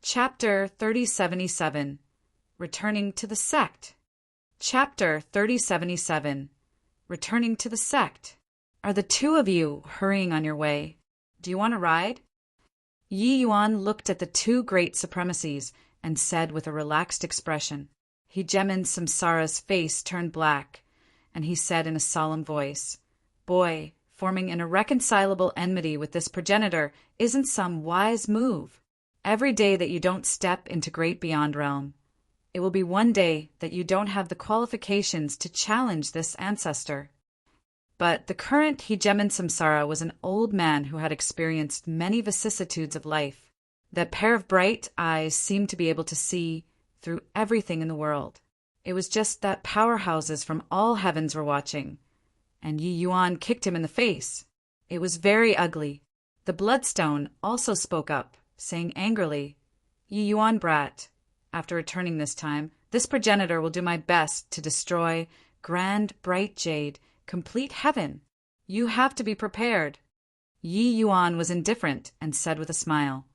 Chapter 3077 Returning to the Sect. Chapter 3077 Returning to the Sect. Are the two of you hurrying on your way? Do you want to ride? Yi Yuan looked at the two great supremacies and said with a relaxed expression. Hegemon Samsara's face turned black, and he said in a solemn voice, "Boy, forming an irreconcilable enmity with this progenitor isn't some wise move. Every day that you don't step into great beyond realm, it will be one day that you don't have the qualifications to challenge this ancestor." But the current Hegemon Samsara was an old man who had experienced many vicissitudes of life. That pair of bright eyes seemed to be able to see through everything in the world. It was just that powerhouses from all heavens were watching, and Yi Yuan kicked him in the face. It was very ugly. The Bloodstone also spoke up, saying angrily, "Yi Yuan brat, after returning this time, this progenitor will do my best to destroy grand bright jade, complete heaven. You have to be prepared." Yi Yuan was indifferent and said with a smile,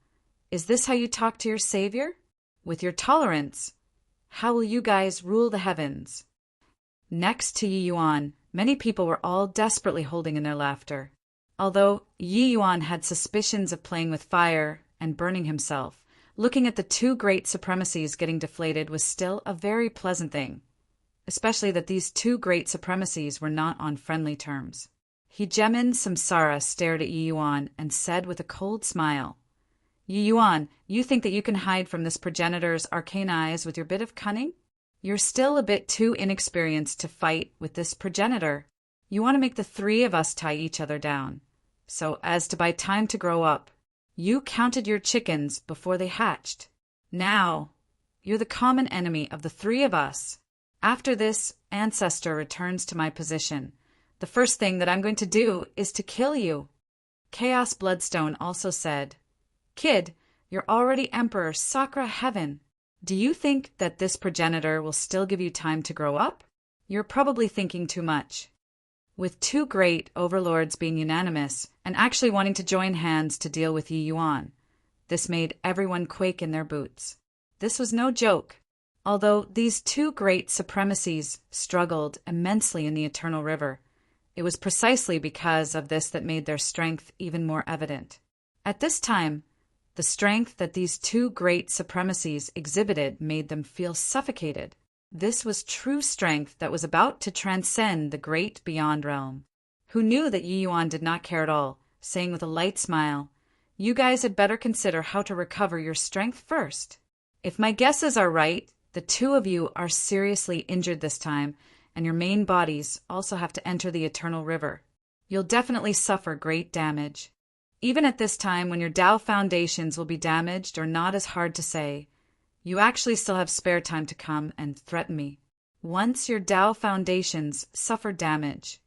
"Is this how you talk to your savior? With your tolerance, how will you guys rule the heavens?" Next to Yi Yuan, many people were all desperately holding in their laughter. Although Yi Yuan had suspicions of playing with fire and burning himself, looking at the two great supremacies getting deflated was still a very pleasant thing, especially that these two great supremacies were not on friendly terms. Hegemon Samsara stared at Yi Yuan and said with a cold smile, "Yi Yuan, you think that you can hide from this progenitor's arcane eyes with your bit of cunning? You're still a bit too inexperienced to fight with this progenitor. You want to make the three of us tie each other down, so as to buy time to grow up. You counted your chickens before they hatched. Now, you're the common enemy of the three of us. After this ancestor returns to my position, the first thing that I'm going to do is to kill you." Chaos Bloodstone also said, "Kid, you're already Emperor Sakra Heaven. Do you think that this progenitor will still give you time to grow up? You're probably thinking too much." With two great overlords being unanimous and actually wanting to join hands to deal with Yi Yuan, this made everyone quake in their boots. This was no joke. Although these two great supremacies struggled immensely in the Eternal River, it was precisely because of this that made their strength even more evident. At this time, the strength that these two great supremacies exhibited made them feel suffocated. This was true strength that was about to transcend the great beyond realm. Who knew that Yi Yuan did not care at all, saying with a light smile, "You guys had better consider how to recover your strength first. If my guesses are right, the two of you are seriously injured this time, and your main bodies also have to enter the Eternal River. You'll definitely suffer great damage. Even at this time when your Tao foundations will be damaged or not is hard to say. You actually still have spare time to come and threaten me. Once your Tao foundations suffer damage,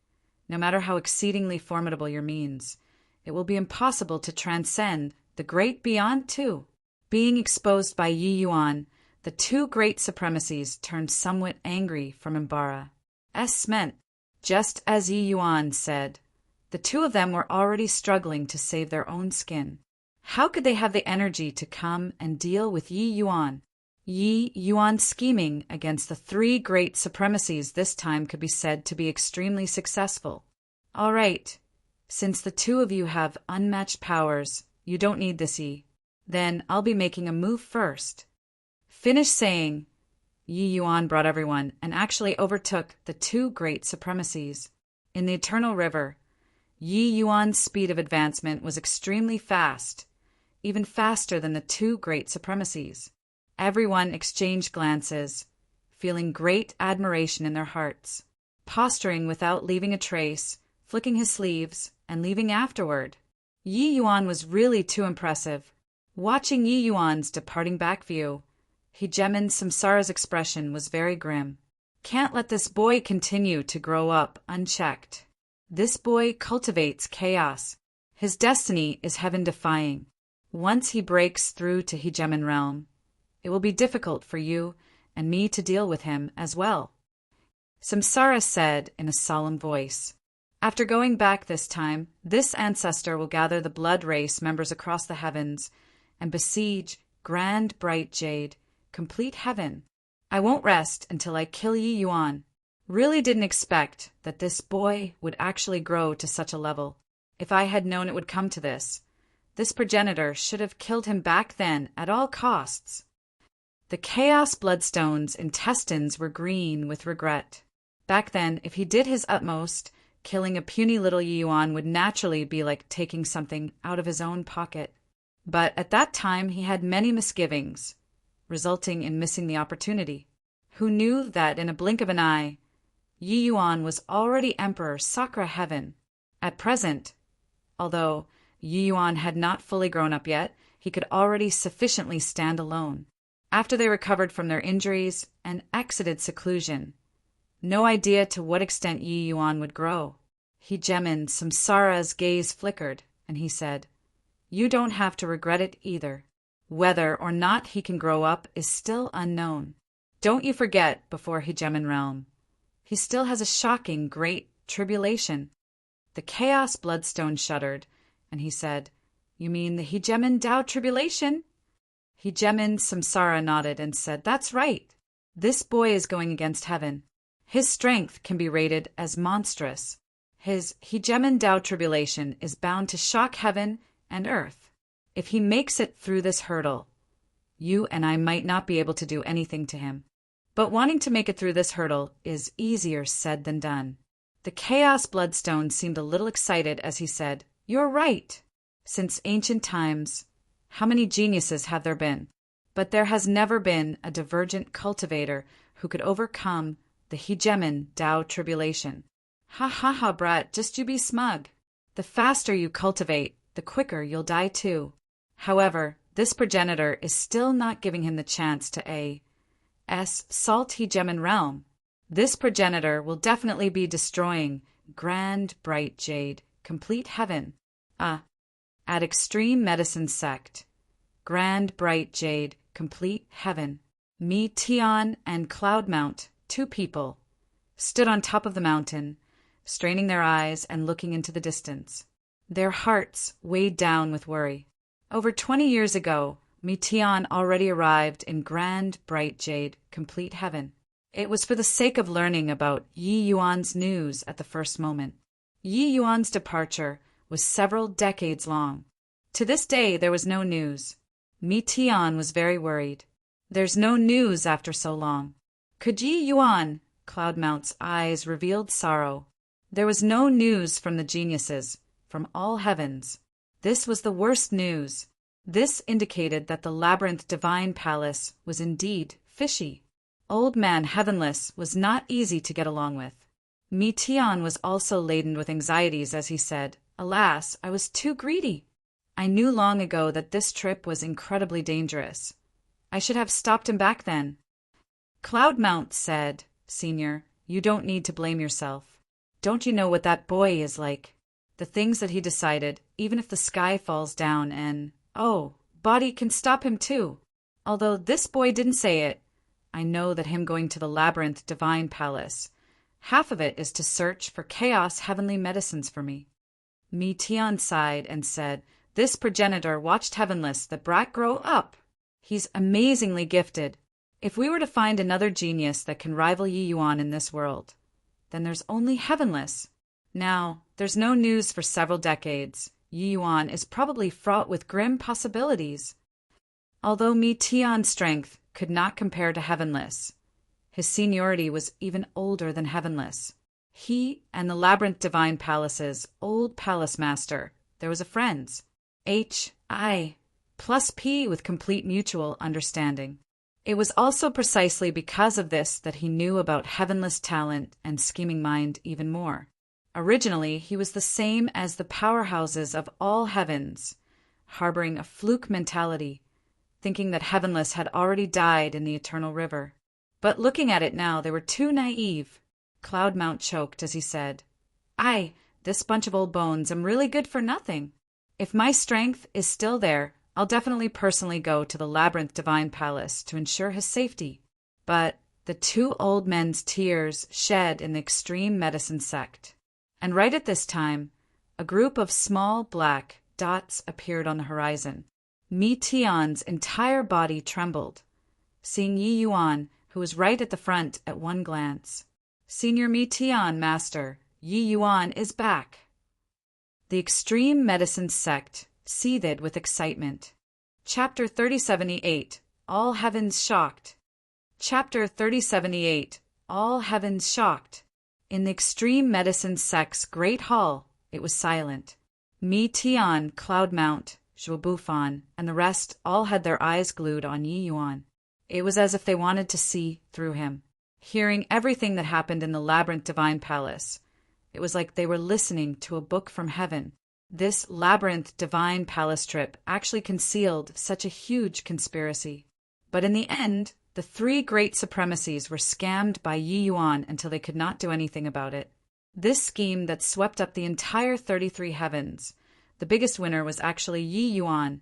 no matter how exceedingly formidable your means, it will be impossible to transcend the great beyond too." Being exposed by Yi Yuan, the two great supremacies turned somewhat angry from Imbara. Meant, just as Yi Yuan said, the two of them were already struggling to save their own skin. How could they have the energy to come and deal with Yi Yuan? Yi Yuan scheming against the three great supremacies this time could be said to be extremely successful. "All right, since the two of you have unmatched powers, you don't need this, Yi. Then I'll be making a move first." Finish saying, Yi Yuan brought everyone and actually overtook the two great supremacies. In the Eternal River, Yi Yuan's speed of advancement was extremely fast, even faster than the two great supremacies. Everyone exchanged glances, feeling great admiration in their hearts, posturing without leaving a trace, flicking his sleeves, and leaving afterward. Yi Yuan was really too impressive. Watching Yi Yuan's departing back view, Hegemon Samsara's expression was very grim. Can't let this boy continue to grow up unchecked. This boy cultivates chaos. His destiny is heaven-defying. Once he breaks through to Hegemon realm, it will be difficult for you and me to deal with him as well." Samsara said in a solemn voice, "After going back this time, this ancestor will gather the blood race members across the heavens and besiege grand bright jade, complete heaven. I won't rest until I kill Yi Yuan. Really didn't expect that this boy would actually grow to such a level. If I had known it would come to this progenitor should have killed him back then at all costs. The Chaos Bloodstone's intestines were green with regret. Back then, if he did his utmost, killing a puny little Yi Yuan would naturally be like taking something out of his own pocket. But at that time he had many misgivings, resulting in missing the opportunity. Who knew that in a blink of an eye, Yi Yuan was already Emperor Sakra Heaven. At present, although Yi Yuan had not fully grown up yet, he could already sufficiently stand alone. After they recovered from their injuries and exited seclusion, no idea to what extent Yi Yuan would grow. Hegemin Samsara's gaze flickered, and he said, "You don't have to regret it either. Whether or not he can grow up is still unknown. Don't you forget, before Hegemin Realm, he still has a shocking great tribulation." The Chaos Bloodstone shuddered, and he said, "You mean the Hegemin Dao tribulation?" Hegemin Samsara nodded and said, "That's right. This boy is going against heaven. His strength can be rated as monstrous. His Hegemin Dao tribulation is bound to shock heaven and earth. If he makes it through this hurdle, you and I might not be able to do anything to him. But wanting to make it through this hurdle is easier said than done." The Chaos Bloodstone seemed a little excited as he said, "You're right. Since ancient times, how many geniuses have there been? But there has never been a divergent cultivator who could overcome the Hegemin Dao tribulation." "Ha ha ha, brat, just you be smug. The faster you cultivate, the quicker you'll die too." However, this progenitor is still not giving him the chance to salt Hegemin Realm. This progenitor will definitely be destroying grand bright jade, complete heaven. At Extreme Medicine Sect, grand bright jade, complete heaven. Mi Tian and Cloudmount, 2 people, stood on top of the mountain, straining their eyes and looking into the distance. Their hearts weighed down with worry. Over 20 years ago, Mi Tian already arrived in grand bright jade, complete heaven. It was for the sake of learning about Yi Yuan's news at the first moment. Yi Yuan's departure was several decades long. To this day there was no news. Mi Tian was very worried. There's no news after so long. Could Yi Yuan? Cloudmount's eyes revealed sorrow. There was no news from the geniuses, from all heavens. This was the worst news. This indicated that the Labyrinth Divine Palace was indeed fishy. Old Man Heavenless was not easy to get along with. Mi Tian was also laden with anxieties as he said, "Alas, I was too greedy. I knew long ago that this trip was incredibly dangerous. I should have stopped him back then." Cloudmount said, "Senior, you don't need to blame yourself. Don't you know what that boy is like? The things that he decided, even if the sky falls down and, body can stop him too. Although this boy didn't say it, I know that him going to the Labyrinth Divine Palace, half of it is to search for chaos heavenly medicines for me." Mi Tian sighed and said, "This progenitor watched Heavenless the brat grow up. He's amazingly gifted. If we were to find another genius that can rival Yi Yuan in this world, then there's only Heavenless. Now, there's no news for several decades. Yi Yuan is probably fraught with grim possibilities." Although Mi Tian's strength could not compare to Heavenless, his seniority was even older than Heavenless. He and the Labyrinth Divine Palace's old palace master, there was a friends, H.I. plus P with complete mutual understanding. It was also precisely because of this that he knew about Heavenless talent and scheming mind even more. Originally, he was the same as the powerhouses of all heavens, harboring a fluke mentality, thinking that Heavenless had already died in the Eternal River. But looking at it now, they were too naive. Cloudmount choked as he said, "This bunch of old bones am really good for nothing. If my strength is still there, I'll definitely personally go to the Labyrinth Divine Palace to ensure his safety." But the 2 old men's tears shed in the Extreme Medicine Sect. And right at this time, a group of small black dots appeared on the horizon. Mi Tian's entire body trembled, seeing Yi Yuan, who was right at the front at one glance. Senior Mi Tian, Master, Yi Yuan is back. The extreme medicine sect seethed with excitement. Chapter 3078, All Heavens Shocked. Chapter 3078, All Heavens Shocked. In the extreme medicine sect's great hall, it was silent. Mi Tian, Cloudmount, Zhuo Bufan, and the rest all had their eyes glued on Yi Yuan. It was as if they wanted to see through him. Hearing everything that happened in the Labyrinth Divine Palace, it was like they were listening to a book from heaven. This Labyrinth Divine Palace trip actually concealed such a huge conspiracy. But in the end, the three great supremacies were scammed by Yi Yuan until they could not do anything about it. This scheme that swept up the entire 33 heavens, the biggest winner was actually Yi Yuan,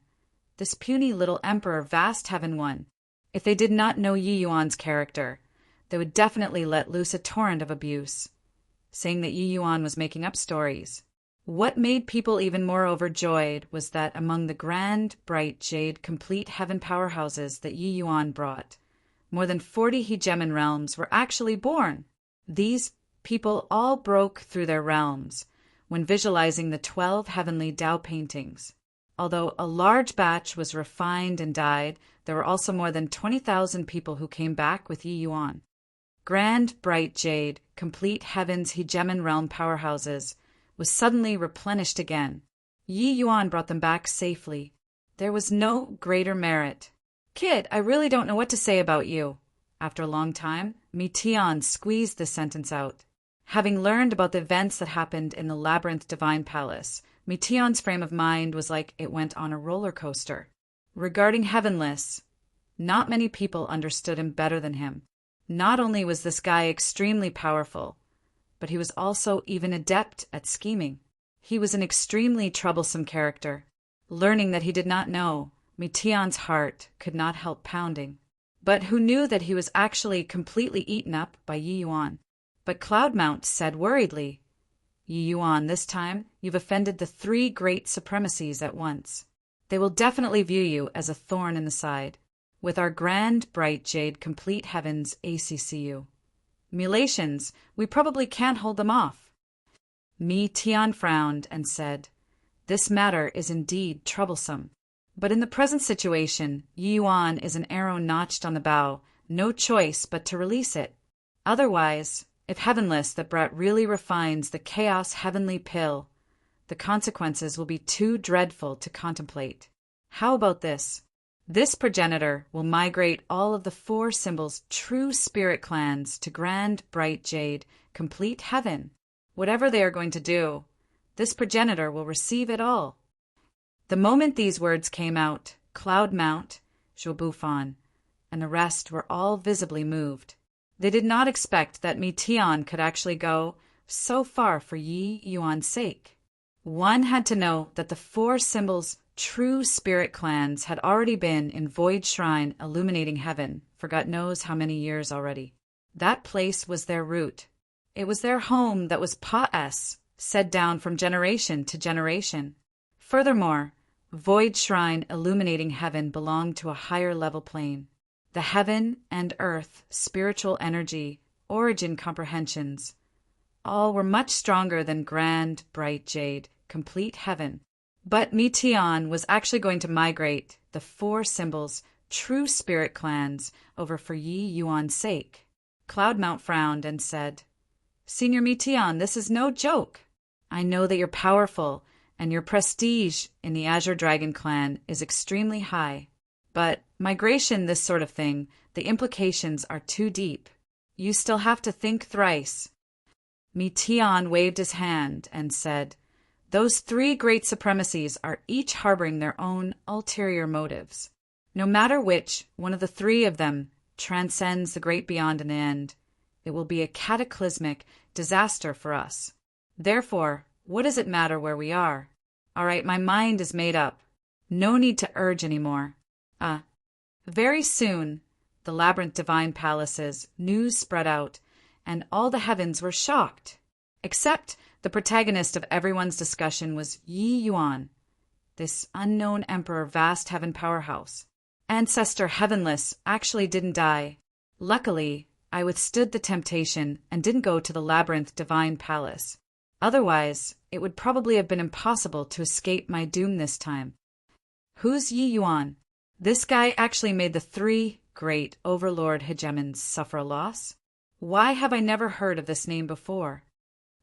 this puny little emperor vast heaven one. If they did not know Yi Yuan's character, they would definitely let loose a torrent of abuse, saying that Yi Yuan was making up stories. What made people even more overjoyed was that among the grand, bright, jade, complete heaven powerhouses that Yi Yuan brought, more than 40 hegemon realms were actually born. These people all broke through their realms when visualizing the 12 heavenly Tao paintings. Although a large batch was refined and died, there were also more than 20,000 people who came back with Yi Yuan. Grand, bright, jade, complete heaven's hegemon realm powerhouses was suddenly replenished again. Yi Yuan brought them back safely. There was no greater merit. Kid, I really don't know what to say about you. After a long time, Mi Tian squeezed this sentence out. Having learned about the events that happened in the Labyrinth Divine Palace, Mi Tian's frame of mind was like it went on a roller coaster. Regarding Heavenless, not many people understood him better than him. Not only was this guy extremely powerful, but he was also even adept at scheming. He was an extremely troublesome character. Learning that he did not know, Mi Tian's heart could not help pounding. But who knew that he was actually completely eaten up by Yi Yuan? But Cloudmount said worriedly, Yi Yuan, this time you've offended the three great supremacies at once. They will definitely view you as a thorn in the side. With our grand, bright, jade, complete heavens ACCU. Mulations, we probably can't hold them off. Mi Tian frowned and said, This matter is indeed troublesome. But in the present situation, Yi Yuan is an arrow notched on the bow, no choice but to release it. Otherwise, if Heavenless that brat really refines the chaos heavenly pill, the consequences will be too dreadful to contemplate. How about this? This progenitor will migrate all of the 4 symbols' true spirit clans to grand, bright jade, complete heaven. Whatever they are going to do, this progenitor will receive it all. The moment these words came out, Cloudmount, Zhuo Bufan, and the rest were all visibly moved. They did not expect that Mi Tian could actually go so far for Yi Yuan's sake. One had to know that the 4 symbols' true spirit clans had already been in Void Shrine illuminating heaven for God knows how many years already. That place was their root. It was their home that was Pa-S, said down from generation to generation. Furthermore, Void Shrine illuminating heaven belonged to a higher level plane. The heaven and earth, spiritual energy, origin comprehensions, all were much stronger than grand, bright jade, complete heaven. But Mi Tian was actually going to migrate the 4 symbols' true spirit clans over for Yi Yuan's sake. Cloudmount frowned and said, Senior Mi Tian, this is no joke. I know that you're powerful, and your prestige in the Azure Dragon clan is extremely high. But migration, this sort of thing, the implications are too deep. You still have to think thrice. Mi Tian waved his hand and said, Those 3 great supremacies are each harboring their own ulterior motives. No matter which one of the 3 of them transcends the great beyond in the end, it will be a cataclysmic disaster for us. Therefore, what does it matter where we are? All right, my mind is made up. No need to urge anymore. Very soon, the Labyrinth Divine Palace's news spread out, and all the heavens were shocked. Except the protagonist of everyone's discussion was Yi Yuan. this unknown emperor vast heaven powerhouse. Ancestor Heavenless actually didn't die. Luckily, I withstood the temptation and didn't go to the labyrinth divine palace. Otherwise, it would probably have been impossible to escape my doom this time. Who's Yi Yuan? This guy actually made the three great overlord hegemons suffer a loss? Why have I never heard of this name before?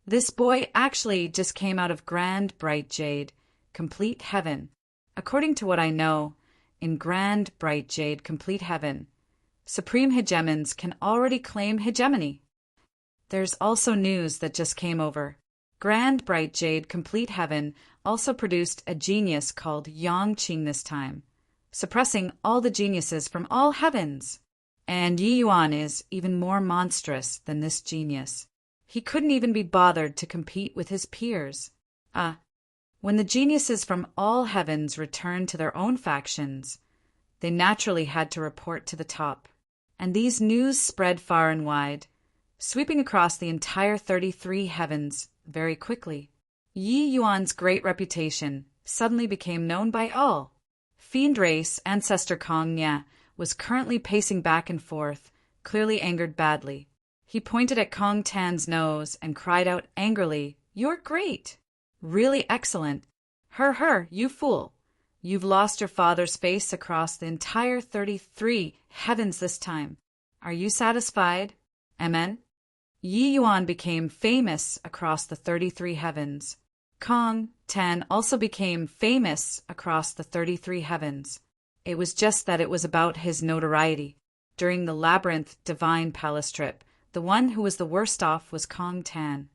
This boy actually just came out of Grand Bright Jade, Complete Heaven. According to what I know, in Grand Bright Jade, Complete Heaven, Supreme Hegemons can already claim hegemony. There's also news that just came over. Grand Bright Jade, Complete Heaven also produced a genius called Yangqing this time, suppressing all the geniuses from all heavens. And Yi Yuan is even more monstrous than this genius. He couldn't even be bothered to compete with his peers. When the geniuses from all heavens returned to their own factions, they naturally had to report to the top. And these news spread far and wide, sweeping across the entire 33 heavens very quickly. Yi Yuan's great reputation suddenly became known by all. Fiend race ancestor Kong Nya was currently pacing back and forth, clearly angered badly. He pointed at Kong Tan's nose and cried out angrily, "You're great! Really excellent! Her, you fool! You've lost your father's face across the entire 33 heavens this time. Are you satisfied? Amen?" Yi Yuan became famous across the 33 heavens. Kong Tan also became famous across the 33 heavens. It was just that it was about his notoriety. During the Labyrinth Divine Palace trip, the one who was the worst off was Kong Tan.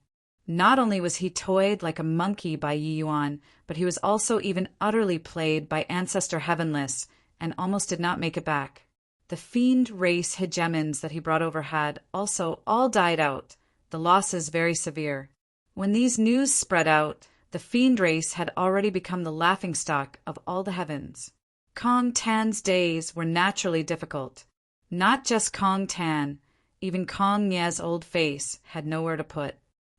Not only was he toyed like a monkey by Yi Yuan, but he was also even utterly played by Ancestor Heavenless and almost did not make it back. The fiend race hegemons that he brought over had also all died out, the losses very severe. When these news spread out, the fiend race had already become the laughingstock of all the heavens. Kong Tan's days were naturally difficult. Not just Kong Tan, even Kong Nya's old face had nowhere to put.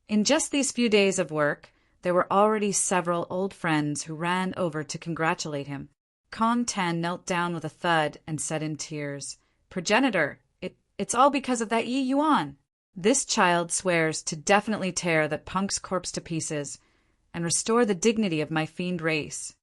In just these few days of work, there were already several old friends who ran over to congratulate him. Kong Tan knelt down with a thud and said in tears, "Progenitor, it's all because of that Yi Yuan. This child swears to definitely tear that punk's corpse to pieces and restore the dignity of my fiend race."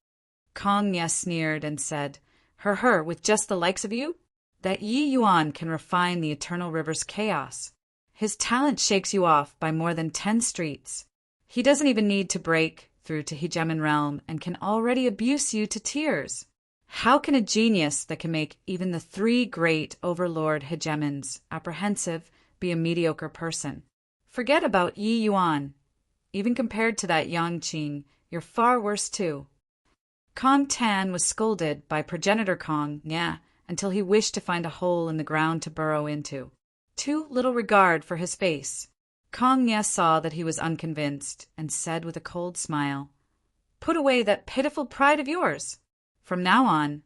Kong Nya sneered and said, Her, with just the likes of you? That Yi Yuan can refine the eternal river's chaos. His talent shakes you off by more than 10 streets. He doesn't even need to break through to Hegemon Realm and can already abuse you to tears. How can a genius that can make even the 3 great overlord hegemons apprehensive be a mediocre person? Forget about Yi Yuan. Even compared to that Yangqing, you're far worse too. Kong Tan was scolded by Progenitor Kong Nya until he wished to find a hole in the ground to burrow into. Too little regard for his face. Kong Nya saw that he was unconvinced and said with a cold smile, "Put away that pitiful pride of yours. From now on,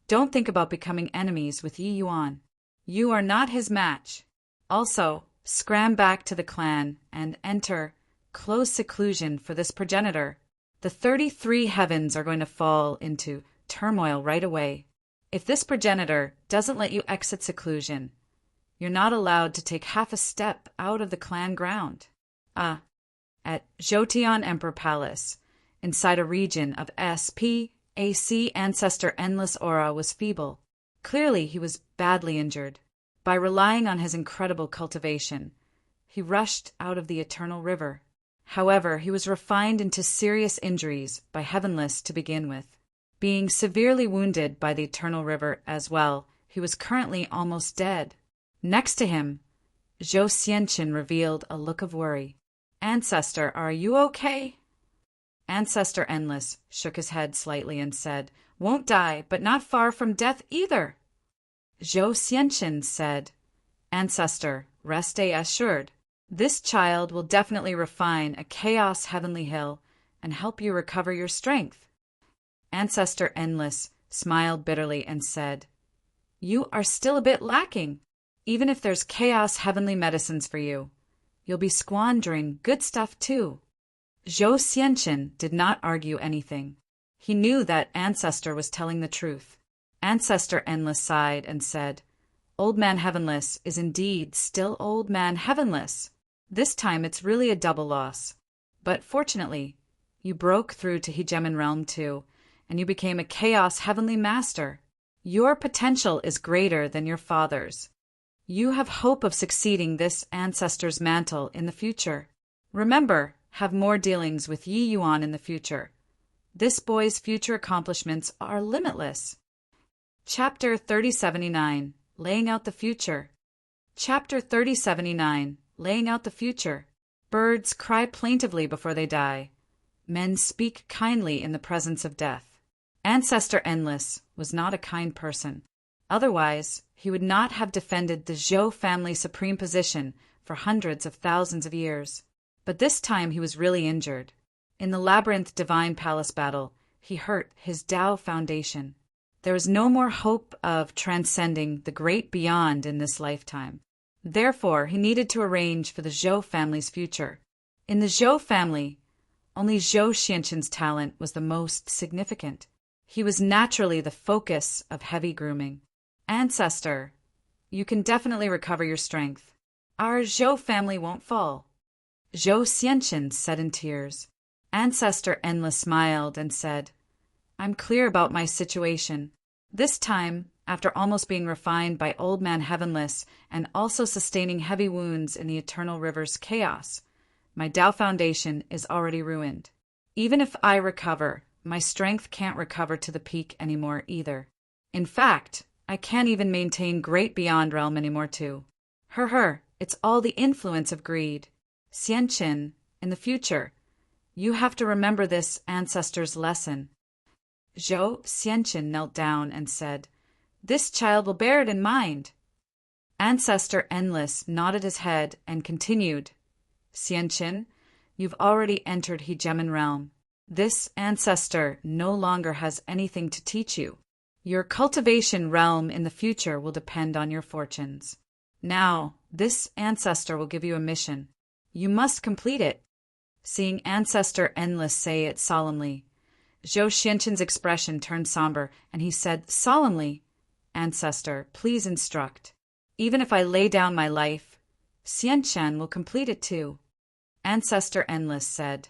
don't think about becoming enemies with Yi Yuan. You are not his match. Also, scram back to the clan and enter close seclusion for this progenitor. The 33 heavens are going to fall into turmoil right away. If this progenitor doesn't let you exit seclusion, you're not allowed to take half a step out of the clan ground." At Jotian Emperor Palace, inside a region of SPAC, Ancestor Endless Aura was feeble. Clearly he was badly injured. By relying on his incredible cultivation, he rushed out of the Eternal River. However, he was refined into serious injuries by Heavenless to begin with. Being severely wounded by the Eternal River as well, he was currently almost dead. Next to him, Zhou Xianqin revealed a look of worry. "Ancestor, are you okay?" Ancestor Endless shook his head slightly and said, "Won't die, but not far from death either." Zhou Xianqin said, "Ancestor, rest assured. This child will definitely refine a chaos heavenly hill and help you recover your strength." Ancestor Endless smiled bitterly and said, "You are still a bit lacking. Even if there's chaos heavenly medicines for you, you'll be squandering good stuff too." Zhou Xianqin did not argue anything. He knew that Ancestor was telling the truth. Ancestor Endless sighed and said, Old Man Heavenless is indeed still Old Man Heavenless. This time it's really a double loss. But fortunately, you broke through to Hegemon Realm too, and you became a Chaos Heavenly Master. Your potential is greater than your father's. You have hope of succeeding this Ancestor's mantle in the future. Remember, have more dealings with Yi Yuan in the future. This boy's future accomplishments are limitless. Chapter 3079, Laying Out the Future. Chapter 3079, Laying Out the Future. Birds cry plaintively before they die. Men speak kindly in the presence of death. Ancestor Endless was not a kind person. Otherwise, he would not have defended the Zhou family's supreme position for hundreds of thousands of years. But this time he was really injured. In the Labyrinth Divine Palace battle, he hurt his Tao foundation. There was no more hope of transcending the great beyond in this lifetime. Therefore, he needed to arrange for the Zhou family's future. In the Zhou family, only Zhou Xianqin's talent was the most significant. He was naturally the focus of heavy grooming. Ancestor, you can definitely recover your strength. Our Zhou family won't fall. Zhou Xianqin said in tears. Ancestor Endless smiled and said, I'm clear about my situation. This time, after almost being refined by Old Man Heavenless and also sustaining heavy wounds in the Eternal River's chaos, my Tao foundation is already ruined. Even if I recover, my strength can't recover to the peak anymore either. In fact, I can't even maintain Great Beyond Realm anymore too. It's all the influence of greed. Xianqin, in the future, you have to remember this ancestor's lesson. Zhou Xianqin knelt down and said, This child will bear it in mind. Ancestor Endless nodded his head and continued, Xianqin, you've already entered Hegemon Realm. This ancestor no longer has anything to teach you. Your cultivation realm in the future will depend on your fortunes. Now, this ancestor will give you a mission. You must complete it. Seeing Ancestor Endless say it solemnly, Zhou Xianqin's expression turned somber, and he said solemnly, Ancestor, please instruct. Even if I lay down my life, Xianqin will complete it too. Ancestor Endless said,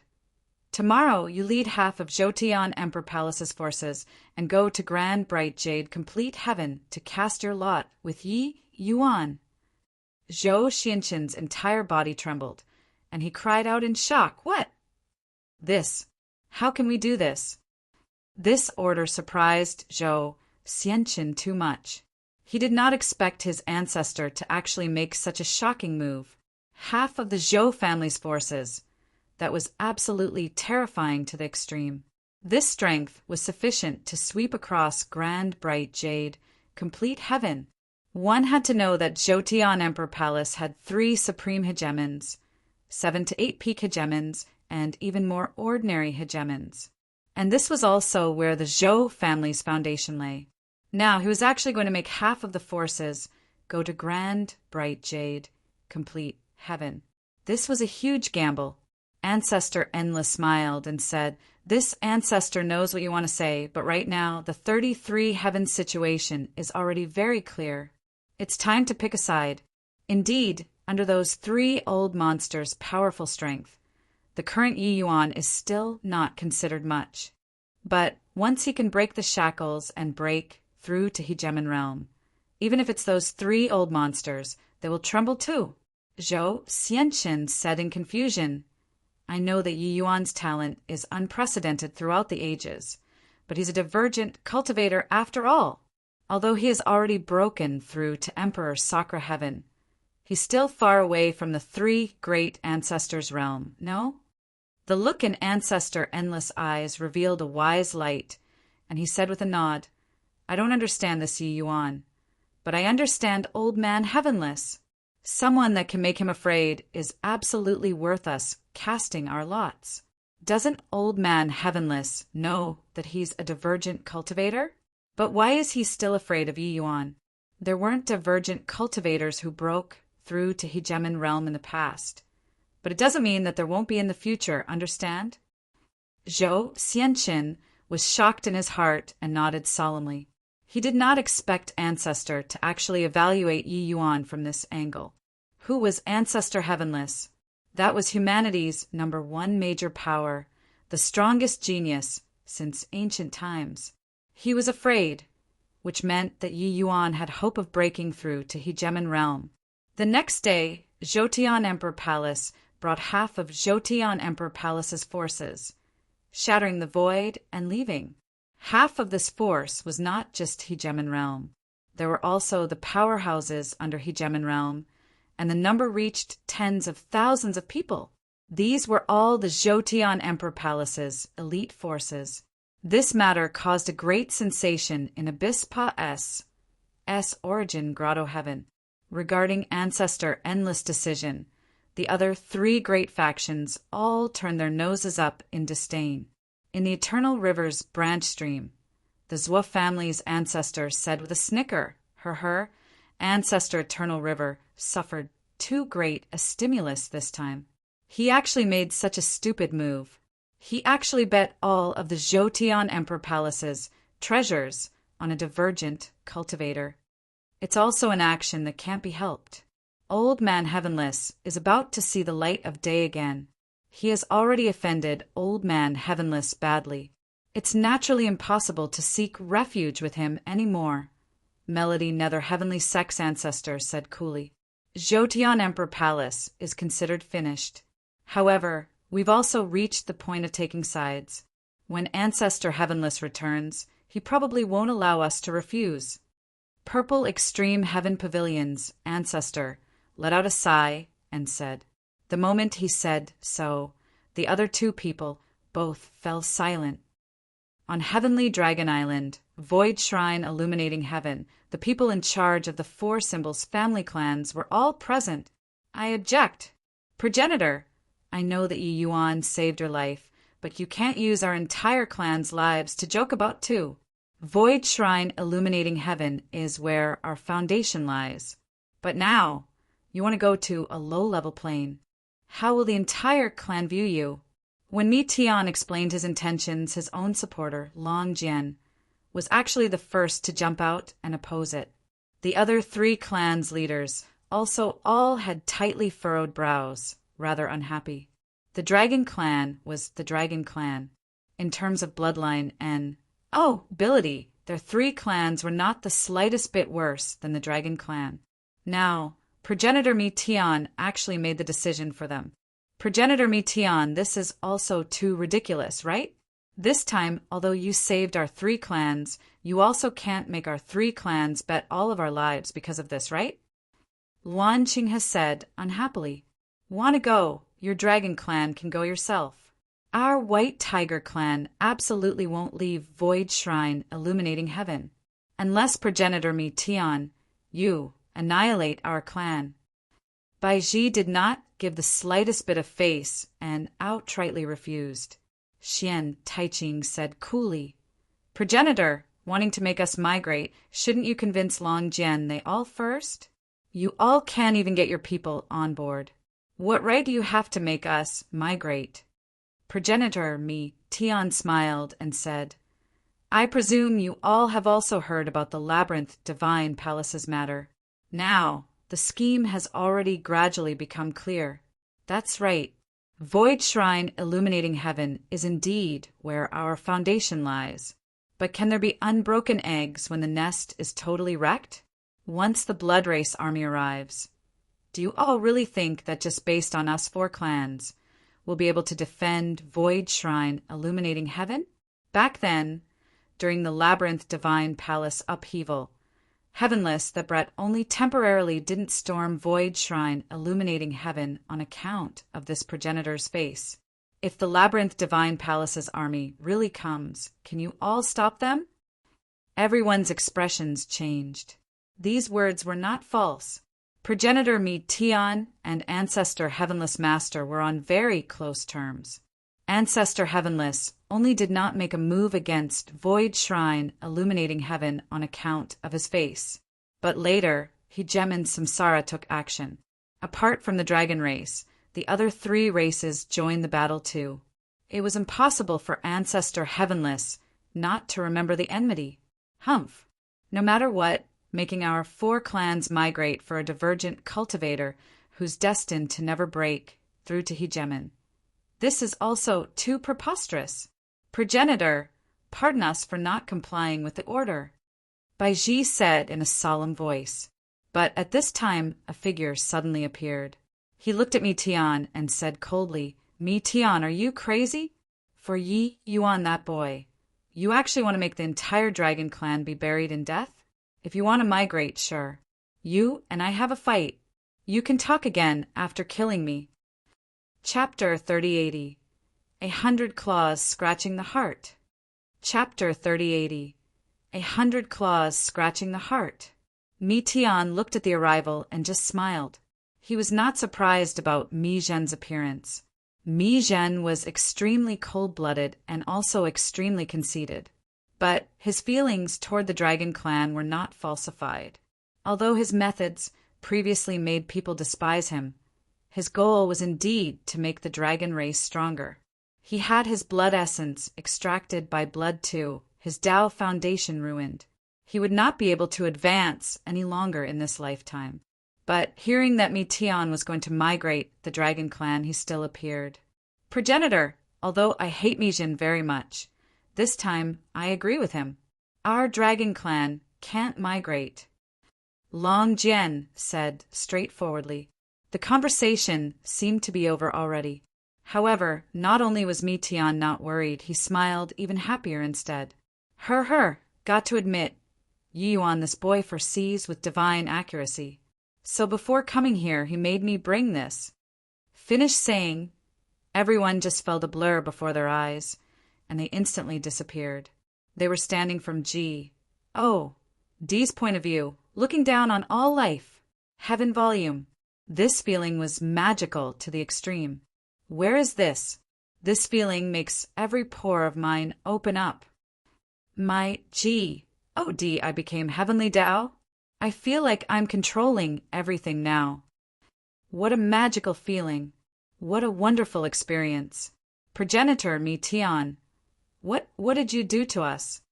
Tomorrow you lead half of Zhoutian Emperor Palace's forces and go to Grand Bright Jade Complete Heaven to cast your lot with Yi Yuan. Zhou Xianqin's entire body trembled, and he cried out in shock, What? This. How can we do this? This order surprised Zhou Xianqin too much. He did not expect his ancestor to actually make such a shocking move. Half of the Zhou family's forces. That was absolutely terrifying to the extreme. This strength was sufficient to sweep across Grand Bright Jade Complete Heaven. One had to know that Zhoutian Emperor Palace had 3 supreme hegemons, 7 to 8 peak hegemons, and even more ordinary hegemons. And this was also where the Zhou family's foundation lay. Now he was actually going to make half of the forces go to Grand Bright Jade Complete Heaven. This was a huge gamble. Ancestor Endless smiled and said, This ancestor knows what you want to say, but right now the 33 heaven situation is already very clear. It's time to pick a side. Indeed, under those 3 old monsters' powerful strength, the current Yi Yuan is still not considered much. But once he can break the shackles and break through to Hegemon Realm, even if it's those 3 old monsters, they will tremble too. Zhou Xianqin said in confusion, I know that Yi Yuan's talent is unprecedented throughout the ages, but he's a divergent cultivator after all. Although he has already broken through to Emperor Sakra Heaven, he's still far away from the 3 great ancestors' realm, no? The look in Ancestor Endless' eyes revealed a wise light, and he said with a nod, I don't understand this Yi Yuan, but I understand Old Man Heavenless. Someone that can make him afraid is absolutely worth us casting our lots. Doesn't Old Man Heavenless know that he's a divergent cultivator? But why is he still afraid of Yi Yuan? There weren't divergent cultivators who broke through to Hegemon Realm in the past. But it doesn't mean that there won't be in the future, understand? Zhou Xianqin was shocked in his heart and nodded solemnly. He did not expect Ancestor to actually evaluate Yi Yuan from this angle. Who was Ancestor Heavenless? That was humanity's #1 major power, the strongest genius since ancient times. He was afraid, which meant that Yi Yuan had hope of breaking through to Hegemon realm. The next day, Jotian Emperor Palace brought half of Jotian Emperor Palace's forces, shattering the void and leaving. Half of this force was not just Hegemon realm. There were also the powerhouses under Hegemon realm, and the number reached tens of thousands of people. These were all the Jotian Emperor Palace's elite forces. This matter caused a great sensation in Abyss-Pa S origin Grotto Heaven. Regarding Ancestor Endless decision, the other 3 great factions all turned their noses up in disdain. In the Eternal River's branch stream, the Zhou family's ancestor said with a snicker, her Ancestor Eternal River suffered too great a stimulus this time. He actually made such a stupid move. He actually bet all of the Jotian Emperor Palace's treasures on a divergent cultivator. It's also an action that can't be helped. Old Man Heavenless is about to see the light of day again. He has already offended Old Man Heavenless badly. It's naturally impossible to seek refuge with him any more. Melody Nether Heavenly Sex Ancestor said coolly. Jotian Emperor Palace is considered finished. However, we've also reached the point of taking sides. When Ancestor Heavenless returns, he probably won't allow us to refuse. Purple Extreme Heaven Pavilion's ancestor let out a sigh and said. The moment he said so, the other 2 people both fell silent. On Heavenly Dragon Island, Void Shrine illuminating heaven, the people in charge of the 4 symbols family clans were all present. I object. Progenitor, I know that Yi Yuan saved your life, but you can't use our entire clan's lives to joke about too. Void Shrine illuminating heaven is where our foundation lies. But now, you want to go to a low-level plane. How will the entire clan view you? When Mi Tian explained his intentions, his own supporter, Long Jian, was actually the first to jump out and oppose it. The other 3 clans' leaders also all had tightly furrowed brows, rather unhappy. The Dragon Clan was the Dragon Clan. In terms of bloodline and ability, their 3 clans were not the slightest bit worse than the Dragon Clan. Now, Progenitor Mi Tian actually made the decision for them. Progenitor Mi Tian, this is also too ridiculous, right? This time, although you saved our 3 clans, you also can't make our 3 clans bet all of our lives because of this, right? Luan Qing has said, unhappily. Wanna go? Your Dragon Clan can go yourself. Our White Tiger Clan absolutely won't leave Void Shrine illuminating heaven. Unless Progenitor Mi Tian, you annihilate our clan. Bai Ji did not give the slightest bit of face and outrightly refused. Xian Taiqing said coolly, Progenitor, wanting to make us migrate, shouldn't you convince Long Jian they all first? You all can't even get your people on board. What right do you have to make us migrate? Progenitor Mi Tian smiled and said, I presume you all have also heard about the Labyrinth Divine Palace's matter. Now, the scheme has already gradually become clear. That's right. Void Shrine illuminating heaven is indeed where our foundation lies. But can there be unbroken eggs when the nest is totally wrecked? Once the Blood Race army arrives, do you all really think that just based on us 4 clans, we'll be able to defend Void Shrine illuminating heaven? Back then, during the Labyrinth Divine Palace upheaval, Heavenless that Brett only temporarily didn't storm Void Shrine illuminating heaven on account of this progenitor's face. If the Labyrinth Divine Palace's army really comes, can you all stop them? Everyone's expressions changed. These words were not false. Progenitor Mi Tian and Ancestor Heavenless Master were on very close terms. Ancestor Heavenless only did not make a move against Void Shrine illuminating heaven on account of his face. But later, Hegemon Samsara took action. Apart from the dragon race, the other 3 races joined the battle too. It was impossible for Ancestor Heavenless not to remember the enmity. Humph. No matter what, making our 4 clans migrate for a divergent cultivator who's destined to never break through to hegemon. This is also too preposterous. Progenitor, pardon us for not complying with the order, Baiji said in a solemn voice. But at this time a figure suddenly appeared. He looked at Mi Tian and said coldly, Mi Tian, are you crazy? For Yi Yuan, that boy. You actually want to make the entire dragon clan be buried in death? If you want to migrate, sure. You and I have a fight. You can talk again after killing me. Chapter 3080. 100 Claws Scratching the Heart. Chapter 3080. 100 Claws Scratching the Heart. Mi Tian looked at the arrival and just smiled. He was not surprised about Mi Zhen's appearance. Mi Zhen was extremely cold-blooded and also extremely conceited. But his feelings toward the dragon clan were not falsified. Although his methods previously made people despise him, his goal was indeed to make the dragon race stronger. He had his blood essence extracted by blood too, his Tao foundation ruined. He would not be able to advance any longer in this lifetime. But hearing that Mi Tian was going to migrate the dragon clan, he still appeared. Progenitor, although I hate Mi Jin very much, this time I agree with him. Our dragon clan can't migrate. Long Jian said straightforwardly. The conversation seemed to be over already. However, not only was Mi Tian not worried, he smiled even happier instead. Got to admit, Yi Yuan, this boy foresees with divine accuracy. So before coming here, he made me bring this. Finished saying, everyone just felt a blur before their eyes, and they instantly disappeared. They were standing from G. Oh, D's point of view, looking down on all life. Heaven volume. This feeling was magical to the extreme. Where is this? This feeling makes every pore of mine open up. My G. Oh, D, I became heavenly Tao. I feel like I'm controlling everything now. What a magical feeling. What a wonderful experience. Progenitor Mi Tian, what did you do to us?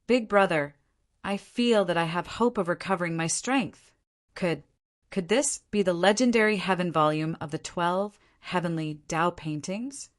Big brother, I feel that I have hope of recovering my strength. Could this be the legendary heaven volume of the 12 heavenly Tao paintings?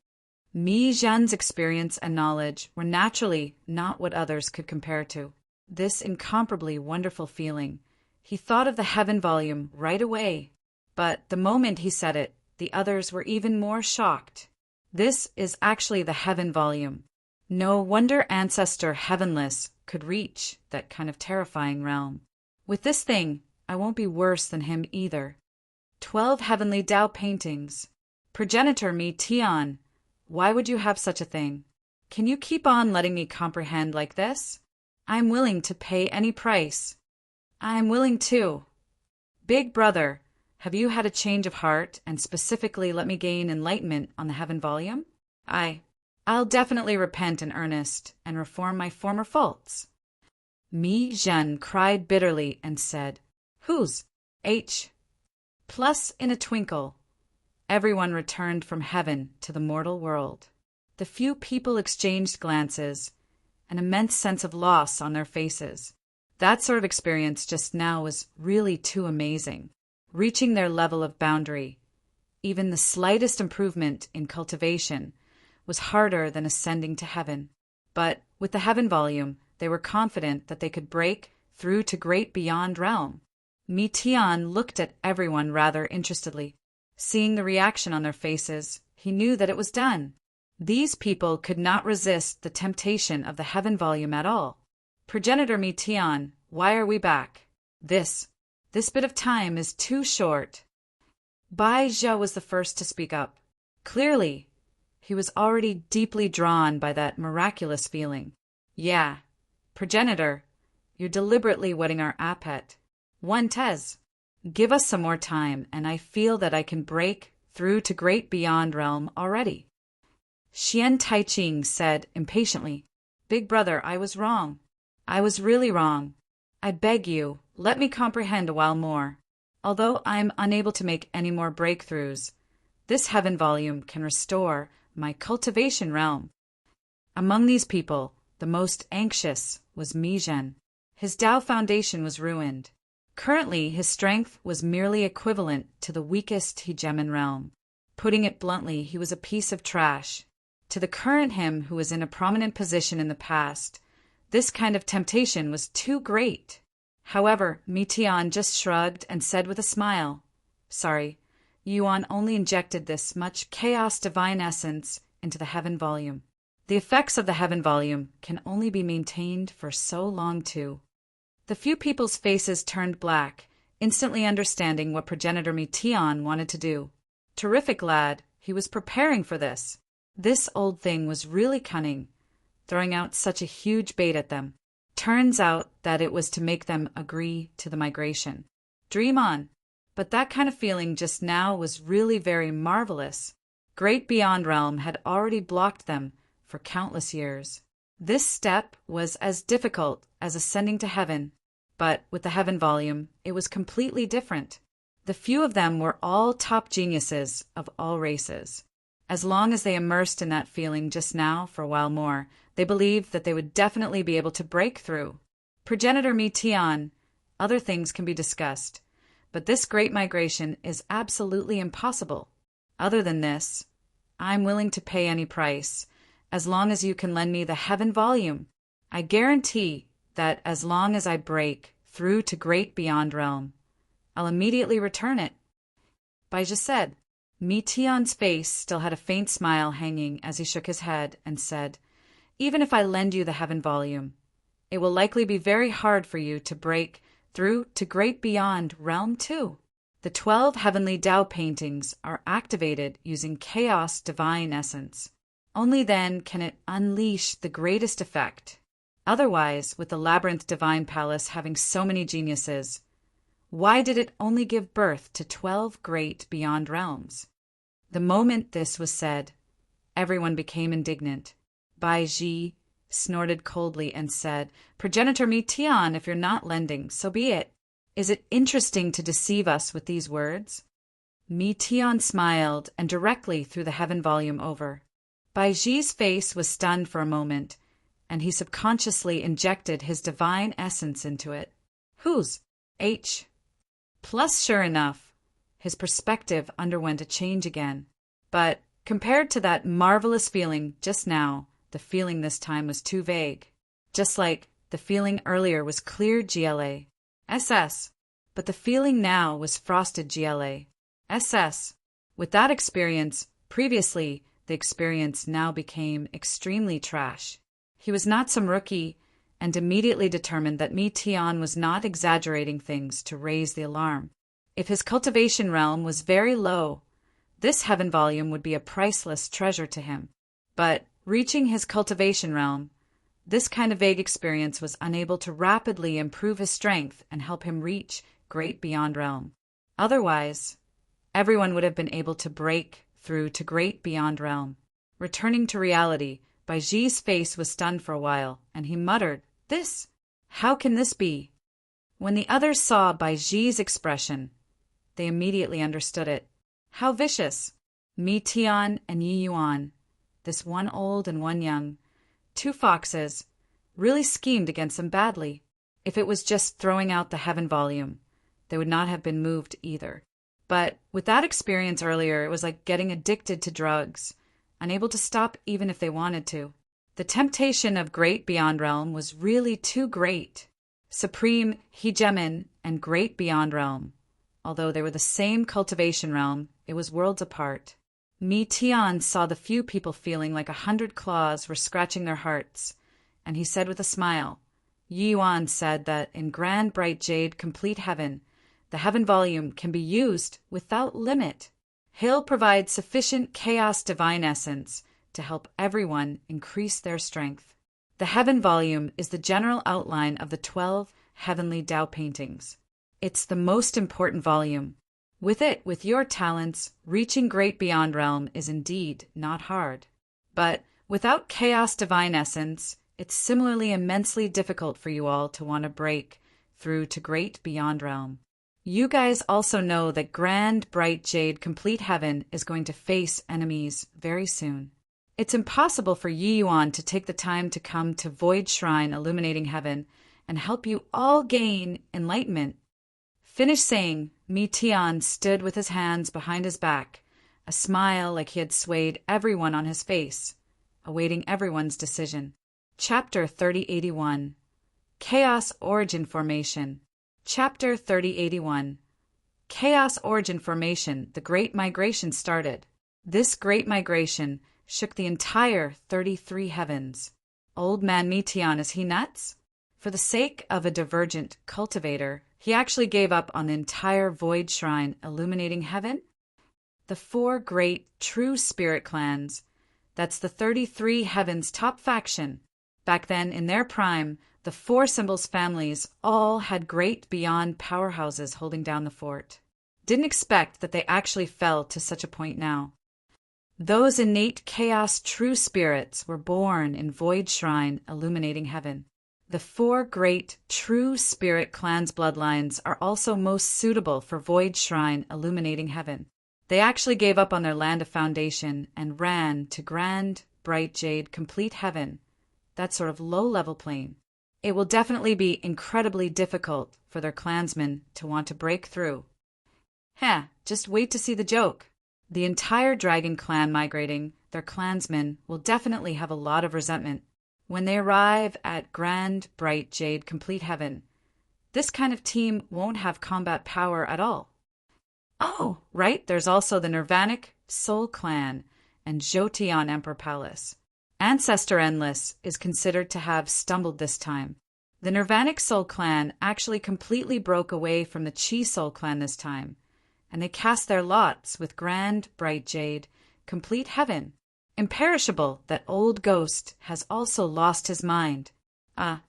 Mi Zhen's experience and knowledge were naturally not what others could compare to. This incomparably wonderful feeling. He thought of the heaven volume right away. But the moment he said it, the others were even more shocked. This is actually the heaven volume. No wonder Ancestor Heavenless could reach that kind of terrifying realm. With this thing, I won't be worse than him either. 12 heavenly Tao paintings. Progenitor Mi Tian, why would you have such a thing? Can you keep on letting me comprehend like this? I'm willing to pay any price. I'm willing too. Big brother, have you had a change of heart and specifically let me gain enlightenment on the heaven volume? I'll definitely repent in earnest and reform my former faults. Mi Zhen cried bitterly and said, Who's H? Plus in a twinkle, everyone returned from heaven to the mortal world. The few people exchanged glances, an immense sense of loss on their faces. That sort of experience just now was really too amazing. Reaching their level of boundary, even the slightest improvement in cultivation, was harder than ascending to heaven. But with the heaven volume, they were confident that they could break through to great beyond realm. Mi Tian looked at everyone rather interestedly. Seeing the reaction on their faces, he knew that it was done. These people could not resist the temptation of the heaven volume at all. Progenitor Mi Tian, why are we back? This bit of time is too short. Bai Zhou was the first to speak up. Clearly, he was already deeply drawn by that miraculous feeling. Yeah, Progenitor, you're deliberately whetting our appetite. One Tez, give us some more time, and I feel that I can break through to great beyond realm already. Xian Taiqing said impatiently, Big brother, I was wrong. I was really wrong. I beg you, let me comprehend a while more. Although I'm unable to make any more breakthroughs, this heaven volume can restore my cultivation realm. Among these people, The most anxious was Mijin. His Tao foundation was ruined. Currently, his strength was merely equivalent to the weakest hegemon realm. Putting it bluntly, he was a piece of trash. To the current him who was in a prominent position in the past, this kind of temptation was too great. However, Mitian just shrugged and said with a smile, "Sorry, Yuan only injected this much chaos divine essence into the heaven volume. The effects of the heaven volume can only be maintained for so long too." The few people's faces turned black, instantly understanding what progenitor Mitian wanted to do. Terrific lad, he was preparing for this. This old thing was really cunning, throwing out such a huge bait at them. Turns out that it was to make them agree to the migration. Dream on. But that kind of feeling just now was really very marvelous. Great Beyond Realm had already blocked them for countless years. This step was as difficult as ascending to heaven, but with the heaven volume, it was completely different. The few of them were all top geniuses of all races. As long as they immersed in that feeling just now for a while more, they believed that they would definitely be able to break through. Progenitor Mitian, other things can be discussed, but this great migration is absolutely impossible. Other than this, I'm willing to pay any price, as long as you can lend me the heaven volume. I guarantee that as long as I break through to Great Beyond Realm, I'll immediately return it. Baija said. Mitian's face still had a faint smile hanging as he shook his head and said, "Even if I lend you the heaven volume, it will likely be very hard for you to break through to Great Beyond Realm too. The 12 heavenly Tao paintings are activated using chaos divine essence. Only then can it unleash the greatest effect. Otherwise, with the Labyrinth Divine Palace having so many geniuses, why did it only give birth to 12 great beyond realms?" The moment this was said, everyone became indignant. Baiji snorted coldly and said, "Progenitor Mitian, if you're not lending, so be it. Is it interesting to deceive us with these words?" Mitian smiled and directly threw the heaven volume over. Baiji's face was stunned for a moment, and he subconsciously injected his divine essence into it. Whose? H. Plus, sure enough, his perspective underwent a change again. But compared to that marvelous feeling just now, the feeling this time was too vague. Just like the feeling earlier was clear GLA. SS. But the feeling now was frosted GLA. SS. With that experience, previously, the experience now became extremely trash. He was not some rookie, and immediately determined that Mitian was not exaggerating things to raise the alarm. If his cultivation realm was very low, this heaven volume would be a priceless treasure to him. But reaching his cultivation realm, this kind of vague experience was unable to rapidly improve his strength and help him reach Great Beyond Realm. Otherwise, everyone would have been able to break through to Great Beyond Realm. Returning to reality, Baiji's face was stunned for a while, and he muttered, "This? How can this be?" When the others saw Baiji's expression, they immediately understood it. How vicious! Mitian and Yi Yuan, this one old and one young, two foxes, really schemed against them badly. If it was just throwing out the heaven volume, they would not have been moved either. But with that experience earlier, it was like getting addicted to drugs, unable to stop even if they wanted to. The temptation of Great Beyond Realm was really too great. Supreme Hegemon and Great Beyond Realm. Although they were the same cultivation realm, it was worlds apart. Mitian saw the few people feeling like 100 claws were scratching their hearts, and he said with a smile, Yi Yuan said that in Grand Bright Jade Complete Heaven, the heaven volume can be used without limit. He'll provide sufficient chaos divine essence to help everyone increase their strength. The heaven volume is the general outline of the 12 heavenly Tao paintings. It's the most important volume. With it, with your talents, reaching Great Beyond Realm is indeed not hard. But without chaos divine essence, it's similarly immensely difficult for you all to want to break through to Great Beyond Realm. You guys also know that Grand Bright Jade Complete Heaven is going to face enemies very soon. It's impossible for Yi Yuan to take the time to come to Void Shrine illuminating heaven and help you all gain enlightenment. Finished saying, Mi Tian stood with his hands behind his back, a smile like he had swayed everyone on his face, awaiting everyone's decision. Chapter 3081. Chaos Origin Formation. Chapter 3081. Chaos Origin Formation. The Great Migration started. This Great Migration shook the entire 33 heavens. Old man Mitian, is he nuts? For the sake of a divergent cultivator, he actually gave up on the entire Void Shrine illuminating heaven? The 4 great true spirit clans, that's the 33 heavens top faction. Back then, in their prime, the 4 symbols families all had great beyond powerhouses holding down the fort. Didn't expect that they actually fell to such a point now. Those innate chaos true spirits were born in Void Shrine illuminating heaven. The 4 great true spirit clans' bloodlines are also most suitable for Void Shrine illuminating heaven. They actually gave up on their land of foundation and ran to grand, bright jade, complete heaven, that sort of low-level plane. It will definitely be incredibly difficult for their clansmen to want to break through. Just wait to see the joke. The entire dragon clan migrating, their clansmen will definitely have a lot of resentment when they arrive at grand, bright jade, complete heaven. This kind of team won't have combat power at all. Oh, right, there's also the Nirvanic Soul Clan and Jotian Emperor Palace. Ancestor Endless is considered to have stumbled this time. The Nirvanic Soul Clan actually completely broke away from the Chi Soul Clan this time, and they cast their lots with grand, bright jade, complete heaven. Imperishable, that old ghost has also lost his mind. The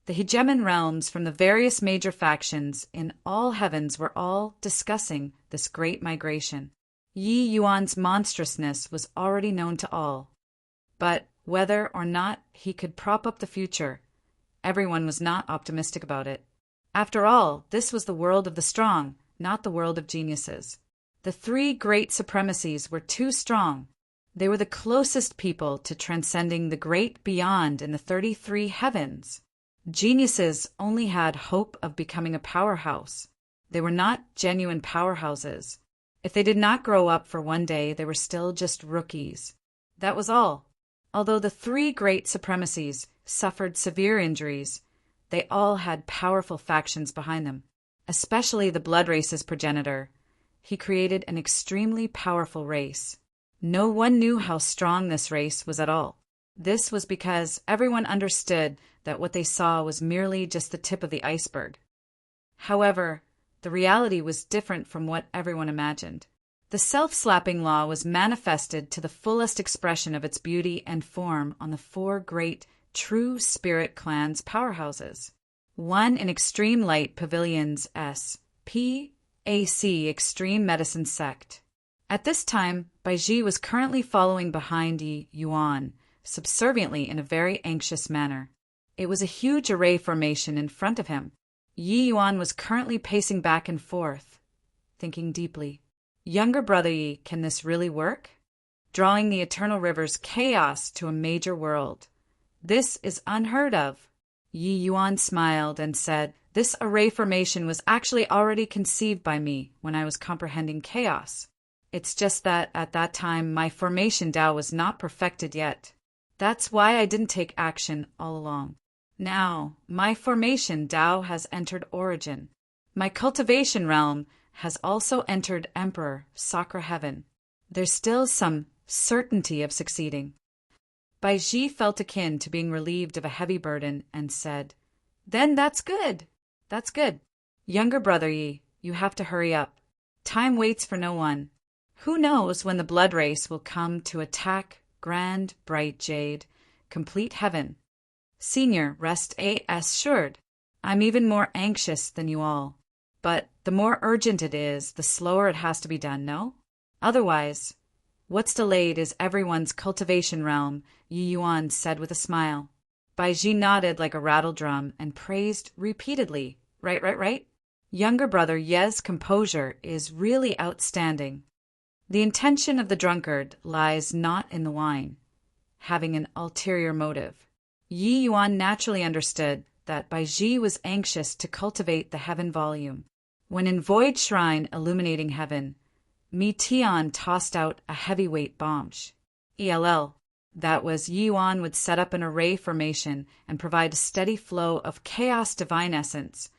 hegemon realms from the various major factions in all heavens were all discussing this great migration. Yi Yuan's monstrousness was already known to all. But whether or not he could prop up the future, everyone was not optimistic about it. After all, this was the world of the strong, not the world of geniuses. The 3 great supremacies were too strong. They were the closest people to transcending the great beyond in the 33 heavens. Geniuses only had hope of becoming a powerhouse. They were not genuine powerhouses. If they did not grow up for one day, they were still just rookies. That was all. Although the 3 great supremacies suffered severe injuries, they all had powerful factions behind them, especially the Blood Race's progenitor. He created an extremely powerful race. No one knew how strong this race was at all. This was because everyone understood that what they saw was merely just the tip of the iceberg. However, the reality was different from what everyone imagined. The self-slapping law was manifested to the fullest expression of its beauty and form on the 4 great true spirit clans' powerhouses. 1 in Extreme Light Pavilion's S.P.A.C. Extreme Medicine Sect. At this time, Baiji was currently following behind Yi Yuan, subserviently in a very anxious manner. It was a huge array formation in front of him. Yi Yuan was currently pacing back and forth, thinking deeply. Younger brother Yi, can this really work? Drawing the eternal river's chaos to a major world. This is unheard of. Yi Yuan smiled and said, this array formation was actually already conceived by me when I was comprehending chaos. It's just that at that time my formation Tao was not perfected yet. That's why I didn't take action all along. Now, my formation Tao has entered origin. My cultivation realm has also entered Emperor, Sakra Heaven. There's still some certainty of succeeding. Baiji felt akin to being relieved of a heavy burden and said, then that's good. That's good. Younger brother Yi, you have to hurry up. Time waits for no one. Who knows when the blood race will come to attack grand, bright jade, complete heaven. Senior, rest assured. I'm even more anxious than you all. But the more urgent it is, the slower it has to be done, no? Otherwise, what's delayed is everyone's cultivation realm, Yi Yuan said with a smile. Baiji nodded like a rattle drum and praised repeatedly. Right. Younger brother Ye's composure is really outstanding. The intention of the drunkard lies not in the wine. having an ulterior motive. Yi Yuan naturally understood that Bai Zhi was anxious to cultivate the heaven volume. When in Void Shrine illuminating heaven, Mi Tian tossed out a heavyweight bomb. That was Yi Yuan would set up an array formation and provide a steady flow of chaos divine essence,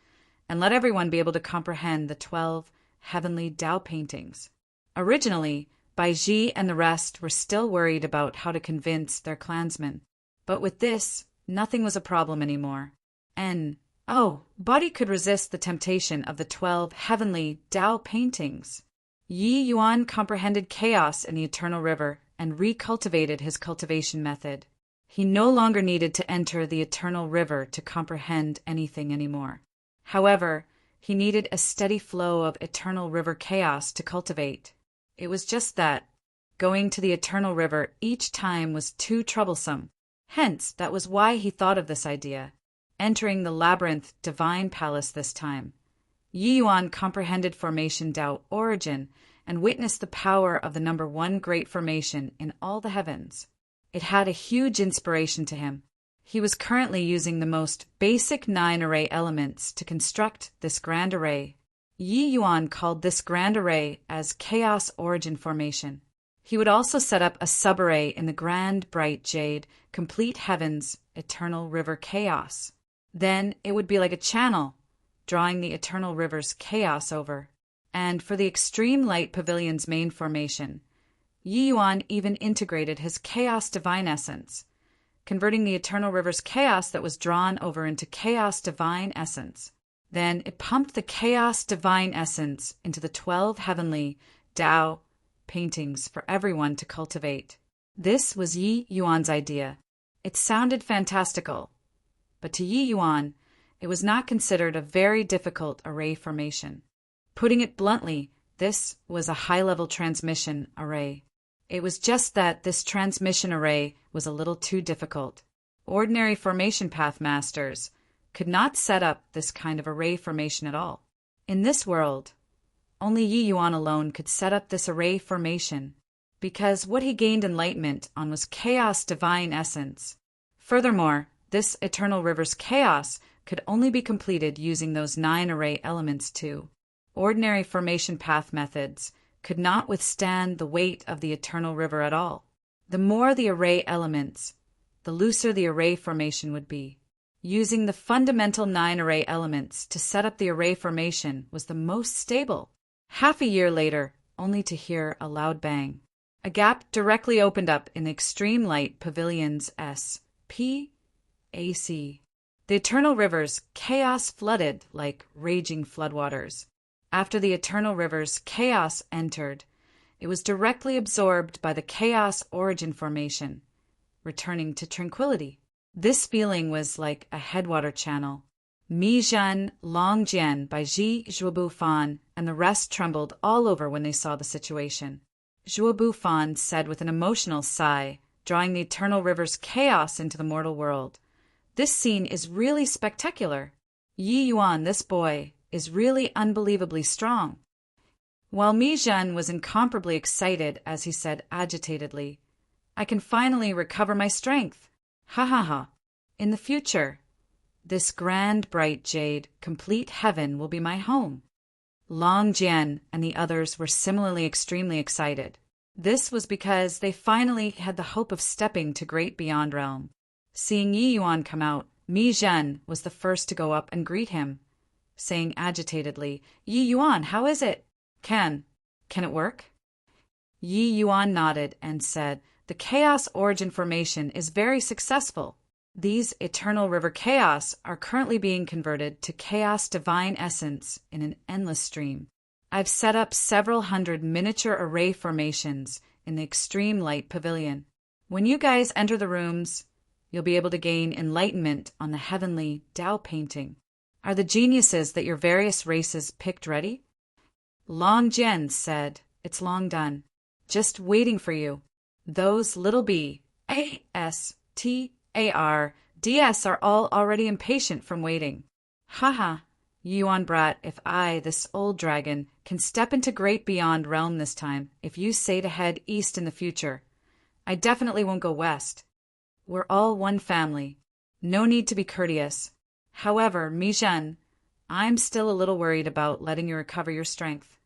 and let everyone be able to comprehend the 12 heavenly Tao paintings. Originally, Bai Zhi and the rest were still worried about how to convince their clansmen, but with this, nothing was a problem anymore. Body could resist the temptation of the 12 heavenly Tao paintings. Yi Yuan comprehended chaos in the Eternal River and recultivated his cultivation method. He no longer needed to enter the Eternal River to comprehend anything anymore. However, he needed a steady flow of Eternal River chaos to cultivate. It was just that going to the Eternal River each time was too troublesome. Hence, that was why he thought of this idea. Entering the Labyrinth Divine Palace this time, Yi Yuan comprehended Formation Tao origin and witnessed the power of the number 1 great formation in all the heavens. It had a huge inspiration to him. He was currently using the most basic 9 array elements to construct this grand array. Yi Yuan called this grand array as Chaos Origin Formation. He would also set up a subarray in the Grand Bright Jade, Complete Heavens, Eternal River Chaos. Then it would be like a channel, drawing the Eternal River's chaos over. And for the Extreme Light Pavilion's main formation, Yi Yuan even integrated his Chaos Divine Essence, converting the Eternal River's chaos that was drawn over into Chaos Divine Essence. Then it pumped the Chaos Divine Essence into the 12 heavenly Tao paintings for everyone to cultivate. This was Yi Yuan's idea. It sounded fantastical, but to Yi Yuan, it was not considered a very difficult array formation. Putting it bluntly, this was a high-level transmission array. It was just that this transmission array was a little too difficult. Ordinary formation path masters could not set up this kind of array formation at all. In this world, only Yi Yuan alone could set up this array formation, because what he gained enlightenment on was Chaos Divine Essence. Furthermore, this Eternal River's chaos could only be completed using those 9 array elements too. Ordinary formation path methods could not withstand the weight of the Eternal River at all. The more the array elements, the looser the array formation would be. Using the fundamental 9 array elements to set up the array formation was the most stable. Half a year later, only to hear a loud bang. A gap directly opened up in the Extreme Light Pavilion's S.P.A.C. The Eternal River's chaos flooded like raging floodwaters. After the Eternal River's chaos entered, it was directly absorbed by the Chaos Origin Formation, returning to tranquility. This feeling was like a headwater channel. Mi Zhen, Long Jian, Bai Zhi, Zhuobu Fan, and the rest trembled all over when they saw the situation. Zhuobu Fan said with an emotional sigh, drawing the Eternal River's chaos into the mortal world, "This scene is really spectacular. Yi Yuan, this boy, is really unbelievably strong." While Mi Zhen was incomparably excited as he said agitatedly, "I can finally recover my strength. Ha ha ha. In the future, this grand bright jade, complete heaven will be my home." Long Jian and the others were similarly extremely excited. This was because they finally had the hope of stepping to great beyond realm. Seeing Yi Yuan come out, Mi Zhen was the first to go up and greet him, saying agitatedly, "Yi Yuan, how is it? Can it work?" Yi Yuan nodded and said, "The Chaos Origin Formation is very successful. These Eternal River Chaos are currently being converted to Chaos Divine Essence in an endless stream. I've set up several hundred miniature array formations in the Extreme Light Pavilion. When you guys enter the rooms, you'll be able to gain enlightenment on the heavenly Tao painting. Are the geniuses that your various races picked ready?" Long Jian said, "It's long done. Just waiting for you. Those little b, a, s, t, a-r, ds are all already impatient from waiting. Haha, Yuan brat, if I, this old dragon, can step into great beyond realm this time, if you say to head east in the future, I definitely won't go west. We're all one family. No need to be courteous. However, Mijin, I'm still a little worried about letting you recover your strength."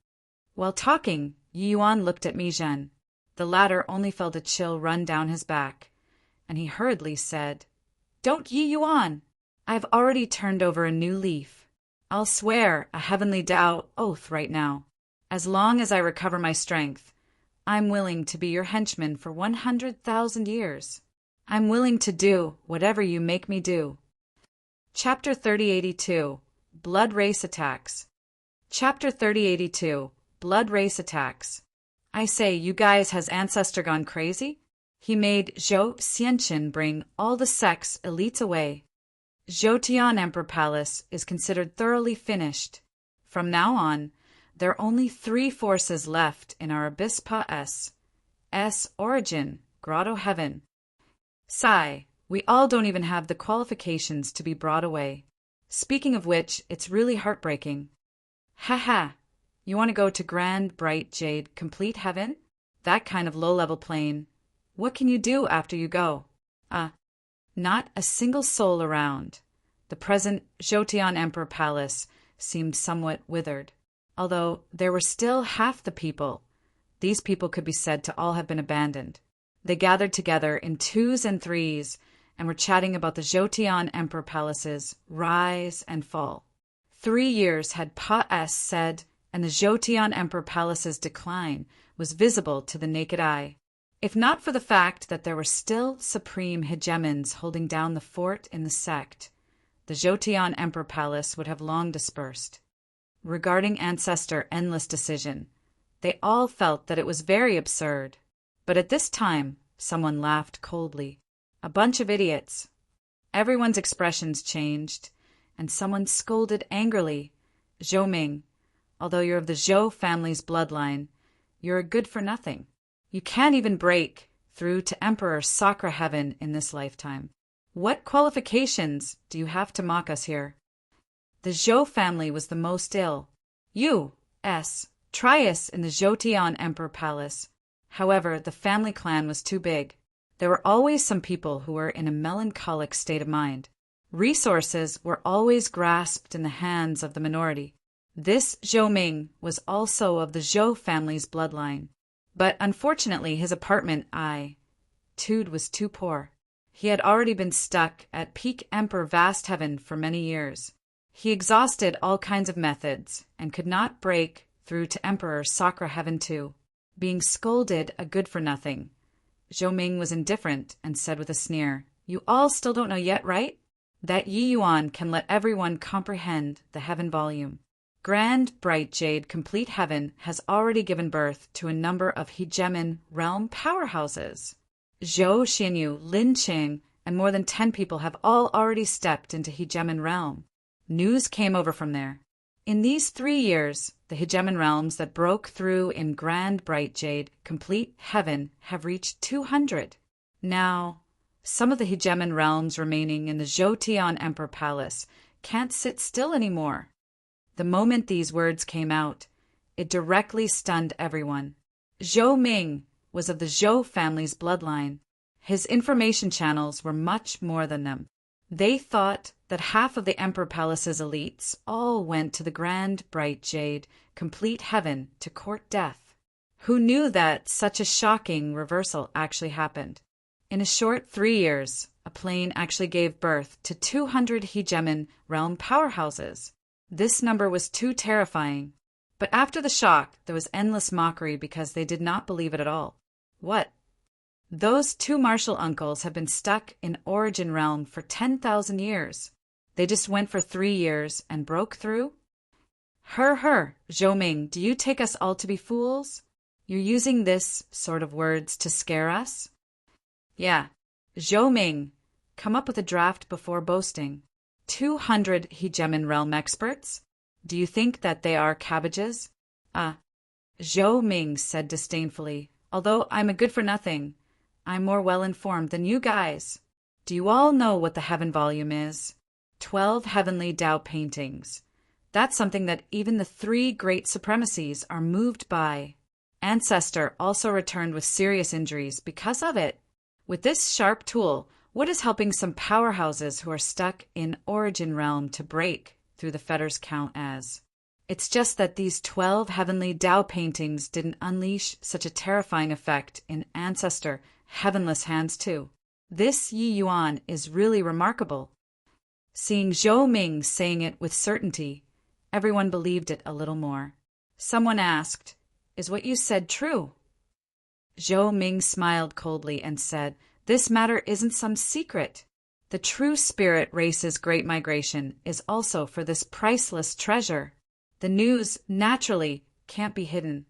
While talking, Yi Yuan looked at Mijin. The latter only felt a chill run down his back, and he hurriedly said, "Don't, Yi Yuan! I've already turned over a new leaf. I'll swear a heavenly Tao oath right now. As long as I recover my strength, I'm willing to be your henchman for 100,000 years. I'm willing to do whatever you make me do." Chapter 3082 Blood Race Attacks. Chapter 3082 Blood Race Attacks. I say, you guys, has Ancestor gone crazy? He made Zhou Xianqin bring all the sect's elites away. Zhoutian Emperor Palace is considered thoroughly finished. From now on, there are only 3 forces left in our Abyss Pa S origin, Grotto Heaven. Sigh, we all don't even have the qualifications to be brought away. Speaking of which, it's really heartbreaking. Haha, you want to go to Grand Bright Jade Complete Heaven? That kind of low-level plane. What can you do after you go? Not a single soul around. The present Zhoutian Emperor Palace seemed somewhat withered. Although there were still half the people, these people could be said to all have been abandoned. They gathered together in 2s and 3s and were chatting about the Zhoutian Emperor Palace's rise and fall. 3 years had Pa S said, and the Zhoutian Emperor Palace's decline was visible to the naked eye. If not for the fact that there were still supreme hegemons holding down the fort in the sect, the Zhoutian Emperor Palace would have long dispersed. Regarding Ancestor Endless Decision, they all felt that it was very absurd. But at this time, someone laughed coldly. A bunch of idiots. Everyone's expressions changed, and someone scolded angrily. "Zhou Ming, although you're of the Zhou family's bloodline, you're a good-for-nothing. You can't even break through to Emperor Sakra Heaven in this lifetime. What qualifications do you have to mock us here?" The Zhou family was the most ill. Try us in the Zhoutian Emperor Palace. However, the family clan was too big. There were always some people who were in a melancholic state of mind. Resources were always grasped in the hands of the minority. This Zhou Ming was also of the Zhou family's bloodline. But unfortunately his apartment was too poor. He had already been stuck at peak Emperor Vast Heaven for many years. He exhausted all kinds of methods and could not break through to Emperor Sakra Heaven too. Being scolded a good-for-nothing, Zhou Ming was indifferent and said with a sneer, "You all still don't know yet, right? That Yi Yuan can let everyone comprehend the heaven volume. Grand Bright Jade Complete Heaven has already given birth to a number of hegemon realm powerhouses. Zhou Xianyu, Lin Qing, and more than 10 people have all already stepped into hegemon realm. News came over from there. In these 3 years, the hegemon realms that broke through in Grand Bright Jade Complete Heaven have reached 200. Now, some of the hegemon realms remaining in the Zhoutian Emperor Palace can't sit still anymore." The moment these words came out, it directly stunned everyone. Zhou Ming was of the Zhou family's bloodline. His information channels were much more than them. They thought that half of the Emperor Palace's elites all went to the Grand Bright Jade Complete Heaven to court death. Who knew that such a shocking reversal actually happened? In a short 3 years, a plane actually gave birth to 200 hegemon realm powerhouses. This number was too terrifying. But after the shock, there was endless mockery because they did not believe it at all. What? Those 2 martial uncles have been stuck in Origin Realm for 10,000 years. They just went for 3 years and broke through? Zhou Ming, do you take us all to be fools? You're using this sort of words to scare us? Yeah. Zhou Ming, come up with a draft before boasting. 200 hegemon realm experts? Do you think that they are cabbages? Zhou Ming said disdainfully, although I'm a good-for-nothing, I'm more well-informed than you guys. Do you all know what the heaven volume is? 12 heavenly Tao paintings. That's something that even the 3 great supremacies are moved by. Ancestor also returned with serious injuries because of it. With this sharp tool, What is helping some powerhouses who are stuck in Origin Realm to break through the fetters count as? It's just that these 12 heavenly Tao paintings didn't unleash such a terrifying effect in Ancestor Heavenless hands too. This Yi Yuan is really remarkable. Seeing Zhou Ming saying it with certainty, everyone believed it a little more. Someone asked, "Is what you said true?" Zhou Ming smiled coldly and said, "This matter isn't some secret. The true spirit race's great migration is also for this priceless treasure. The news, naturally, can't be hidden.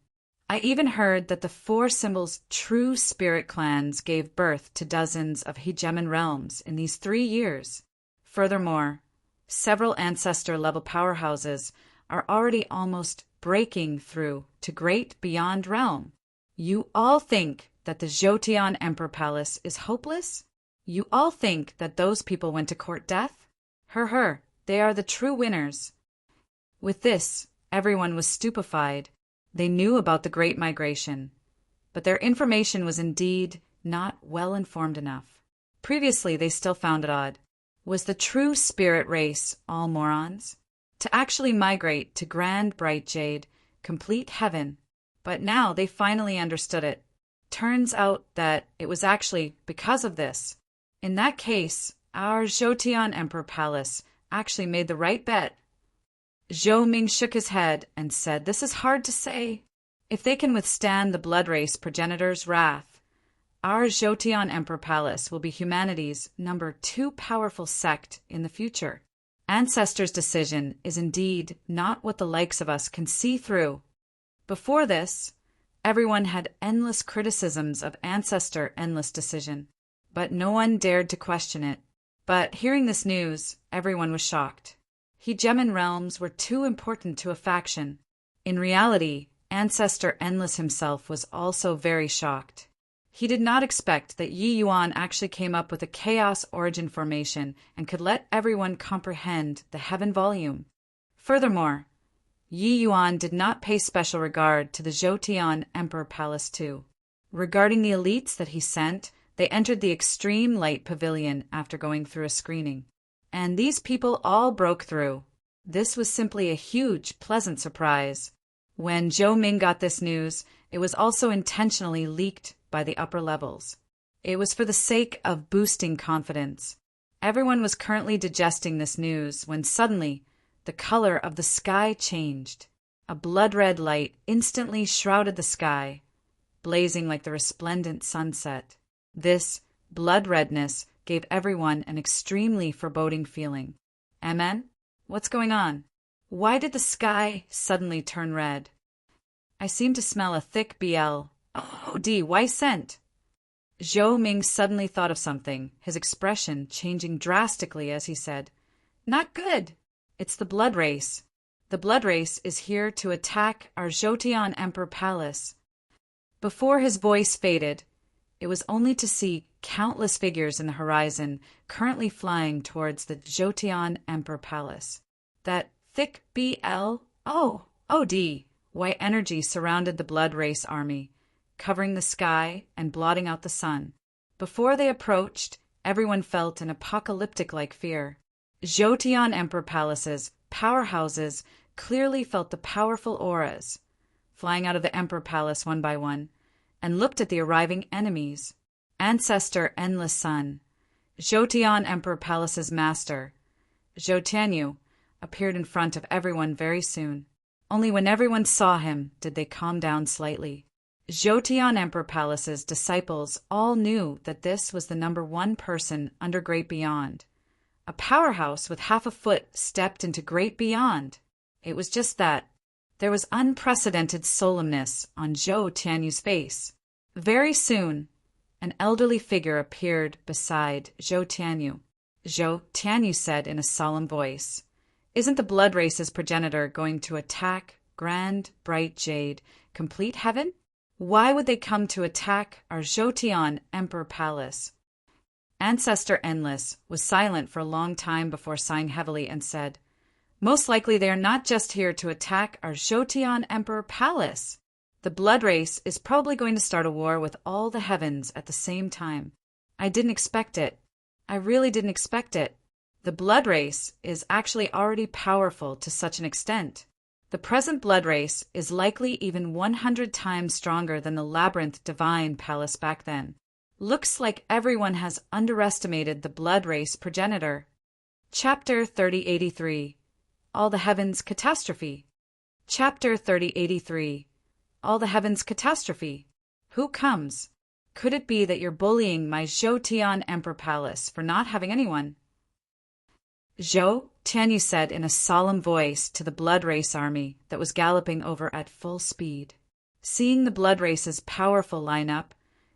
I even heard that the 4 symbols' true spirit clans gave birth to dozens of hegemon realms in these 3 years. Furthermore, several ancestor-level powerhouses are already almost breaking through to great beyond realm. You all think that the Zhoutian Emperor Palace is hopeless? You all think that those people went to court death? They are the true winners." With this, everyone was stupefied. They knew about the Great Migration, but their information was indeed not well informed enough. Previously, they still found it odd. Was the true spirit race all morons? To actually migrate to Grand Bright Jade, complete heaven. But now they finally understood it. Turns out that it was actually because of this. In that case, our Zhoutian Emperor Palace actually made the right bet. Zhou Ming shook his head and said, "This is hard to say. If they can withstand the blood race progenitor's wrath, our Zhoutian Emperor Palace will be humanity's number 2 powerful sect in the future. Ancestor's decision is indeed not what the likes of us can see through." Before this, everyone had endless criticisms of Ancestor Endless decision, but no one dared to question it. But hearing this news, everyone was shocked. Hegemon realms were too important to a faction. In reality, Ancestor Endless himself was also very shocked. He did not expect that Yi Yuan actually came up with a chaos origin formation and could let everyone comprehend the heaven volume. Furthermore, Yi Yuan did not pay special regard to the Zhoutian Emperor Palace too. Regarding the elites that he sent, they entered the Extreme Light Pavilion after going through a screening. And these people all broke through. This was simply a huge, pleasant surprise. When Zhou Ming got this news, it was also intentionally leaked by the upper levels. It was for the sake of boosting confidence. Everyone was currently digesting this news when suddenly the color of the sky changed. A blood-red light instantly shrouded the sky, blazing like the resplendent sunset. This blood-redness gave everyone an extremely foreboding feeling. Amen? What's going on? Why did the sky suddenly turn red? I seem to smell a thick BL. Why scent? Zhou Ming suddenly thought of something, his expression changing drastically as he said, "Not good. It's the blood race. The blood race is here to attack our Zhoutian Emperor Palace." Before his voice faded, it was only to see countless figures in the horizon currently flying towards the Zhoutian Emperor Palace. That thick BL? White energy surrounded the blood race army, covering the sky and blotting out the sun. Before they approached, everyone felt an apocalyptic-like fear. Zhoutian Emperor Palaces, powerhouses, clearly felt the powerful auras, flying out of the Emperor Palace one by one, and looked at the arriving enemies. Ancestor Endless Sun, Zhoutian Emperor Palace's master, Zhou Tianyu, appeared in front of everyone very soon. Only when everyone saw him did they calm down slightly. Zhoutian Emperor Palace's disciples all knew that this was the number 1 person under Great Beyond. A powerhouse with half a foot stepped into Great Beyond. It was just that. There was unprecedented solemnness on Zhou Tianyu's face. Very soon, an elderly figure appeared beside Zhou Tianyu. Zhou Tianyu said in a solemn voice, "Isn't the blood race's progenitor going to attack Grand Bright Jade, complete heaven? Why would they come to attack our Zhoutian Emperor Palace?" Ancestor Endless was silent for a long time before sighing heavily and said, "Most likely they are not just here to attack our Zhoutian Emperor Palace. The blood race is probably going to start a war with all the heavens at the same time. I didn't expect it. I really didn't expect it. The blood race is actually already powerful to such an extent. The present blood race is likely even 100 times stronger than the Labyrinth Divine Palace back then. Looks like everyone has underestimated the blood race progenitor. Chapter 3083. All the Heavens Catastrophe. Chapter 3083. All the Heavens Catastrophe. Who comes? Could it be that you're bullying my Zhou Tian Emperor Palace for not having anyone? Zhou Tianyu said in a solemn voice to the blood race army that was galloping over at full speed. Seeing the blood race's powerful lineup,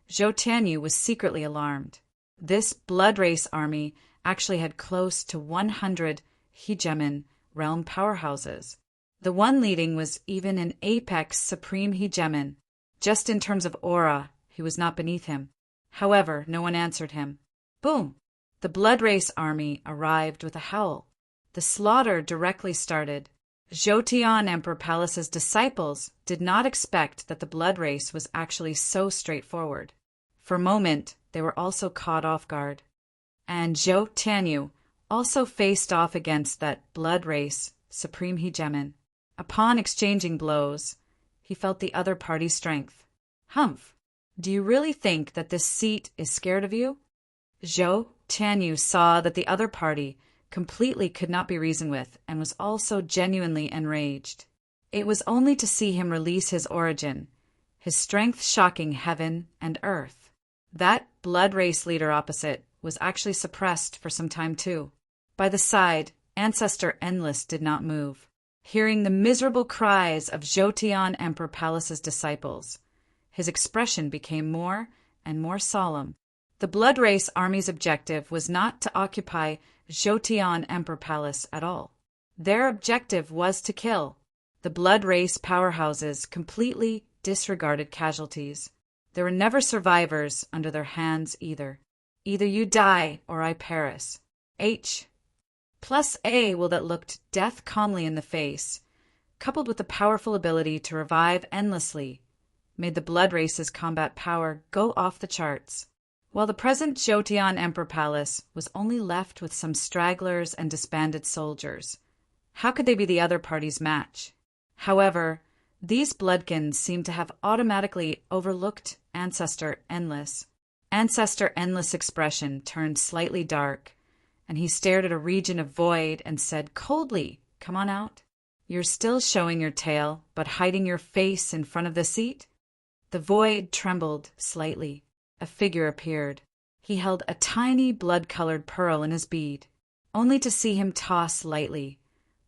Zhou Tianyu was secretly alarmed. This blood race army actually had close to 100 hegemon realm powerhouses. The one leading was even an apex supreme hegemon. Just in terms of aura, he was not beneath him. However, no one answered him. Boom! The blood race army arrived with a howl. The slaughter directly started. Zhou Tian Emperor Palace's disciples did not expect that the blood race was actually so straightforward. For a moment, they were also caught off guard. And Zhou Tianyu also faced off against that blood race supreme hegemon. Upon exchanging blows, he felt the other party's strength. Humph! Do you really think that this seat is scared of you? Zhou Tianyu saw that the other party completely could not be reasoned with and was also genuinely enraged. It was only to see him release his origin, his strength shocking heaven and earth. That blood race leader opposite was actually suppressed for some time too. By the side, Ancestor Endless did not move. Hearing the miserable cries of Zhou Tian Emperor Palace's disciples, his expression became more and more solemn. The blood race army's objective was not to occupy Zhou Tian Emperor Palace at all. Their objective was to kill. The blood race powerhouses completely disregarded casualties. There were never survivors under their hands either. Either you die or I perish. H+A will that looked death calmly in the face, coupled with the powerful ability to revive endlessly, made the blood race's combat power go off the charts. While the present Zhou Tian Emperor Palace was only left with some stragglers and disbanded soldiers, how could they be the other party's match? However, these bloodkins seemed to have automatically overlooked Ancestor Endless. Ancestor Endless' expression turned slightly dark, and he stared at a region of void and said coldly, "Come on out. You're still showing your tail, but hiding your face in front of the seat?" The void trembled slightly. A figure appeared. He held a tiny blood-colored pearl in his bead, only to see him toss lightly.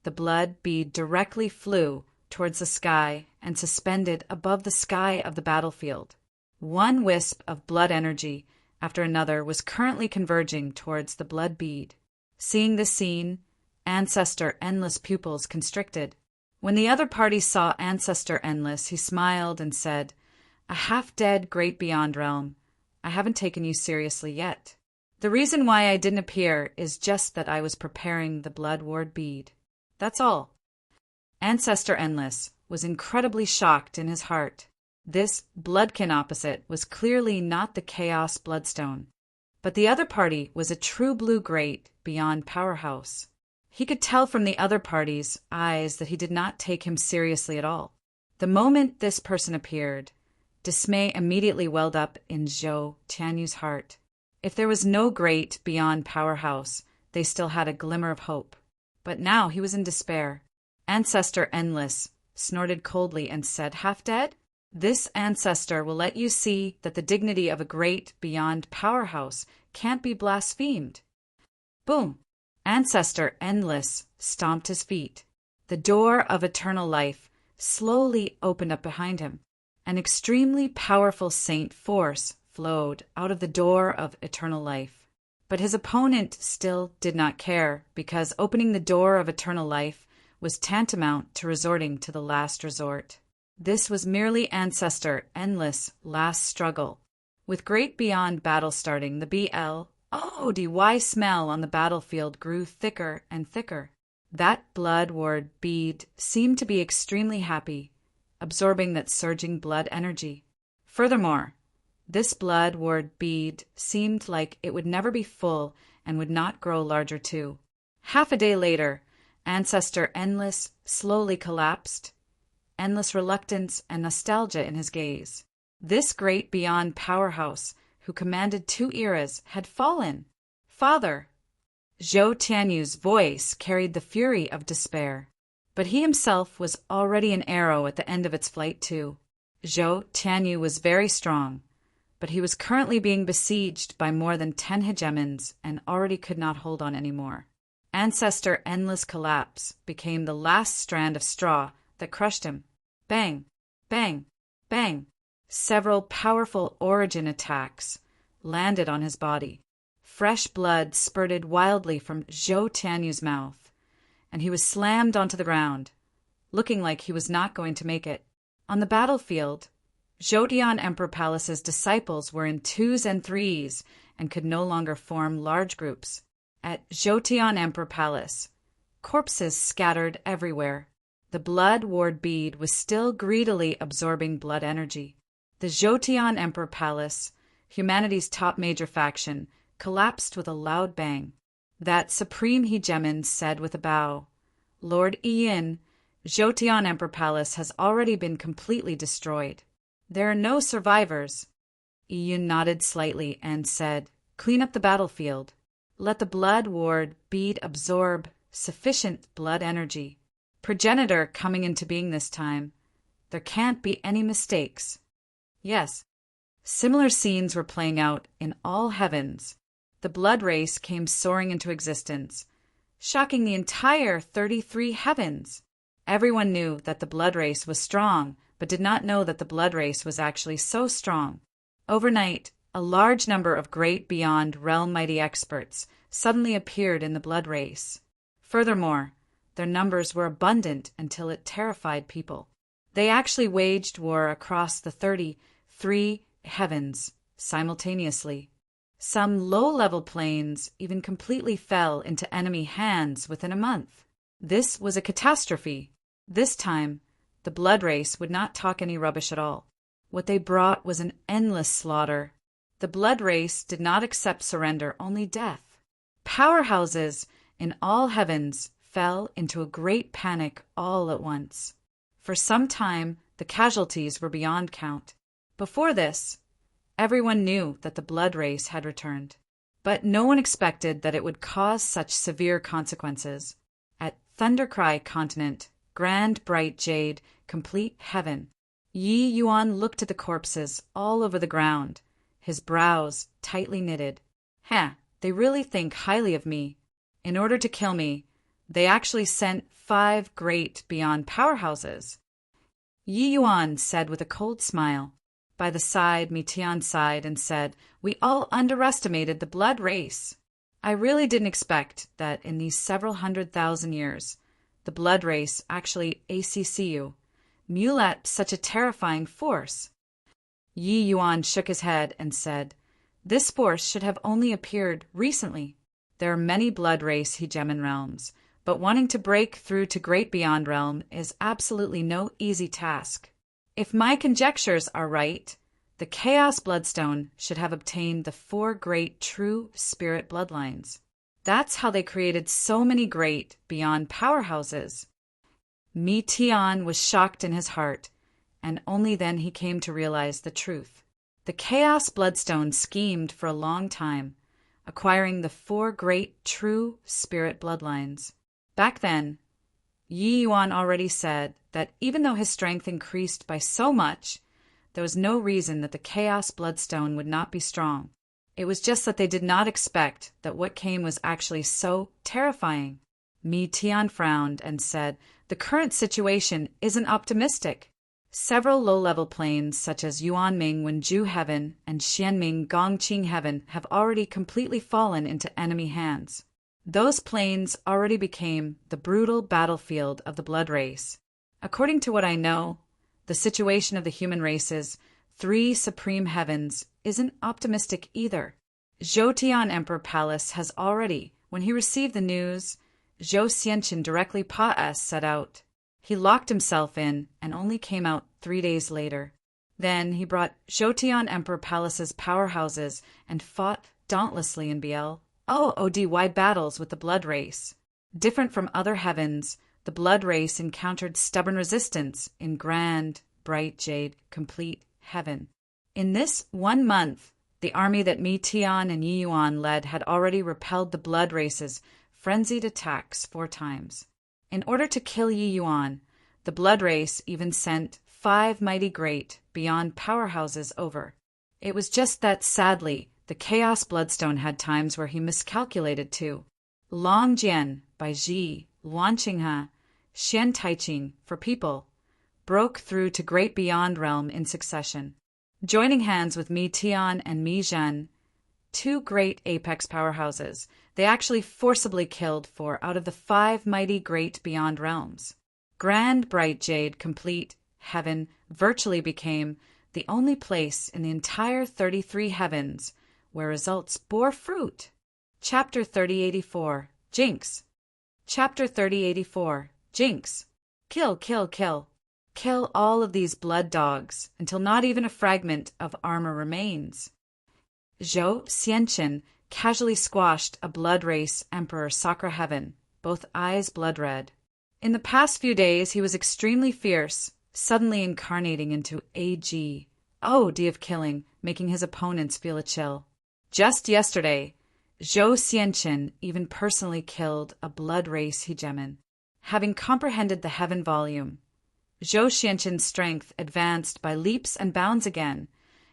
The blood bead directly flew towards the sky and suspended above the sky of the battlefield. One wisp of blood energy after another was currently converging towards the blood bead. Seeing this scene, Ancestor Endless pupils constricted. When the other party saw Ancestor Endless, he smiled and said, "A half-dead great beyond realm. I haven't taken you seriously yet. The reason why I didn't appear is just that I was preparing the blood ward bead. That's all." Ancestor Endless was incredibly shocked in his heart. This bloodkin opposite was clearly not the Chaos Bloodstone, but the other party was a true blue great beyond powerhouse. He could tell from the other party's eyes that he did not take him seriously at all. The moment this person appeared, dismay immediately welled up in Zhou Tianyu's heart. If there was no great beyond powerhouse, they still had a glimmer of hope. But now he was in despair. Ancestor Endless snorted coldly and said, "Half dead? This ancestor will let you see that the dignity of a great beyond powerhouse can't be blasphemed." Boom! Ancestor Endless stomped his feet. The door of eternal life slowly opened up behind him. An extremely powerful saint force flowed out of the door of eternal life. But his opponent still did not care, because opening the door of eternal life was tantamount to resorting to the last resort. This was merely Ancestor Endless' last struggle. With great beyond battle starting, the BLODY smell on the battlefield grew thicker and thicker. That blood ward bead seemed to be extremely happy, absorbing that surging blood energy. Furthermore, This blood-ward bead seemed like it would never be full and would not grow larger too. Half a day later, Ancestor Endless slowly collapsed, endless reluctance and nostalgia in his gaze. This great beyond powerhouse, who commanded 2 eras, had fallen. Father! Zhou Tianyu's voice carried the fury of despair. But he himself was already an arrow at the end of its flight too. Zhou Tianyu was very strong, but he was currently being besieged by more than 10 hegemons and already could not hold on anymore. Ancestor Endless collapse became the last strand of straw that crushed him. Bang! Bang! Bang! Several powerful origin attacks landed on his body. Fresh blood spurted wildly from Zhou Tianyu's mouth, and he was slammed onto the ground, looking like he was not going to make it. On the battlefield, Zhoutian Emperor Palace's disciples were in 2s and 3s and could no longer form large groups. At Zhoutian Emperor Palace, corpses scattered everywhere. The blood-ward bead was still greedily absorbing blood energy. The Zhoutian Emperor Palace, humanity's top major faction, collapsed with a loud bang. That supreme hegemon said with a bow, "Lord Yin, Zhoutian Emperor Palace has already been completely destroyed. There are no survivors." Yin nodded slightly and said, "Clean up the battlefield. Let the blood-ward bead absorb sufficient blood energy. Progenitor coming into being this time. There can't be any mistakes." Yes, similar scenes were playing out in all heavens. The blood race came soaring into existence, shocking the entire 33 heavens. Everyone knew that the blood race was strong, but did not know that the blood race was actually so strong. Overnight, a large number of great beyond realm mighty experts suddenly appeared in the blood race. Furthermore, their numbers were abundant until it terrified people. They actually waged war across the 33 heavens simultaneously. Some low-level planes even completely fell into enemy hands within a month. This was a catastrophe. This time, the blood race would not talk any rubbish at all. What they brought was an endless slaughter. The blood race did not accept surrender, only death. Powerhouses in all heavens fell into a great panic all at once. For some time, the casualties were beyond count. Before this, everyone knew that the blood race had returned. But no one expected that it would cause such severe consequences. At Thundercry Continent, Grand Bright Jade, complete heaven, Yi Yuan looked at the corpses all over the ground, his brows tightly knitted. They really think highly of me. In order to kill me, they actually sent 5 great beyond powerhouses. Yi Yuan said with a cold smile. By the side, Mitian sighed and said, "We all underestimated the blood race. I really didn't expect that in these several 100,000 years, the blood race actually ACCU, mulat such a terrifying force." Yi Yuan shook his head and said, "This force should have only appeared recently. There are many blood race hegemon realms, but wanting to break through to Great Beyond Realm is absolutely no easy task. If my conjectures are right, the Chaos Bloodstone should have obtained the 4 great true spirit bloodlines. That's how they created so many great beyond powerhouses." Mi Tian was shocked in his heart, and only then he came to realize the truth. The Chaos Bloodstone schemed for a long time, acquiring the 4 great true spirit bloodlines. Back then, Yi Yuan already said that even though his strength increased by so much, there was no reason that the Chaos Bloodstone would not be strong. It was just that they did not expect that what came was actually so terrifying. Mi Tian frowned and said, "The current situation isn't optimistic. Several low-level planes such as Yuanming Wenju Heaven and Xianming Gongqing Heaven have already completely fallen into enemy hands. Those planes already became the brutal battlefield of the blood race. According to what I know, the situation of the human race's 3 supreme heavens isn't optimistic either. Zhoutian Emperor Palace has already, when he received the news, Zhou Xianqin directly Pa set out. He locked himself in and only came out 3 days later. Then he brought Joseon Emperor Palace's powerhouses and fought dauntlessly in BL-OODY battles with the Blood Race. Different from other heavens, the Blood Race encountered stubborn resistance in Grand, Bright Jade, Complete Heaven. In this 1 month, the army that Mi Tian and Yi Yuan led had already repelled the Blood Race's frenzied attacks 4 times. In order to kill Yi Yuan, the Blood Race even sent 5 mighty great beyond powerhouses over. It was just that, sadly, the Chaos Bloodstone had times where he miscalculated too. Long Jian by Ji, Luan Qinghe, Xian Taiqing for people, broke through to Great Beyond Realm in succession. Joining hands with Mi Tian and Mi Zhen, 2 great apex powerhouses, they actually forcibly killed 4 out of the 5 mighty Great Beyond Realms. Grand Bright Jade Complete Heaven virtually became the only place in the entire 33 heavens where results bore fruit. Chapter 3084, Jinx. Chapter 3084, Jinx. Kill, kill, kill. Kill all of these blood dogs until not even a fragment of armor remains. Zhou Xianqin casually squashed a Blood Race Emperor Sakura Heaven, both eyes blood red. In the past few days, he was extremely fierce, suddenly incarnating into AG-OD of killing, making his opponents feel a chill. Just yesterday, Zhou Xianqin even personally killed a Blood Race hegemon. Having comprehended the heaven volume, Zhou Xianqin's strength advanced by leaps and bounds again,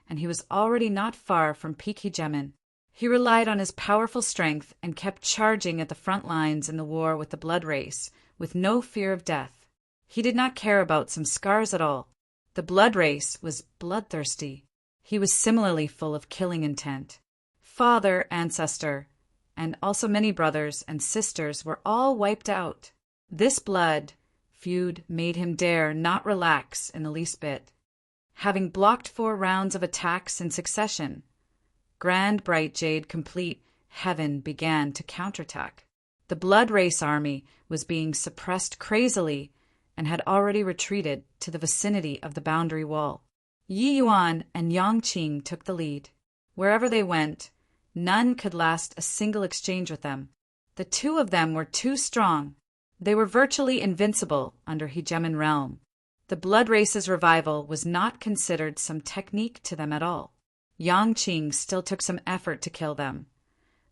and he was already not far from peak hegemon. He relied on his powerful strength and kept charging at the front lines in the war with the Blood Race, with no fear of death. He did not care about some scars at all. The Blood Race was bloodthirsty. He was similarly full of killing intent. Father, ancestor, and also many brothers and sisters were all wiped out. This blood feud made him dare not relax in the least bit. Having blocked 4 rounds of attacks in succession, Grand Bright Jade Complete Heaven began to counterattack. The Blood Race army was being suppressed crazily and had already retreated to the vicinity of the boundary wall. Yi Yuan and Yang Qing took the lead. Wherever they went, none could last a single exchange with them. The 2 of them were too strong. They were virtually invincible under Hegemon Realm. The Blood Race's revival was not considered some technique to them at all. Yang Qing still took some effort to kill them,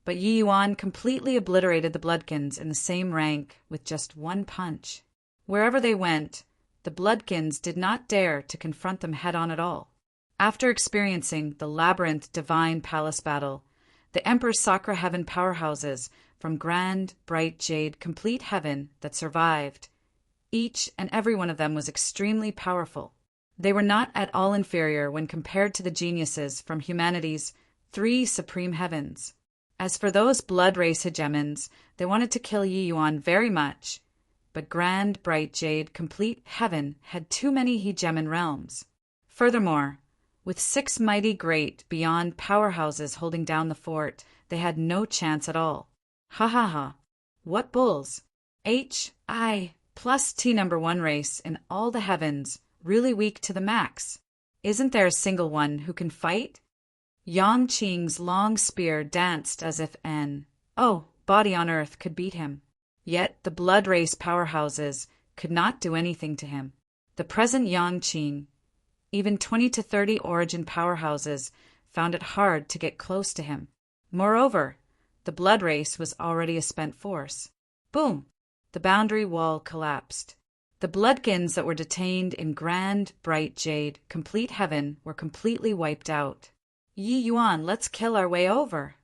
but Yi Yuan completely obliterated the Bloodkins in the same rank with just 1 punch. Wherever they went, the Bloodkins did not dare to confront them head-on at all. After experiencing the Labyrinth Divine Palace battle, the Emperor Sakura Heaven powerhouses from Grand Bright Jade Complete Heaven that survived, each and every one of them was extremely powerful. They were not at all inferior when compared to the geniuses from humanity's 3 supreme heavens. As for those Blood Race hegemons, they wanted to kill Yi Yuan very much, but Grand Bright Jade Complete Heaven had too many hegemon realms. Furthermore, with 6 mighty great beyond powerhouses holding down the fort, they had no chance at all. Ha ha ha. What bulls. HI plus T number 1 race in all the heavens, really weak to the max. Isn't there a single one who can fight? Yang Qing's long spear danced as if body on earth could beat him. Yet the Blood Race powerhouses could not do anything to him. The present Yang Qing, even 20 to 30 origin powerhouses, found it hard to get close to him. Moreover, the Blood Race was already a spent force. Boom! The boundary wall collapsed. The Bloodkins that were detained in Grand Bright Jade Complete Heaven were completely wiped out. Yi Yuan, let's kill our way over.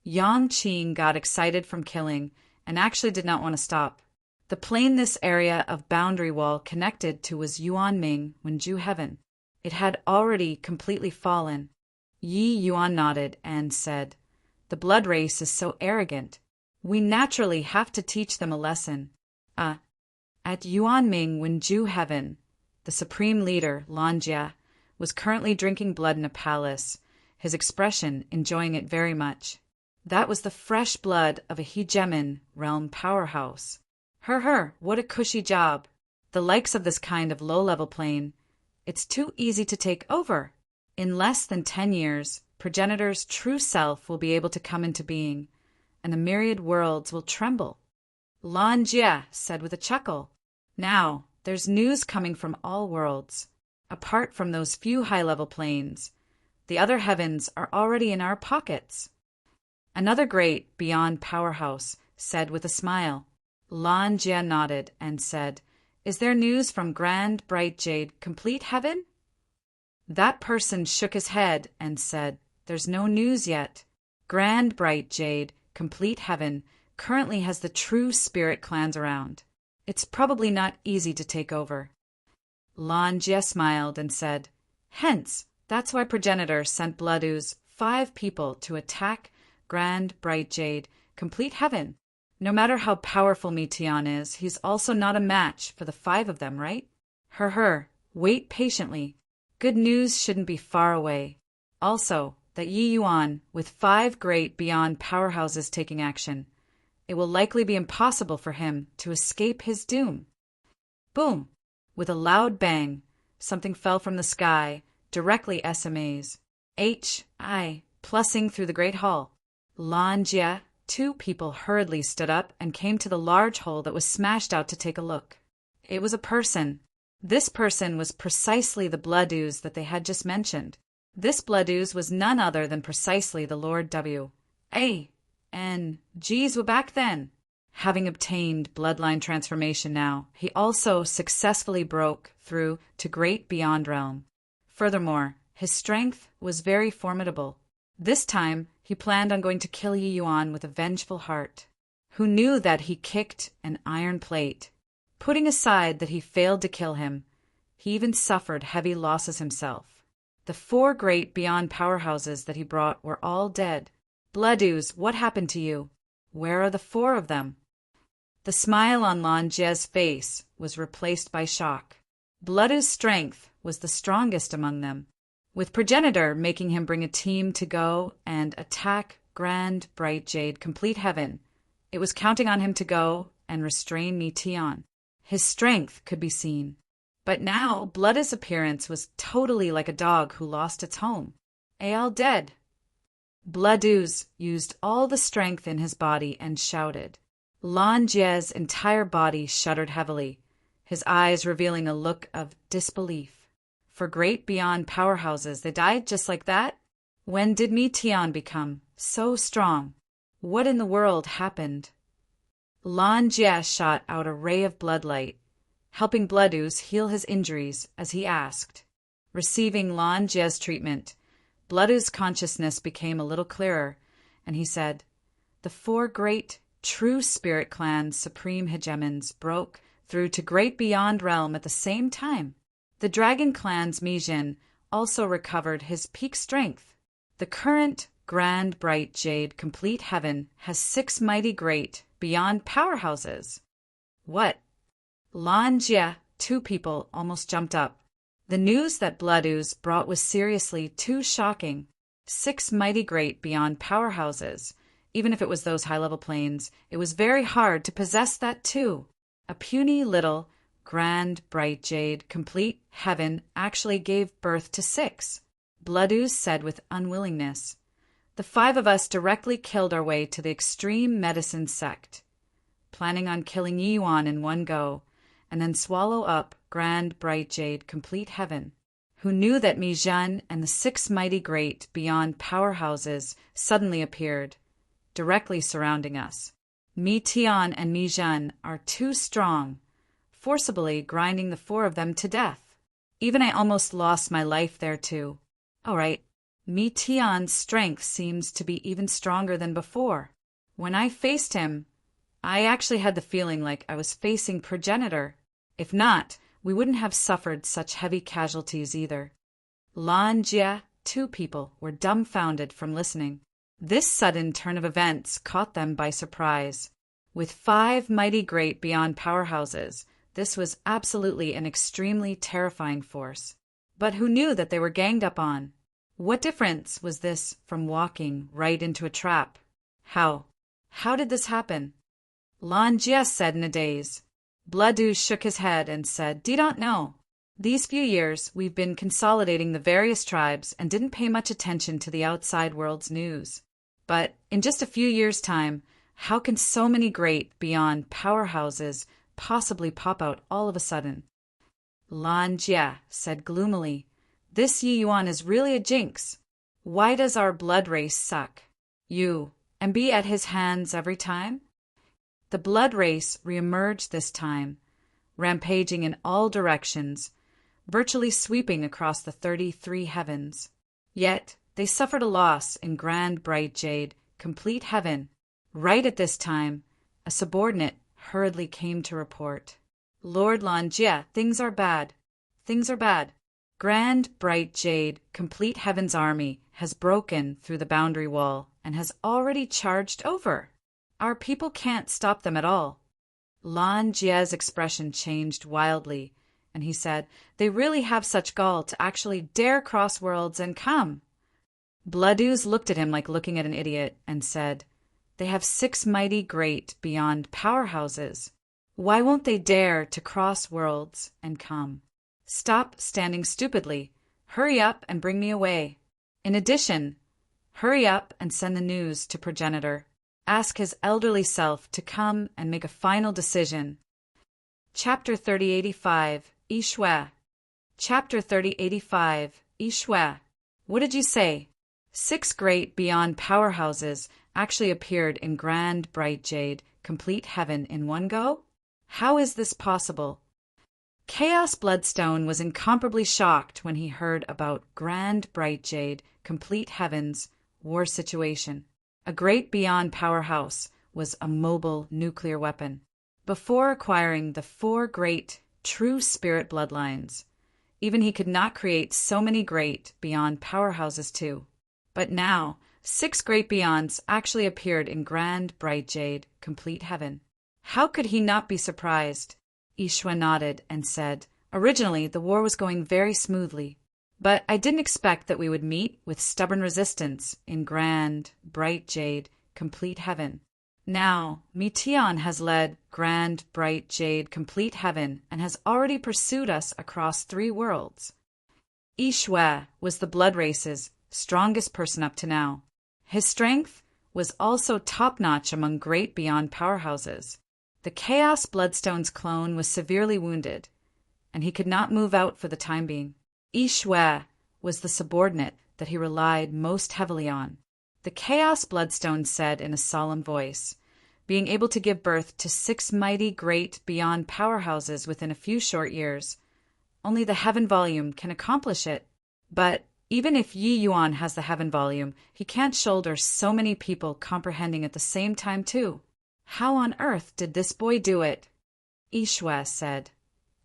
Yang Qing got excited from killing and actually did not want to stop. The plane this area of boundary wall connected to was Yuanming Wenju Heaven. It had already completely fallen. Yi Yuan nodded and said, "The Blood Race is so arrogant. We naturally have to teach them a lesson." At Yuanming Wenju Heaven, the supreme leader, Lanjia, was currently drinking blood in a palace, his expression enjoying it very much. That was the fresh blood of a hegemon realm powerhouse. What a cushy job. The likes of this kind of low-level plane It's too easy to take over. In less than 10 years, Progenitor's true self will be able to come into being, and the myriad worlds will tremble. Lan Jie said with a chuckle, "Now, there's news coming from all worlds. Apart from those few high-level planes, the other heavens are already in our pockets." Another great beyond powerhouse said with a smile. Lan Jie nodded and said, "Is there news from Grand Bright Jade Complete Heaven?" That person shook his head and said, "There's no news yet. Grand Bright Jade Complete Heaven currently has the true spirit clans around. It's probably not easy to take over." Lan Jie smiled and said, "Hence, that's why Progenitor sent Blood Ooze 5 people to attack Grand Bright Jade Complete Heaven. No matter how powerful Tian is, he's also not a match for the 5 of them, right? Wait patiently. Good news shouldn't be far away. Also, that Yi Yuan, with 5 great beyond powerhouses taking action, it will likely be impossible for him to escape his doom." Boom! With a loud bang, something fell from the sky, directly SMA's. Plussing through the great hall. Lan Jie, 2 people hurriedly stood up and came to the large hole that was smashed out to take a look. It was a person. This person was precisely the Blood Ooze that they had just mentioned. This Blood Ooze was none other than precisely the Lord W. A. N. G's were back then. Having obtained bloodline transformation now, he also successfully broke through to Great Beyond Realm. Furthermore, his strength was very formidable. This time, he planned on going to kill Yi Yuan with a vengeful heart. Who knew that he kicked an iron plate? Putting aside that he failed to kill him, he even suffered heavy losses himself. The 4 great beyond powerhouses that he brought were all dead. Blood Ooze, what happened to you? Where are the 4 of them? The smile on Lan Jie's face was replaced by shock. Blood Ooze's strength was the strongest among them, with Progenitor making him bring a team to go and attack Grand Bright Jade Complete Heaven. It was counting on him to go and restrain Tian. His strength could be seen. But now, Blood Ooze's appearance was totally like a dog who lost its home. All dead. Blood Ooze used all the strength in his body and shouted. Lan Jie's entire body shuddered heavily, his eyes revealing a look of disbelief. For great beyond powerhouses, they died just like that? When did Tian become so strong? What in the world happened? Lan Jie shot out a ray of bloodlight, helping Blood Ooze heal his injuries as he asked. Receiving Lan Jie's treatment, Blood Ooze's consciousness became a little clearer, and he said, "The 4 great, true spirit clan supreme hegemons broke through to Great Beyond Realm at the same time. The Dragon Clan's Mijin also recovered his peak strength. The current Grand Bright Jade Complete Heaven has 6 mighty great beyond powerhouses." What? Lan Jie, 2 people almost jumped up. The news that Blood Ooze brought was seriously too shocking. 6 mighty great beyond powerhouses. Even if it was those high-level planes, it was very hard to possess that too. A puny little Grand Bright Jade Complete Heaven actually gave birth to 6. Blood Ooze said with unwillingness. The 5 of us directly killed our way to the extreme medicine sect, planning on killing Yi Yuan in one go, and then swallow up Grand Bright Jade Complete Heaven. Who knew that Mijin and the 6 mighty great beyond powerhouses suddenly appeared, directly surrounding us. Tian and Mijin are too strong, forcibly grinding the 4 of them to death. Even I almost lost my life there too. All right. Tian's strength seems to be even stronger than before. When I faced him, I actually had the feeling like I was facing Progenitor. If not, we wouldn't have suffered such heavy casualties either. Lan Jie, 2 people were dumbfounded from listening. This sudden turn of events caught them by surprise. With 5 mighty great beyond powerhouses, this was absolutely an extremely terrifying force. But who knew that they were ganged up on? What difference was this from walking right into a trap? How did this happen? Lan Jie said in a daze. Blood Ooze shook his head and said, "Do not know." These few years, we've been consolidating the various tribes and didn't pay much attention to the outside world's news. But in just a few years' time, how can so many great, beyond powerhouses possibly pop out all of a sudden? Lan Jie said gloomily, "This Yi Yuan is really a jinx. Why does our blood race suck? And be at his hands every time?" The blood race reemerged this time, rampaging in all directions, virtually sweeping across the 33 heavens. Yet they suffered a loss in grand bright jade, complete heaven. Right at this time, a subordinate hurriedly came to report. "Lord Lan Jie, things are bad. Things are bad. Grand bright jade, complete heaven's army has broken through the boundary wall and has already charged over. Our people can't stop them at all." Lan Jie's expression changed wildly, and he said, "They really have such gall to actually dare cross worlds and come." Bloodooze looked at him like looking at an idiot and said, "They have 6 mighty great beyond powerhouses. Why won't they dare to cross worlds and come? Stop standing stupidly. Hurry up and bring me away. In addition, hurry up and send the news to progenitor. Ask his elderly self to come and make a final decision." Chapter 3085, Yishui. Chapter 3085, Yishui. What did you say? 6 great beyond powerhouses actually appeared in grand bright jade, complete heaven in one go? How is this possible? Chaos Bloodstone was incomparably shocked when he heard about grand bright jade, complete heaven's war situation. A great beyond powerhouse was a mobile nuclear weapon. Before acquiring the 4 great true spirit bloodlines, even he could not create so many great beyond powerhouses too. But now, 6 great beyonds actually appeared in grand bright jade, complete heaven. How could he not be surprised? Yishui nodded and said, "Originally, the war was going very smoothly, but I didn't expect that we would meet with stubborn resistance in grand, bright jade, complete heaven. Now, Mitian has led grand, bright jade, complete heaven and has already pursued us across 3 worlds." Yishui was the blood race's strongest person up to now. His strength was also top-notch among great beyond powerhouses. The Chaos Bloodstone's clone was severely wounded, and he could not move out for the time being. Yishui was the subordinate that he relied most heavily on. The Chaos Bloodstone said in a solemn voice, "Being able to give birth to 6 mighty great beyond powerhouses within a few short years, only the heaven volume can accomplish it. But even if Yi Yuan has the heaven volume, he can't shoulder so many people comprehending at the same time too. How on earth did this boy do it?" Yishui said,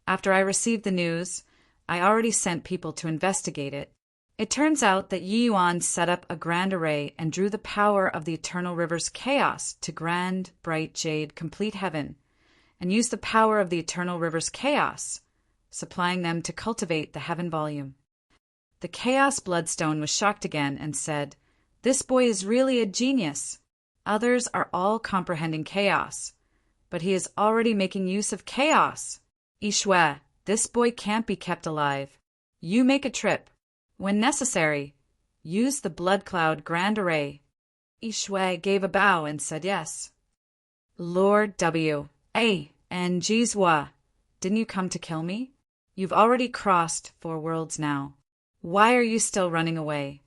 "After I received the news, I already sent people to investigate it. It turns out that Yi Yuan set up a grand array and drew the power of the eternal river's chaos to grand, bright jade, complete heaven, and used the power of the eternal river's chaos, supplying them to cultivate the heaven volume." The Chaos Bloodstone was shocked again and said, "This boy is really a genius. Others are all comprehending chaos, but he is already making use of chaos. Yishui, this boy can't be kept alive. You make a trip. When necessary, use the Blood Cloud Grand Array." Yishui gave a bow and said yes. "Lord W. A. and Jizwa, didn't you come to kill me? You've already crossed 4 worlds now. Why are you still running away?"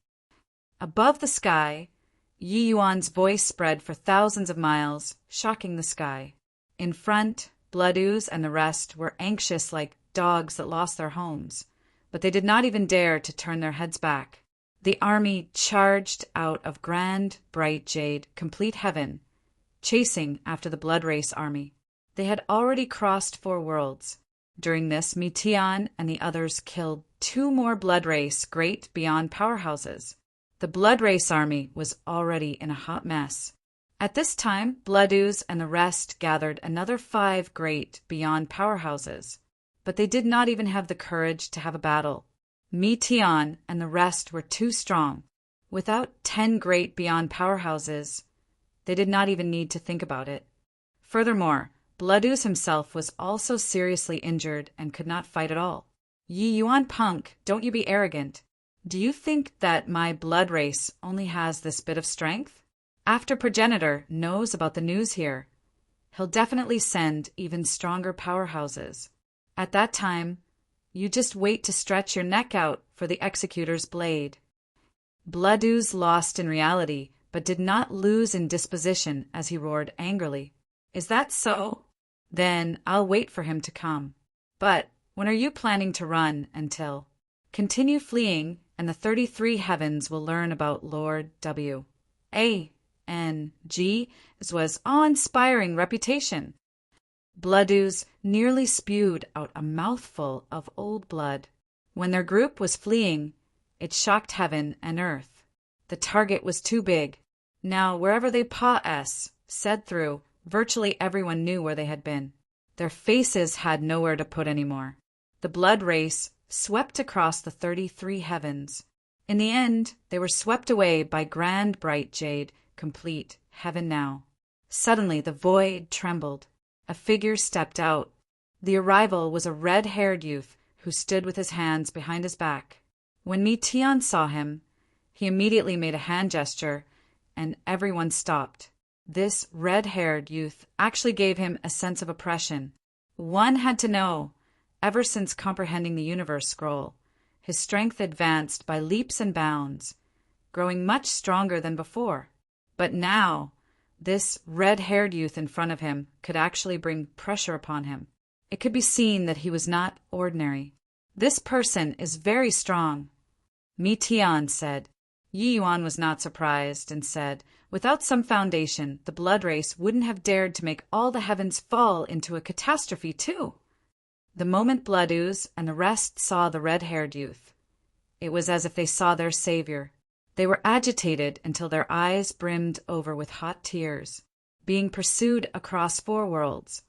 Above the sky, Yi Yuan's voice spread for thousands of miles, shocking the sky. In front, Bloodooze and the rest were anxious like dogs that lost their homes, but they did not even dare to turn their heads back. The army charged out of grand, bright jade, complete heaven, chasing after the Blood Race army. They had already crossed 4 worlds. During this, Mitian and the others killed 2 more Blood Race great beyond powerhouses. The Blood Race army was already in a hot mess. At this time, Bloodooze and the rest gathered another 5 great beyond powerhouses, but they did not even have the courage to have a battle. Mitian and the rest were too strong. Without 10 great beyond powerhouses, they did not even need to think about it. Furthermore, Bloodooze himself was also seriously injured and could not fight at all. Yi Yuan punk, don't you be arrogant. Do you think that my blood race only has this bit of strength? After Progenitor knows about the news here, he'll definitely send even stronger powerhouses. At that time, you just wait to stretch your neck out for the executor's blade. Bloodooze lost in reality, but did not lose in disposition as he roared angrily. Is that so? Then I'll wait for him to come. But when are you planning to run until? Continue fleeing, and the 33 heavens will learn about Lord W. A. N. G. was awe-inspiring reputation. Bloodooze nearly spewed out a mouthful of old blood. When their group was fleeing, it shocked heaven and earth. The target was too big. Now, wherever they said through, virtually everyone knew where they had been. Their faces had nowhere to put anymore. The blood race swept across the 33 heavens. In the end, they were swept away by grand bright jade, complete heaven now. Suddenly the void trembled. A figure stepped out. The arrival was a red-haired youth who stood with his hands behind his back. When Tian saw him, he immediately made a hand gesture, and everyone stopped. This red-haired youth actually gave him a sense of oppression. One had to know, ever since comprehending the universe scroll, his strength advanced by leaps and bounds, growing much stronger than before. But now, this red-haired youth in front of him could actually bring pressure upon him. It could be seen that he was not ordinary. This person is very strong. Tian said. Yi Yuan was not surprised and said, without some foundation, the blood race wouldn't have dared to make all the heavens fall into a catastrophe too. The moment Bloodooze and the rest saw the red-haired youth, it was as if they saw their savior. They were agitated until their eyes brimmed over with hot tears, being pursued across 4 worlds.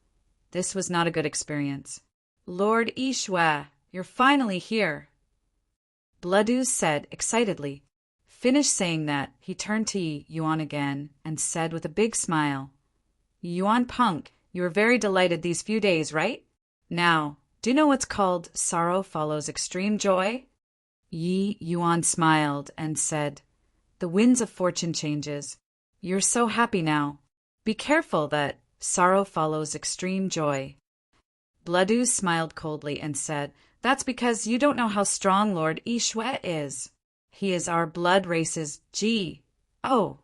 This was not a good experience. Lord Ishwa, you're finally here, Bloodooze said excitedly. Finished saying that, he turned to Yi Yuan again and said with a big smile, Yuan punk, you were very delighted these few days, right? Now, do you know what's called sorrow follows extreme joy? Yi Yuan smiled and said, the winds of fortune changes. You're so happy now. Be careful that sorrow follows extreme joy. Bloodooze smiled coldly and said, that's because you don't know how strong Lord Ishwe is. He is our blood race's D of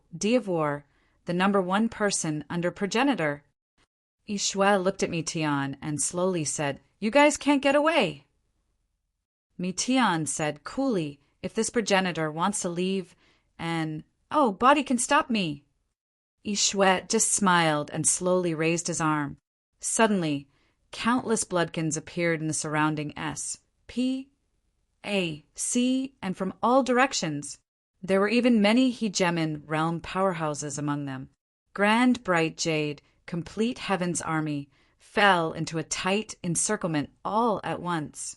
war, the #1 person under Progenitor. Ishwe looked at Tian and slowly said, you guys can't get away. Tian said coolly, if this Progenitor wants to leave, and, body can stop me. Ishwe just smiled and slowly raised his arm. Suddenly, countless bloodkins appeared in the surrounding S, P, A, C, and from all directions. There were even many hegemon realm powerhouses among them. Grand bright jade, complete heaven's army, fell into a tight encirclement all at once.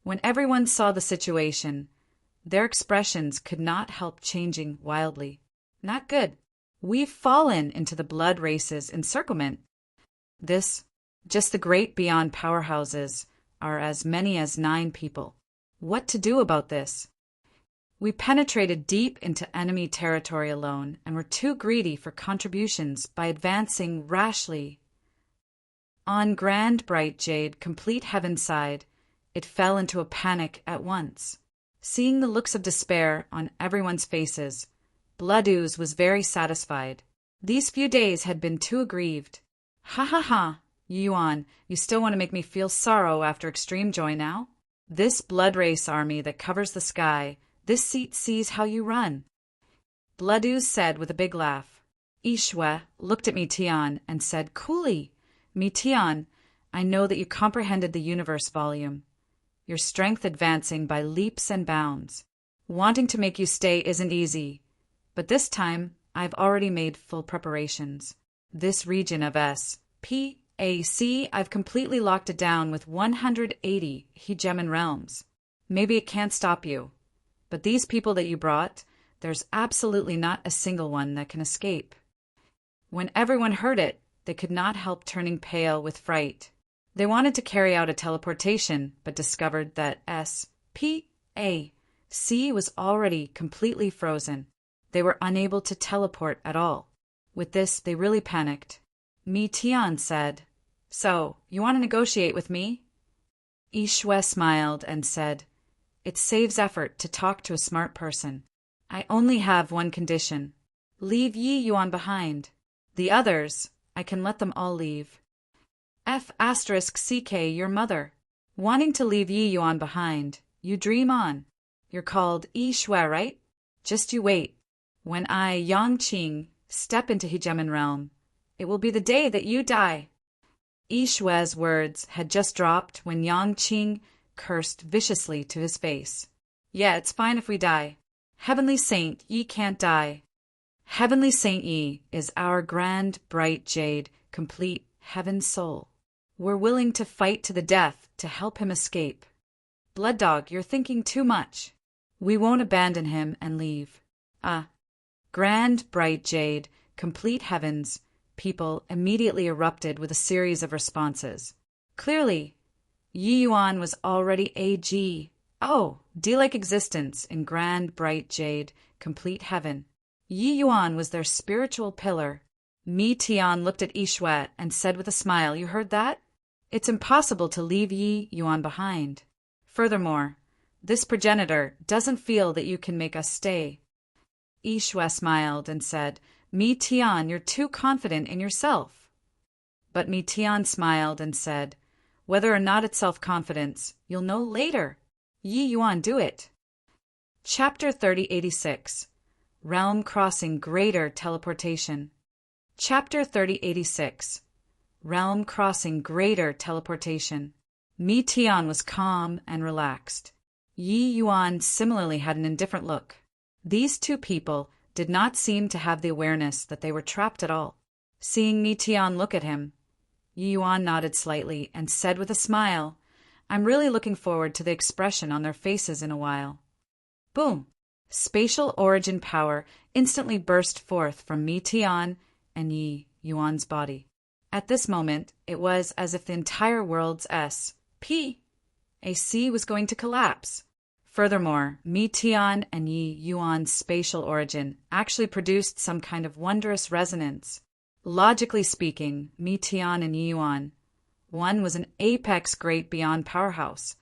When everyone saw the situation, their expressions could not help changing wildly. Not good. We've fallen into the blood race's encirclement. Just the great beyond powerhouses are as many as 9 people. What to do about this? We penetrated deep into enemy territory alone and were too greedy for contributions by advancing rashly. On grand bright jade, complete heaven side, it fell into a panic at once. Seeing the looks of despair on everyone's faces, Bloodooze was very satisfied. These few days had been too aggrieved. Ha ha ha, Yuan, you still want to make me feel sorrow after extreme joy now? This blood race army that covers the sky, this seat sees how you run. Bloodooze said with a big laugh. Ishwe looked at Tian and said coolly, Tian, I know that you comprehended the universe volume. Your strength advancing by leaps and bounds. Wanting to make you stay isn't easy, but this time I've already made full preparations. This region of S, P, A, C, I've completely locked it down with 180 hegemon realms. Maybe it can't stop you, but these people that you brought, there's absolutely not a single one that can escape. When everyone heard it, they could not help turning pale with fright. They wanted to carry out a teleportation, but discovered that SPAC was already completely frozen. They were unable to teleport at all. With this, they really panicked. Mi Tian said, "So, you want to negotiate with me?" Yishue smiled and said, "It saves effort to talk to a smart person. I only have one condition. Leave Yi Yuan behind. The others, I can let them all leave." F*CK, your mother. Wanting to leave Yi Yuan behind, you dream on. You're called Yishue, right? Just you wait. When I, Yang Qing, step into Hegemon realm, it will be the day that you die. Yishue's words had just dropped when Yang Qing cursed viciously to his face. "Yeah, it's fine if we die. Heavenly Saint Yi can't die. Heavenly Saint Yi is our grand, bright jade, complete heaven soul. We're willing to fight to the death to help him escape. Blood Dog, you're thinking too much. We won't abandon him and leave." Grand, bright jade, complete heavens, people immediately erupted with a series of responses. Clearly, Yi Yuan was already a D-like existence in grand, bright jade, complete heaven. Yi Yuan was their spiritual pillar. Mi Tian looked at Yishue and said with a smile, "You heard that? It's impossible to leave Yi Yuan behind. Furthermore, this progenitor doesn't feel that you can make us stay." Yishue smiled and said, "Mi Tian, you're too confident in yourself." But Mi Tian smiled and said, "Whether or not it's self-confidence, you'll know later. Yi Yuan, do it." Chapter 3086. Realm Crossing Greater Teleportation. Chapter 3086. Realm Crossing Greater Teleportation. Mi Tian was calm and relaxed. Yi Yuan similarly had an indifferent look. These two people did not seem to have the awareness that they were trapped at all. Seeing Mi Tian look at him, Yi Yuan nodded slightly and said with a smile, "I'm really looking forward to the expression on their faces in a while." Boom! Spatial origin power instantly burst forth from Mi Tian and Yi Yuan's body. At this moment, it was as if the entire world's SPAC was going to collapse. Furthermore, Mi Tian and Yi Yuan's spatial origin actually produced some kind of wondrous resonance. Logically speaking, Mi Tian and Yi Yuan, one was an apex great beyond powerhouse,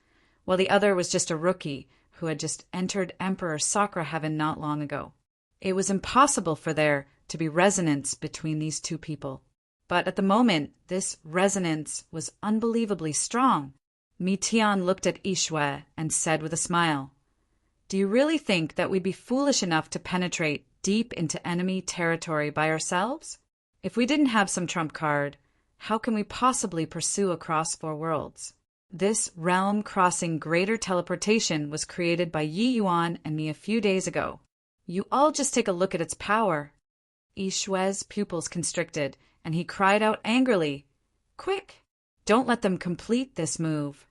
while the other was just a rookie who had just entered Emperor Sakura heaven not long ago. It was impossible for there to be resonance between these two people. But at the moment, this resonance was unbelievably strong. Mi Tian looked at Yishue and said with a smile, "Do you really think that we'd be foolish enough to penetrate deep into enemy territory by ourselves? If we didn't have some trump card, how can we possibly pursue across 4 worlds? This realm-crossing greater teleportation was created by Yi Yuan and me a few days ago. You all just take a look at its power." Yishue's pupils constricted, and he cried out angrily, "Quick! Don't let them complete this move."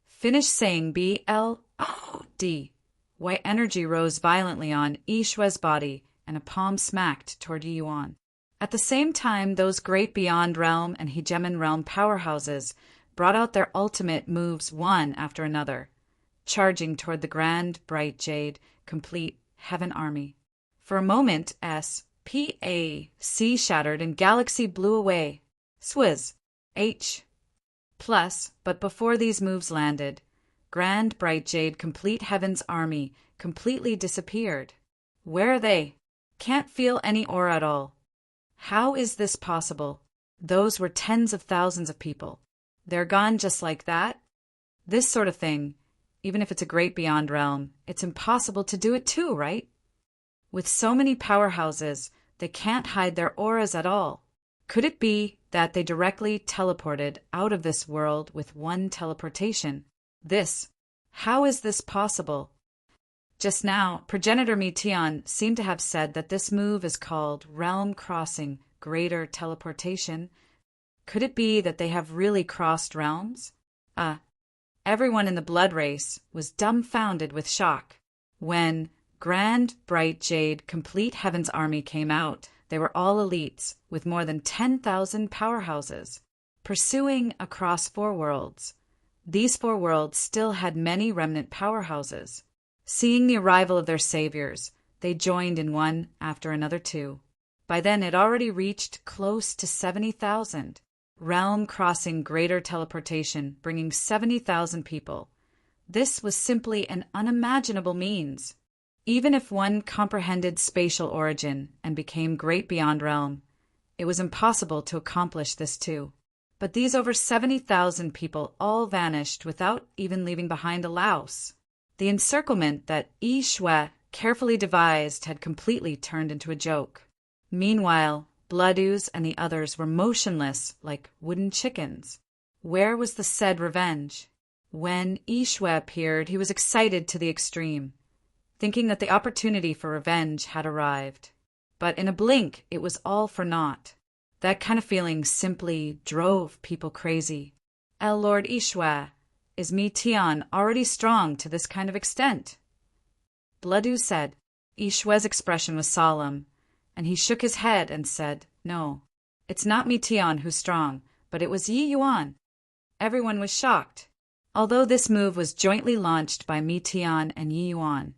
Finish saying BLOD. White energy rose violently on Yishue's body, and a palm smacked toward Yi Yuan. At the same time, those great Beyond Realm and Hegemon Realm powerhouses brought out their ultimate moves one after another, charging toward the grand, bright jade, complete heaven army. For a moment, SPAC shattered and galaxy blew away. Swizz. H. Plus, but before these moves landed, grand, bright jade, complete heaven's army completely disappeared. Where are they? Can't feel any aura at all. How is this possible? Those were tens of thousands of people. They're gone just like that? This sort of thing, even if it's a great beyond realm, it's impossible to do it too, right? With so many powerhouses, they can't hide their auras at all. Could it be that they directly teleported out of this world with one teleportation? How is this possible? Just now, progenitor Mi Tian seemed to have said that this move is called realm crossing greater teleportation. Could it be that they have really crossed realms? Everyone in the blood race was dumbfounded with shock. When grand, bright jade, complete heaven's army came out, they were all elites with more than 10,000 powerhouses. pursuing across 4 worlds. These 4 worlds still had many remnant powerhouses. Seeing the arrival of their saviors, they joined in one after another too. By then it already reached close to 70,000. Realm crossing greater teleportation, bringing 70,000 people. This was simply an unimaginable means. Even if one comprehended spatial origin and became great beyond realm, it was impossible to accomplish this too. But these over 70,000 people all vanished without even leaving behind a louse. The encirclement that Yi Shui carefully devised had completely turned into a joke. Meanwhile, Blood Ooze and the others were motionless like wooden chickens. Where was the said revenge? When Yi Shui appeared, he was excited to the extreme, thinking that the opportunity for revenge had arrived. But in a blink, it was all for naught. That kind of feeling simply drove people crazy. Lord Yi Shui, is Mi Tian already strong to this kind of extent? Blood Ooze said. Yi Shui's expression was solemn, and he shook his head and said, "No, it's not Mi Tian who's strong, but it was Yi Yuan." Everyone was shocked. Although this move was jointly launched by Mi Tian and Yi Yuan,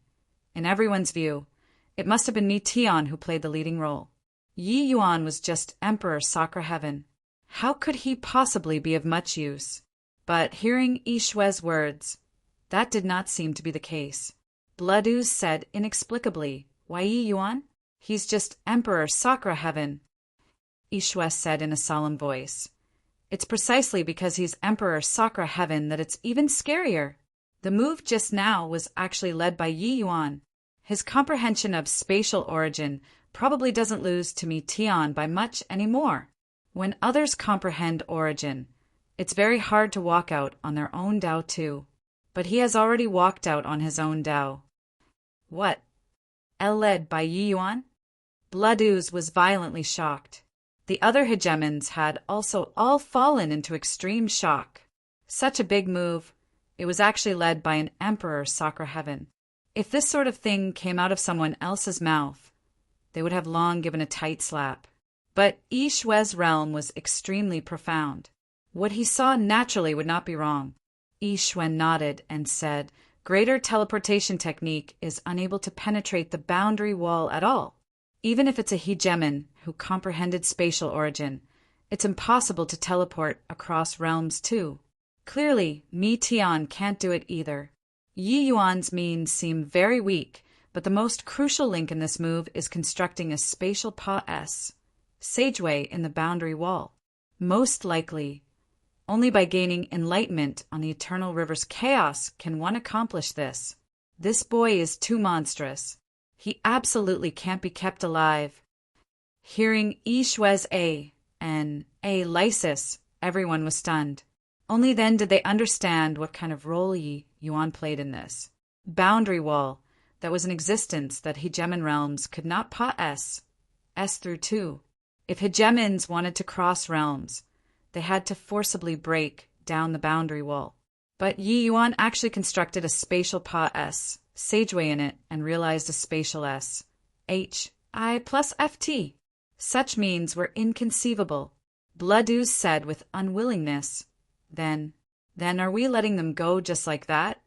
in everyone's view, it must have been Mi Tian who played the leading role. Yi Yuan was just Emperor Sacre Heaven. How could he possibly be of much use? But hearing Yi Shui's words, that did not seem to be the case. Blood Ooze said inexplicably, "Why Yi Yuan? He's just Emperor Sacre Heaven." Yi Shui said in a solemn voice, "It's precisely because he's Emperor Sacre Heaven that it's even scarier. The move just now was actually led by Yi Yuan. His comprehension of spatial origin probably doesn't lose to Mi Tian by much anymore. When others comprehend origin, it's very hard to walk out on their own Dao too. But he has already walked out on his own Dao." What? Led by Yi Yuan? Blood Ooze was violently shocked. The other hegemons had also all fallen into extreme shock. Such a big move, it was actually led by an Emperor Sacre Heaven. If this sort of thing came out of someone else's mouth, they would have long given a tight slap. But Yi Shui's realm was extremely profound. What he saw naturally would not be wrong. Yi Shui nodded and said, "Greater teleportation technique is unable to penetrate the boundary wall at all. Even if it's a hegemon who comprehended spatial origin, it's impossible to teleport across realms too. Clearly, Mi Tian can't do it either." Yi Yuan's means seem very weak, but the most crucial link in this move is constructing a spatial sageway in the boundary wall. Most likely, only by gaining enlightenment on the eternal river's chaos can one accomplish this. This boy is too monstrous. He absolutely can't be kept alive. Hearing Yi Shui's lysis, everyone was stunned. Only then did they understand what kind of role Yi Yuan played in this boundary wall that was in existence that hegemon realms could not pass through too. If hegemons wanted to cross realms, they had to forcibly break down the boundary wall. But Yi Yuan actually constructed a spatial sageway in it and realized a spatial HI plus FT. Such means were inconceivable. Blood Ooze said with unwillingness, Then are we letting them go just like that?"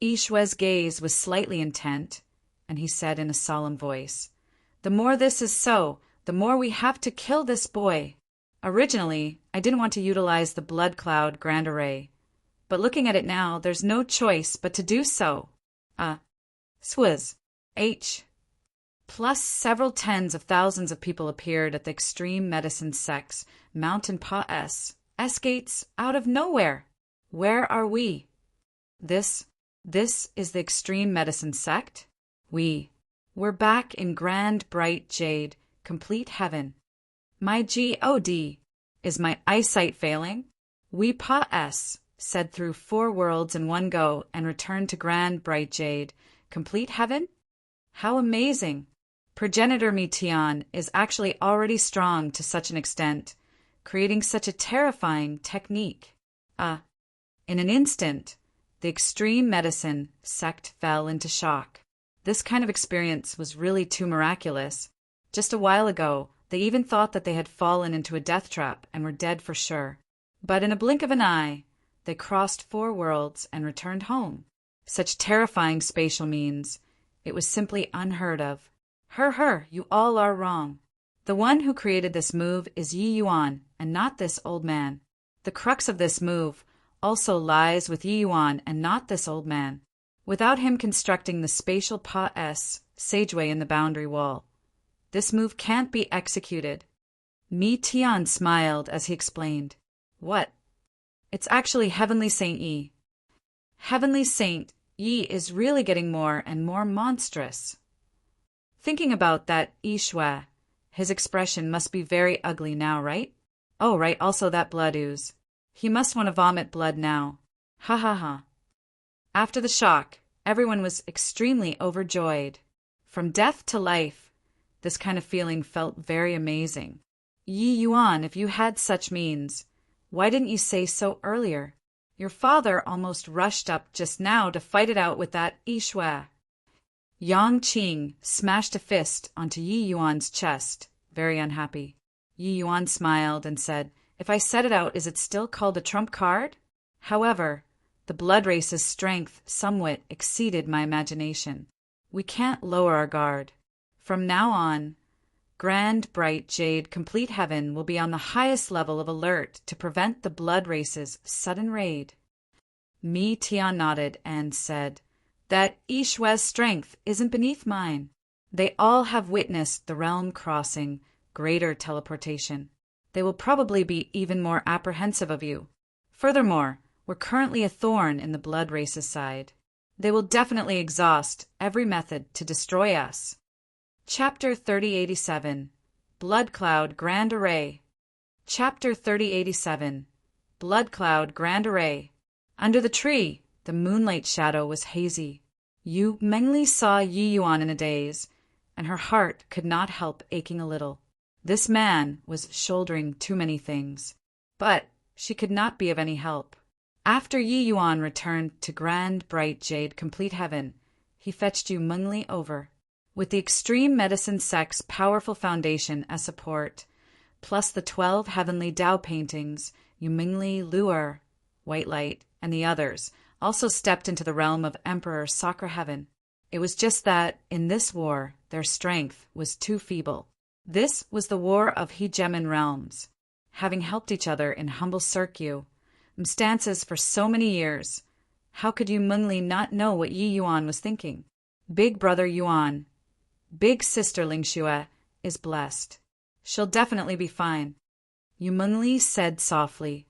Yi Shui's gaze was slightly intent, and he said in a solemn voice, "The more this is so, the more we have to kill this boy. Originally, I didn't want to utilize the Blood Cloud Grand Array, but looking at it now, there's no choice but to do so. Swizz. H. Plus several tens of thousands of people appeared at the Extreme Medicine Sect's Mountain S-gates out of nowhere. Where are we? This is the Extreme Medicine Sect? We're back in Grand Bright Jade, complete heaven. My God, is my eyesight failing? We said through 4 worlds in one go and returned to Grand Bright Jade, complete heaven? How amazing! Progenitor Mi Tian is actually already strong to such an extent, creating such a terrifying technique. In an instant, the Extreme Medicine Sect fell into shock. This kind of experience was really too miraculous. Just a while ago, they even thought that they had fallen into a death trap and were dead for sure. But in a blink of an eye, they crossed 4 worlds and returned home. Such terrifying spatial means. It was simply unheard of. You all are wrong. The one who created this move is Yi Yuan, and not this old man. The crux of this move also lies with Yi Yuan and not this old man. Without him constructing the spatial Pa-S sageway in the boundary wall, this move can't be executed. Mi Tian smiled as he explained. What? It's actually Heavenly Saint Yi. Heavenly Saint Yi is really getting more and more monstrous. Thinking about that Yi Shui, his expression must be very ugly now, right? Oh, right, also that blood ooze. He must want to vomit blood now. Ha ha ha. After the shock, everyone was extremely overjoyed. From death to life, this kind of feeling felt very amazing. Yi Yuan, if you had such means, why didn't you say so earlier? Your father almost rushed up just now to fight it out with that Yi Shui. Yang Qing smashed a fist onto Yi Yuan's chest, very unhappy. Yi Yuan smiled and said, "If I set it out, is it still called a trump card?" However, the blood race's strength somewhat exceeded my imagination. We can't lower our guard. From now on, Grand Bright Jade Complete Heaven will be on the highest level of alert to prevent the blood race's sudden raid. Mi Tian nodded and said, "That Yi Shui's strength isn't beneath mine. They all have witnessed the realm crossing, greater teleportation. They will probably be even more apprehensive of you. Furthermore, we're currently a thorn in the blood race's side. They will definitely exhaust every method to destroy us." Chapter 3087 Blood Cloud Grand Array. Chapter 3087 Blood Cloud Grand Array. Under the tree, the moonlight shadow was hazy. Yu Mengli saw Yi Yuan in a daze, and her heart could not help aching a little. This man was shouldering too many things, but she could not be of any help. After Yi Yuan returned to Grand Bright Jade Complete Heaven, he fetched Yu Mengli over. With the extreme medicine sect's powerful foundation as support, plus the 12 heavenly Tao paintings, Yu Mengli, Luer, White Light, and the others also stepped into the realm of Emperor Sakra Heaven. It was just that, in this war, their strength was too feeble. This was the war of hegemon realms. Having helped each other in humble circuit stances for so many years, how could Yu Mengli not know what Yi Yuan was thinking? Big brother Yuan, big sister Ling Xue, is blessed. She'll definitely be fine, Yu Mengli said softly.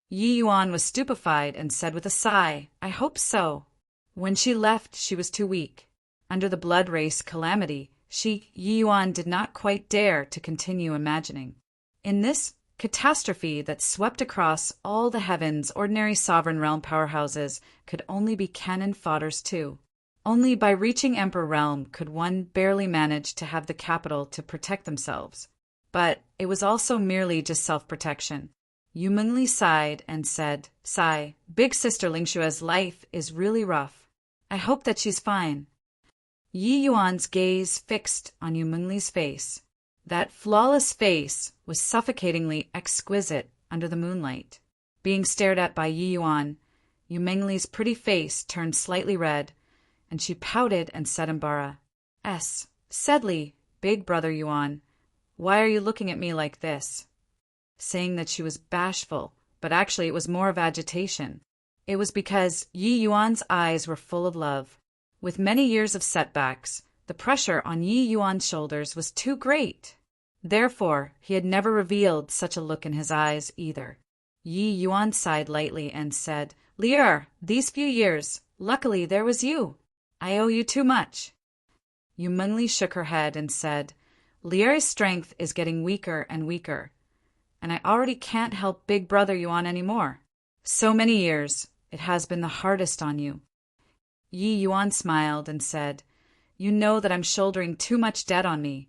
Yi Yuan was stupefied and said with a sigh, "I hope so." When she left, she was too weak. Under the blood race calamity, Yi Yuan did not quite dare to continue imagining. In this catastrophe that swept across all the heavens, ordinary sovereign realm powerhouses could only be cannon fodders too. Only by reaching Emperor Realm could one barely manage to have the capital to protect themselves. But it was also merely just self-protection. Yu Mengli sighed and said, "Sigh, big sister Ling Xue's life is really rough. I hope that she's fine." Yi Yuan's gaze fixed on Yu Mengli's face. That flawless face was suffocatingly exquisite under the moonlight. Being stared at by Yi Yuan, Yu Mengli's pretty face turned slightly red, and she pouted and said in Bara, "Sedley, big brother Yuan, why are you looking at me like this?" Saying that she was bashful, but actually it was more of agitation. It was because Yi Yuan's eyes were full of love. With many years of setbacks, the pressure on Yi Yuan's shoulders was too great. Therefore, he had never revealed such a look in his eyes either. Yi Yuan sighed lightly and said, "Lier, these few years, luckily there was you. I owe you too much." Yu Mengli shook her head and said, "Lier's strength is getting weaker and weaker, and I already can't help big brother Yuan anymore. So many years, it has been the hardest on you." Yi Yuan smiled and said, "You know that I'm shouldering too much debt on me,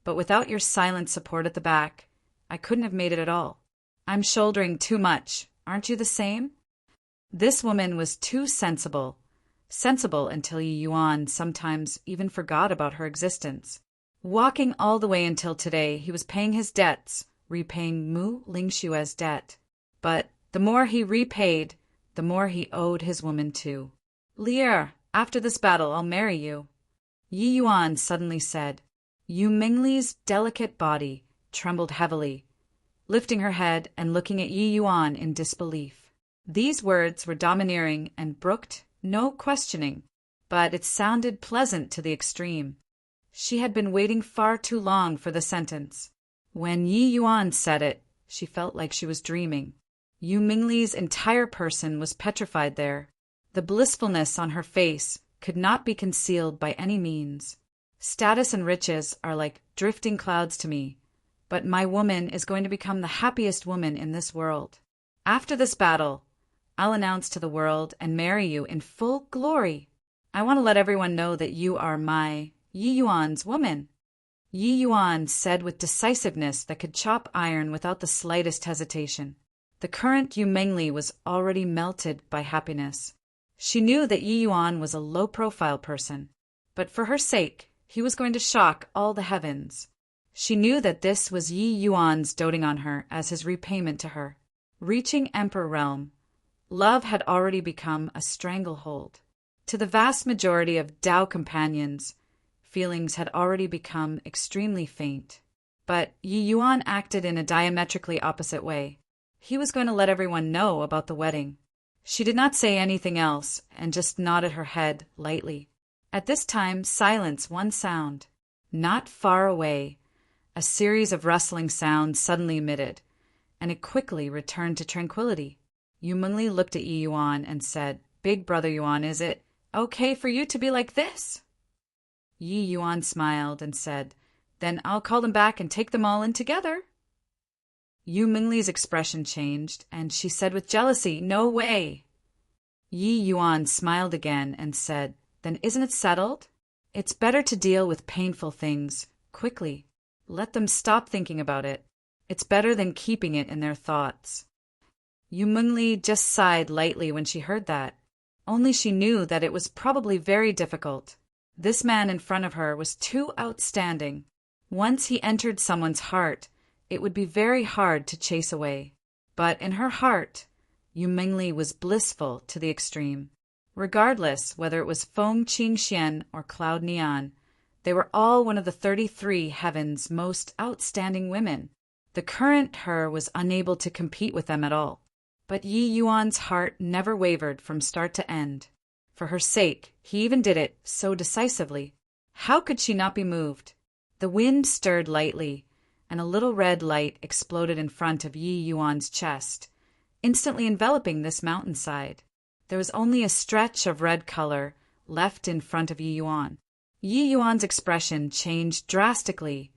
but without your silent support at the back, I couldn't have made it at all. I'm shouldering too much, aren't you the same?" This woman was too sensible until Yi Yuan sometimes even forgot about her existence. Walking all the way until today, he was paying his debts, repaying Mu Ling Xue's debt. But The more he repaid, the more he owed his woman too. Lear, after this battle I'll marry you, Yi Yuan suddenly said. Yu Mingli's delicate body trembled heavily, lifting her head and looking at Yi Yuan in disbelief. These words were domineering and brooked no questioning, but it sounded pleasant to the extreme. She had been waiting far too long for the sentence. When Yi Yuan said it, she felt like she was dreaming. Yu Mingli's entire person was petrified there. The blissfulness on her face could not be concealed by any means. Status and riches are like drifting clouds to me, but my woman is going to become the happiest woman in this world. After this battle, I'll announce to the world and marry you in full glory. I want to let everyone know that you are my Yi Yuan's woman. Yi Yuan said with decisiveness that could chop iron without the slightest hesitation. The current Yu Mingli was already melted by happiness. She knew that Yi Yuan was a low-profile person, but for her sake, he was going to shock all the heavens. She knew that this was Yi Yuan's doting on her as his repayment to her. Reaching Emperor Realm, love had already become a stranglehold. To the vast majority of Tao companions, feelings had already become extremely faint. But Yi Yuan acted in a diametrically opposite way. He was going to let everyone know about the wedding. She did not say anything else and just nodded her head lightly. At this time, silence, one sound. Not far away, a series of rustling sounds suddenly emitted, and it quickly returned to tranquility. Yu Mingli looked at Yi Yuan and said, Big brother Yuan, is it okay for you to be like this? Yi Yuan smiled and said, Then I'll call them back and take them all in together. Yu Mingli's expression changed, and she said with jealousy, No way. Yi Yuan smiled again and said, Then isn't it settled? It's better to deal with painful things quickly. Let them stop thinking about it. It's better than keeping it in their thoughts. Yu Mingli just sighed lightly when she heard that. Only she knew that it was probably very difficult. This man in front of her was too outstanding. Once he entered someone's heart, it would be very hard to chase away. But in her heart, Yu Mingli was blissful to the extreme. Regardless whether it was Feng Qingxian or Cloud Neon, they were all one of the 33 heaven's most outstanding women. The current her was unable to compete with them at all. But Yi Yuan's heart never wavered from start to end. For her sake, he even did it so decisively. How could she not be moved? The wind stirred lightly, and a little red light exploded in front of Yi Yuan's chest, instantly enveloping this mountainside. There was only a stretch of red color left in front of Yi Yuan. Yi Yuan's expression changed drastically,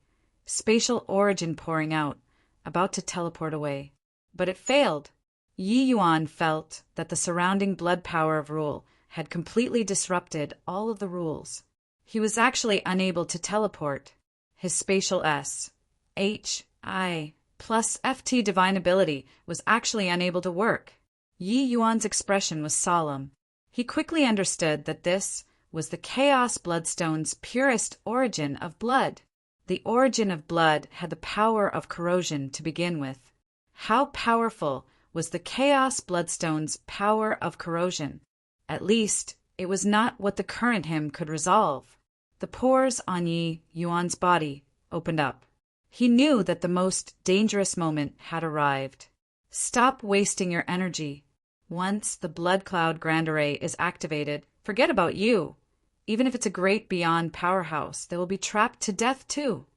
spatial origin pouring out, about to teleport away. But it failed. Yi Yuan felt that the surrounding blood power of rule had completely disrupted all of the rules. He was actually unable to teleport. His spatial S, H, I, plus FT divine ability was actually unable to work. Yi Yuan's expression was solemn. He quickly understood that this was the Chaos Bloodstone's purest origin of blood. The origin of blood had the power of corrosion to begin with. How powerful was the Chaos Bloodstone's power of corrosion? At least, it was not what the current him could resolve. The pores on Yi Yuan's body opened up. He knew that the most dangerous moment had arrived. Stop wasting your energy. Once the Blood Cloud Grand Array is activated, forget about you. Even if it's a great beyond powerhouse, they will be trapped to death too.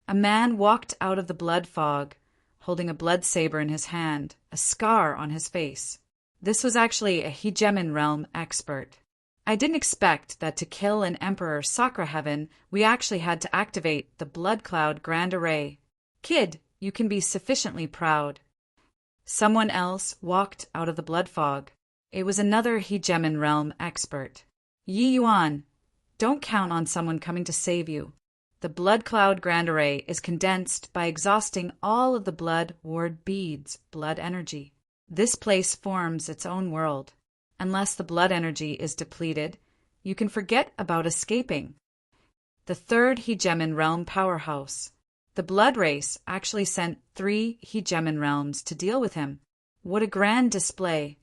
A man walked out of the blood fog, holding a blood saber in his hand, a scar on his face. This was actually a Hegemon realm expert. I didn't expect that to kill an Emperor Sakra Heaven, we actually had to activate the Blood Cloud Grand Array. Kid, you can be sufficiently proud. Someone else walked out of the blood fog. It was another Hegemon realm expert. Yi Yuan, don't count on someone coming to save you. The Blood Cloud Grand Array is condensed by exhausting all of the blood ward beads, blood energy. This place forms its own world. Unless the blood energy is depleted, you can forget about escaping. The third Hegemon realm powerhouse. The blood race actually sent 3 Hegemon realms to deal with him. What a grand display!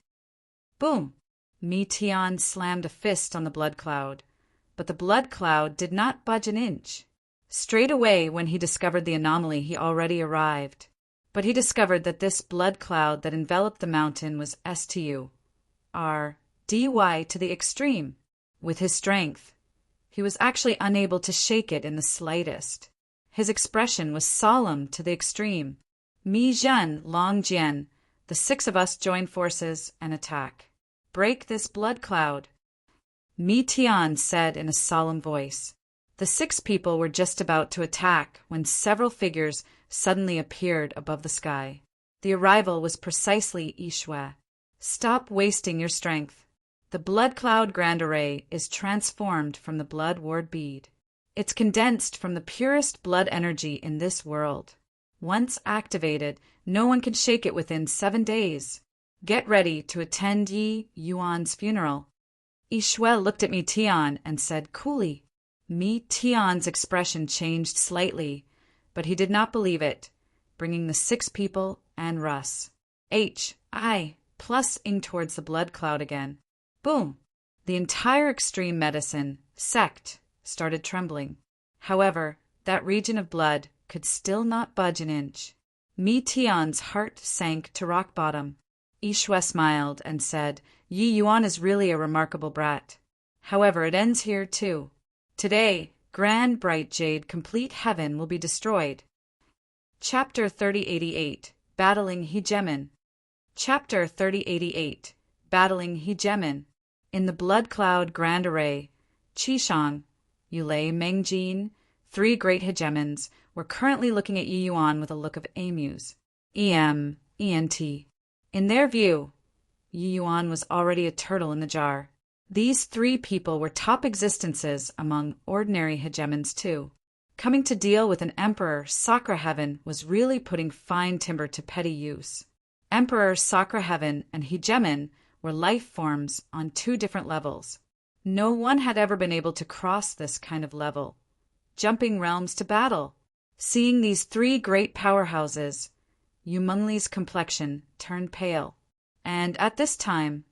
Boom! Mi Tian slammed a fist on the blood cloud, but the blood cloud did not budge an inch. Straight away, when he discovered the anomaly, he already arrived. But he discovered that this blood cloud that enveloped the mountain was STU, R, dy to the extreme. With his strength, he was actually unable to shake it in the slightest. His expression was solemn to the extreme. Mi Zhen, Long Jian, the 6 of us join forces and attack. Break this blood cloud. Mi Tian said in a solemn voice. The 6 people were just about to attack when several figures suddenly appeared above the sky. The arrival was precisely Yishui. Stop wasting your strength. The blood cloud grand array is transformed from the blood ward bead. It's condensed from the purest blood energy in this world. Once activated, no one can shake it within 7 days. Get ready to attend Yi Yuan's funeral. Yishui looked at Mi Tian and said coolly. Mi Tian's expression changed slightly, but he did not believe it, bringing the 6 people and Russ. Plus-ing towards the blood cloud again. Boom! The entire extreme medicine sect started trembling. However, that region of blood could still not budge an inch. Mi Tian's heart sank to rock bottom. Yishui smiled and said, Yi Yuan is really a remarkable brat. However, it ends here too. Today, grand bright jade complete heaven will be destroyed. Chapter 3088, Battling Hegemon. Chapter 3088, Battling Hegemon. In the blood cloud grand array, Qishang, Yulei Mengjin, 3 great hegemons, were currently looking at Yi Yuan with a look of amuse. ENT. In their view, Yi Yuan was already a turtle in the jar. These 3 people were top existences among ordinary hegemons too. Coming to deal with an Emperor Sakra Heaven was really putting fine timber to petty use. Emperor Sakra Heaven and hegemon were life forms on 2 different levels. No one had ever been able to cross this kind of level, jumping realms to battle. Seeing these 3 great powerhouses, Yu Mengli's complexion turned pale, and at this time,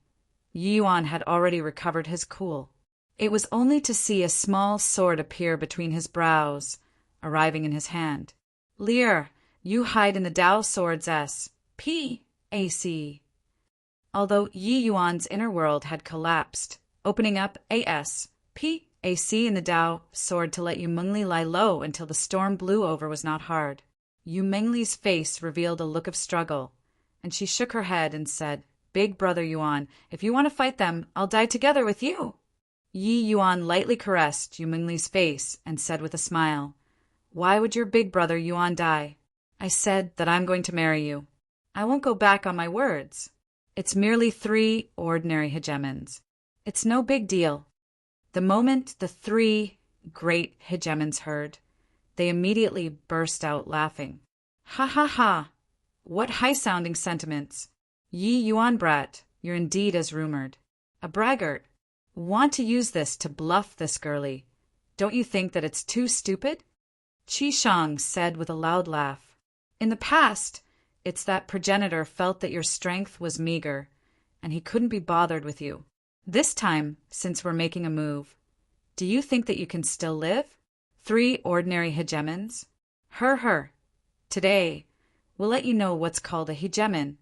Yi Yuan had already recovered his cool. It was only to see a small sword appear between his brows, arriving in his hand. Lear, you hide in the Dao Sword's S.P.A.C. Although Yi Yuan's inner world had collapsed, opening up A.S.P.A.C. in the Dao Sword to let Yu Mengli lie low until the storm blew over was not hard. Yu Mengli's face revealed a look of struggle, and she shook her head and said, Big brother Yuan, if you want to fight them, I'll die together with you. Yi Yuan lightly caressed Yu Mengli's face and said with a smile, Why would your big brother Yuan die? I said that I'm going to marry you. I won't go back on my words. It's merely 3 ordinary hegemons. It's no big deal. The moment the 3 great hegemons heard, they immediately burst out laughing. Ha ha ha! What high-sounding sentiments! Yi Yuan brat, you're indeed as rumored. A braggart. Want to use this to bluff this girlie. Don't you think that it's too stupid? Qishang said with a loud laugh. In the past, it's that progenitor felt that your strength was meager, and he couldn't be bothered with you. This time, since we're making a move, do you think that you can still live? 3 ordinary hegemons? Her. Today, we'll let you know what's called a hegemon.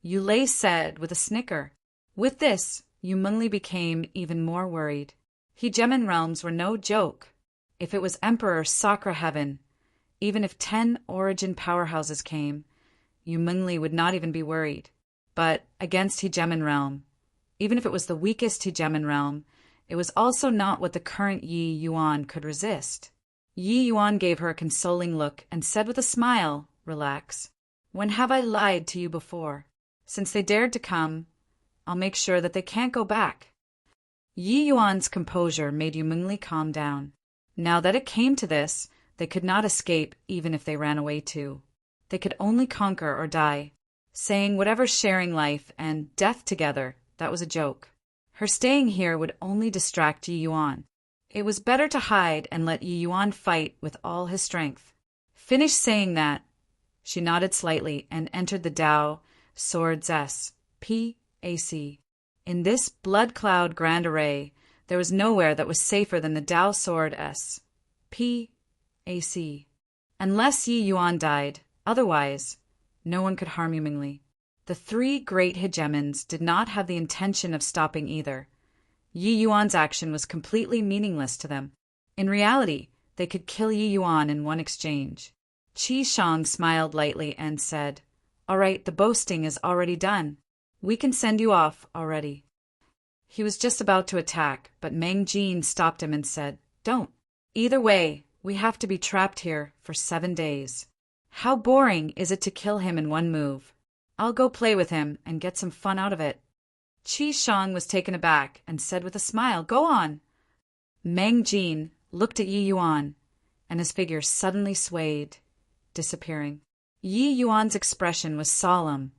Yulei said with a snicker. With this, Yu Mengli became even more worried. Hegemon realms were no joke. If it was Emperor Sakra Heaven, even if 10 origin powerhouses came, Yu Mengli would not even be worried. But against hegemon realm, even if it was the weakest hegemon realm, it was also not what the current Yi Yuan could resist. Yi Yuan gave her a consoling look and said with a smile, Relax. When have I lied to you before? Since they dared to come, I'll make sure that they can't go back. Yi Yuan's composure made Yu Mengli calm down. Now that it came to this, they could not escape even if they ran away too. They could only conquer or die. Saying whatever sharing life and death together, that was a joke. Her staying here would only distract Yi Yuan. It was better to hide and let Yi Yuan fight with all his strength. Finished saying that, she nodded slightly and entered the Dao swords S, P, AC. In this blood cloud grand array, there was nowhere that was safer than the Dao sword S, P, AC. Unless Yi Yuan died, otherwise, no one could harm you Mingli. The three great hegemons did not have the intention of stopping either. Yi Yuan's action was completely meaningless to them. In reality, they could kill Yi Yuan in one exchange. Qi Shang smiled lightly and said, "All right, the boasting is already done. We can send you off already." He was just about to attack, but Meng Jin stopped him and said, "Don't. Either way, we have to be trapped here for 7 days. How boring is it to kill him in one move? I'll go play with him and get some fun out of it." Qi Shang was taken aback and said with a smile, "Go on." Meng Jin looked at Yi Yuan, and his figure suddenly swayed, disappearing. Yi Yuan's expression was solemn,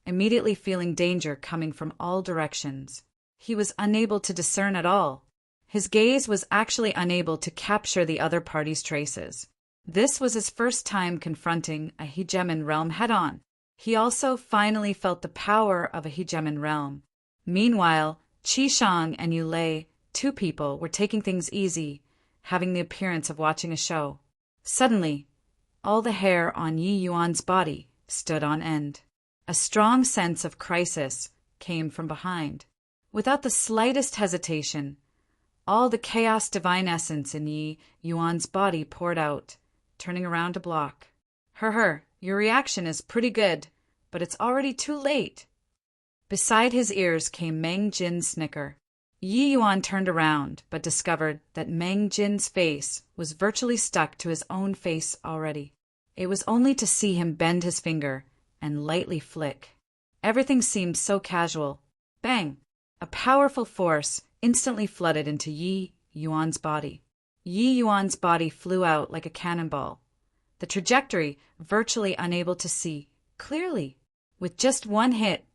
immediately feeling danger coming from all directions. He was unable to discern at all. His gaze was actually unable to capture the other party's traces. This was his first time confronting a hegemon realm head-on. He also finally felt the power of a hegemon realm. Meanwhile, Qi Shang and Yu Lei, two people, were taking things easy, having the appearance of watching a show. Suddenly, all the hair on Yi Yuan's body stood on end. A strong sense of crisis came from behind. Without the slightest hesitation, all the chaos divine essence in Yi Yuan's body poured out, turning around to block. Your reaction is pretty good, but it's already too late." Beside his ears came Meng Jin's snicker. Yi Yuan turned around, but discovered that Meng Jin's face was virtually stuck to his own face already. It was only to see him bend his finger and lightly flick. Everything seemed so casual. Bang! A powerful force instantly flooded into Yi Yuan's body. Yi Yuan's body flew out like a cannonball, the trajectory virtually unable to see clearly. With just one hit,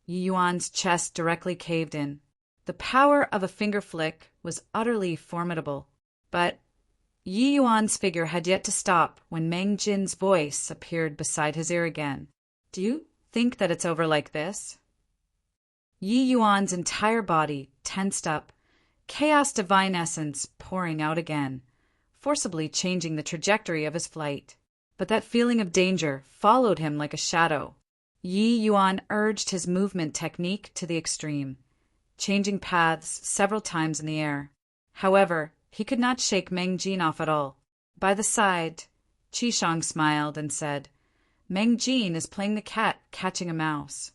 Yi Yuan's chest directly caved in. The power of a finger flick was utterly formidable. But Yi Yuan's figure had yet to stop when Meng Jin's voice appeared beside his ear again. "Do you think that it's over like this?" Yi Yuan's entire body tensed up, chaos divine essence pouring out again, forcibly changing the trajectory of his flight. But that feeling of danger followed him like a shadow. Yi Yuan urged his movement technique to the extreme, changing paths several times in the air. However, he could not shake Meng Jin off at all. By the side, Qi Shang smiled and said, "Meng Jin is playing the cat catching a mouse."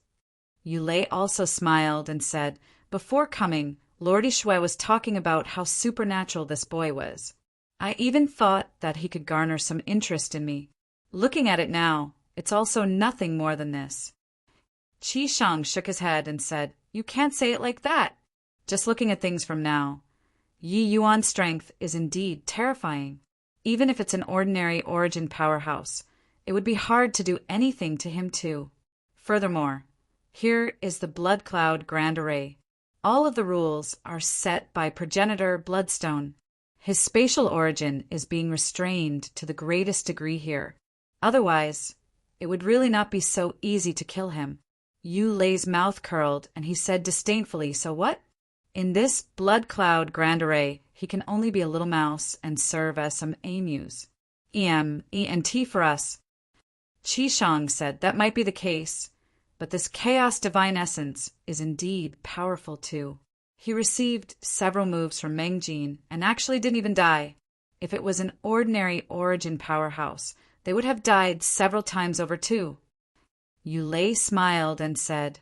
Yu Lei also smiled and said, "Before coming, Lord Yishui was talking about how supernatural this boy was. I even thought that he could garner some interest in me. Looking at it now, it's also nothing more than this." Qi Shang shook his head and said, "You can't say it like that. Just looking at things from now, Yi Yuan's strength is indeed terrifying. Even if it's an ordinary origin powerhouse, it would be hard to do anything to him too. Furthermore, here is the blood cloud grand array. All of the rules are set by progenitor Bloodstone. His spatial origin is being restrained to the greatest degree here. Otherwise, it would really not be so easy to kill him." Yu Lei's mouth curled, and he said disdainfully, "So what? In this blood cloud grand array, he can only be a little mouse and serve as some amuse. ENT for us." Qi Shang said that might be the case, but this chaos divine essence is indeed powerful too. He received several moves from Meng Jin and actually didn't even die. If it was an ordinary origin powerhouse, they would have died several times over too. Yu Lei smiled and said,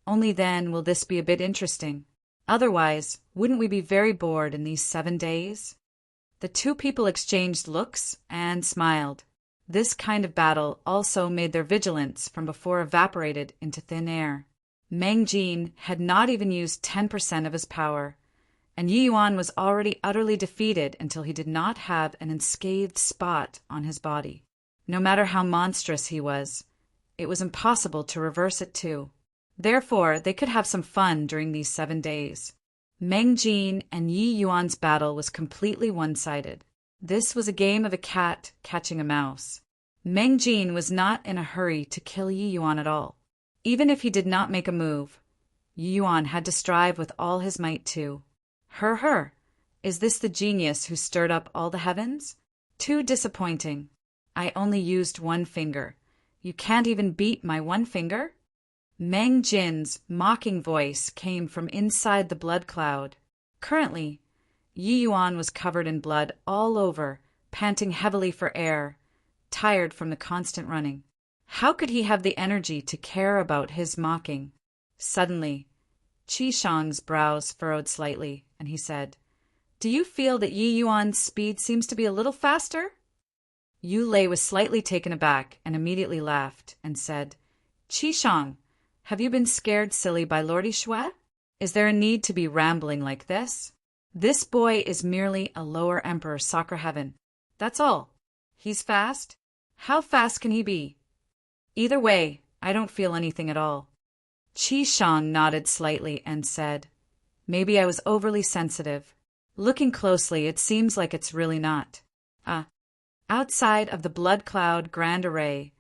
"Only then will this be a bit interesting. Otherwise, wouldn't we be very bored in these 7 days?" The two people exchanged looks and smiled. This kind of battle also made their vigilance from before evaporated into thin air. Meng Jin had not even used 10% of his power, and Yi Yuan was already utterly defeated until he did not have an unscathed spot on his body. No matter how monstrous he was, it was impossible to reverse it too. Therefore, they could have some fun during these 7 days. Meng Jin and Yi Yuan's battle was completely one-sided. This was a game of a cat catching a mouse. Meng Jin was not in a hurry to kill Yi Yuan at all. Even if he did not make a move, Yi Yuan had to strive with all his might too. Her. Is this the genius who stirred up all the heavens? Too disappointing. I only used one finger. You can't even beat my one finger? Meng Jin's mocking voice came from inside the blood cloud. Currently, Yi Yuan was covered in blood all over, panting heavily for air, tired from the constant running. How could he have the energy to care about his mocking? Suddenly, Qi Shang's brows furrowed slightly, and he said, "Do you feel that Yi Yuan's speed seems to be a little faster?" Yu Lei was slightly taken aback and immediately laughed and said, "Qi Shang, have you been scared silly by Lord Shui? Is there a need to be rambling like this? This boy is merely a lower emperor soccer heaven. That's all. He's fast? How fast can he be? Either way, I don't feel anything at all." Qi Shang nodded slightly and said, "Maybe I was overly sensitive. Looking closely, it seems like it's really not." Outside of the blood cloud grand array,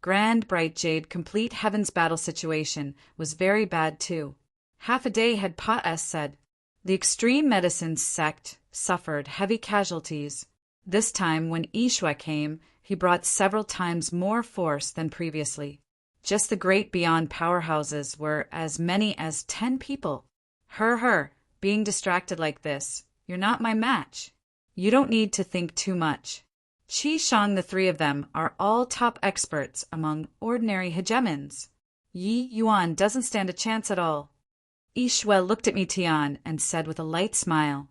Grand Bright Jade complete heaven's battle situation was very bad too. Half a day had said. The extreme medicine sect suffered heavy casualties. This time when Yishua came, he brought several times more force than previously. Just the great beyond powerhouses were as many as 10 people. Being distracted like this, you're not my match. You don't need to think too much. Qi Shang, the three of them, are all top experts among ordinary hegemons. Yi Yuan doesn't stand a chance at all. Yishua looked at me Tian and said with a light smile,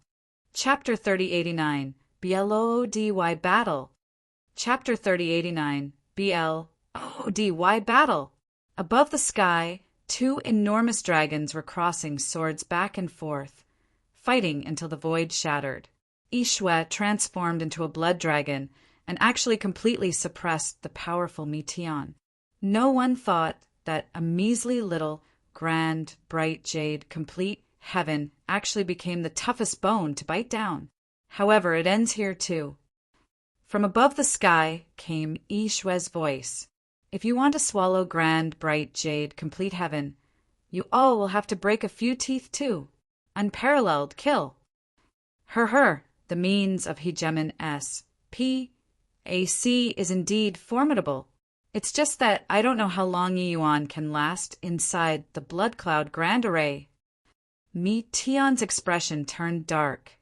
Chapter 3089, BLOODY Battle. Chapter 3089, BLOODY Battle. Above the sky, 2 enormous dragons were crossing swords back and forth, fighting until the void shattered. Yishua transformed into a blood dragon and actually completely suppressed the powerful Mi Tian. No one thought that a measly little Grand Bright Jade complete heaven actually became the toughest bone to bite down. However, it ends here too. From above the sky came Yishua's voice. If you want to swallow Grand Bright Jade complete heaven, you all will have to break a few teeth too. Unparalleled kill. The means of hegemon S.P.A.C. is indeed formidable. It's just that I don't know how long Yi Yuan can last inside the blood cloud grand array. Mi Tian's expression turned dark,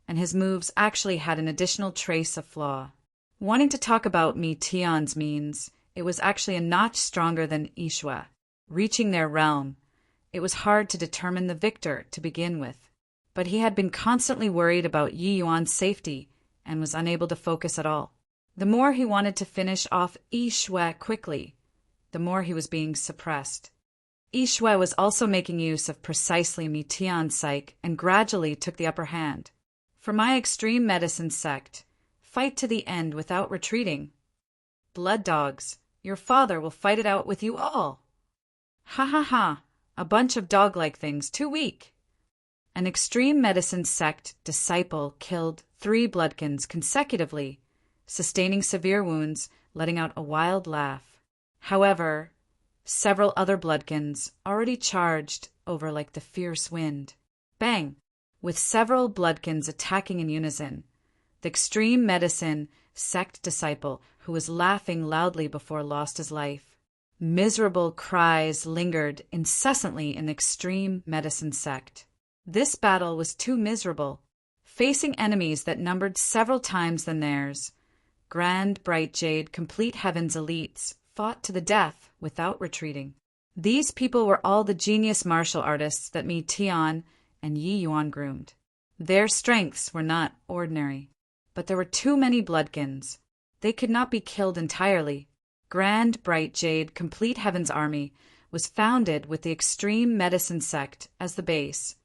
and his moves actually had an additional trace of flaw. Wanting to talk about Mi Tian's means, it was actually a notch stronger than Yishua. Reaching their realm, it was hard to determine the victor to begin with. But he had been constantly worried about Yi Yuan's safety and was unable to focus at all. The more he wanted to finish off Yishua quickly, the more he was being suppressed. Yishua was also making use of precisely Mi Tian's psyche and gradually took the upper hand. For my extreme medicine sect, fight to the end without retreating. Blood dogs, your father will fight it out with you all. Ha, a bunch of dog-like things, too weak. An extreme medicine sect disciple killed 3 bloodkins consecutively, sustaining severe wounds, letting out a wild laugh. However, several other bloodkins already charged over like the fierce wind. Bang! With several bloodkins attacking in unison, the extreme medicine sect disciple who was laughing loudly before lost his life. Miserable cries lingered incessantly in the extreme medicine sect. This battle was too miserable. Facing enemies that numbered several times than theirs, Grand Bright Jade complete heaven's elites fought to the death without retreating. These people were all the genius martial artists that Mi Tian and Yi Yuan groomed. Their strengths were not ordinary, but there were too many bloodkins. They could not be killed entirely. Grand Bright Jade complete heaven's army was founded with the extreme medicine sect as the base,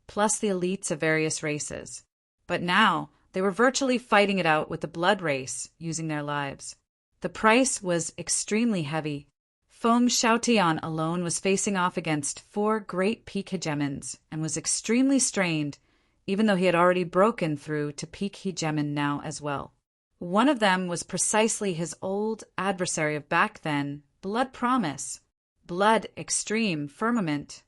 plus the elites of various races. But now, they were virtually fighting it out with the blood race, using their lives. The price was extremely heavy. Feng Xiaotian alone was facing off against 4 great peak hegemons and was extremely strained, even though he had already broken through to peak hegemon now as well. One of them was precisely his old adversary of back then, Blood Promise. blood extreme firmament.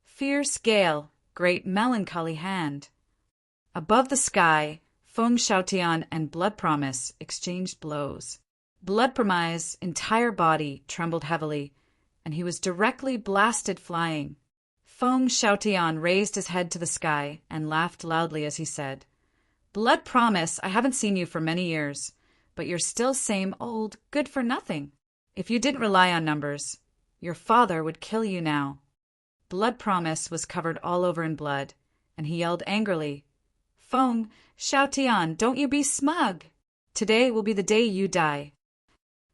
Fierce gale, great melancholy hand. Above the sky, Feng Xiaotian and Blood Promise exchanged blows. Blood Promise's entire body trembled heavily, and he was directly blasted flying. Feng Xiaotian raised his head to the sky and laughed loudly as he said, "Blood Promise, I haven't seen you for many years, but you're still same old good-for-nothing. If you didn't rely on numbers, your father would kill you now." Blood Promise was covered all over in blood, and he yelled angrily, "Feng Xiaotian, don't you be smug! Today will be the day you die."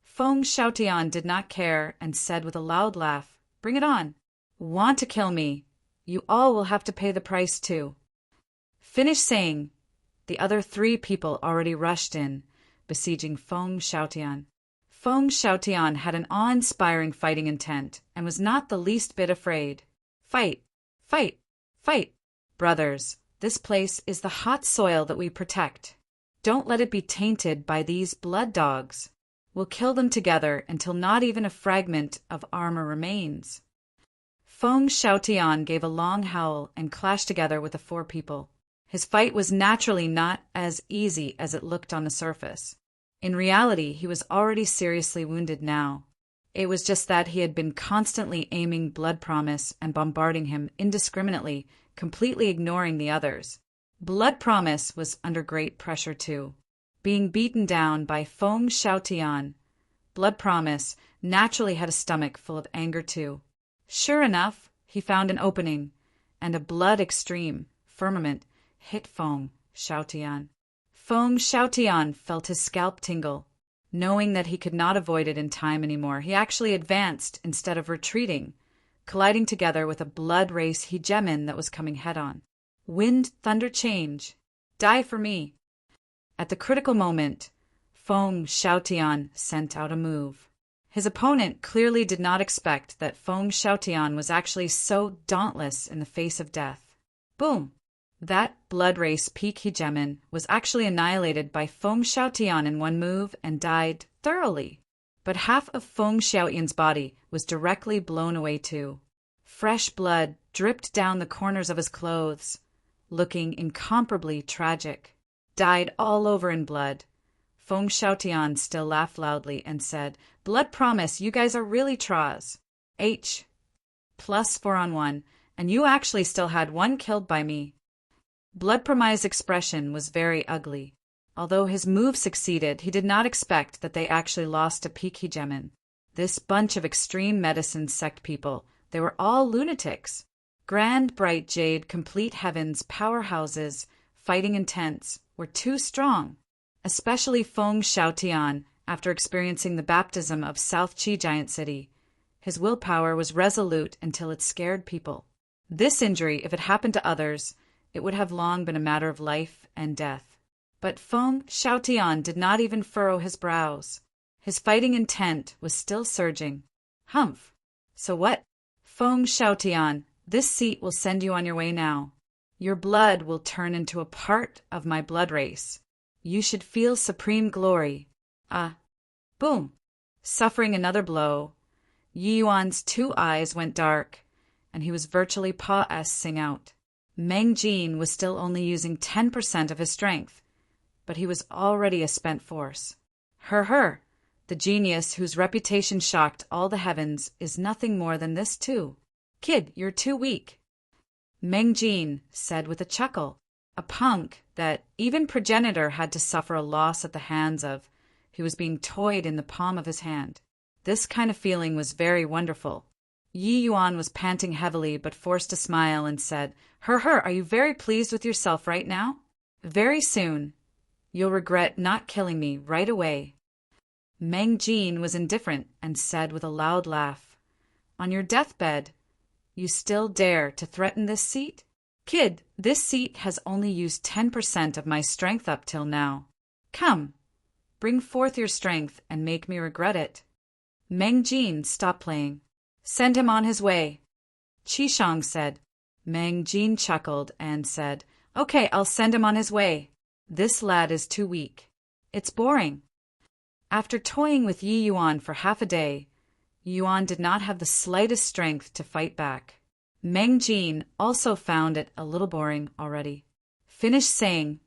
Feng Xiaotian did not care and said with a loud laugh, "Bring it on. Want to kill me? You all will have to pay the price too." Finish saying. The other 3 people already rushed in, besieging Feng Xiaotian. Feng Xiaotian had an awe-inspiring fighting intent and was not the least bit afraid. "Fight! Fight! Fight! Brothers, this place is the hot soil that we protect. Don't let it be tainted by these blood dogs. We'll kill them together until not even a fragment of armor remains." Feng Xiaotian gave a long howl and clashed together with the 4 people. His fight was naturally not as easy as it looked on the surface. In reality, he was already seriously wounded now. It was just that he had been constantly aiming Blood Promise and bombarding him indiscriminately, completely ignoring the others. Blood Promise was under great pressure too. Being beaten down by Feng Xiaotian, Blood Promise naturally had a stomach full of anger too. Sure enough, he found an opening, and a blood extreme firmament hit Feng Xiaotian. Feng Xiaotian felt his scalp tingle. Knowing that he could not avoid it in time anymore, he actually advanced instead of retreating, colliding together with a blood race hegemon that was coming head-on. Wind, thunder, change. Die for me. At the critical moment, Feng Xiaotian sent out a move. His opponent clearly did not expect that Feng Xiaotian was actually so dauntless in the face of death. Boom! That blood race peak hegemon was actually annihilated by Feng Xiaotian in one move and died thoroughly. But half of Feng Xiaotian's body was directly blown away too. Fresh blood dripped down the corners of his clothes, looking incomparably tragic. Died all over in blood. Feng Xiaotian still laughed loudly and said, "Blood Promise, you guys are really traws. H. +4 on 1, and you actually still had 1 killed by me." Blood Promise's expression was very ugly. Although his move succeeded, he did not expect that they actually lost a peak hegemon. This bunch of extreme medicine sect people, they were all lunatics. Grand, bright jade, complete heavens, powerhouses, fighting intents, were too strong. Especially Feng Xiaotian, after experiencing the baptism of South Qi Giant City. His willpower was resolute until it scared people. This injury, if it happened to others, it would have long been a matter of life and death. But Feng Xiaotian did not even furrow his brows. His fighting intent was still surging. Humph! So what? Feng Xiaotian, this seat will send you on your way now. Your blood will turn into a part of my blood race. You should feel supreme glory. Boom! Suffering another blow, Yi Yuan's 2 eyes went dark, and he was virtually passing out. Meng Jin was still only using 10% of his strength, but he was already a spent force. Her, the genius whose reputation shocked all the heavens is nothing more than this too. Kid, you're too weak. Meng Jin said with a chuckle, a punk that even progenitor had to suffer a loss at the hands of. He was being toyed in the palm of his hand. This kind of feeling was very wonderful. Yi Yuan was panting heavily but forced a smile and said, Her, are you very pleased with yourself right now? Very soon. You'll regret not killing me right away. Meng Jin was indifferent and said with a loud laugh, On your deathbed, you still dare to threaten this seat? Kid, this seat has only used 10% of my strength up till now. Come, bring forth your strength and make me regret it. Meng Jin stopped playing. Send him on his way. Qishang said. Meng Jin chuckled and said, Okay, I'll send him on his way. This lad is too weak. It's boring. After toying with Yi Yuan for half a day, Yuan did not have the slightest strength to fight back. Meng Jin also found it a little boring already. Finish saying.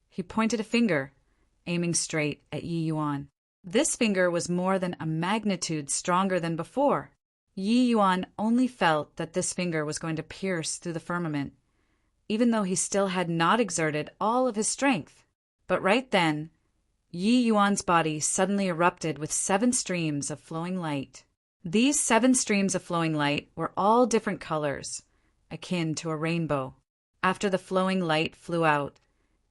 He pointed a finger, aiming straight at Yi Yuan. This finger was more than a magnitude stronger than before. Yi Yuan only felt that this finger was going to pierce through the firmament, even though he still had not exerted all of his strength. But right then, Yi Yuan's body suddenly erupted with 7 streams of flowing light. These 7 streams of flowing light were all different colors, akin to a rainbow. After the flowing light flew out,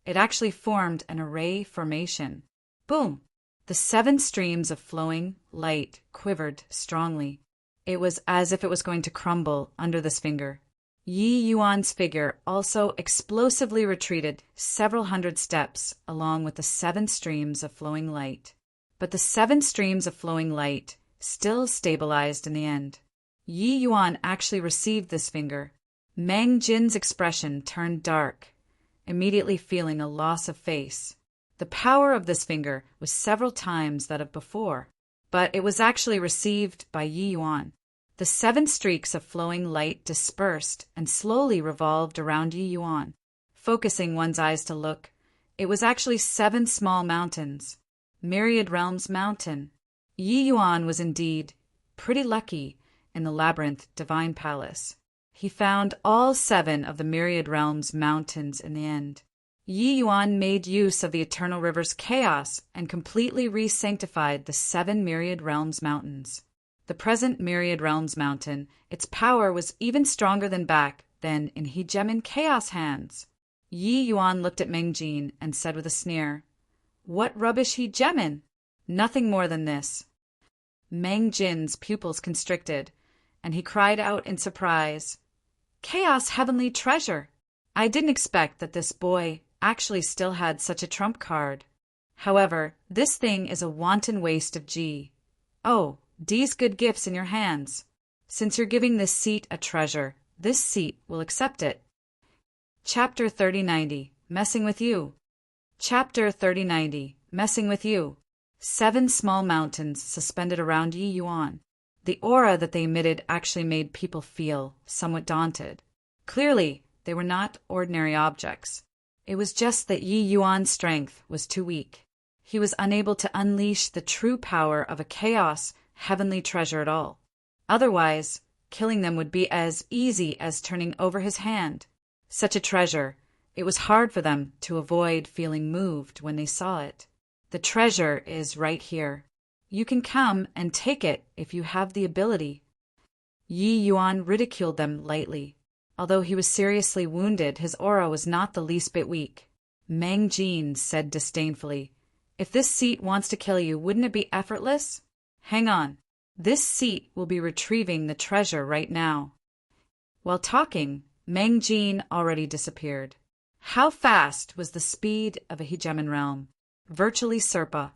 it actually formed an array formation. Boom! The 7 streams of flowing light quivered strongly. It was as if it was going to crumble under this finger. Yi Yuan's figure also explosively retreated several hundred steps along with the 7 streams of flowing light. But the 7 streams of flowing light still stabilized in the end. Yi Yuan actually received this finger. Meng Jin's expression turned dark, immediately feeling a loss of face. The power of this finger was several times that of before, but it was actually received by Yi Yuan. The 7 streaks of flowing light dispersed and slowly revolved around Yi Yuan. Focusing one's eyes to look, it was actually 7 small mountains. Myriad Realms Mountain. Yi Yuan was indeed pretty lucky in the Labyrinth Divine Palace. He found all 7 of the Myriad Realms Mountains in the end. Yi Yuan made use of the Eternal River's chaos and completely re-sanctified the 7 Myriad Realms Mountains. The present Myriad Realms Mountain, its power was even stronger than back then in Hegemin Chaos hands. Yi Yuan looked at Meng Jin and said with a sneer, "What rubbish Hegemin? Nothing more than this." Meng Jin's pupils constricted, and he cried out in surprise, "Chaos Heavenly Treasure! I didn't expect that this boy actually still had such a trump card. However, this thing is a wanton waste of G. Oh, D's good gifts in your hands. Since you're giving this seat a treasure, this seat will accept it." Chapter 3090, Messing with You. Chapter 3090, Messing with You. 7 small mountains suspended around Yi Yuan. The aura that they emitted actually made people feel somewhat daunted. Clearly, they were not ordinary objects. It was just that Yi Yuan's strength was too weak. He was unable to unleash the true power of a chaos heavenly treasure at all. Otherwise, killing them would be as easy as turning over his hand. Such a treasure, it was hard for them to avoid feeling moved when they saw it. The treasure is right here. You can come and take it if you have the ability. Yi Yuan ridiculed them lightly. Although he was seriously wounded, his aura was not the least bit weak. Meng Jin said disdainfully, "If this seat wants to kill you, wouldn't it be effortless? Hang on. This seat will be retrieving the treasure right now." While talking, Meng Jin already disappeared. How fast was the speed of a Hegemin realm? Virtually Serpa.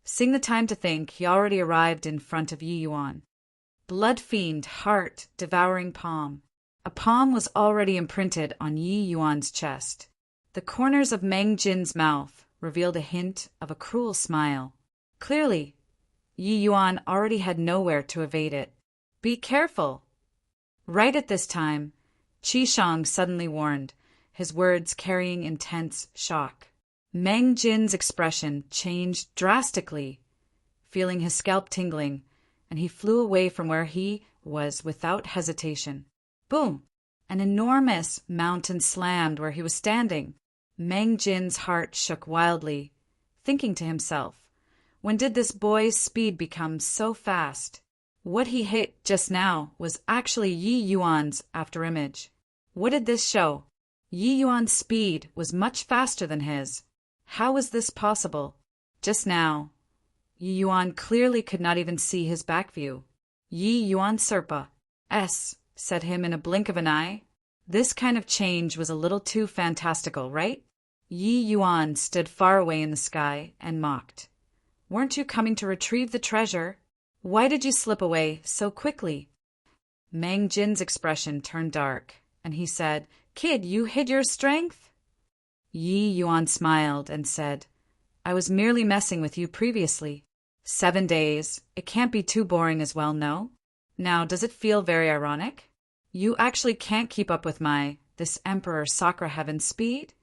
Seeing the time to think, he already arrived in front of Yi Yuan. Blood fiend, heart, devouring palm. A palm was already imprinted on Yi Yuan's chest. The corners of Meng Jin's mouth revealed a hint of a cruel smile. Clearly, Yi Yuan already had nowhere to evade it. "Be careful!" Right at this time, Qi Shang suddenly warned, his words carrying intense shock. Meng Jin's expression changed drastically, feeling his scalp tingling, and he flew away from where he was without hesitation. Boom! An enormous mountain slammed where he was standing. Meng Jin's heart shook wildly, thinking to himself, when did this boy's speed become so fast? What he hit just now was actually Yi Yuan's afterimage. What did this show? Yi Yuan's speed was much faster than his. How was this possible? Just now, Yi Yuan clearly could not even see his back view. Yi Yuan Serpa, said him in a blink of an eye. This kind of change was a little too fantastical, right? Yi Yuan stood far away in the sky and mocked. Weren't you coming to retrieve the treasure? Why did you slip away so quickly? Meng Jin's expression turned dark, and he said, "Kid, you hid your strength?" Yi Yuan smiled and said, "I was merely messing with you previously." 7 days. It can't be too boring as well, no? Now, does it feel very ironic? You actually can't keep up with this Emperor Sakura Heaven speed?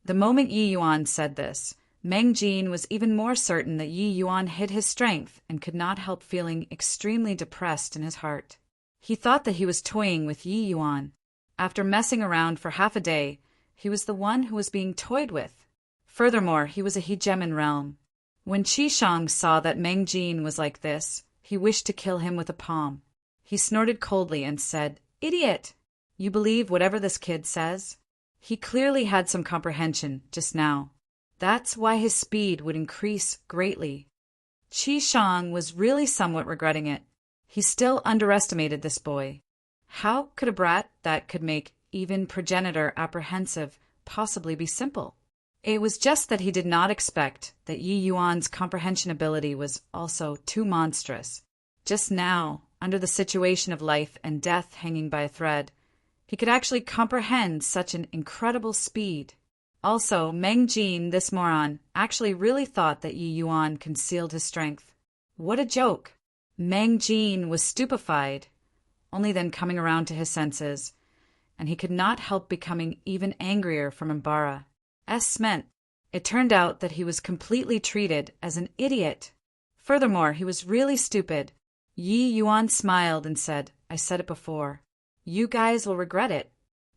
The moment Yi Yuan said this, Meng Jin was even more certain that Yi Yuan hid his strength and could not help feeling extremely depressed in his heart. He thought that he was toying with Yi Yuan. After messing around for half a day, he was the one who was being toyed with. Furthermore, he was a hegemon realm. When Qi Shang saw that Meng Jin was like this, he wished to kill him with a palm. He snorted coldly and said, "Idiot! You believe whatever this kid says?" He clearly had some comprehension just now. That's why his speed would increase greatly. Qi Shang was really somewhat regretting it. He still underestimated this boy. How could a brat that could make even progenitor apprehensive possibly be simple? It was just that he did not expect that Yi Yuan's comprehension ability was also too monstrous. Just now, under the situation of life and death hanging by a thread, he could actually comprehend such an incredible speed. Also, Meng Jin, this moron, actually really thought that Yi Yuan concealed his strength. What a joke! Meng Jin was stupefied, only then coming around to his senses, and he could not help becoming even angrier from Imbara's meant. It turned out that he was completely treated as an idiot. Furthermore, he was really stupid. Yi Yuan smiled and said, "I said it before. You guys will regret it.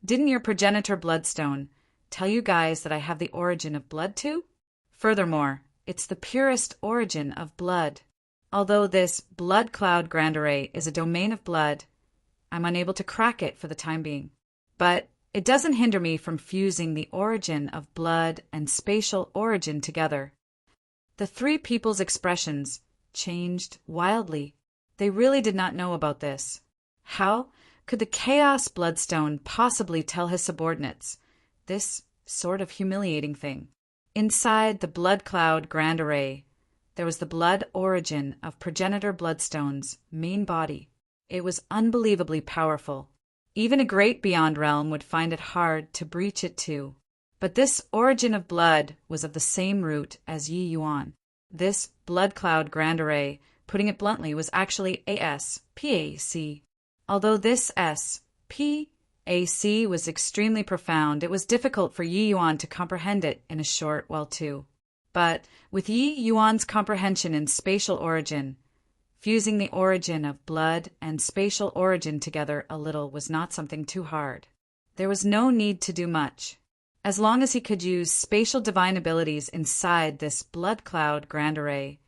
Didn't your progenitor Bloodstone tell you guys that I have the origin of blood too? Furthermore, it's the purest origin of blood. Although this blood cloud grand array is a domain of blood, I'm unable to crack it for the time being. But it doesn't hinder me from fusing the origin of blood and spatial origin together." The three people's expressions changed wildly. They really did not know about this. How could the Chaos Bloodstone possibly tell his subordinates this sort of humiliating thing? Inside the Blood Cloud Grand Array, there was the blood origin of Progenitor Bloodstone's main body. It was unbelievably powerful. Even a great beyond realm would find it hard to breach it too. But this origin of blood was of the same root as Yi Yuan. This Blood Cloud Grand Array, putting it bluntly, was actually ASPAC. Although this SPAC was extremely profound, it was difficult for Yi Yuan to comprehend it in a short while too. But with Yi Yuan's comprehension in spatial origin, fusing the origin of blood and spatial origin together a little was not something too hard. There was no need to do much. As long as he could use spatial divine abilities inside this blood cloud grand array,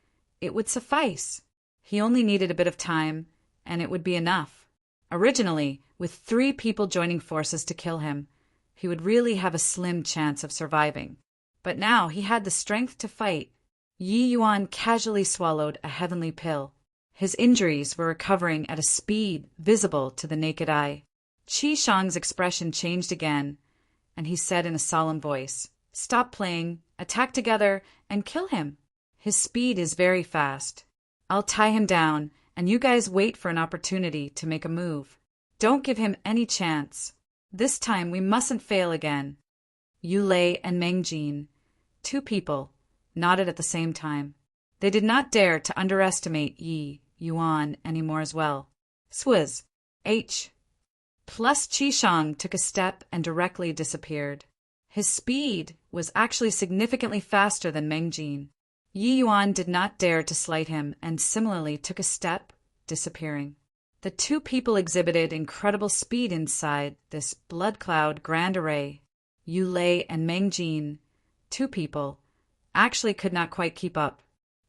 it would suffice. He only needed a bit of time, and it would be enough. Originally, with 3 people joining forces to kill him, he would really have a slim chance of surviving. But now he had the strength to fight. Yi Yuan casually swallowed a heavenly pill. His injuries were recovering at a speed visible to the naked eye. Qi Shang's expression changed again, and he said in a solemn voice, "Stop playing, attack together, and kill him. His speed is very fast. I'll tie him down, and you guys wait for an opportunity to make a move. Don't give him any chance. This time we mustn't fail again." Yu Lei and Meng Jin, 2 people, nodded at the same time. They did not dare to underestimate Yi Yuan anymore as well. Swizz. H. Plus Qi Shang took a step and directly disappeared. His speed was actually significantly faster than Meng Jin. Yi Yuan did not dare to slight him and similarly took a step, disappearing. The 2 people exhibited incredible speed inside this blood cloud grand array. Yu Lei and Meng Jin, 2 people, actually could not quite keep up.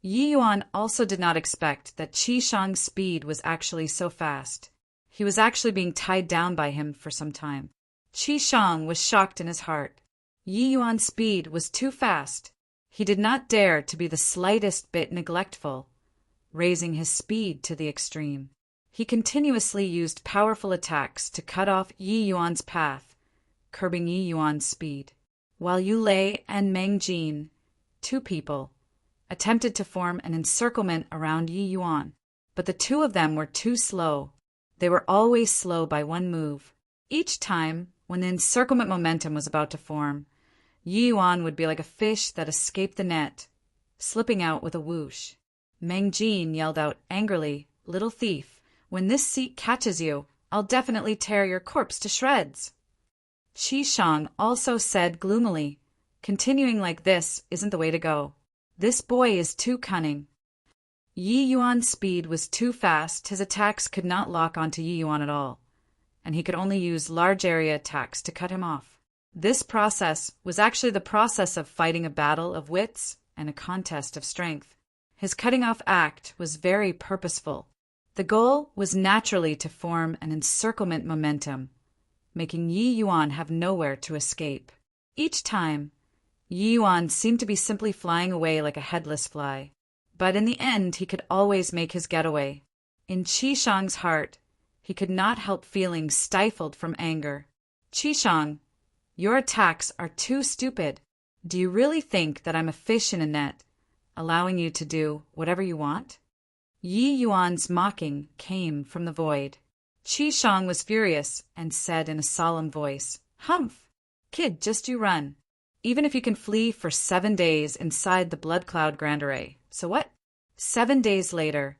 Yi Yuan also did not expect that Qi Shang's speed was actually so fast. He was actually being tied down by him for some time. Qi Shang was shocked in his heart. Yi Yuan's speed was too fast. He did not dare to be the slightest bit neglectful, raising his speed to the extreme. He continuously used powerful attacks to cut off Yi Yuan's path, curbing Yi Yuan's speed, while Yu Lei and Meng Jin, 2 people, attempted to form an encirclement around Yi Yuan, but the 2 of them were too slow. They were always slow by 1 move. Each time, when the encirclement momentum was about to form, Yi Yuan would be like a fish that escaped the net, slipping out with a whoosh. Meng Jin yelled out angrily, "Little thief, when this seat catches you, I'll definitely tear your corpse to shreds." Qi Shang also said gloomily, "Continuing like this isn't the way to go. This boy is too cunning." Yi Yuan's speed was too fast, his attacks could not lock onto Yi Yuan at all, and he could only use large area attacks to cut him off. This process was actually the process of fighting a battle of wits and a contest of strength. His cutting off act was very purposeful. The goal was naturally to form an encirclement momentum, making Yi Yuan have nowhere to escape. Each time, Yi Yuan seemed to be simply flying away like a headless fly. But in the end, he could always make his getaway. In Qi Shang's heart, he could not help feeling stifled from anger. "Qi Shang, your attacks are too stupid. Do you really think that I'm a fish in a net, allowing you to do whatever you want?" Yi Yuan's mocking came from the void. Qi Shang was furious and said in a solemn voice, "Humph! Kid, just you run. Even if you can flee for 7 days inside the blood cloud Grand Array. So what? 7 days later,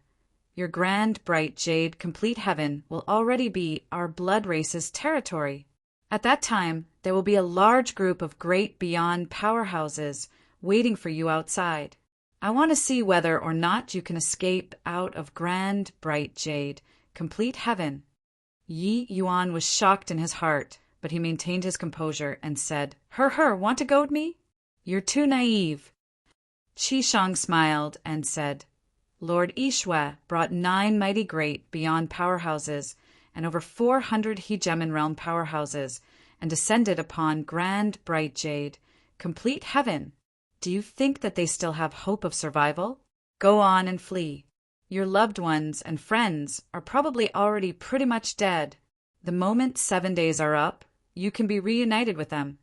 your grand, bright jade complete heaven will already be our blood race's territory. At that time, there will be a large group of great beyond powerhouses waiting for you outside. I want to see whether or not you can escape out of grand, bright jade, complete heaven." Yi Yuan was shocked in his heart, but he maintained his composure and said, Her, want to goad me? You're too naive." Qi Shang smiled and said, "Lord Yishui brought 9 mighty great beyond powerhouses and over 400 hegemon realm powerhouses and descended upon grand bright jade, complete heaven. Do you think that they still have hope of survival? Go on and flee. Your loved ones and friends are probably already pretty much dead. The moment 7 days are up, you can be reunited with them."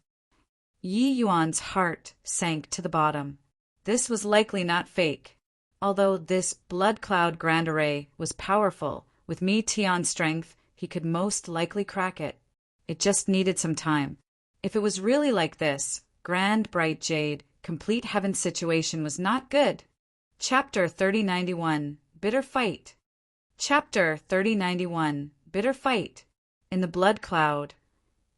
Yi Yuan's heart sank to the bottom. This was likely not fake. Although this blood cloud Grand Array was powerful, with Mi Tian's strength, he could most likely crack it. It just needed some time. If it was really like this, grand bright jade, complete heaven situation was not good. Chapter 3091, Bitter Fight. Chapter 3091, Bitter Fight. In the blood cloud,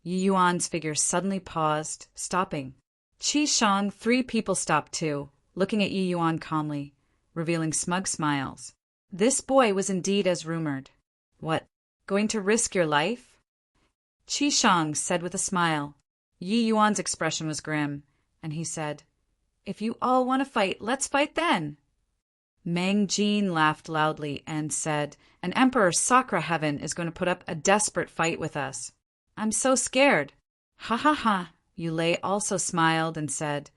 Yi Yuan's figure suddenly paused, stopping. Qi Shang, 3 people stopped too, looking at Yi Yuan calmly, revealing smug smiles. This boy was indeed as rumored. "What, going to risk your life?" Qi Shang said with a smile. Yi Yuan's expression was grim, and he said, "If you all want to fight, let's fight then." Meng Jin laughed loudly and said, "An Emperor Sakra Heaven is going to put up a desperate fight with us. I'm so scared." "Ha ha ha." Yulei also smiled and said,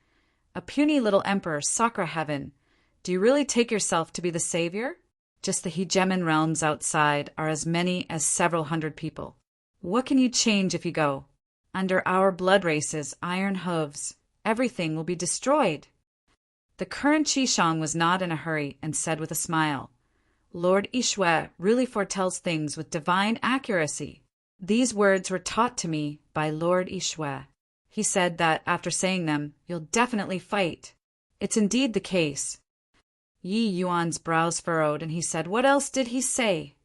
"A puny little Emperor Sakra Heaven. Do you really take yourself to be the savior? Just the hegemon realms outside are as many as several hundred people. What can you change if you go? Under our blood race's iron hooves, everything will be destroyed." The current Qi Shang was not in a hurry and said with a smile, "Lord Yishui really foretells things with divine accuracy. These words were taught to me by Lord Yishui. He said that after saying them, you'll definitely fight. It's indeed the case." Yi Yuan's brows furrowed, and he said, "What else did he say?"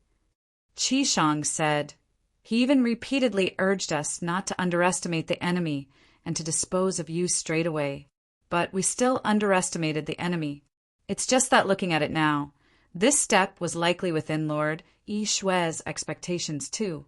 Qi Shang said, "He even repeatedly urged us not to underestimate the enemy and to dispose of you straight away. But we still underestimated the enemy. It's just that looking at it now, this step was likely within Lord Yishui's expectations too."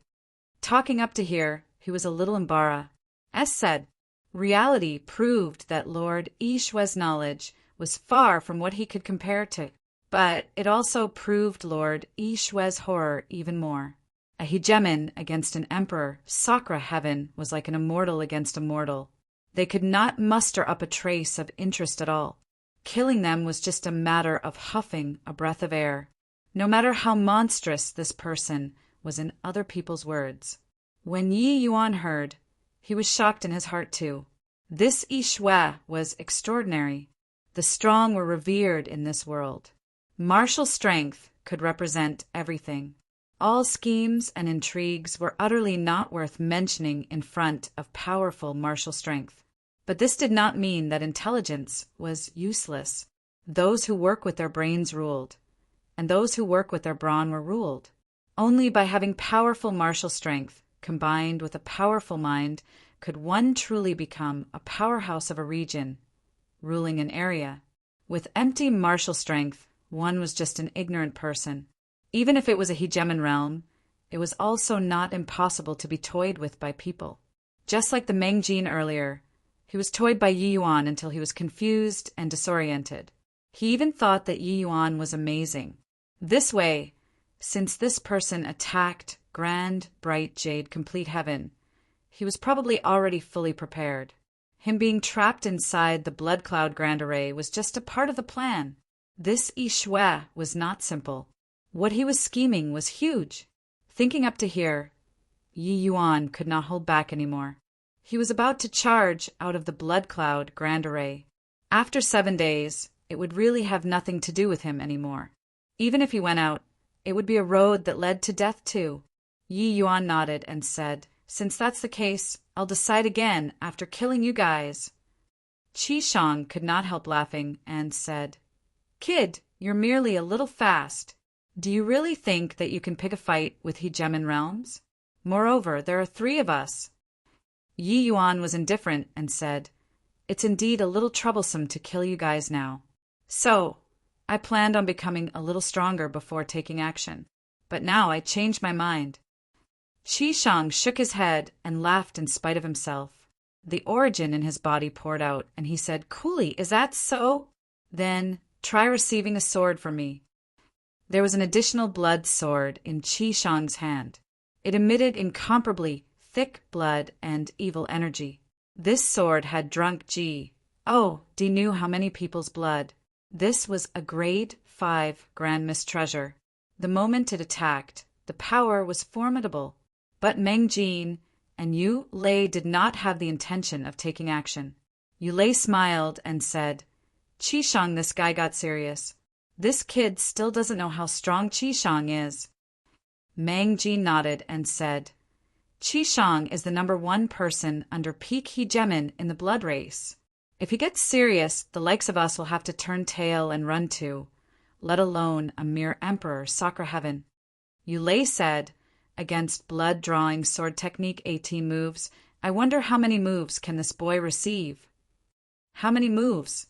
Talking up to here, he was a little embarrassed. As said, reality proved that Lord Yishui's knowledge was far from what he could compare to, but it also proved Lord Yishui's horror even more. A hegemon against an emperor, Sakra Heaven, was like an immortal against a mortal. They could not muster up a trace of interest at all. Killing them was just a matter of huffing a breath of air, no matter how monstrous this person was in other people's words. When Yi Yuan heard, he was shocked in his heart too. This Yishui was extraordinary. The strong were revered in this world. Martial strength could represent everything. All schemes and intrigues were utterly not worth mentioning in front of powerful martial strength. But this did not mean that intelligence was useless. Those who work with their brains ruled, and those who work with their brawn were ruled. Only by having powerful martial strength, combined with a powerful mind, could one truly become a powerhouse of a region, ruling an area. With empty martial strength, one was just an ignorant person. Even if it was a hegemon realm, it was also not impossible to be toyed with by people. Just like the Meng Jin earlier, he was toyed by Yi Yuan until he was confused and disoriented. He even thought that Yi Yuan was amazing. This way, since this person attacked grand, bright jade complete heaven, he was probably already fully prepared. Him being trapped inside the blood cloud grand array was just a part of the plan. This Yi Shui was not simple. What he was scheming was huge. Thinking up to here, Yi Yuan could not hold back anymore. He was about to charge out of the blood cloud grand array. After 7 days, it would really have nothing to do with him anymore. Even if he went out, it would be a road that led to death too. Yi Yuan nodded and said, "Since that's the case, I'll decide again after killing you guys." Qi Shang could not help laughing and said, "Kid, you're merely a little fast. Do you really think that you can pick a fight with hegemon realms? Moreover, there are 3 of us." Yi Yuan was indifferent and said, "It's indeed a little troublesome to kill you guys now. So, I planned on becoming a little stronger before taking action. But now I changed my mind." Qi Shang shook his head and laughed in spite of himself. The origin in his body poured out, and he said, "Coolly, is that so? Then try receiving a sword from me." There was an additional blood sword in Qi Shang's hand. It emitted incomparably thick blood and evil energy. This sword had drunk Ji knew how many people's blood. This was a grade 5 Grand Mist treasure. The moment it attacked, the power was formidable. But Meng Jin and Yu Lei did not have the intention of taking action. Yu Lei smiled and said, "Qi Shang, this guy got serious. This kid still doesn't know how strong Qi Shang is." Meng Jin nodded and said, "Qi Shang is the #1 person under peak hegemon in the blood race. If he gets serious, the likes of us will have to turn tail and run too, let alone a mere emperor, soccer heaven." Yu Lei said, "Against blood-drawing sword technique 18 moves, I wonder how many moves can this boy receive?" "How many moves?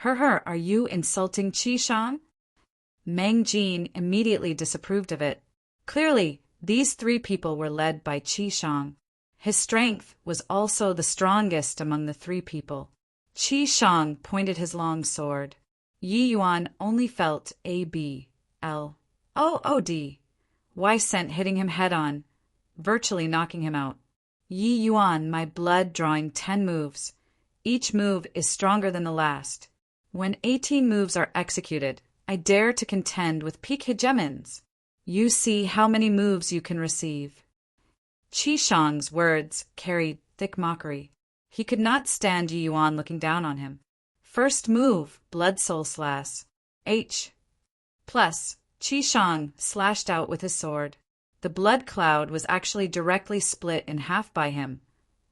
Are you insulting Qi Shang?" Meng Jin immediately disapproved of it. Clearly, these 3 people were led by Qi Shang. His strength was also the strongest among the 3 people. Qi Shang pointed his long sword. Yi Yuan only felt ABLOOD. Y sent hitting him head-on, virtually knocking him out. "Yi Yuan, my blood drawing 10 moves. Each move is stronger than the last. When 18 moves are executed, I dare to contend with peak hegemons. You see how many moves you can receive." Qi Shang's words carried thick mockery. He could not stand Yi Yuan looking down on him. First move, Blood Soul Slash. H. Plus, Qi Shang slashed out with his sword. The blood cloud was actually directly split in half by him,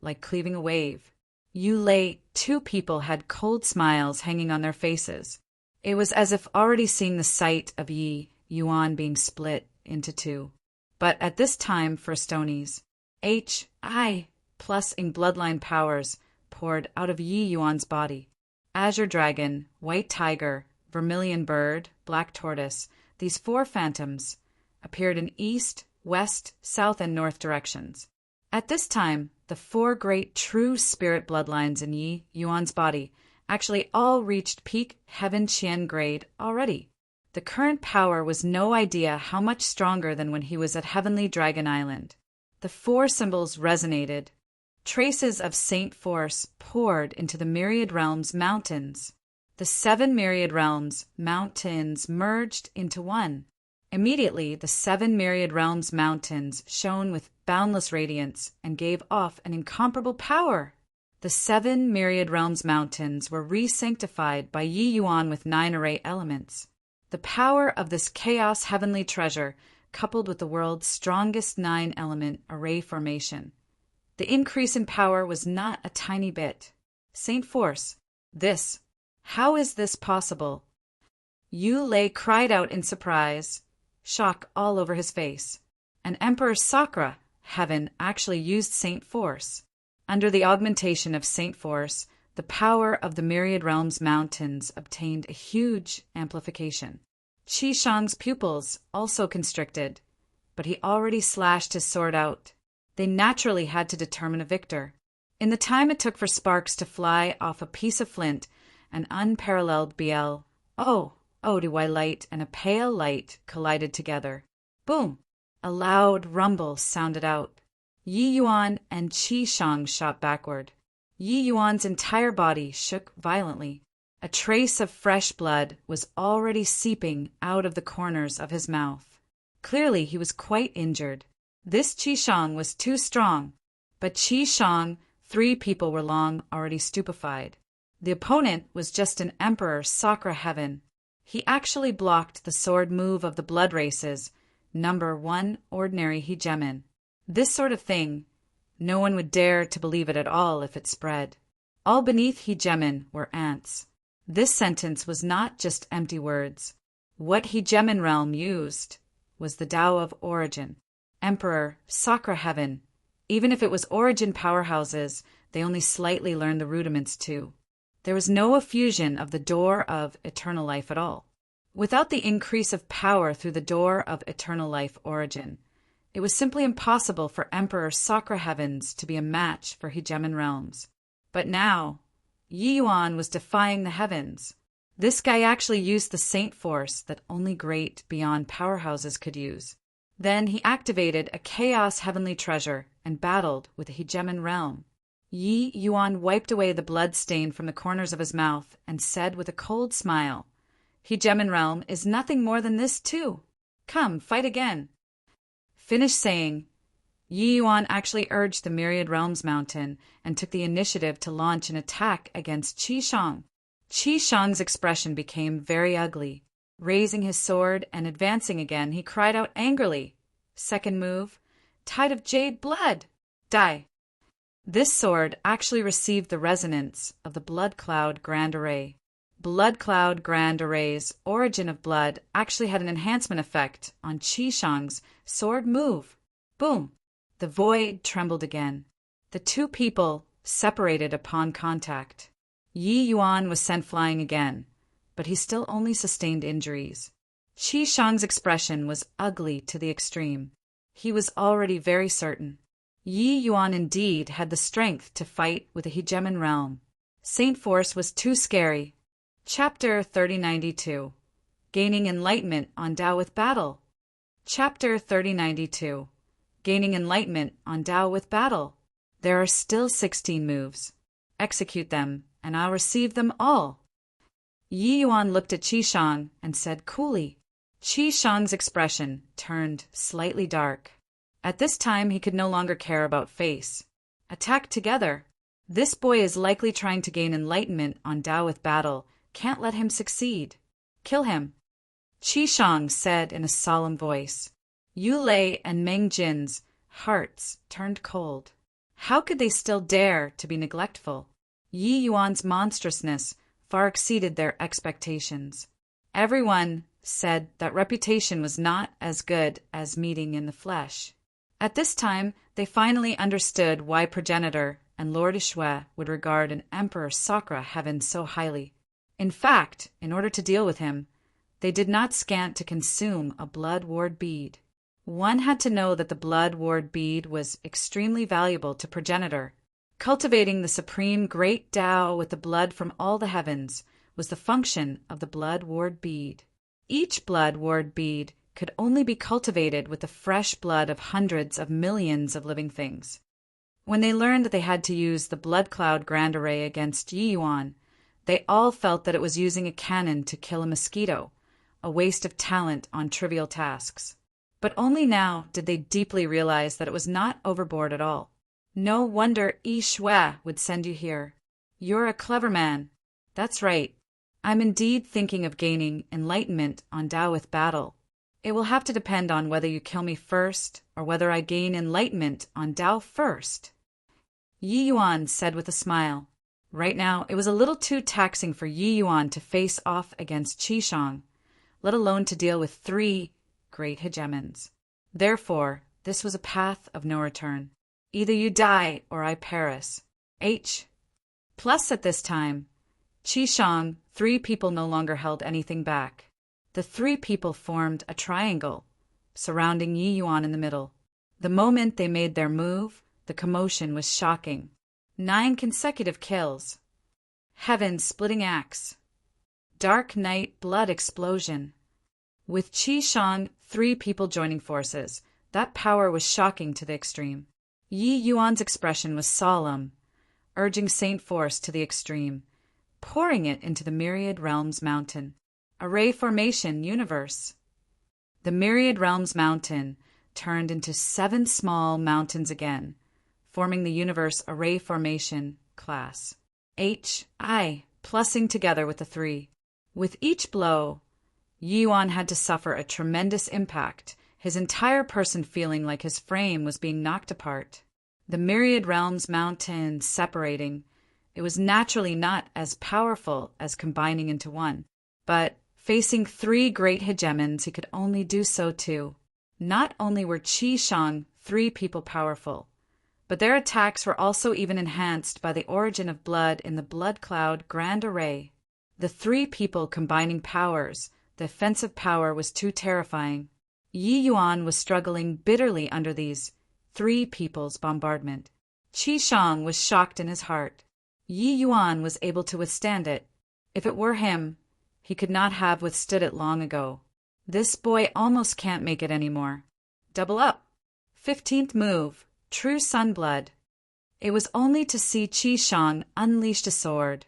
like cleaving a wave. Yu Lei, 2 people had cold smiles hanging on their faces. It was as if already seeing the sight of Yi Yuan being split into 2. But at this time for Stonies, HI plus in bloodline powers poured out of Yi Yuan's body. Azure Dragon, White Tiger, Vermilion Bird, Black Tortoise, these 4 phantoms appeared in east, west, south, and north directions. At this time, the 4 great true spirit bloodlines in Yi Yuan's body actually all reached peak Heaven Qian grade already. The current power was no idea how much stronger than when he was at Heavenly Dragon Island. The 4 symbols resonated. Traces of Saint Force poured into the Myriad Realms mountains. The 7 Myriad Realms mountains merged into one. Immediately, the 7 Myriad Realms mountains shone with boundless radiance and gave off an incomparable power. The 7 Myriad Realms mountains were re-sanctified by Yi Yuan with 9 array elements. The power of this chaos heavenly treasure coupled with the world's strongest 9-element array formation. The increase in power was not a tiny bit. Saint Force, how is this possible? Yu Lei cried out in surprise, shock all over his face. And Emperor Sakra, heaven, actually used Saint Force. Under the augmentation of Saint Force, the power of the Myriad Realms mountains obtained a huge amplification. Qi Shang's pupils also constricted, but he already slashed his sword out. They naturally had to determine a victor. In the time it took for sparks to fly off a piece of flint, an unparalleled do I light and a pale light collided together. Boom! A loud rumble sounded out. Yi Yuan and Qi Shang shot backward. Yi Yuan's entire body shook violently. A trace of fresh blood was already seeping out of the corners of his mouth. Clearly he was quite injured. This Qi Shang was too strong, but Qi Shang, 3 people were long already stupefied. The opponent was just an Emperor Sakra Heaven. He actually blocked the sword move of the blood races, number 1 ordinary hegemon. This sort of thing, no one would dare to believe it at all if it spread. All beneath hegemon were ants. This sentence was not just empty words. What hegemon realm used was the Tao of origin. Emperor, Sakra Heaven. Even if it was origin powerhouses, they only slightly learned the rudiments too. There was no effusion of the door of eternal life at all. Without the increase of power through the door of eternal life origin, it was simply impossible for Emperor Sakra Heavens to be a match for hegemon realms. But now, Yi Yuan was defying the heavens. This guy actually used the Saint Force that only great beyond powerhouses could use. Then he activated a Chaos Heavenly Treasure and battled with a hegemon realm. Yi Yuan wiped away the blood stain from the corners of his mouth and said with a cold smile, "Hegemon realm is nothing more than this too. Come, fight again." Finished saying, Yi Yuan actually urged the Myriad Realms mountain and took the initiative to launch an attack against Qi Shang. Qi Shang's expression became very ugly. Raising his sword and advancing again, he cried out angrily, "Second move, Tide of Jade Blood! Die!" This sword actually received the resonance of the Blood Cloud Grand Array. Blood Cloud Grand Array's origin of blood actually had an enhancement effect on Qi Shang's sword move. Boom! The void trembled again. The 2 people separated upon contact. Yi Yuan was sent flying again, but he still only sustained injuries. Qi Shang's expression was ugly to the extreme. He was already very certain. Yi Yuan indeed had the strength to fight with a hegemon realm. Saint Force was too scary. Chapter 3092. Gaining Enlightenment on Tao with Battle. Chapter 3092. Gaining Enlightenment on Tao with Battle. There are still 16 moves. Execute them, and I'll receive them all. Yi Yuan looked at Qi Shang and said coolly. Qi Shang's expression turned slightly dark. At this time he could no longer care about face. Attack together. This boy is likely trying to gain enlightenment on Tao with Battle. Can't let him succeed. Kill him. Qi Shang said in a solemn voice. Yu Lei and Meng Jin's hearts turned cold. How could they still dare to be neglectful? Yi Yuan's monstrousness far exceeded their expectations. Everyone said that reputation was not as good as meeting in the flesh. At this time, they finally understood why Progenitor and Lord Ishui would regard an Emperor Sakra Heaven so highly. In fact, in order to deal with him, they did not scant to consume a blood ward bead. One had to know that the blood ward bead was extremely valuable to Progenitor. Cultivating the supreme great Tao with the blood from all the heavens was the function of the blood ward bead. Each blood ward bead could only be cultivated with the fresh blood of hundreds of millions of living things. When they learned that they had to use the Blood Cloud Grand Array against Yi Yuan, they all felt that it was using a cannon to kill a mosquito, a waste of talent on trivial tasks. But only now did they deeply realize that it was not overboard at all. No wonder Ishui would send you here. You're a clever man. That's right. I'm indeed thinking of gaining enlightenment on Tao with Battle. It will have to depend on whether you kill me first or whether I gain enlightenment on Tao first. Yi Yuan said with a smile. Right now, it was a little too taxing for Yi Yuan to face off against Qi Shang. let alone to deal with 3 great hegemons. Therefore, this was a path of no return. Either you die or I perish. Plus, at this time, Qishang, 3 people no longer held anything back. The 3 people formed a triangle, surrounding Yi Yuan in the middle. The moment they made their move, the commotion was shocking. 9 consecutive kills. Heaven-splitting axe. Dark night blood explosion. With Qishang, 3 people joining forces, that power was shocking to the extreme. Yi Yuan's expression was solemn, urging Saint Force to the extreme, pouring it into the Myriad Realms Mountain. Array Formation Universe. The Myriad Realms Mountain turned into 7 small mountains again, forming the Universe Array Formation class. HI, plussing together with the 3. With each blow, Yi Yuan had to suffer a tremendous impact, his entire person feeling like his frame was being knocked apart. The Myriad Realms Mountain separating, it was naturally not as powerful as combining into one, but facing 3 great hegemons, he could only do so too. Not only were Qishang 3 people powerful, but their attacks were also even enhanced by the origin of blood in the Blood Cloud Grand Array. The 3 people combining powers, the offensive power was too terrifying. Yi Yuan was struggling bitterly under these 3 people's bombardment. Qishang was shocked in his heart. Yi Yuan was able to withstand it. If it were him, he could not have withstood it long ago. This boy almost can't make it anymore. Double up. 15th move, True Sunblood. It was only to see Qishang unleash a sword,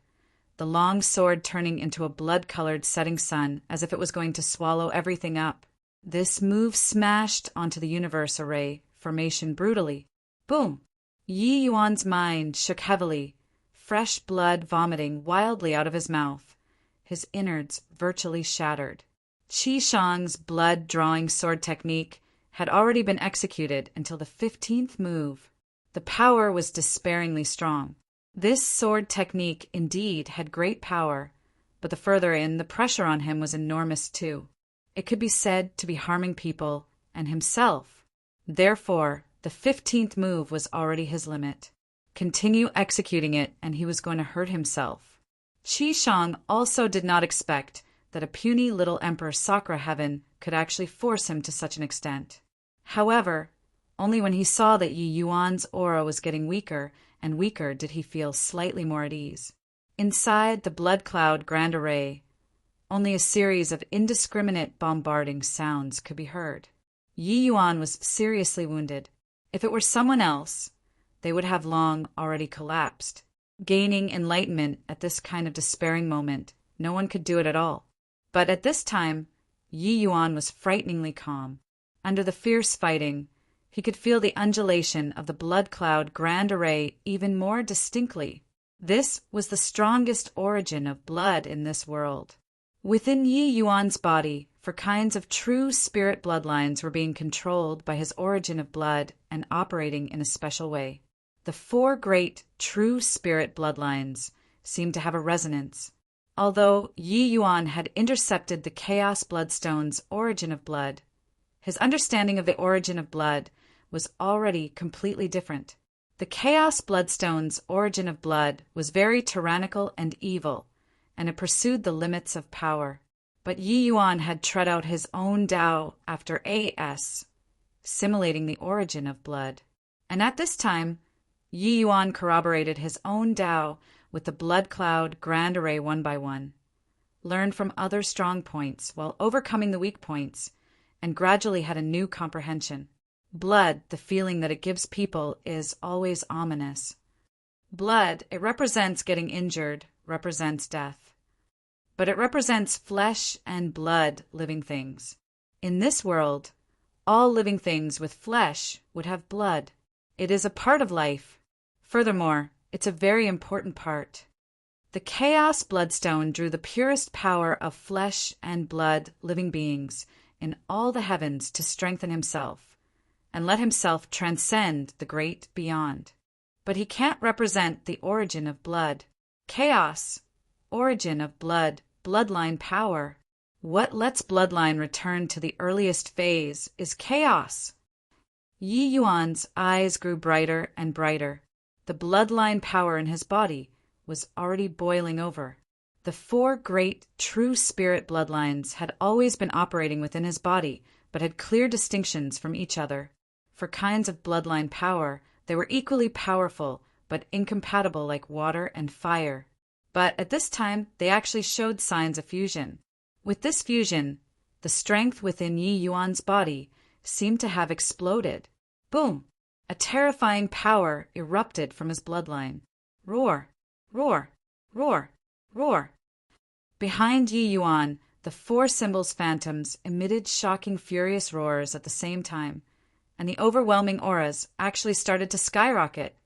the long sword turning into a blood-colored setting sun as if it was going to swallow everything up. This move smashed onto the Universe Array Formation brutally. Boom! Yi Yuan's mind shook heavily, fresh blood vomiting wildly out of his mouth, his innards virtually shattered. Qishang's blood-drawing sword technique had already been executed until the 15th move. The power was despairingly strong. This sword technique indeed had great power, but the further in, the pressure on him was enormous too. It could be said to be harming people and himself. Therefore, the 15th move was already his limit. Continue executing it and he was going to hurt himself. Qishang also did not expect that a puny little Emperor Sakura Heaven could actually force him to such an extent. However, only when he saw that Yi Yuan's aura was getting weaker and weaker did he feel slightly more at ease. Inside the Blood Cloud Grand Array, only a series of indiscriminate bombarding sounds could be heard. Yi Yuan was seriously wounded. If it were someone else, they would have long already collapsed. Gaining enlightenment at this kind of despairing moment, no one could do it at all. But at this time, Yi Yuan was frighteningly calm. Under the fierce fighting, he could feel the undulation of the Blood Cloud Grand Array even more distinctly. This was the strongest origin of blood in this world. Within Yi Yuan's body, for kinds of true spirit bloodlines were being controlled by his origin of blood and operating in a special way. The 4 great true spirit bloodlines seemed to have a resonance. Although Yi Yuan had intercepted the Chaos Bloodstone's origin of blood, his understanding of the origin of blood was already completely different. The Chaos Bloodstone's origin of blood was very tyrannical and evil, and it pursued the limits of power. But Yi Yuan had tread out his own Tao after AS, simulating the origin of blood. And at this time, Yi Yuan corroborated his own Tao with the Blood Cloud Grand Array one by one, learned from other strong points while overcoming the weak points, and gradually had a new comprehension. Blood, the feeling that it gives people, is always ominous. Blood, it represents getting injured, represents death. But it represents flesh and blood living things. In this world, all living things with flesh would have blood. It is a part of life. Furthermore, it's a very important part. The Chaos Bloodstone drew the purest power of flesh and blood living beings in all the heavens to strengthen himself, and let himself transcend the great beyond. But he can't represent the origin of blood. Chaos, origin of blood, bloodline power. What lets bloodline return to the earliest phase is chaos. Yi Yuan's eyes grew brighter and brighter. The bloodline power in his body was already boiling over. The four great true spirit bloodlines had always been operating within his body, but had clear distinctions from each other. For kinds of bloodline power, they were equally powerful, but incompatible like water and fire. But at this time, they actually showed signs of fusion. With this fusion, the strength within Yi Yuan's body seemed to have exploded. Boom! A terrifying power erupted from his bloodline. Roar! Roar! Roar! Roar! Behind Yi Yuan, the four symbols' phantoms emitted shocking, furious roars at the same time, and the overwhelming auras actually started to skyrocket,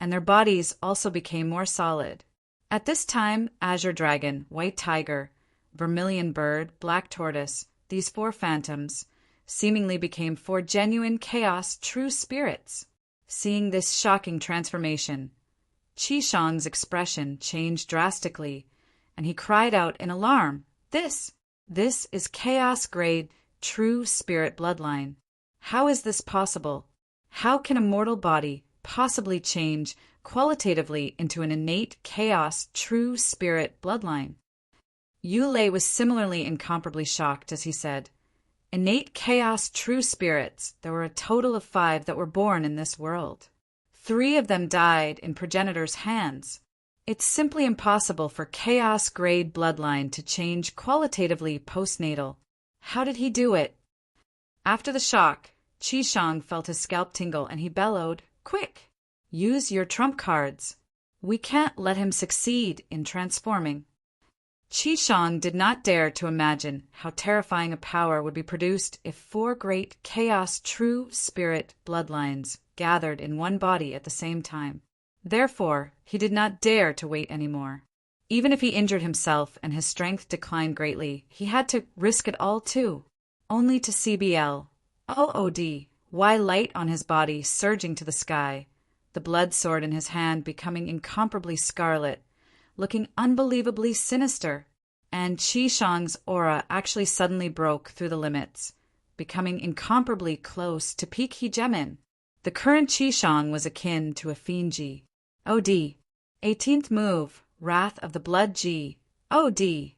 and their bodies also became more solid. At this time, Azure Dragon, White Tiger, Vermilion Bird, Black Tortoise, these four phantoms, seemingly became four genuine chaos true spirits. Seeing this shocking transformation, Qi Shang's expression changed drastically, and he cried out in alarm, This is chaos-grade true spirit bloodline. How is this possible? How can a mortal body possibly change qualitatively into an innate chaos true spirit bloodline? Yu Lei was similarly incomparably shocked as he said, Innate chaos true spirits, there were a total of 5 that were born in this world. 3 of them died in progenitors' hands. It's simply impossible for chaos-grade bloodline to change qualitatively postnatal. How did he do it? After the shock, Qi Shang felt his scalp tingle and he bellowed, Quick! Use your trump cards. We can't let him succeed in transforming. Qi Shang did not dare to imagine how terrifying a power would be produced if 4 great chaos true spirit bloodlines gathered in one body at the same time. Therefore, he did not dare to wait anymore. Even if he injured himself and his strength declined greatly, he had to risk it all too. Only to CBL, OOD, Y light on his body surging to the sky, the blood sword in his hand becoming incomparably scarlet, looking unbelievably sinister, and Qi Shang's aura actually suddenly broke through the limits, becoming incomparably close to peak hegemon. The current Qi Shang was akin to a fiend Ji. OD. 18th move, Wrath of the Blood Ji. OD.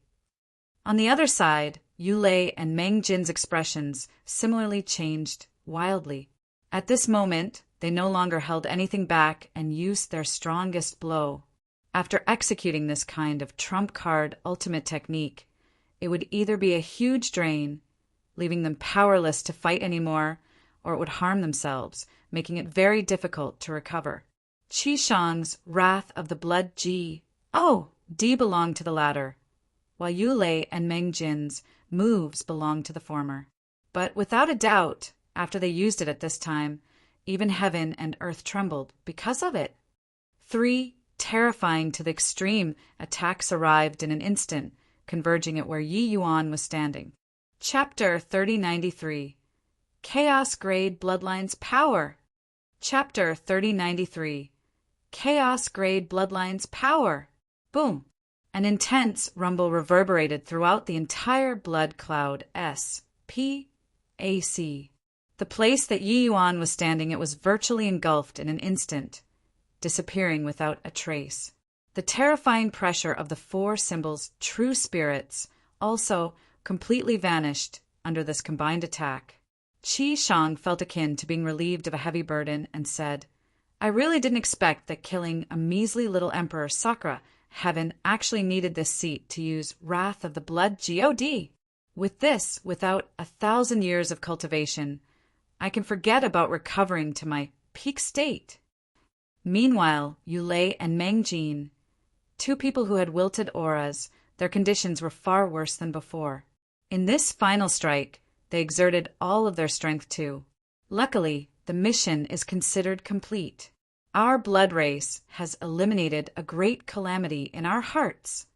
On the other side, Yu Lei and Meng Jin's expressions similarly changed wildly. At this moment, they no longer held anything back and used their strongest blow. After executing this kind of trump card ultimate technique, it would either be a huge drain, leaving them powerless to fight anymore, or it would harm themselves, making it very difficult to recover. Qi Shang's Wrath of the Blood Ji, D belonged to the latter, while Yu Lei and Meng Jin's moves belonged to the former. But without a doubt, after they used it at this time, even heaven and earth trembled because of it. 3 terrifying to the extreme attacks arrived in an instant, converging at where Yi Yuan was standing. Chapter 3093. Chaos Grade Bloodlines Power. Chapter 3093. Chaos Grade Bloodlines Power. Boom! An intense rumble reverberated throughout the entire blood cloud SPAC. The place that Yi Yuan was standing, it was virtually engulfed in an instant, disappearing without a trace. The terrifying pressure of the 4 symbols' true spirits also completely vanished under this combined attack. Qi Shang felt akin to being relieved of a heavy burden and said, I really didn't expect that killing a measly little Emperor Sakra, heaven actually needed this seat to use Wrath of the Blood God. With this, without 1,000 years of cultivation, I can forget about recovering to my peak state. Meanwhile, Yu Lei and Meng Jin, 2 people who had wilted auras, their conditions were far worse than before. In this final strike, they exerted all of their strength too. Luckily, the mission is considered complete. Our blood race has eliminated a great calamity in our hearts.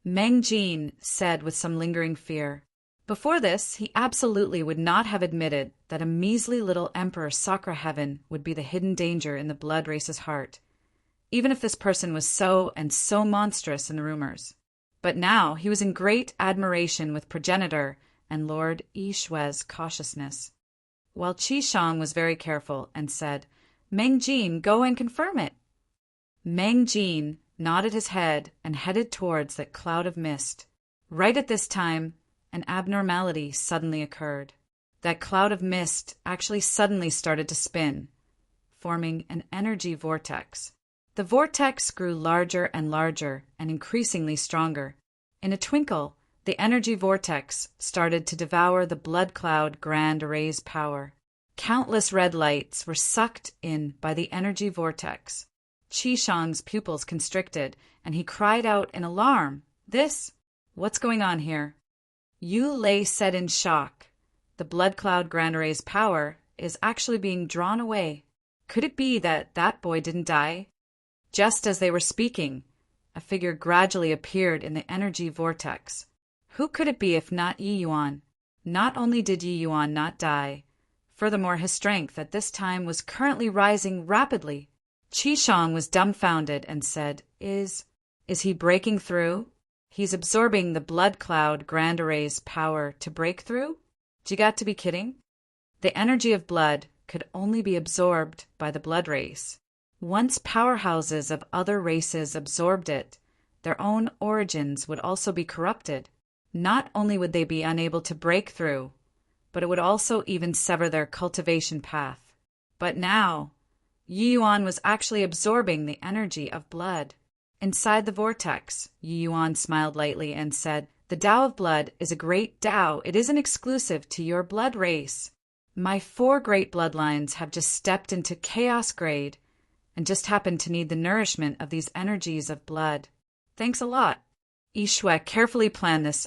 Meng Jin said with some lingering fear. Before this, he absolutely would not have admitted that a measly little Emperor Sakra Heaven would be the hidden danger in the blood race's heart, even if this person was so monstrous in the rumors. But now he was in great admiration with progenitor and Lord Yishue's cautiousness, while Qi Shang was very careful and said, "Meng Jin, go and confirm it." Meng Jin nodded his head and headed towards that cloud of mist. Right at this time, an abnormality suddenly occurred. That cloud of mist actually suddenly started to spin, forming an energy vortex. The vortex grew larger and larger and increasingly stronger. In a twinkle, the energy vortex started to devour the blood cloud grand array's power. Countless red lights were sucked in by the energy vortex. Qi Shang's pupils constricted, and he cried out in alarm, What's going on here?" Yu Lei said in shock, "The blood cloud grand array's power is actually being drawn away. Could it be that that boy didn't die?" Just as they were speaking, a figure gradually appeared in the energy vortex. Who could it be if not Yi Yuan? Not only did Yi Yuan not die, furthermore his strength at this time was currently rising rapidly. Qi Shang was dumbfounded and said, Is he breaking through? He's absorbing the blood cloud grand array's power to break through? You got to be kidding? The energy of blood could only be absorbed by the blood race. Once powerhouses of other races absorbed it, their own origins would also be corrupted. Not only would they be unable to break through, but it would also even sever their cultivation path. But now, Yi Yuan was actually absorbing the energy of blood. Inside the vortex, Yi Yuan smiled lightly and said, "The Tao of blood is a great Tao. It isn't exclusive to your blood race. My 4 great bloodlines have just stepped into chaos grade and just happen to need the nourishment of these energies of blood. Thanks a lot." Yishue carefully planned this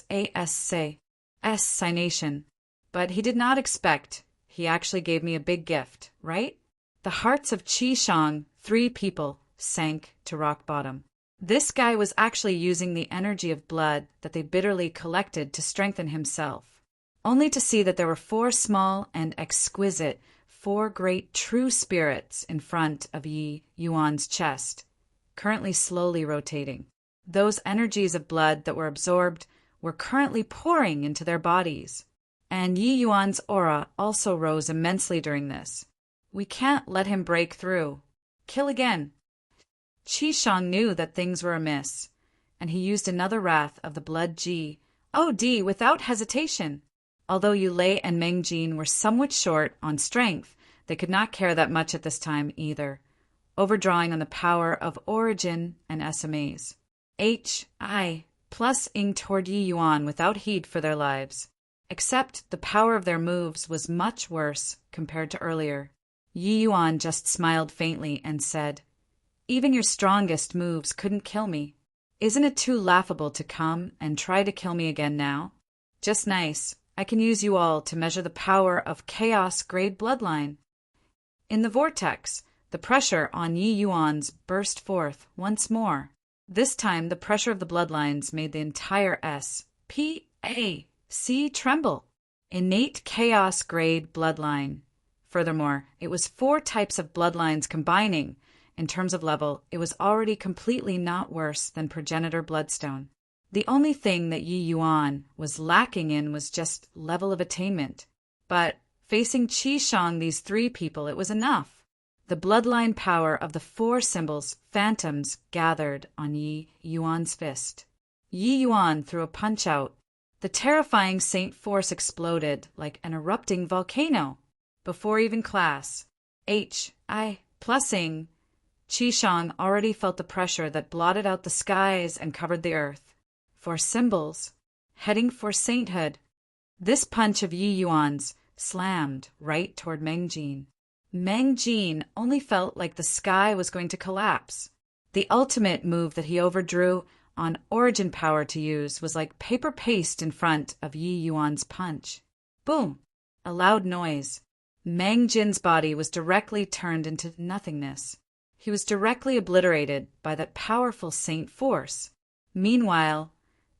assignation, but he did not expect he actually gave me a big gift, right? The hearts of Qi Shang, 3 people, sank to rock bottom. This guy was actually using the energy of blood that they bitterly collected to strengthen himself, only to see that there were 4 small and exquisite, 4 great true spirits in front of Yi Yuan's chest, currently slowly rotating. Those energies of blood that were absorbed were currently pouring into their bodies, and Yi Yuan's aura also rose immensely during this. We can't let him break through. Kill again. Qi Shang knew that things were amiss, and he used another wrath of the blood Ji. OD without hesitation. Although Yu Lei and Meng Jin were somewhat short on strength, they could not care that much at this time either, overdrawing on the power of origin and SMAs. HI plus ing toward Yi Yuan without heed for their lives. Except the power of their moves was much worse compared to earlier. Yi Yuan just smiled faintly and said, "Even your strongest moves couldn't kill me. Isn't it too laughable to come and try to kill me again now? Just nice. I can use you all to measure the power of chaos grade bloodline." In the vortex, the pressure on Yi Yuan's burst forth once more. This time, the pressure of the bloodlines made the entire SPAC tremble. Innate chaos grade bloodline. Furthermore, it was 4 types of bloodlines combining. In terms of level, it was already completely not worse than progenitor bloodstone. The only thing that Yi Yuan was lacking in was just level of attainment. But facing Qi Shang, these 3 people, it was enough. The bloodline power of the 4 symbols, phantoms, gathered on Yi Yuan's fist. Yi Yuan threw a punch out. The terrifying Saint Force exploded like an erupting volcano. Before even class, HI plusing, Qi Shang already felt the pressure that blotted out the skies and covered the earth. 4 symbols, heading for sainthood. This punch of Yi Yuan's slammed right toward Meng Jin. Meng Jin only felt like the sky was going to collapse. The ultimate move that he overdrew on origin power to use was like paper paste in front of Yi Yuan's punch. Boom! A loud noise. Meng Jin's body was directly turned into nothingness. He was directly obliterated by that powerful Saint Force. Meanwhile,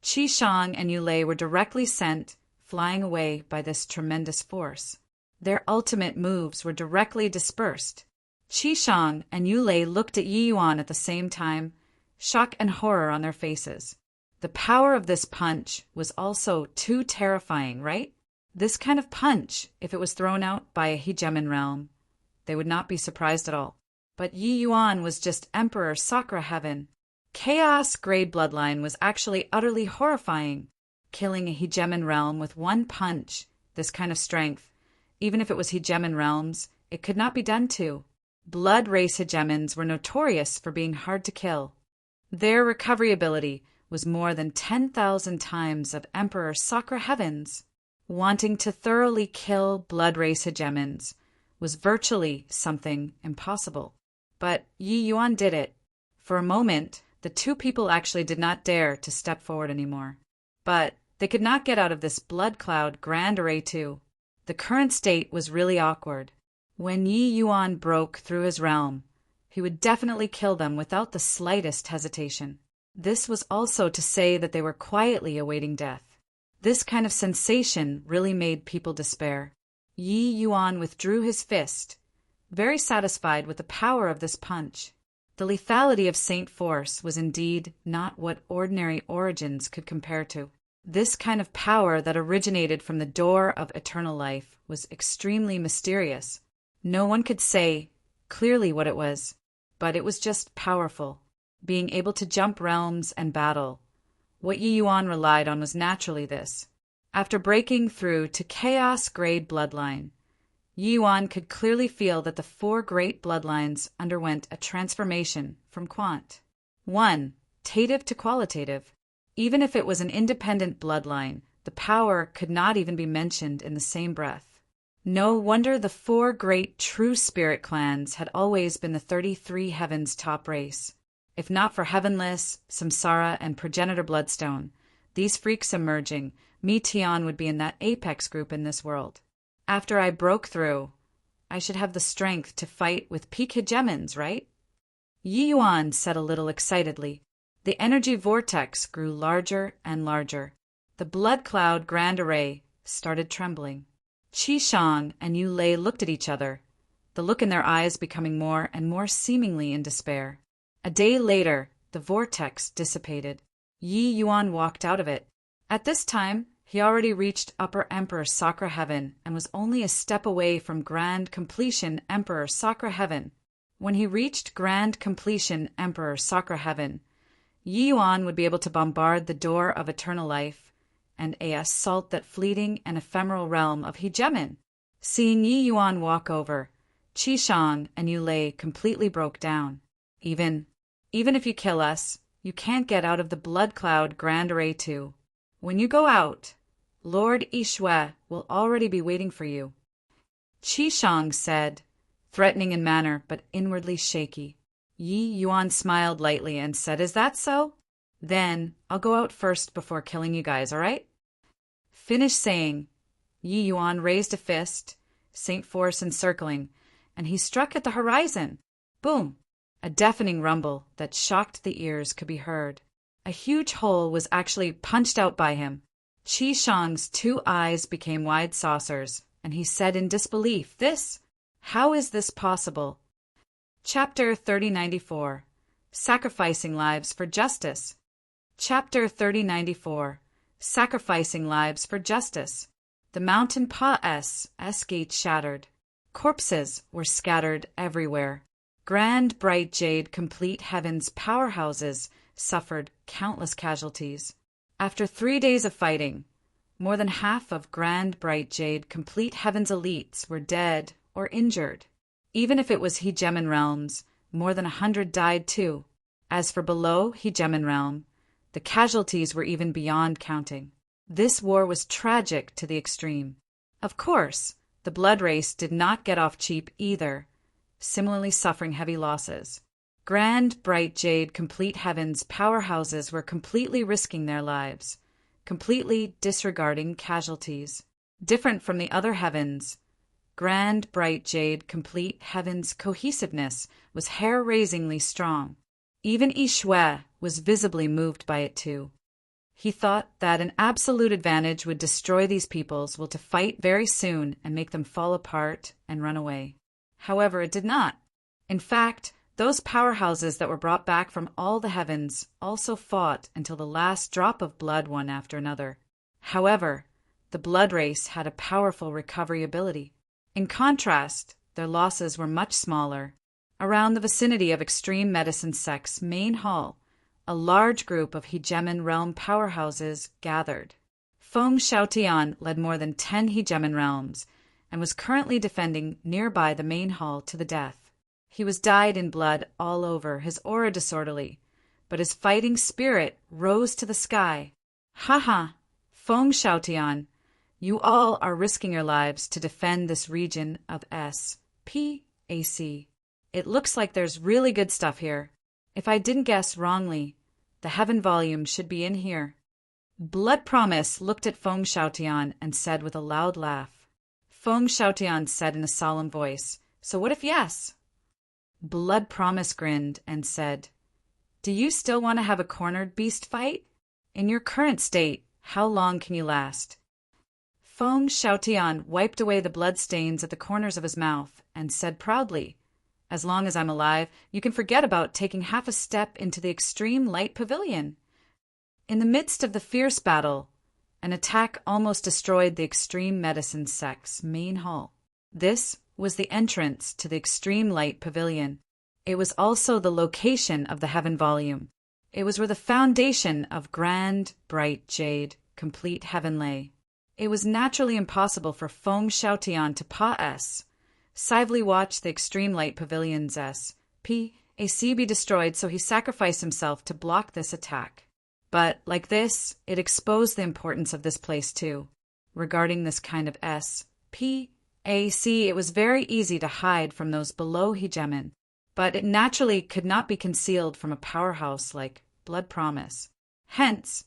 Qi Shang and Yu Lei were directly sent flying away by this tremendous force. Their ultimate moves were directly dispersed. Qi Shang and Yu Lei looked at Yi Yuan at the same time, shock and horror on their faces. The power of this punch was also too terrifying, right? This kind of punch, if it was thrown out by a hegemon realm, they would not be surprised at all. But Yi Yuan was just Emperor Sakura Heaven. Chaos Grade Bloodline was actually utterly horrifying. Killing a hegemon realm with one punch, this kind of strength, even if it was hegemon realms, it could not be done to. Blood race hegemons were notorious for being hard to kill. Their recovery ability was more than 10,000 times of Emperor Sakura Heaven's. Wanting to thoroughly kill blood race hegemons was virtually something impossible. But Yi Yuan did it. For a moment, the two people actually did not dare to step forward anymore. But they could not get out of this blood cloud Grand Array 2. The current state was really awkward. When Yi Yuan broke through his realm, he would definitely kill them without the slightest hesitation. This was also to say that they were quietly awaiting death. This kind of sensation really made people despair. Yi Yuan withdrew his fist, very satisfied with the power of this punch. The lethality of Saint Force was indeed not what ordinary origins could compare to. This kind of power that originated from the door of eternal life was extremely mysterious. No one could say clearly what it was, but it was just powerful, being able to jump realms and battle. What Yi Yuan relied on was naturally this. After breaking through to Chaos Grade Bloodline, Yi Yuan could clearly feel that the four great bloodlines underwent a transformation from quantitative to qualitative. Even if it was an independent bloodline, the power could not even be mentioned in the same breath. No wonder the four great true spirit clans had always been the 33 Heavens' top race. If not for Heavenless, Samsara, and Progenitor Bloodstone, these freaks emerging, Tian would be in that apex group in this world. After I broke through, I should have the strength to fight with peak hegemons, right? Yi Yuan said a little excitedly. The energy vortex grew larger and larger. The blood cloud Grand Array started trembling. Qi Shang and Yu Lei looked at each other, the look in their eyes becoming more and more seemingly in despair. A day later, the vortex dissipated. Yi Yuan walked out of it. At this time, he already reached Upper Emperor Sakura Heaven and was only a step away from Grand Completion Emperor Sakura Heaven. When he reached Grand Completion Emperor Sakura Heaven, Yi Yuan would be able to bombard the door of eternal life and assault that fleeting and ephemeral realm of hegemon. Seeing Yi Yuan walk over, Qi Shang and Yu Lei completely broke down. Even if you kill us, you can't get out of the blood cloud Grand Array 2. When you go out, Lord Yishui will already be waiting for you. Qi Shang said, threatening in manner but inwardly shaky. Yi Yuan smiled lightly and said, "Is that so? Then I'll go out first before killing you guys, all right?" Finished saying, Yi Yuan raised a fist, Saint Force encircling, and he struck at the horizon. Boom! A deafening rumble that shocked the ears could be heard. A huge hole was actually punched out by him. Qi Shang's two eyes became wide saucers, and he said in disbelief, How is this possible? Chapter 3094. Sacrificing Lives for Justice. Chapter 3094. Sacrificing Lives for Justice. The mountain S gate shattered. Corpses were scattered everywhere. Grand Bright Jade Complete Heaven's powerhouses suffered countless casualties. After 3 days of fighting, more than half of Grand Bright Jade Complete Heaven's elites were dead or injured. Even if it was hegemon realms, more than 100 died too. As for below hegemon realm, the casualties were even beyond counting. This war was tragic to the extreme. Of course, the blood race did not get off cheap either, similarly suffering heavy losses. Grand Bright Jade Complete Heaven's powerhouses were completely risking their lives, completely disregarding casualties. Different from the other heavens, Grand Bright Jade Complete Heaven's cohesiveness was hair-raisingly strong. Even Yishui was visibly moved by it too. He thought that an absolute advantage would destroy these peoples will to fight very soon and make them fall apart and run away. However, it did not. In fact, Those powerhouses that were brought back from all the heavens also fought until the last drop of blood one after another. However, the blood race had a powerful recovery ability. In contrast, their losses were much smaller. Around the vicinity of Extreme Medicine Sect's main hall, a large group of Hegemon realm powerhouses gathered. Feng Xiaotian led more than 10 Hegemon realms and was currently defending nearby the main hall to the death. He was dyed in blood all over, his aura disorderly, but his fighting spirit rose to the sky. Ha! Feng Xiaotian, you all are risking your lives to defend this region of S.P.A.C. It looks like there's really good stuff here. If I didn't guess wrongly, the heaven volume should be in here. Blood Promise looked at Feng Xiaotian and said with a loud laugh. Feng Xiaotian said in a solemn voice, "So what if yes?" Blood Promise grinned and said, "Do you still want to have a cornered beast fight? In your current state, how long can you last?" Feng Xiaotian wiped away the blood stains at the corners of his mouth and said proudly, "As long as I'm alive, you can forget about taking half a step into the Extreme Light Pavilion." In the midst of the fierce battle, an attack almost destroyed the Extreme Medicine Sect's main hall. This was the entrance to the Extreme Light Pavilion. It was also the location of the Heaven Volume. It was where the foundation of Grand, Bright Jade, Complete Heaven lay. It was naturally impossible for Feng Xiaotian to pass. Sively watched the Extreme Light Pavilion's S.P.A.C. be destroyed, so he sacrificed himself to block this attack. But, like this, it exposed the importance of this place too. Regarding this kind of S.P.A.C., it was very easy to hide from those below Hegemon, but it naturally could not be concealed from a powerhouse like Blood Promise. Hence,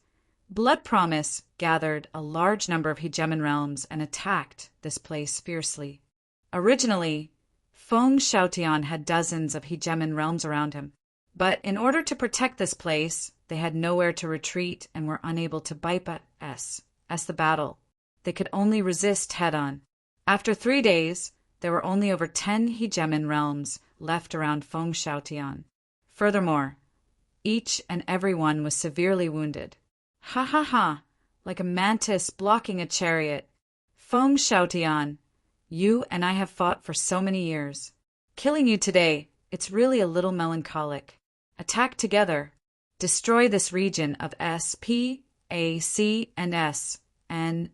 Blood Promise gathered a large number of Hegemon realms and attacked this place fiercely. Originally, Feng Xiaotian had dozens of Hegemon realms around him, but in order to protect this place, they had nowhere to retreat and were unable to bypass the battle. They could only resist head-on. After 3 days, there were only over 10 Hegemon realms left around Feng Xiaotian. Furthermore, each and every one was severely wounded. Ha! Like a mantis blocking a chariot. Feng Xiaotian, you and I have fought for so many years. Killing you today, it's really a little melancholic. Attack together. Destroy this region of S.P.A.C. and S.N.A.T.C.H,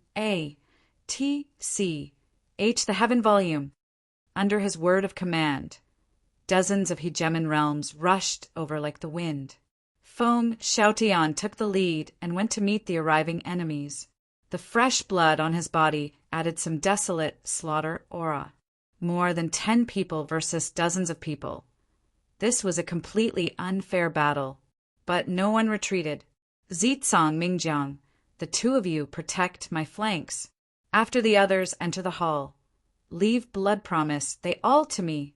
the Heaven Volume. Under his word of command, dozens of Hegemon realms rushed over like the wind. Feng Xiaotian took the lead and went to meet the arriving enemies. The fresh blood on his body added some desolate slaughter aura. More than 10 people versus dozens of people. This was a completely unfair battle, but no one retreated. Zitsong Mingjiang, the two of you protect my flanks. After the others enter the hall, leave Blood Promise, they all to me.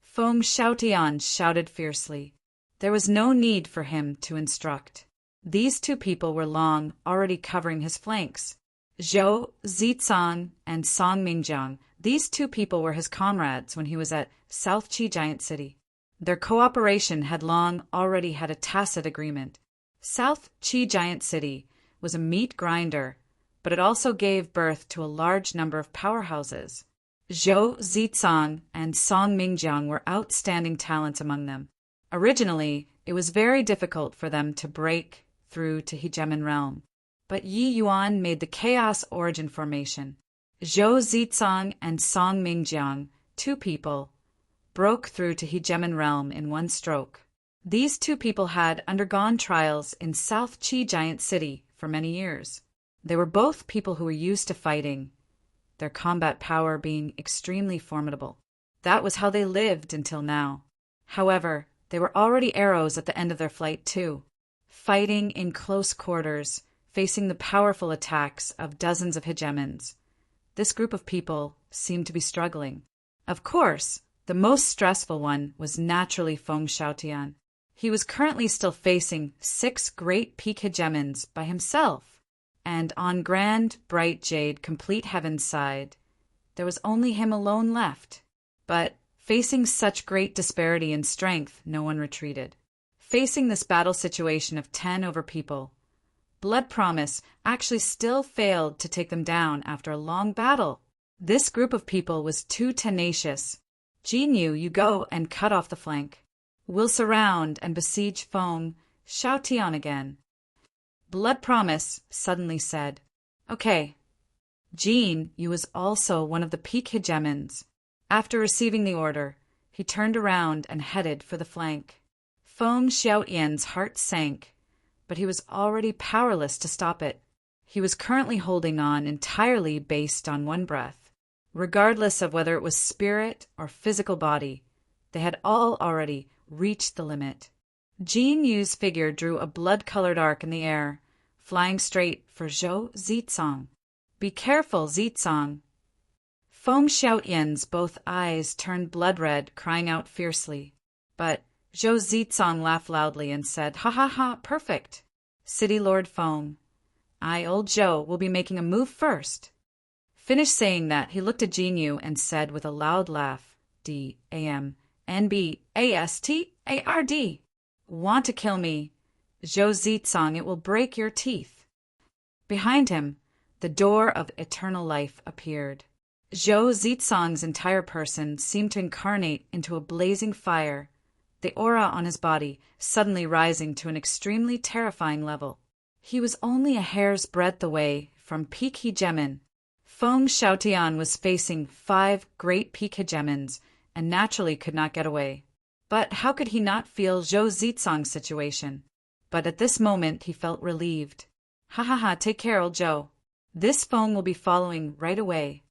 Feng Xiaotian shouted fiercely. There was no need for him to instruct. These two people were long already covering his flanks. Zhou Zitsong and Song Mingjiang, these two people were his comrades when he was at South Qi Giant City. Their cooperation had long already had a tacit agreement. South Qi Giant City was a meat grinder, but it also gave birth to a large number of powerhouses. Zhou Zitsong and Song Mingjiang were outstanding talents among them. Originally, it was very difficult for them to break through to Hegemon realm, but Yi Yuan made the Chaos Origin formation. Zhou Zitsong and Song Mingjiang, two people, broke through to Hegemon realm in one stroke. These two people had undergone trials in South Qi Giant City for many years. They were both people who were used to fighting, their combat power being extremely formidable. That was how they lived until now. However, they were already arrows at the end of their flight too, fighting in close quarters, facing the powerful attacks of dozens of Hegemons. This group of people seemed to be struggling. Of course, the most stressful one was naturally Feng Xiaotian. He was currently still facing 6 great peak Hegemons by himself, and on Grand, Bright Jade, Complete Heaven's side, there was only him alone left. But Facing such great disparity in strength, no one retreated. Facing this battle situation of 10 over people, Blood Promise actually still failed to take them down after a long battle. This group of people was too tenacious. Jinyu, you go and cut off the flank. We'll surround and besiege Feng Xiaotian again. Blood Promise suddenly said, Okay. Jin Yu was also one of the peak hegemons. After receiving the order, he turned around and headed for the flank. Feng Xiaotian's heart sank, but he was already powerless to stop it. He was currently holding on entirely based on one breath. Regardless of whether it was spirit or physical body, they had all already reached the limit. Jin Yu's figure drew a blood-colored arc in the air, flying straight for Zhou Zicang. Be careful, Zicang. Feng Xiaotian's both eyes turned blood-red, crying out fiercely. But Zhou Zicang laughed loudly and said, Ha ha ha, perfect. City Lord Feng, old Zhou, will be making a move first. Finished saying that, he looked at Jinyu and said with a loud laugh, D-A-M-N-B-A-S-T-A-R-D. Want to kill me? Zhou Zicang, it will break your teeth. Behind him, the door of eternal life appeared. Zhou Zicang's entire person seemed to incarnate into a blazing fire, the aura on his body suddenly rising to an extremely terrifying level. He was only a hair's breadth away from peak hegemon. Feng Xiaotian was facing 5 great peak hegemons and naturally could not get away. But how could he not feel Zhou Zicang's situation? But at this moment he felt relieved. Ha ha ha, take care, old Zhou. This Feng will be following right away.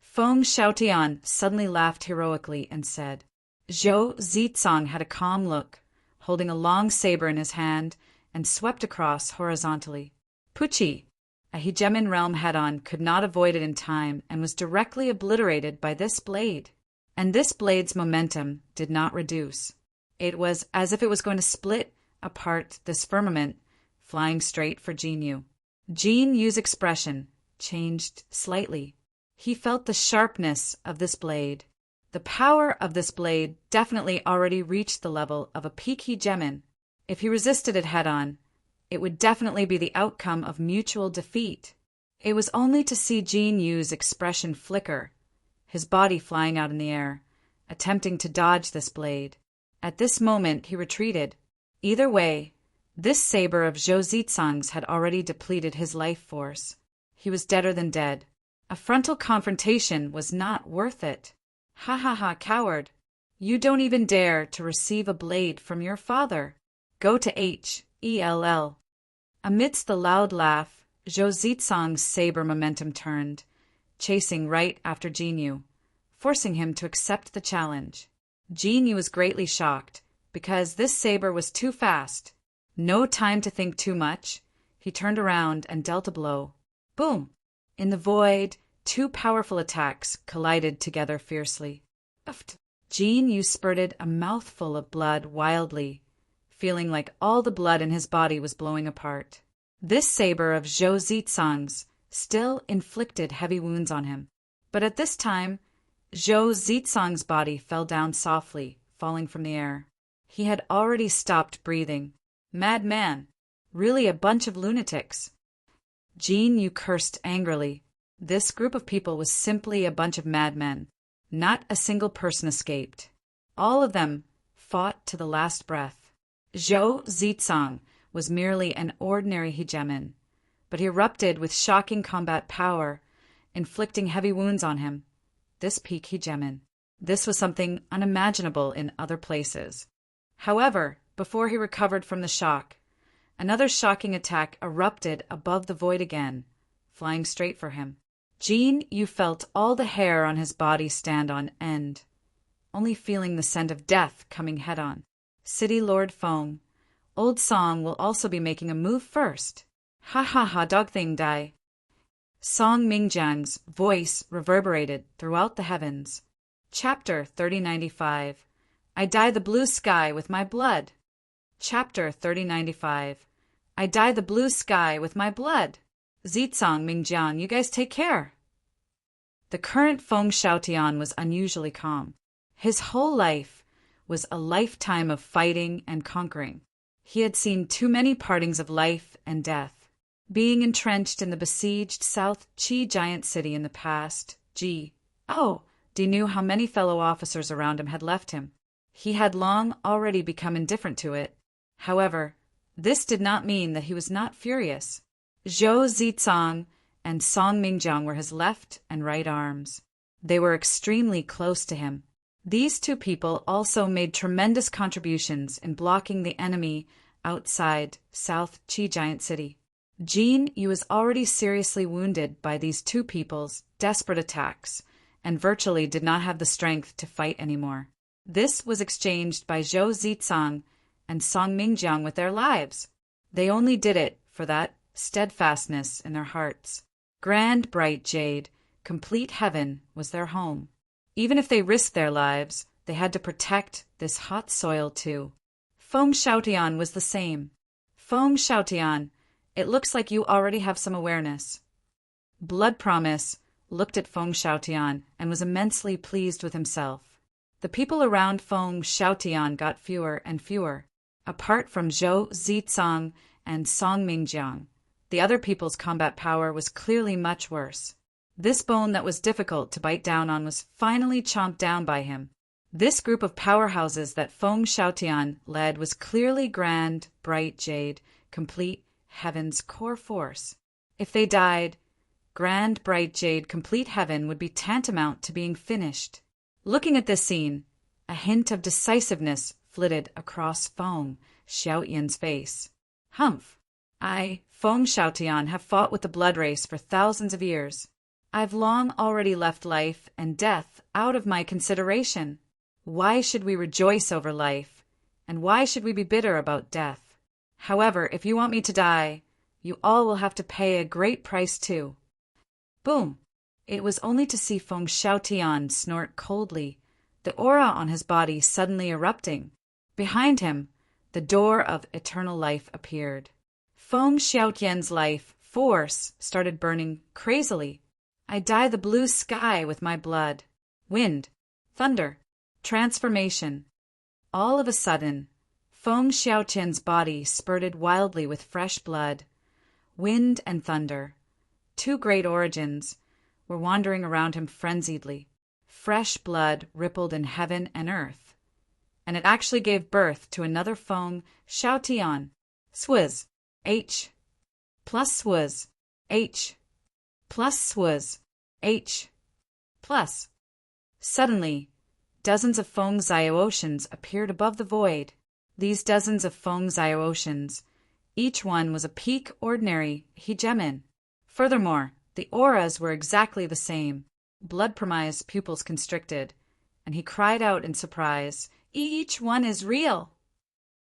Feng Xiaotian suddenly laughed heroically and said, Zhou Zicang had a calm look, holding a long saber in his hand, and swept across horizontally. Pucci, a hegemon realm head-on, could not avoid it in time and was directly obliterated by this blade. And this blade's momentum did not reduce. It was as if it was going to split apart this firmament, flying straight for Jinyu. Jinyu's expression changed slightly. He felt the sharpness of this blade. The power of this blade definitely already reached the level of a peak hegemon. If he resisted it head-on, it would definitely be the outcome of mutual defeat. It was only to see Jinyu's expression flicker, his body flying out in the air, attempting to dodge this blade. At this moment he retreated. Either way, this saber of Zhou Zicang's had already depleted his life force. He was deader than dead. A frontal confrontation was not worth it. Ha ha ha, coward. You don't even dare to receive a blade from your father. Go to H-E-L-L. Amidst the loud laugh, Zhou Zicang's saber momentum turned, chasing right after Jinyu, forcing him to accept the challenge. Jinyu was greatly shocked, because this saber was too fast. No time to think too much. He turned around and dealt a blow. Boom! In the void, 2 powerful attacks collided together fiercely. Jinyu spurted a mouthful of blood wildly, feeling like all the blood in his body was blowing apart. This saber of Zhou Zicang's still inflicted heavy wounds on him. But at this time, Zhou Zicang's body fell down softly, falling from the air. He had already stopped breathing. Madman! Really a bunch of lunatics. Jinyu cursed angrily. This group of people was simply a bunch of madmen. Not a single person escaped. All of them fought to the last breath. Zhou Zicang was merely an ordinary hegemon, but he erupted with shocking combat power, inflicting heavy wounds on him. This peak hegemon. This was something unimaginable in other places. However, before he recovered from the shock, another shocking attack erupted above the void again, flying straight for him. Jinyu felt all the hair on his body stand on end, only feeling the scent of death coming head-on. City Lord Feng, Old Song will also be making a move first. Ha ha ha, dog thing die. Song Mingjiang's voice reverberated throughout the heavens. Chapter 3095. I dye the blue sky with my blood. Chapter 3095. I dye the blue sky with my blood. Zicang, Mingjiang, you guys take care. The current Feng Xiaotian was unusually calm. His whole life was a lifetime of fighting and conquering. He had seen too many partings of life and death. Being entrenched in the besieged South Qi giant city in the past, D knew how many fellow officers around him had left him. He had long already become indifferent to it. However, this did not mean that he was not furious. Zhou Zicang and Song Mingjiang were his left and right arms. They were extremely close to him. These two people also made tremendous contributions in blocking the enemy outside South Qi giant city. Jin Yu was already seriously wounded by these two people's desperate attacks and virtually did not have the strength to fight anymore. This was exchanged by Zhou Zicang and Song Mingjiang with their lives. They only did it for that steadfastness in their hearts. Grand bright jade, complete heaven was their home. Even if they risked their lives, they had to protect this hot soil too. Feng Xiaotian was the same. Feng Xiaotian, it looks like you already have some awareness. Blood Promise looked at Feng Xiaotian and was immensely pleased with himself. The people around Feng Xiaotian got fewer and fewer. Apart from Zhou Zicang and Song Mingjiang, the other people's combat power was clearly much worse. This bone that was difficult to bite down on was finally chomped down by him. This group of powerhouses that Feng Xiaotian led was clearly grand, bright jade, complete heaven's core force. If they died, grand, bright jade, complete heaven would be tantamount to being finished. Looking at this scene, a hint of decisiveness flitted across Feng Xiaotian's face. Humph! I, Feng Xiaotian, have fought with the blood race for thousands of years. I've long already left life and death out of my consideration. Why should we rejoice over life, and why should we be bitter about death? However, if you want me to die, you all will have to pay a great price too. Boom! It was only to see Feng Xiaotian snort coldly, the aura on his body suddenly erupting. Behind him, the door of eternal life appeared. Feng Xiaotian's life force started burning crazily. I dye the blue sky with my blood. Wind, thunder, transformation. All of a sudden, Feng Xiaotian's body spurted wildly with fresh blood. Wind and thunder, two great origins, were wandering around him frenziedly. Fresh blood rippled in heaven and earth. And it actually gave birth to another Feng Xiaotian. Swizz, H, plus swizz, H, plus swizz, H, plus. Suddenly, dozens of Feng Xiaotians appeared above the void. These dozens of Feng Xiaotians, each one was a peak ordinary hegemon. Furthermore, the auras were exactly the same. Blood Promise's pupils constricted, and he cried out in surprise, "Each one is real!"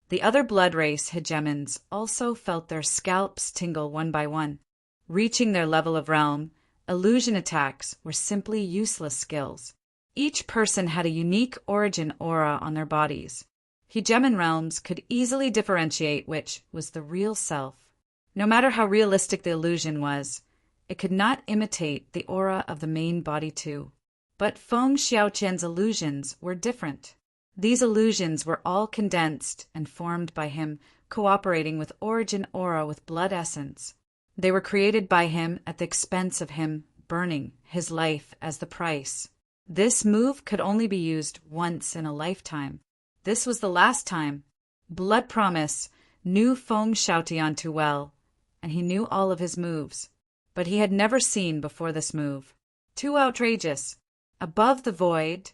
The other blood race hegemons also felt their scalps tingle one by one. Reaching their level of realm, illusion attacks were simply useless skills. Each person had a unique origin aura on their bodies. Hegemon realms could easily differentiate which was the real self. No matter how realistic the illusion was, it could not imitate the aura of the main body too. But Feng Xiaotian's illusions were different. These illusions were all condensed and formed by him cooperating with origin aura with blood essence. They were created by him at the expense of him burning his life as the price. This move could only be used once in a lifetime. This was the last time. Blood Promise knew Feng Xiaotian too well, and he knew all of his moves. But he had never seen before this move. Too outrageous. Above the void,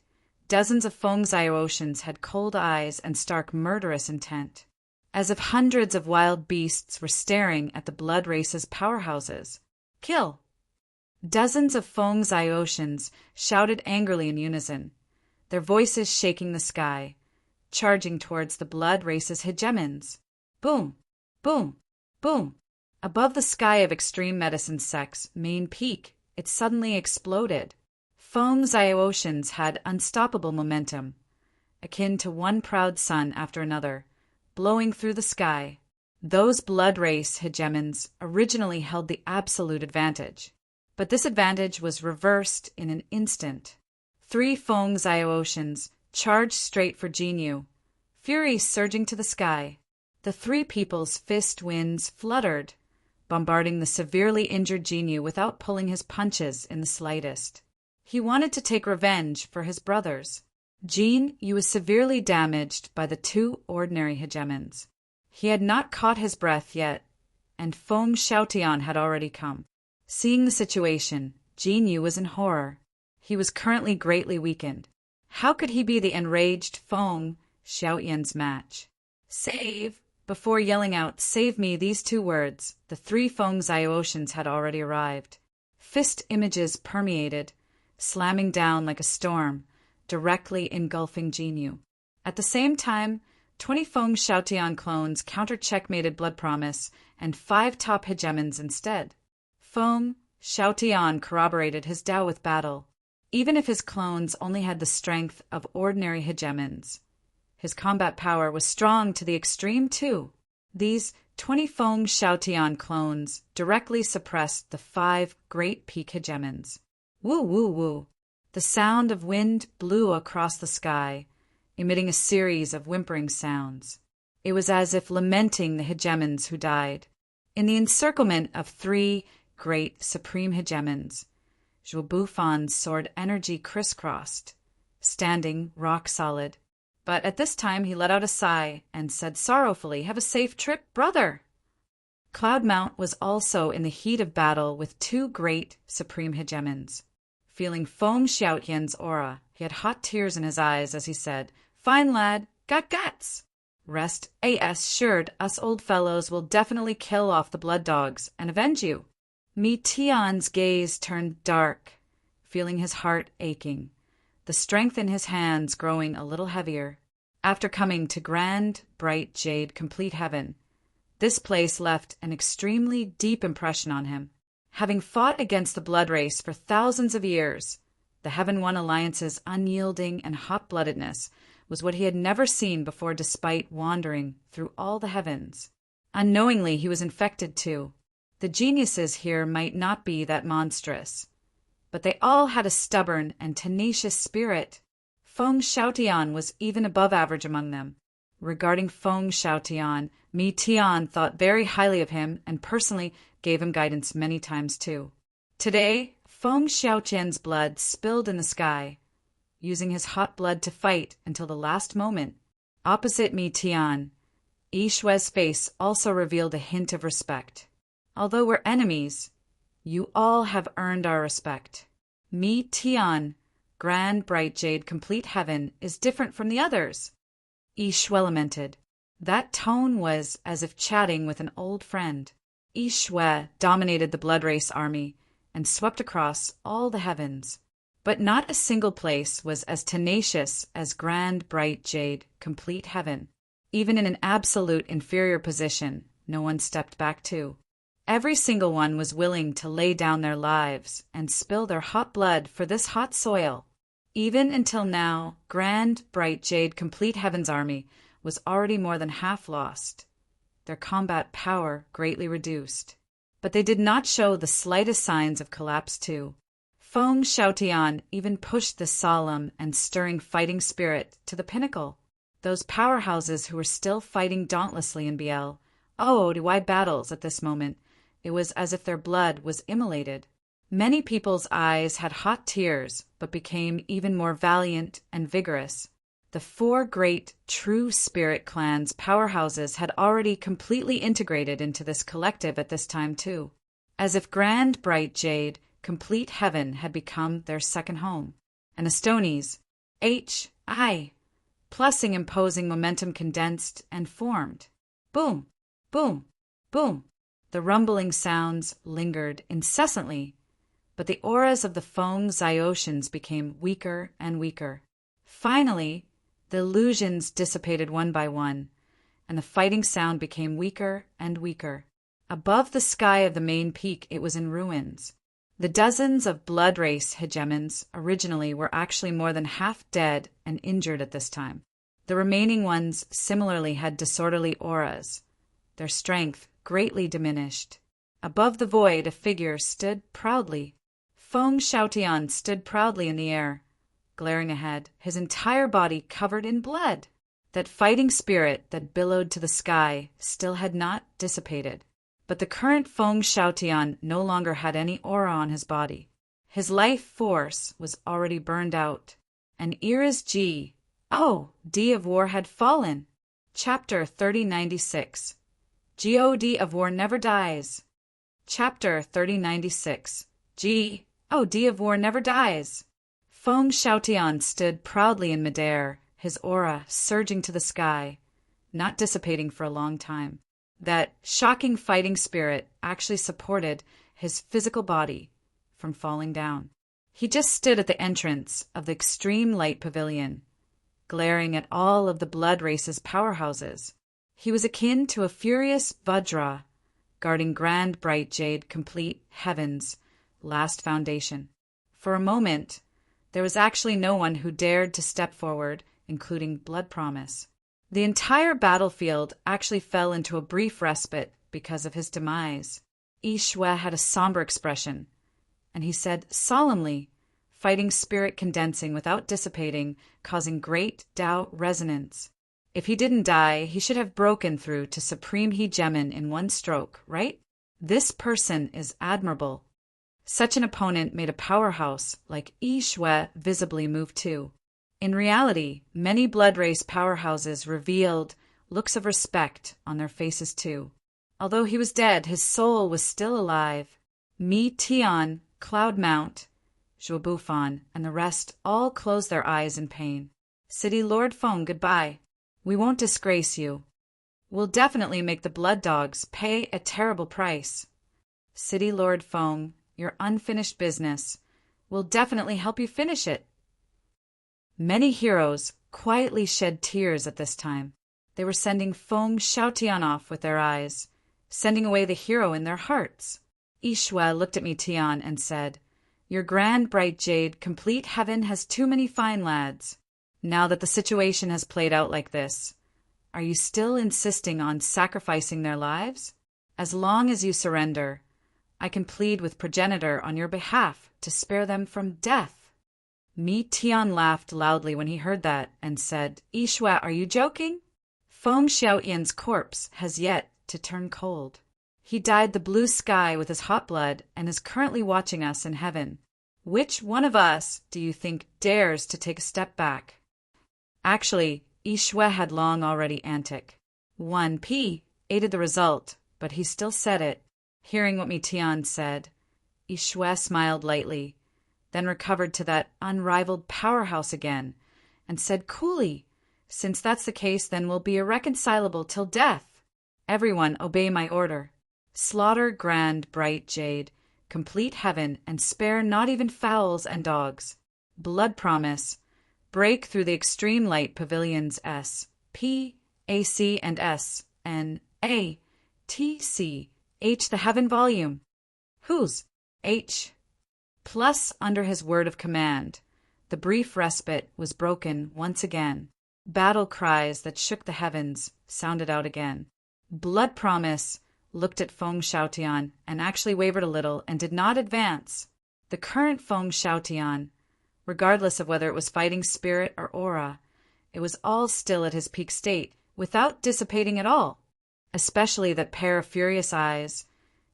dozens of Feng Xiaotians had cold eyes and stark murderous intent, as if hundreds of wild beasts were staring at the blood race's powerhouses. Kill! Dozens of Feng Xiaotians shouted angrily in unison, their voices shaking the sky, charging towards the blood race's hegemons. Boom! Boom! Boom! Above the sky of Extreme Medicine Sect's main peak, it suddenly exploded. Feng Xiaotians had unstoppable momentum, akin to one proud sun after another, blowing through the sky. Those blood race hegemons originally held the absolute advantage, but this advantage was reversed in an instant. 3 Feng Xiaotians charged straight for Jinyu, fury surging to the sky. The three people's fist winds fluttered, bombarding the severely injured Jinyu without pulling his punches in the slightest. He wanted to take revenge for his brothers. Jinyu was severely damaged by the two ordinary hegemons. He had not caught his breath yet, and Feng Xiaotian had already come. Seeing the situation, Jinyu was in horror. He was currently greatly weakened. How could he be the enraged Feng Xiaotian's match? Save! Before yelling out, "Save me," these two words, the three Feng Xiaotians had already arrived. Fist images permeated, slamming down like a storm, directly engulfing Jinyu. At the same time, 20 Feng Xiaotian clones counter-checkmated Blood Promise and 5 top hegemons instead. Feng Xiaotian corroborated his Tao with battle. Even if his clones only had the strength of ordinary hegemons, his combat power was strong to the extreme too. These 20 Feng Xiaotian clones directly suppressed the 5 great peak hegemons. Woo woo woo. The sound of wind blew across the sky, emitting a series of whimpering sounds. It was as if lamenting the hegemons who died. In the encirclement of 3 great supreme hegemons, Zhuo Bufan's sword energy crisscrossed, standing rock solid. But at this time he let out a sigh and said sorrowfully, "Have a safe trip, brother." Cloudmount was also in the heat of battle with 2 great supreme hegemons. Feeling Feng Xiaotian's aura, he had hot tears in his eyes as he said, "Fine lad, got guts. Rest assured, us old fellows will definitely kill off the blood dogs and avenge you." Mi Tian's gaze turned dark, feeling his heart aching, the strength in his hands growing a little heavier. After coming to grand, bright jade complete heaven, this place left an extremely deep impression on him. Having fought against the blood race for thousands of years, the Heaven One Alliance's unyielding and hot-bloodedness was what he had never seen before despite wandering through all the heavens. Unknowingly, he was infected too. The geniuses here might not be that monstrous, but they all had a stubborn and tenacious spirit. Feng Xiaotian was even above average among them. Regarding Feng Xiaotian, Mi Tian thought very highly of him and personally gave him guidance many times too. Today, Feng Xiaotian's blood spilled in the sky, using his hot blood to fight until the last moment. Opposite Mi Tian, Yi Shue's face also revealed a hint of respect. "Although we're enemies, you all have earned our respect. Mi Tian, grand bright jade complete heaven, is different from the others," Yi Shue lamented. That tone was as if chatting with an old friend. Yi Shue dominated the blood race army and swept across all the heavens. But not a single place was as tenacious as grand bright jade complete heaven. Even in an absolute inferior position, no one stepped back too. Every single one was willing to lay down their lives and spill their hot blood for this hot soil. Even until now, grand, bright jade complete heaven's army was already more than half lost, their combat power greatly reduced. But they did not show the slightest signs of collapse too. Feng Xiaotian even pushed this solemn and stirring fighting spirit to the pinnacle. Those powerhouses who were still fighting dauntlessly in BL owed wide battles at this moment. It was as if their blood was immolated. Many people's eyes had hot tears, but became even more valiant and vigorous. The 4 great true spirit clans' powerhouses had already completely integrated into this collective at this time too, as if grand bright jade complete heaven had become their second home. And Astoni's plussing imposing momentum condensed and formed. Boom, boom, boom. The rumbling sounds lingered incessantly, but the auras of the Feng Xiaotians became weaker and weaker. Finally, the illusions dissipated one by one, and the fighting sound became weaker and weaker. Above the sky of the main peak, it was in ruins. The dozens of blood race hegemons originally were actually more than half dead and injured at this time. The remaining ones similarly had disorderly auras, their strength greatly diminished. Above the void, a figure stood proudly. Feng Xiaotian stood proudly in the air, glaring ahead, his entire body covered in blood. That fighting spirit that billowed to the sky still had not dissipated. But the current Feng Xiaotian no longer had any aura on his body. His life force was already burned out. And Era's D of War had fallen. Chapter 3096. God of War never dies. Chapter 3096. God of War never dies. Feng Xiaotian stood proudly in midair, his aura surging to the sky, not dissipating for a long time. That shocking fighting spirit actually supported his physical body from falling down. He just stood at the entrance of the Extreme Light Pavilion, glaring at all of the blood race's powerhouses. He was akin to a furious Vajra, guarding grand bright jade complete heaven's last foundation. For a moment, there was actually no one who dared to step forward, including Blood Promise. The entire battlefield actually fell into a brief respite because of his demise. Yi Xue had a somber expression, and he said solemnly, fighting spirit condensing without dissipating, causing great Tao resonance. If he didn't die, he should have broken through to Supreme Hegemon in one stroke, right? This person is admirable. Such an opponent made a powerhouse like Yi Xue visibly move too. In reality, many blood race powerhouses revealed looks of respect on their faces too. Although he was dead, his soul was still alive. Mi Tian, Cloud Mount, Zhuo Bufan, and the rest all closed their eyes in pain. City Lord Feng, goodbye. We won't disgrace you. We'll definitely make the blood dogs pay a terrible price. City Lord Feng, your unfinished business. We'll definitely help you finish it. Many heroes quietly shed tears at this time. They were sending Feng Xiaotian off with their eyes, sending away the hero in their hearts. Yi Xue looked at me Tian and said, Your grand bright jade complete heaven has too many fine lads. Now that the situation has played out like this, are you still insisting on sacrificing their lives? As long as you surrender, I can plead with Progenitor on your behalf to spare them from death. Mi Tian laughed loudly when he heard that and said, Yi Xue, are you joking? Feng Xiaotian's corpse has yet to turn cold. He dyed the blue sky with his hot blood and is currently watching us in heaven. Which one of us do you think dares to take a step back? Actually, Yi Xue had long already antic. 1P aided the result, but he still said it. Hearing what Mi Tian said, Yi Xue smiled lightly, then recovered to that unrivaled powerhouse again, and said coolly, Since that's the case, then we'll be irreconcilable till death. Everyone obey my order. Slaughter grand bright jade, complete heaven, and spare not even fowls and dogs. Blood Promise, break through the Extreme Light Pavilions S, P, AC, and S, N, A, T, C, H the heaven volume. Whose? H. Plus, under his word of command, the brief respite was broken once again. Battle cries that shook the heavens sounded out again. Blood Promise looked at Feng Xiaotian and actually wavered a little and did not advance. The current Feng Xiaotian, regardless of whether it was fighting spirit or aura, it was all still at his peak state, without dissipating at all. Especially that pair of furious eyes.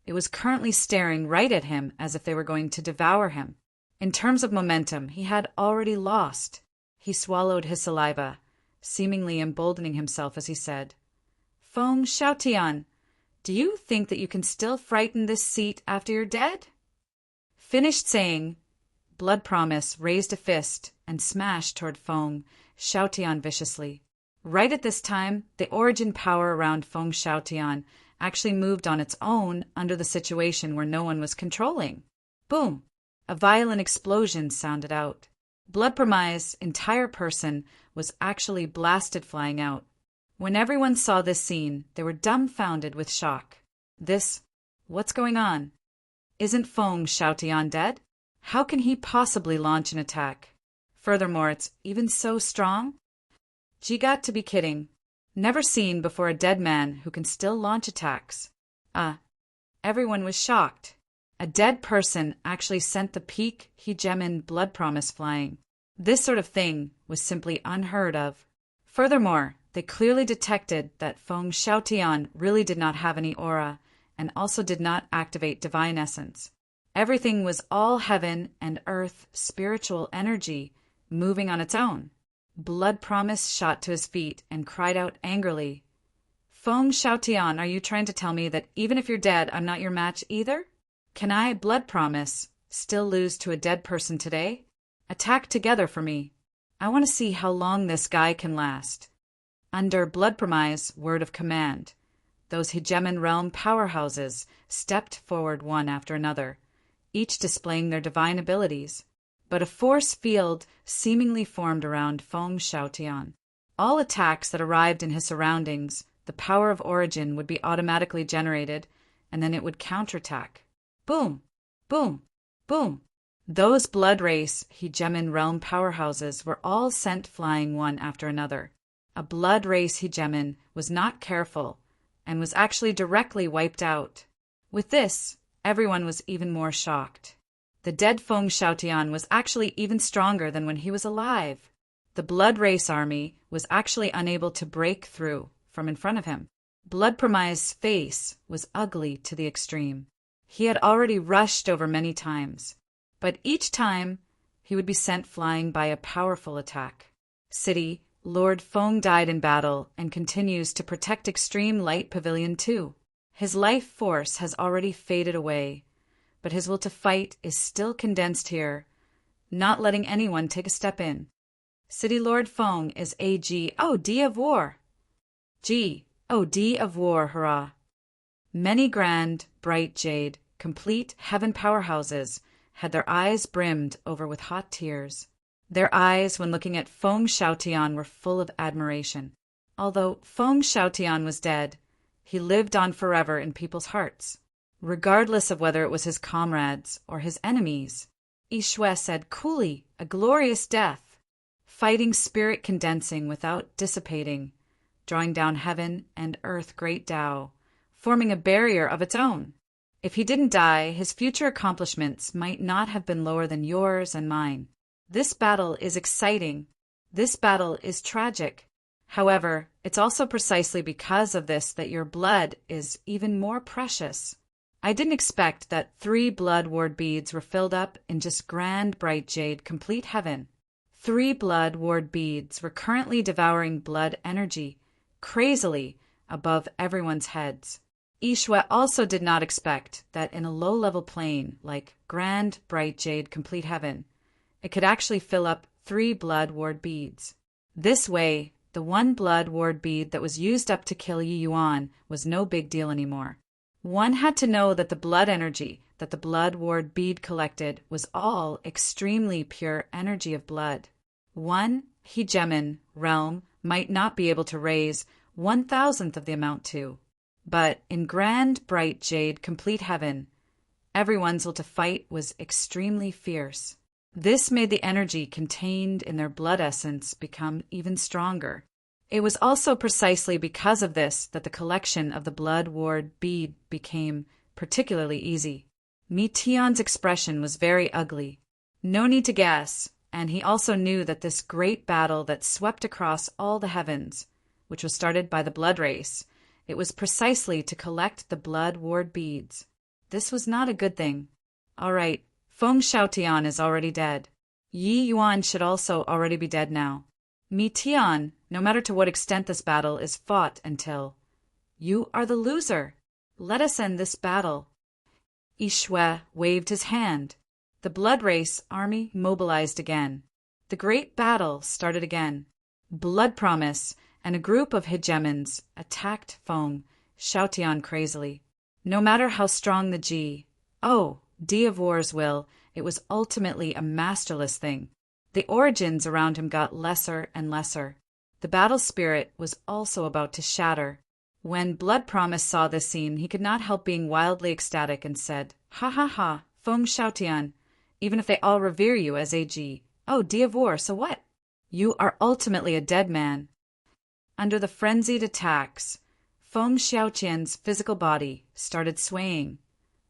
It was currently staring right at him as if they were going to devour him. In terms of momentum, he had already lost. He swallowed his saliva, seemingly emboldening himself as he said, Feng Xiaotian, do you think that you can still frighten this seat after you're dead? Finished saying, Blood Promise raised a fist and smashed toward Feng Xiaotian viciously. Right at this time, the origin power around Feng Xiaotian actually moved on its own under the situation where no one was controlling. Boom! A violent explosion sounded out. Blood Promise's entire person was actually blasted flying out. When everyone saw this scene, they were dumbfounded with shock. What's going on? Isn't Feng Xiaotian dead? How can he possibly launch an attack? Furthermore, it's even so strong? Gee, got to be kidding. Never seen before a dead man who can still launch attacks. Everyone was shocked. A dead person actually sent the peak Hegemon Blood Promise flying. This sort of thing was simply unheard of. Furthermore, they clearly detected that Feng Xiaotian really did not have any aura, and also did not activate divine essence. Everything was all heaven and earth spiritual energy moving on its own. Blood Promise shot to his feet and cried out angrily, Feng Xiaotian, are you trying to tell me that even if you're dead, I'm not your match either? Can I, Blood Promise, still lose to a dead person today? Attack together for me. I want to see how long this guy can last. Under Blood Promise, word of command, those Hegemon realm powerhouses stepped forward one after another, each displaying their divine abilities. But a force field seemingly formed around Feng Xiaotian. All attacks that arrived in his surroundings, the power of origin would be automatically generated, and then it would counterattack. Boom! Boom! Boom! Those blood race Hegemon realm powerhouses were all sent flying one after another. A blood race Hegemon was not careful, and was actually directly wiped out. With this, everyone was even more shocked. The dead Feng Xiaotian was actually even stronger than when he was alive. The blood race army was actually unable to break through from in front of him. Blood Promise's face was ugly to the extreme. He had already rushed over many times, but each time he would be sent flying by a powerful attack. City, Lord Feng died in battle and continues to protect Extreme Light Pavilion 2. His life force has already faded away, but his will to fight is still condensed here, not letting anyone take a step in. City Lord Feng is AG, D of War. G, D of War, hurrah. Many grand, bright jade, complete heaven powerhouses had their eyes brimmed over with hot tears. Their eyes, when looking at Feng Xiaotian, were full of admiration. Although Feng Xiaotian was dead, he lived on forever in people's hearts, regardless of whether it was his comrades or his enemies. Yishui said coolly, a glorious death, fighting spirit condensing without dissipating, drawing down heaven and earth great Tao, forming a barrier of its own. If he didn't die, his future accomplishments might not have been lower than yours and mine. This battle is exciting. This battle is tragic. However, it's also precisely because of this that your blood is even more precious. I didn't expect that 3 blood ward beads were filled up in just grand bright jade complete heaven. 3 blood ward beads were currently devouring blood energy, crazily, above everyone's heads. Yishui also did not expect that in a low-level plane like grand bright jade complete heaven, it could actually fill up 3 blood ward beads. This way, the 1 blood ward bead that was used up to kill Yi Yuan was no big deal anymore. One had to know that the blood energy that the blood ward bead collected was all extremely pure energy of blood. 1 Hegemon realm might not be able to raise 1,000th of the amount too. But in grand bright jade complete heaven, everyone's will to fight was extremely fierce. This made the energy contained in their blood essence become even stronger. It was also precisely because of this that the collection of the blood ward bead became particularly easy. Mi Tian's expression was very ugly. No need to guess, and he also knew that this great battle that swept across all the heavens, which was started by the blood race, it was precisely to collect the blood ward beads. This was not a good thing. All right, Feng Xiaotian is already dead. Yi Yuan should also already be dead now. Mi Tian, no matter to what extent this battle is fought until... You are the loser. Let us end this battle. Yishui waved his hand. The blood race army mobilized again. The great battle started again. Blood Promise and a group of Hegemons attacked Feng Xiaotian crazily. No matter how strong the D of War's will, it was ultimately a masterless thing. The origins around him got lesser and lesser. The battle spirit was also about to shatter. When Blood Promise saw this scene, he could not help being wildly ecstatic and said, Ha ha ha, Feng Xiaotian, even if they all revere you as D of War, so what? You are ultimately a dead man. Under the frenzied attacks, Feng Xiaotian's physical body started swaying,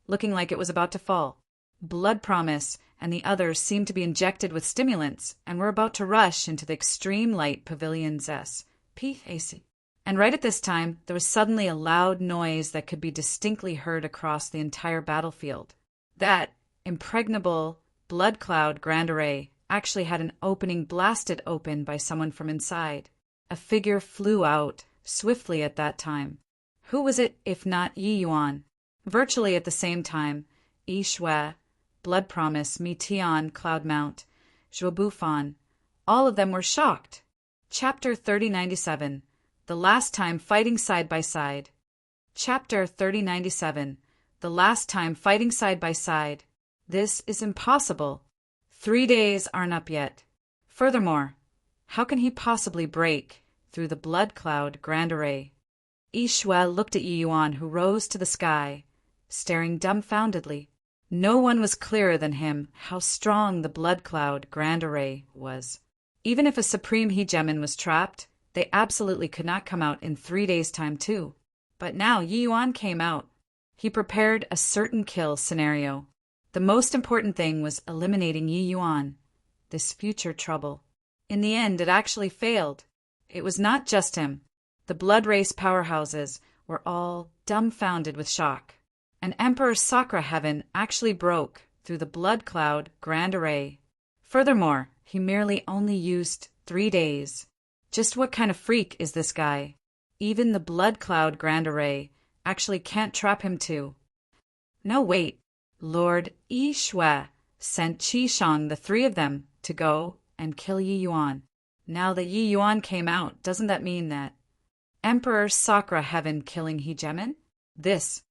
looking like it was about to fall. Blood Promise and the others seemed to be injected with stimulants and were about to rush into the Extreme Light Pavilion's PAC. And right at this time, there was suddenly a loud noise that could be distinctly heard across the entire battlefield. That impregnable blood cloud Grand Array actually had an opening blasted open by someone from inside. A figure flew out swiftly at that time. Who was it if not Yi Yuan? Virtually at the same time, Yi Shui, Blood Promise, Mi Tian, Cloudmount, Zhuo Bufan, all of them were shocked. Chapter 3097. The Last Time Fighting Side by Side. Chapter 3097. The Last Time Fighting Side by Side. This is impossible. 3 days aren't up yet. Furthermore, how can he possibly break through the blood cloud Grand Array? Yi Shui looked at Yi Yuan, who rose to the sky, staring dumbfoundedly. No one was clearer than him how strong the blood cloud Grand Array was. Even if a supreme hegemon was trapped, they absolutely could not come out in 3 days' time too. But now Yi Yuan came out. He prepared a certain kill scenario. The most important thing was eliminating Yi Yuan, this future trouble. In the end, it actually failed. It was not just him. The blood race powerhouses were all dumbfounded with shock. And Emperor Sakura Heaven actually broke through the blood cloud Grand Array. Furthermore, he merely only used 3 days. Just what kind of freak is this guy? Even the blood cloud Grand Array actually can't trap him too. No, wait. Lord Yi Shui sent Qi Shang, the 3 of them, to go and kill Yi Yuan. Now that Yi Yuan came out, doesn't that mean that Emperor Sakura Heaven killing hegemon? This.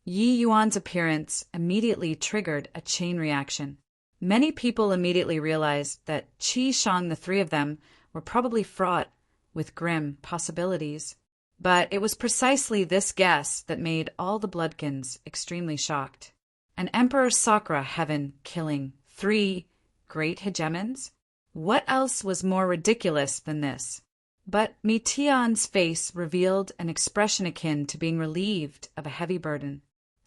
Yi Yuan's appearance immediately triggered a chain reaction. Many people immediately realized that Qi Shang, the 3 of them, were probably fraught with grim possibilities. But it was precisely this guess that made all the Bloodkins extremely shocked. An Emperor Sakura Heaven killing 3 great hegemons? What else was more ridiculous than this? But Mi Tian's face revealed an expression akin to being relieved of a heavy burden.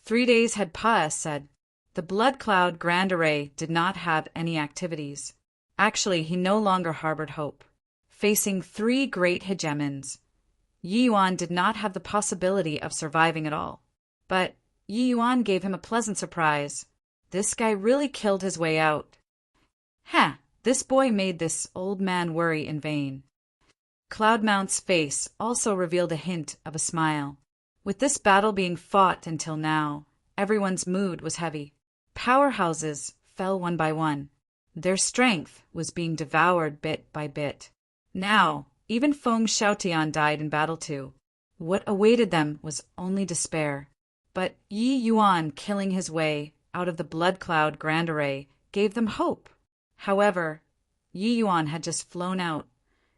3 days had passed, said. The blood cloud Grand Array did not have any activities. Actually, he no longer harbored hope. Facing 3 great hegemons, Yi Yuan did not have the possibility of surviving at all. But Yi Yuan gave him a pleasant surprise. This guy really killed his way out. This boy made this old man worry in vain. Cloudmount's face also revealed a hint of a smile. With this battle being fought until now, everyone's mood was heavy. Powerhouses fell one by one. Their strength was being devoured bit by bit. Now, even Feng Xiaotian died in battle too. What awaited them was only despair. But Yi Yuan killing his way out of the blood cloud Grand Array gave them hope. However, Yi Yuan had just flown out.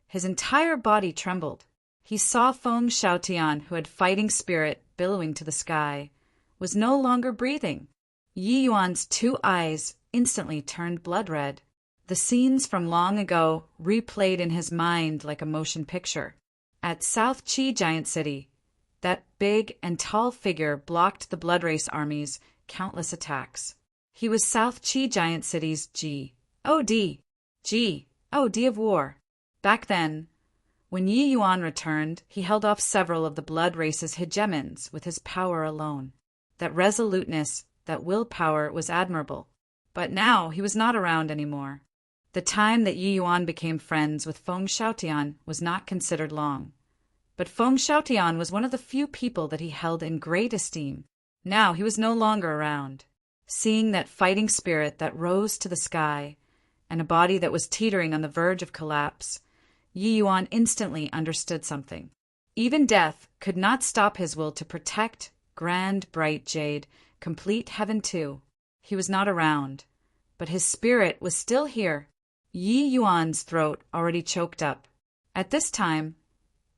His entire body trembled. He saw Feng Xiaotian, who had fighting spirit billowing to the sky, was no longer breathing. Yi Yuan's 2 eyes instantly turned blood red. The scenes from long ago replayed in his mind like a motion picture. At South Qi Giant City, that big and tall figure blocked the blood race army's countless attacks. He was South Qi Giant City's G.O.D. G.O.D. of war. Back then, when Yi Yuan returned, he held off several of the blood race's hegemons with his power alone. That resoluteness, that willpower was admirable. But now he was not around anymore. The time that Yi Yuan became friends with Feng Xiaotian was not considered long. But Feng Xiaotian was one of the few people that he held in great esteem. Now he was no longer around. Seeing that fighting spirit that rose to the sky, and a body that was teetering on the verge of collapse, Yi Yuan instantly understood something. Even death could not stop his will to protect Grand Bright Jade, complete heaven too. He was not around, but his spirit was still here. Yi Yuan's throat already choked up. At this time,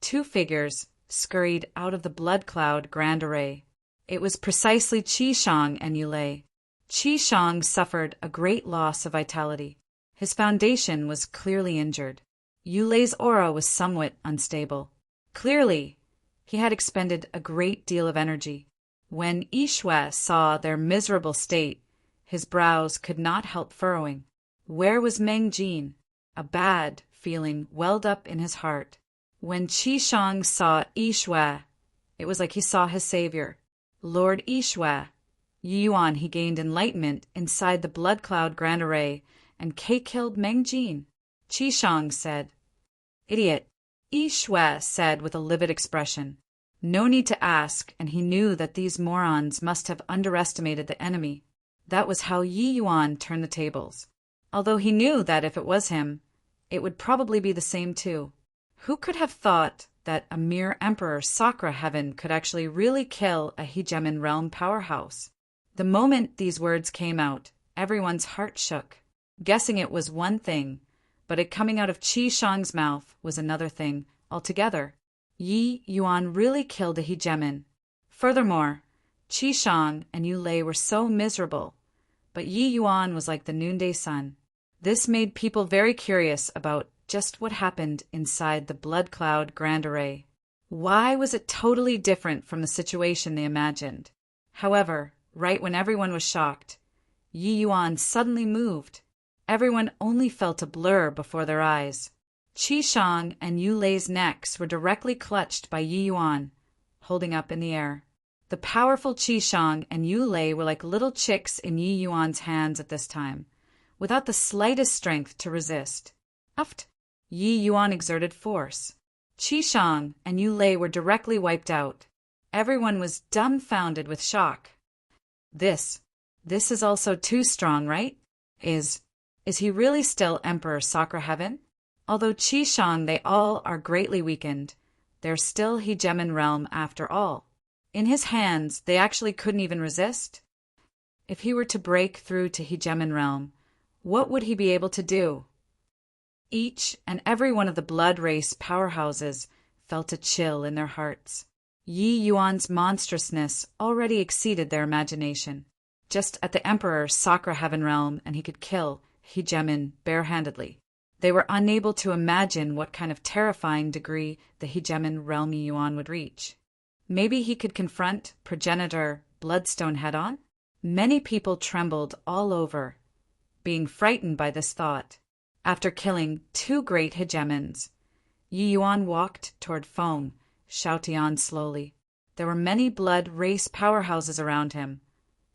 2 figures scurried out of the blood cloud Grand Array. It was precisely Qi Shang and Yulei. Qi Shang suffered a great loss of vitality. His foundation was clearly injured. Yulei's aura was somewhat unstable. Clearly, he had expended a great deal of energy. When Yishwe saw their miserable state, his brows could not help furrowing. Where was Meng Jin? A bad feeling welled up in his heart. When Qishang saw Yishwe, it was like he saw his savior. Lord Yishwe. Yi Yuan, he gained enlightenment inside the blood cloud grand array, and killed Meng Jin. Qishang said, "Idiot," Yishwe said with a livid expression. No need to ask, and he knew that these morons must have underestimated the enemy. That was how Yi Yuan turned the tables. Although he knew that if it was him, it would probably be the same too. Who could have thought that a mere emperor Sakra heaven could actually really kill a hegemon realm powerhouse? The moment these words came out, everyone's heart shook. Guessing it was one thing, but it coming out of Qishang's mouth was another thing altogether. Yi Yuan really killed a hegemon. Furthermore, Qishang and Yulei were so miserable, but Yi Yuan was like the noonday sun. This made people very curious about just what happened inside the blood cloud grand array. Why was it totally different from the situation they imagined? However, right when everyone was shocked, Yi Yuan suddenly moved. Everyone only felt a blur before their eyes. Qishang and Yulei's necks were directly clutched by Yi Yuan, holding up in the air. The powerful Qishang and Yulei were like little chicks in Yi Yuan's hands at this time, without the slightest strength to resist. Uft! Yi Yuan exerted force. Qishang and Yulei were directly wiped out. Everyone was dumbfounded with shock. This is also too strong, right? Is he really still Emperor Sakra Heaven? Although Qishang they all are greatly weakened, they're still hegemon realm after all. In his hands, they actually couldn't even resist. If he were to break through to hegemon realm, what would he be able to do? Each and every one of the blood race powerhouses felt a chill in their hearts. Yi Yuan's monstrousness already exceeded their imagination. Just at the Emperor Sakra Heaven realm, and he could kill hegemon barehandedly. They were unable to imagine what kind of terrifying degree the hegemon realm Yi Yuan would reach. Maybe he could confront progenitor Bloodstone head-on? Many people trembled all over, being frightened by this thought. After killing two great hegemons, Yi Yuan walked toward Feng Shaotian slowly. There were many blood race powerhouses around him,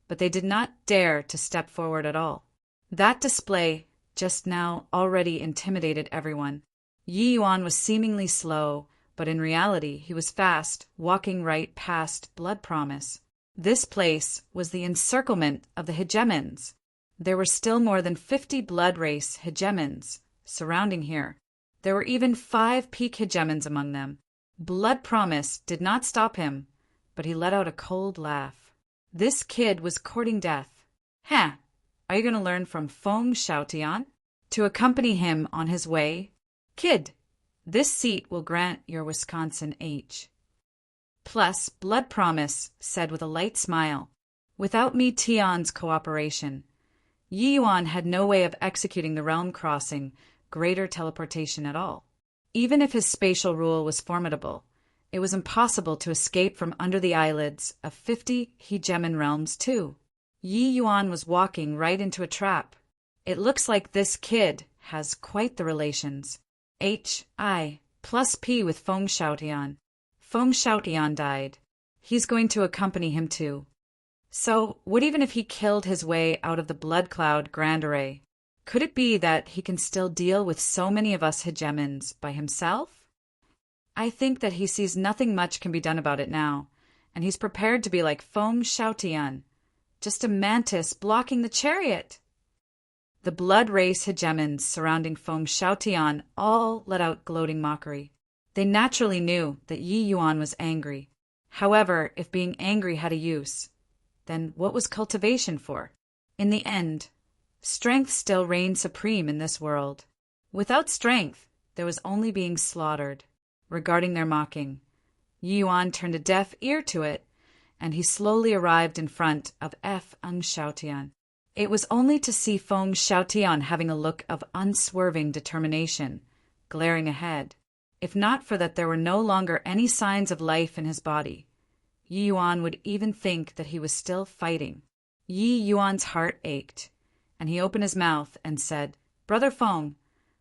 but they did not dare to step forward at all. That display just now already intimidated everyone. Yi Yuan was seemingly slow, but in reality he was fast, walking right past Blood Promise. This place was the encirclement of the hegemons. There were still more than 50 blood race hegemons surrounding here. There were even 5 peak hegemons among them. Blood Promise did not stop him, but he let out a cold laugh. This kid was courting death. Huh! Are you going to learn from Feng Shaotian? To accompany him on his way? Kid, this seat will grant your Wisconsin H. Plus, Blood Promise said with a light smile, without me Tian's cooperation, Yi Yuan had no way of executing the realm crossing greater teleportation at all. Even if his spatial rule was formidable, it was impossible to escape from under the eyelids of 50 hegemon realms too. Yi Yuan was walking right into a trap. It looks like this kid has quite the relations. H.I. plus P with Feng Shaotian. Feng Shaotian died. He's going to accompany him too. So, what even if he killed his way out of the blood cloud grand array? Could it be that he can still deal with so many of us hegemons by himself? I think that he sees nothing much can be done about it now, and he's prepared to be like Feng Shaotian, just a mantis blocking the chariot. The blood race hegemons surrounding Feng Shaotian all let out gloating mockery. They naturally knew that Yi Yuan was angry. However, if being angry had a use, then what was cultivation for? In the end, strength still reigned supreme in this world. Without strength, there was only being slaughtered. Regarding their mocking, Yi Yuan turned a deaf ear to it, and he slowly arrived in front of Feng Shaotian. It was only to see Feng Shaotian having a look of unswerving determination, glaring ahead. If not for that there were no longer any signs of life in his body, Yi Yuan would even think that he was still fighting. Yi Yuan's heart ached, and he opened his mouth and said, "Brother Feng,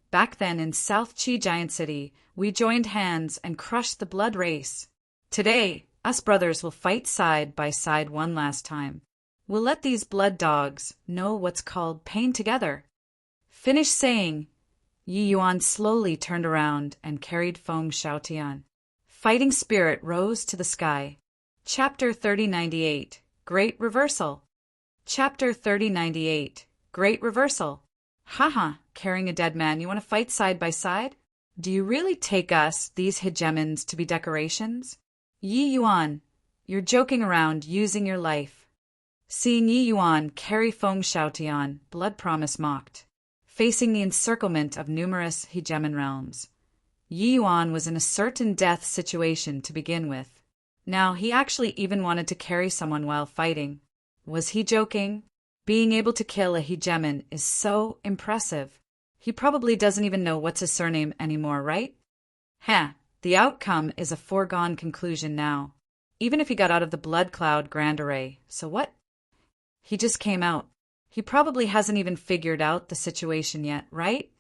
back then in South Qi Giant City, we joined hands and crushed the blood race. Today, us brothers will fight side by side one last time. We'll let these blood dogs know what's called pain together." Finished saying, Yi Yuan slowly turned around and carried Feng Shaotian. Fighting spirit rose to the sky. Chapter 3098, Great Reversal. Chapter 3098, Great Reversal. Haha, carrying a dead man, you want to fight side by side? Do you really take us, these hegemons, to be decorations? Yi Yuan, you're joking around using your life. Seeing Yi Yuan carry Feng Shaotian, Blood Promise mocked. Facing the encirclement of numerous hegemon realms, Yi Yuan was in a certain death situation to begin with. Now he actually even wanted to carry someone while fighting. Was he joking? Being able to kill a hegemon is so impressive. He probably doesn't even know what's his surname anymore, right? The outcome is a foregone conclusion now. Even if he got out of the Blood Cloud Grand Array, so what? He just came out. He probably hasn't even figured out the situation yet, right?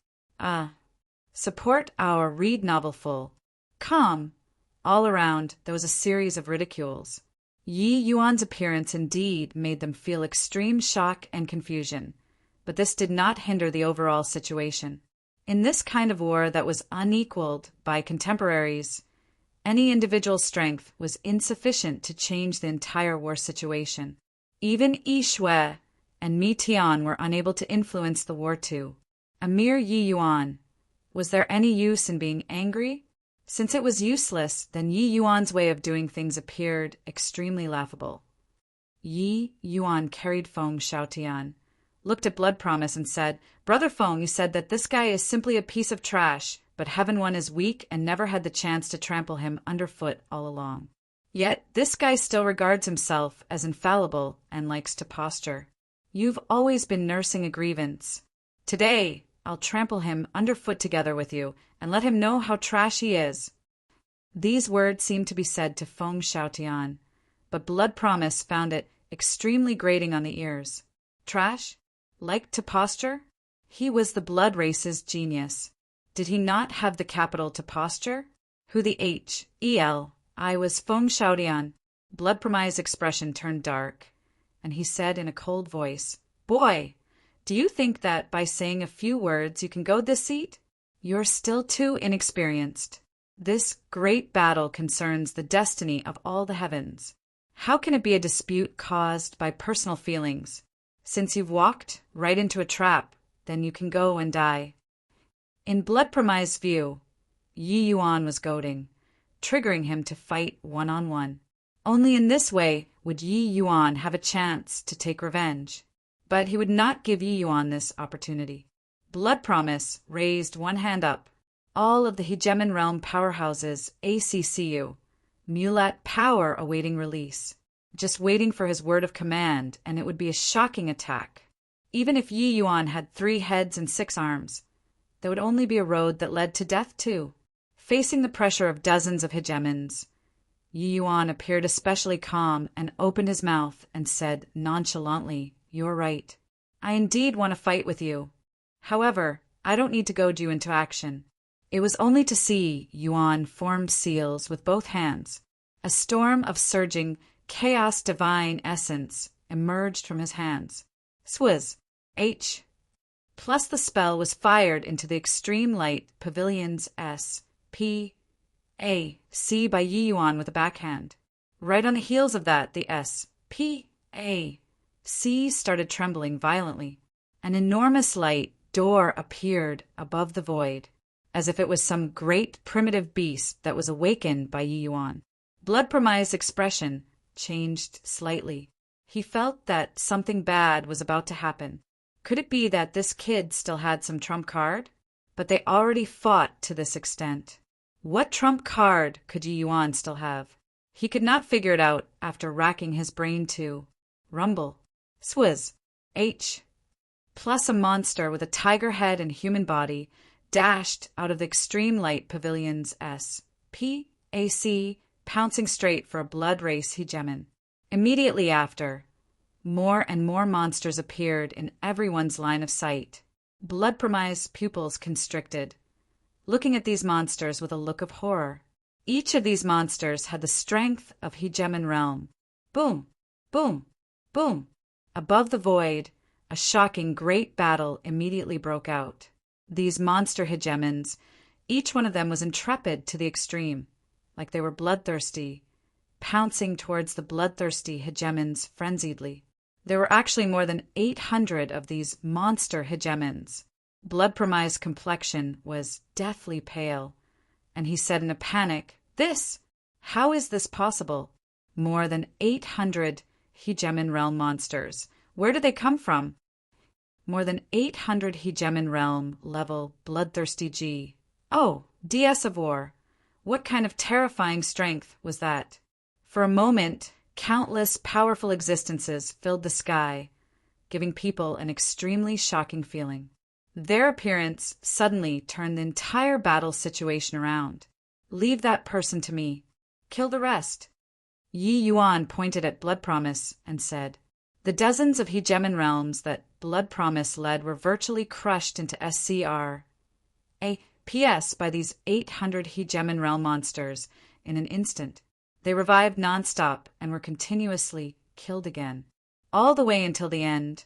Support our read novel full. Calm. All around, there was a series of ridicules. Yi Yuan's appearance indeed made them feel extreme shock and confusion, but this did not hinder the overall situation. In this kind of war that was unequaled by contemporaries, any individual strength was insufficient to change the entire war situation. Even Yi Shui and Mi Tian were unable to influence the war too. A mere Yi Yuan. Was there any use in being angry? Since it was useless, then Yi Yuan's way of doing things appeared extremely laughable. Yi Yuan carried Feng Shaotian, looked at Blood Promise and said, "Brother Feng, you said that this guy is simply a piece of trash, but Heaven One is weak and never had the chance to trample him underfoot all along. Yet this guy still regards himself as infallible and likes to posture. You've always been nursing a grievance. Today, I'll trample him underfoot together with you and let him know how trash he is." These words seemed to be said to Feng Shaotian, but Blood Promise found it extremely grating on the ears. Trash? Like to posture? He was the blood race's genius. Did he not have the capital to posture? Who the H-E-L? I was Feng Shaotian. Blood Promise's expression turned dark, and he said in a cold voice, "Boy, do you think that by saying a few words you can goad this seat? You're still too inexperienced. This great battle concerns the destiny of all the heavens. How can it be a dispute caused by personal feelings? Since you've walked right into a trap, then you can go and die." In Blood Promise's view, Yi Yuan was goading, triggering him to fight one-on-one. Only in this way would Yi Yuan have a chance to take revenge. But he would not give Yi Yuan this opportunity. Blood Promise raised one hand up. All of the Hegemon Realm powerhouses ACCU, Mulat power awaiting release. Just waiting for his word of command, and it would be a shocking attack. Even if Yi Yuan had 3 heads and 6 arms, there would only be a road that led to death too. Facing the pressure of dozens of hegemons, Yi Yuan appeared especially calm and opened his mouth and said nonchalantly, "You're right. I indeed want to fight with you. However, I don't need to goad you into action." It was only to see Yuan form seals with both hands. A storm of surging, chaos divine essence emerged from his hands. Swizz. H. Plus the spell was fired into the extreme light pavilion's S. P. A. C by Yi Yuan with a backhand. Right on the heels of that, the S. P. A. C started trembling violently. An enormous light door appeared above the void, as if it was some great primitive beast that was awakened by Yi Yuan. Blood Promise's expression changed slightly. He felt that something bad was about to happen. Could it be that this kid still had some trump card? But they already fought to this extent. What trump card could Yi Yuan still have? He could not figure it out after racking his brain too. Rumble. Swizz. H. Plus a monster with a tiger head and human body dashed out of the extreme light pavilion's S. P. A. C. pouncing straight for a blood race hegemon. Immediately after, more and more monsters appeared in everyone's line of sight. Blood-promised pupils constricted, looking at these monsters with a look of horror. Each of these monsters had the strength of hegemon realm. Boom! Boom! Boom! Above the void, a shocking great battle immediately broke out. These monster hegemons, each one of them was intrepid to the extreme, like they were bloodthirsty, pouncing towards the bloodthirsty hegemons frenziedly. There were actually more than 800 of these monster hegemons. Blood-promised complexion was deathly pale, and he said in a panic, How is this possible? More than 800 hegemon realm monsters. Where did they come from? More than 800 hegemon realm level bloodthirsty G. Oh, DS of war. What kind of terrifying strength was that? For a moment, countless powerful existences filled the sky, giving people an extremely shocking feeling. Their appearance suddenly turned the entire battle situation around. Leave that person to me. Kill the rest. Yi Yuan pointed at Blood Promise and said, The dozens of hegemon realms that Blood Promise led were virtually crushed into SCR. PS by these 800 hegemon realm monsters in an instant. They revived nonstop and were continuously killed again. All the way until the end,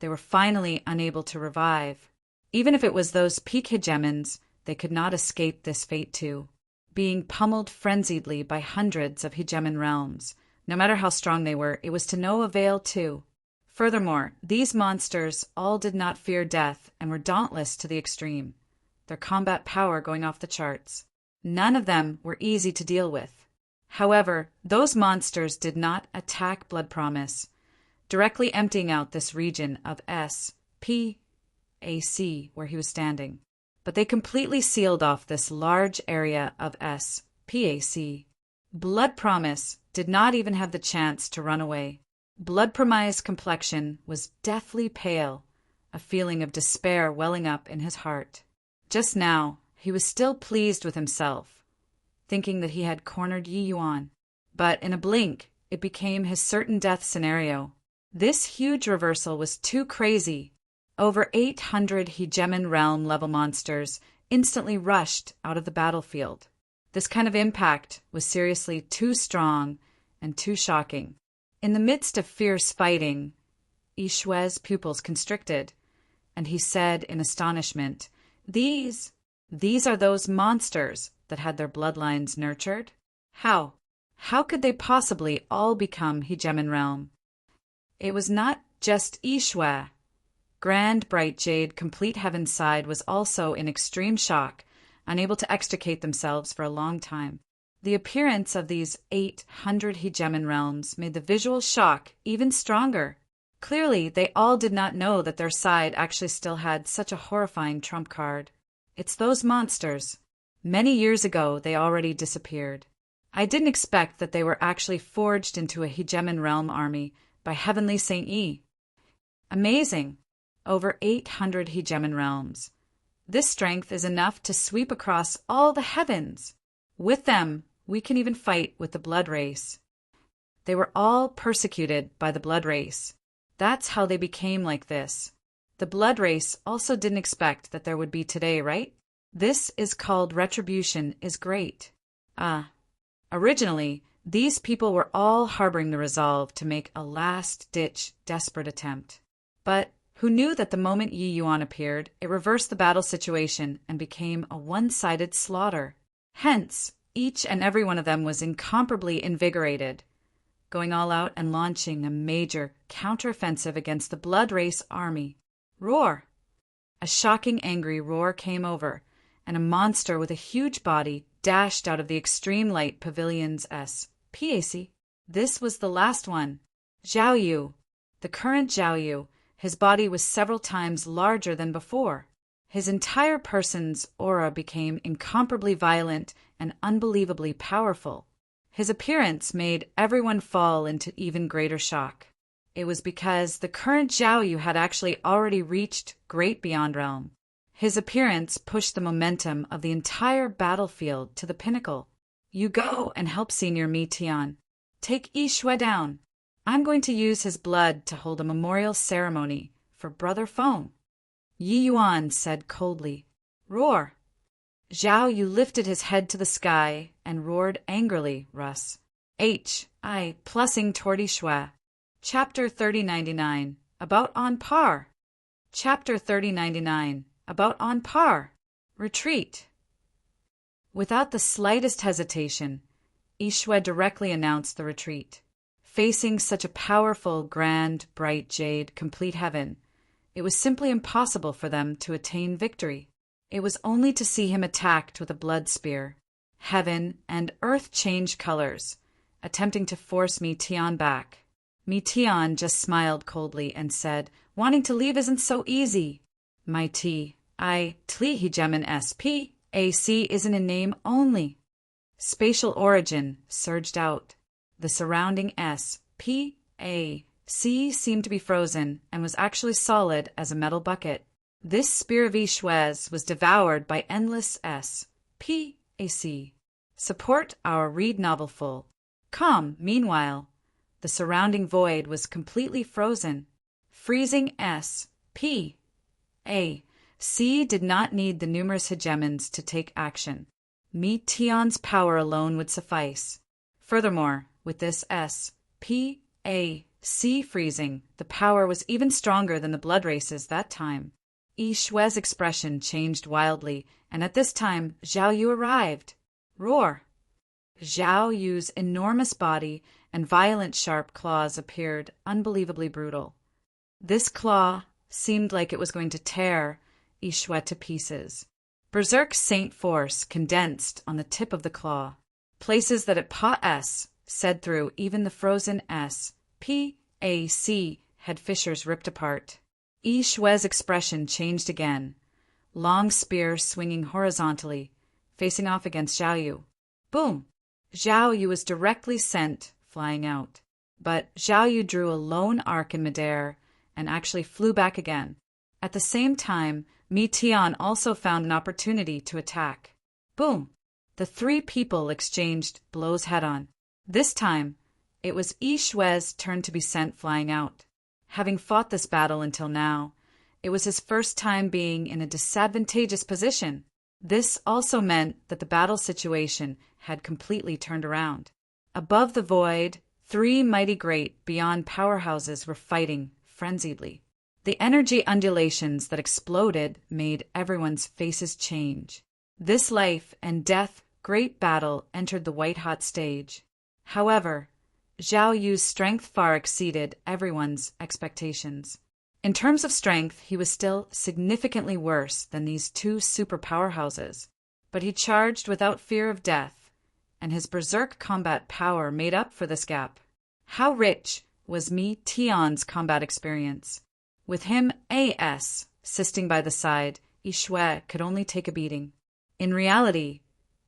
they were finally unable to revive. Even if it was those peak hegemons, they could not escape this fate too, being pummeled frenziedly by hundreds of hegemon realms. No matter how strong they were, it was to no avail too. Furthermore, these monsters all did not fear death and were dauntless to the extreme, their combat power going off the charts. None of them were easy to deal with. However, those monsters did not attack Blood Promise, directly emptying out this region of SPAC where he was standing. But they completely sealed off this large area of SPAC. Blood Promise did not even have the chance to run away. Blood Promise's complexion was deathly pale, a feeling of despair welling up in his heart. Just now, he was still pleased with himself, thinking that he had cornered Yi Yuan. But in a blink, it became his certain death scenario. This huge reversal was too crazy. Over 800 hegemon realm level monsters instantly rushed out of the battlefield. This kind of impact was seriously too strong and too shocking. In the midst of fierce fighting, Yi Shui's pupils constricted, and he said in astonishment, These are those monsters that had their bloodlines nurtured? How could they possibly all become hegemon realm? It was not just Yi Shui. Grand Bright Jade Complete Heaven's side was also in extreme shock, unable to extricate themselves for a long time. The appearance of these 800 hegemon realms made the visual shock even stronger. Clearly, they all did not know that their side actually still had such a horrifying trump card. It's those monsters. Many years ago, they already disappeared. I didn't expect that they were actually forged into a hegemon realm army by Heavenly Saint Yi. Amazing. Over 800 hegemon realms. This strength is enough to sweep across all the heavens. With them, we can even fight with the blood race. They were all persecuted by the blood race. That's how they became like this. The blood race also didn't expect that there would be today, right? This is called retribution is great. Originally, these people were all harboring the resolve to make a last-ditch, desperate attempt. But who knew that the moment Yi Yuan appeared, it reversed the battle situation and became a one-sided slaughter. Hence, each and every one of them was incomparably invigorated, going all out and launching a major counteroffensive against the blood race army. Roar! A shocking, angry roar came over, and a monster with a huge body dashed out of the extreme light pavilion's SPAC. This was the last one. Zhao Yu. The current Zhao Yu. His body was several times larger than before. His entire person's aura became incomparably violent and unbelievably powerful. His appearance made everyone fall into even greater shock. It was because the current Zhao Yu had actually already reached Great Beyond Realm. His appearance pushed the momentum of the entire battlefield to the pinnacle. You go and help Senior Mi Tian. Take Yi Shui down. I'm going to use his blood to hold a memorial ceremony for Brother Feng. Yi Yuan said coldly. Roar. Zhao Yu lifted his head to the sky and roared angrily, Russ. I plussing toward Yi Shui. Chapter 3099, About on Par. Chapter 3099, About on Par. Retreat. Without the slightest hesitation, Yi Shui directly announced the retreat. Facing such a powerful, grand, bright jade, complete heaven, it was simply impossible for them to attain victory. It was only to see him attacked with a blood spear. Heaven and earth changed colors, attempting to force Mi Tian back. Mi Tian just smiled coldly and said, wanting to leave isn't so easy. My T, I, Tli Hegemin SP, AC isn't a name only. Spatial origin surged out. The surrounding S, P, A, C seemed to be frozen and was actually solid as a metal bucket. This spear of Yi Shui's was devoured by endless S, P, A, C. Support our read novel full. Meanwhile, the surrounding void was completely frozen. Freezing S, P, A, C did not need the numerous hegemons to take action. Mi Tian's power alone would suffice. Furthermore, with this S, P, A, C freezing, the power was even stronger than the blood races that time. Yi Shui's expression changed wildly, and at this time Zhao Yu arrived. Roar! Zhao Yu's enormous body and violent sharp claws appeared unbelievably brutal. This claw seemed like it was going to tear Yi Shui to pieces. Berserk Saint force condensed on the tip of the claw. Places that it said through even the frozen S, P, A, C had fissures ripped apart. Yi Shui's expression changed again. Long spear swinging horizontally, facing off against Zhao Yu. Boom! Zhao Yu was directly sent flying out. But Zhao Yu drew a lone arc in midair and actually flew back again. At the same time, Mi Tian also found an opportunity to attack. Boom! The three people exchanged blows head-on. This time, it was Yi Shui's turn to be sent flying out. Having fought this battle until now, it was his first time being in a disadvantageous position. This also meant that the battle situation had completely turned around. Above the void, three mighty great beyond powerhouses were fighting frenziedly. The energy undulations that exploded made everyone's faces change. This life and death great battle entered the white-hot stage. However, Zhao Yu's strength far exceeded everyone's expectations. In terms of strength, he was still significantly worse than these two super powerhouses, but he charged without fear of death, and his berserk combat power made up for this gap. How rich was Mi Tian's combat experience! With him A.S. assisting by the side, Yi Shui could only take a beating. In reality,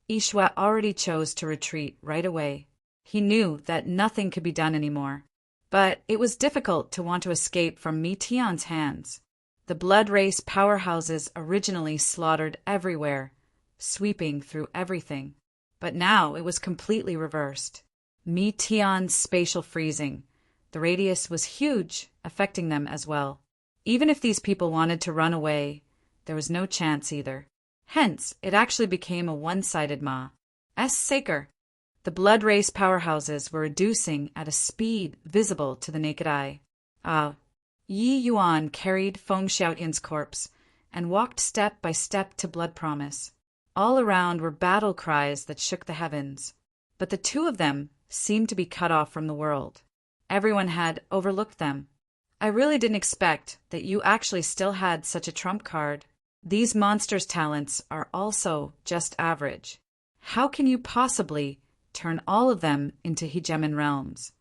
Yi Shui already chose to retreat right away. He knew that nothing could be done anymore. But it was difficult to want to escape from Mi Tian's hands. The blood race powerhouses originally slaughtered everywhere, sweeping through everything. But now it was completely reversed. Mi Tian's spatial freezing. The radius was huge, affecting them as well. Even if these people wanted to run away, there was no chance either. Hence, it actually became a one-sided S. Saker. The blood race powerhouses were reducing at a speed visible to the naked eye. Yi Yuan carried Feng Xiaoyan's corpse and walked step by step to Blood Promise. All around were battle cries that shook the heavens. But the two of them seemed to be cut off from the world. Everyone had overlooked them. I really didn't expect that you actually still had such a trump card. These monsters' talents are also just average. How can you possibly turn all of them into hegemon realms?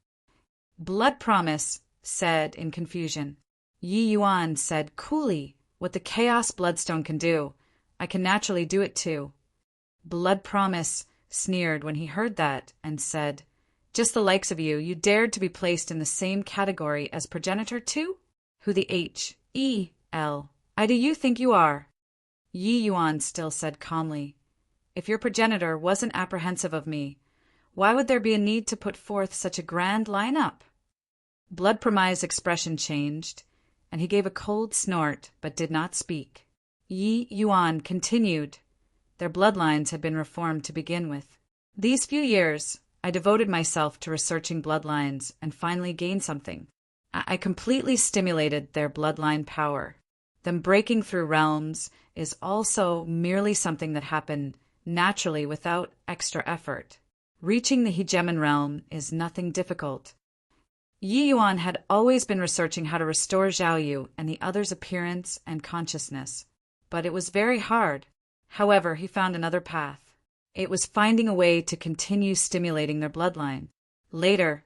Blood Promise said in confusion. Yi Yuan said coolly, what the Chaos Bloodstone can do, I can naturally do it too. Blood Promise sneered when he heard that and said, just the likes of you dared to be placed in the same category as Progenitor too? Who the H-E-L I do you think you are? Yi Yuan still said calmly, If your progenitor wasn't apprehensive of me, why would there be a need to put forth such a grand lineup? Blood Premier's expression changed, and he gave a cold snort but did not speak. Yi Yuan continued. Their bloodlines had been reformed to begin with. These few years, I devoted myself to researching bloodlines and finally gained something. I completely stimulated their bloodline power. Them breaking through realms is also merely something that happened naturally without extra effort. Reaching the hegemon realm is nothing difficult. Yi Yuan had always been researching how to restore Zhao Yu and the others' appearance and consciousness, but it was very hard. However, he found another path. It was finding a way to continue stimulating their bloodline. Later,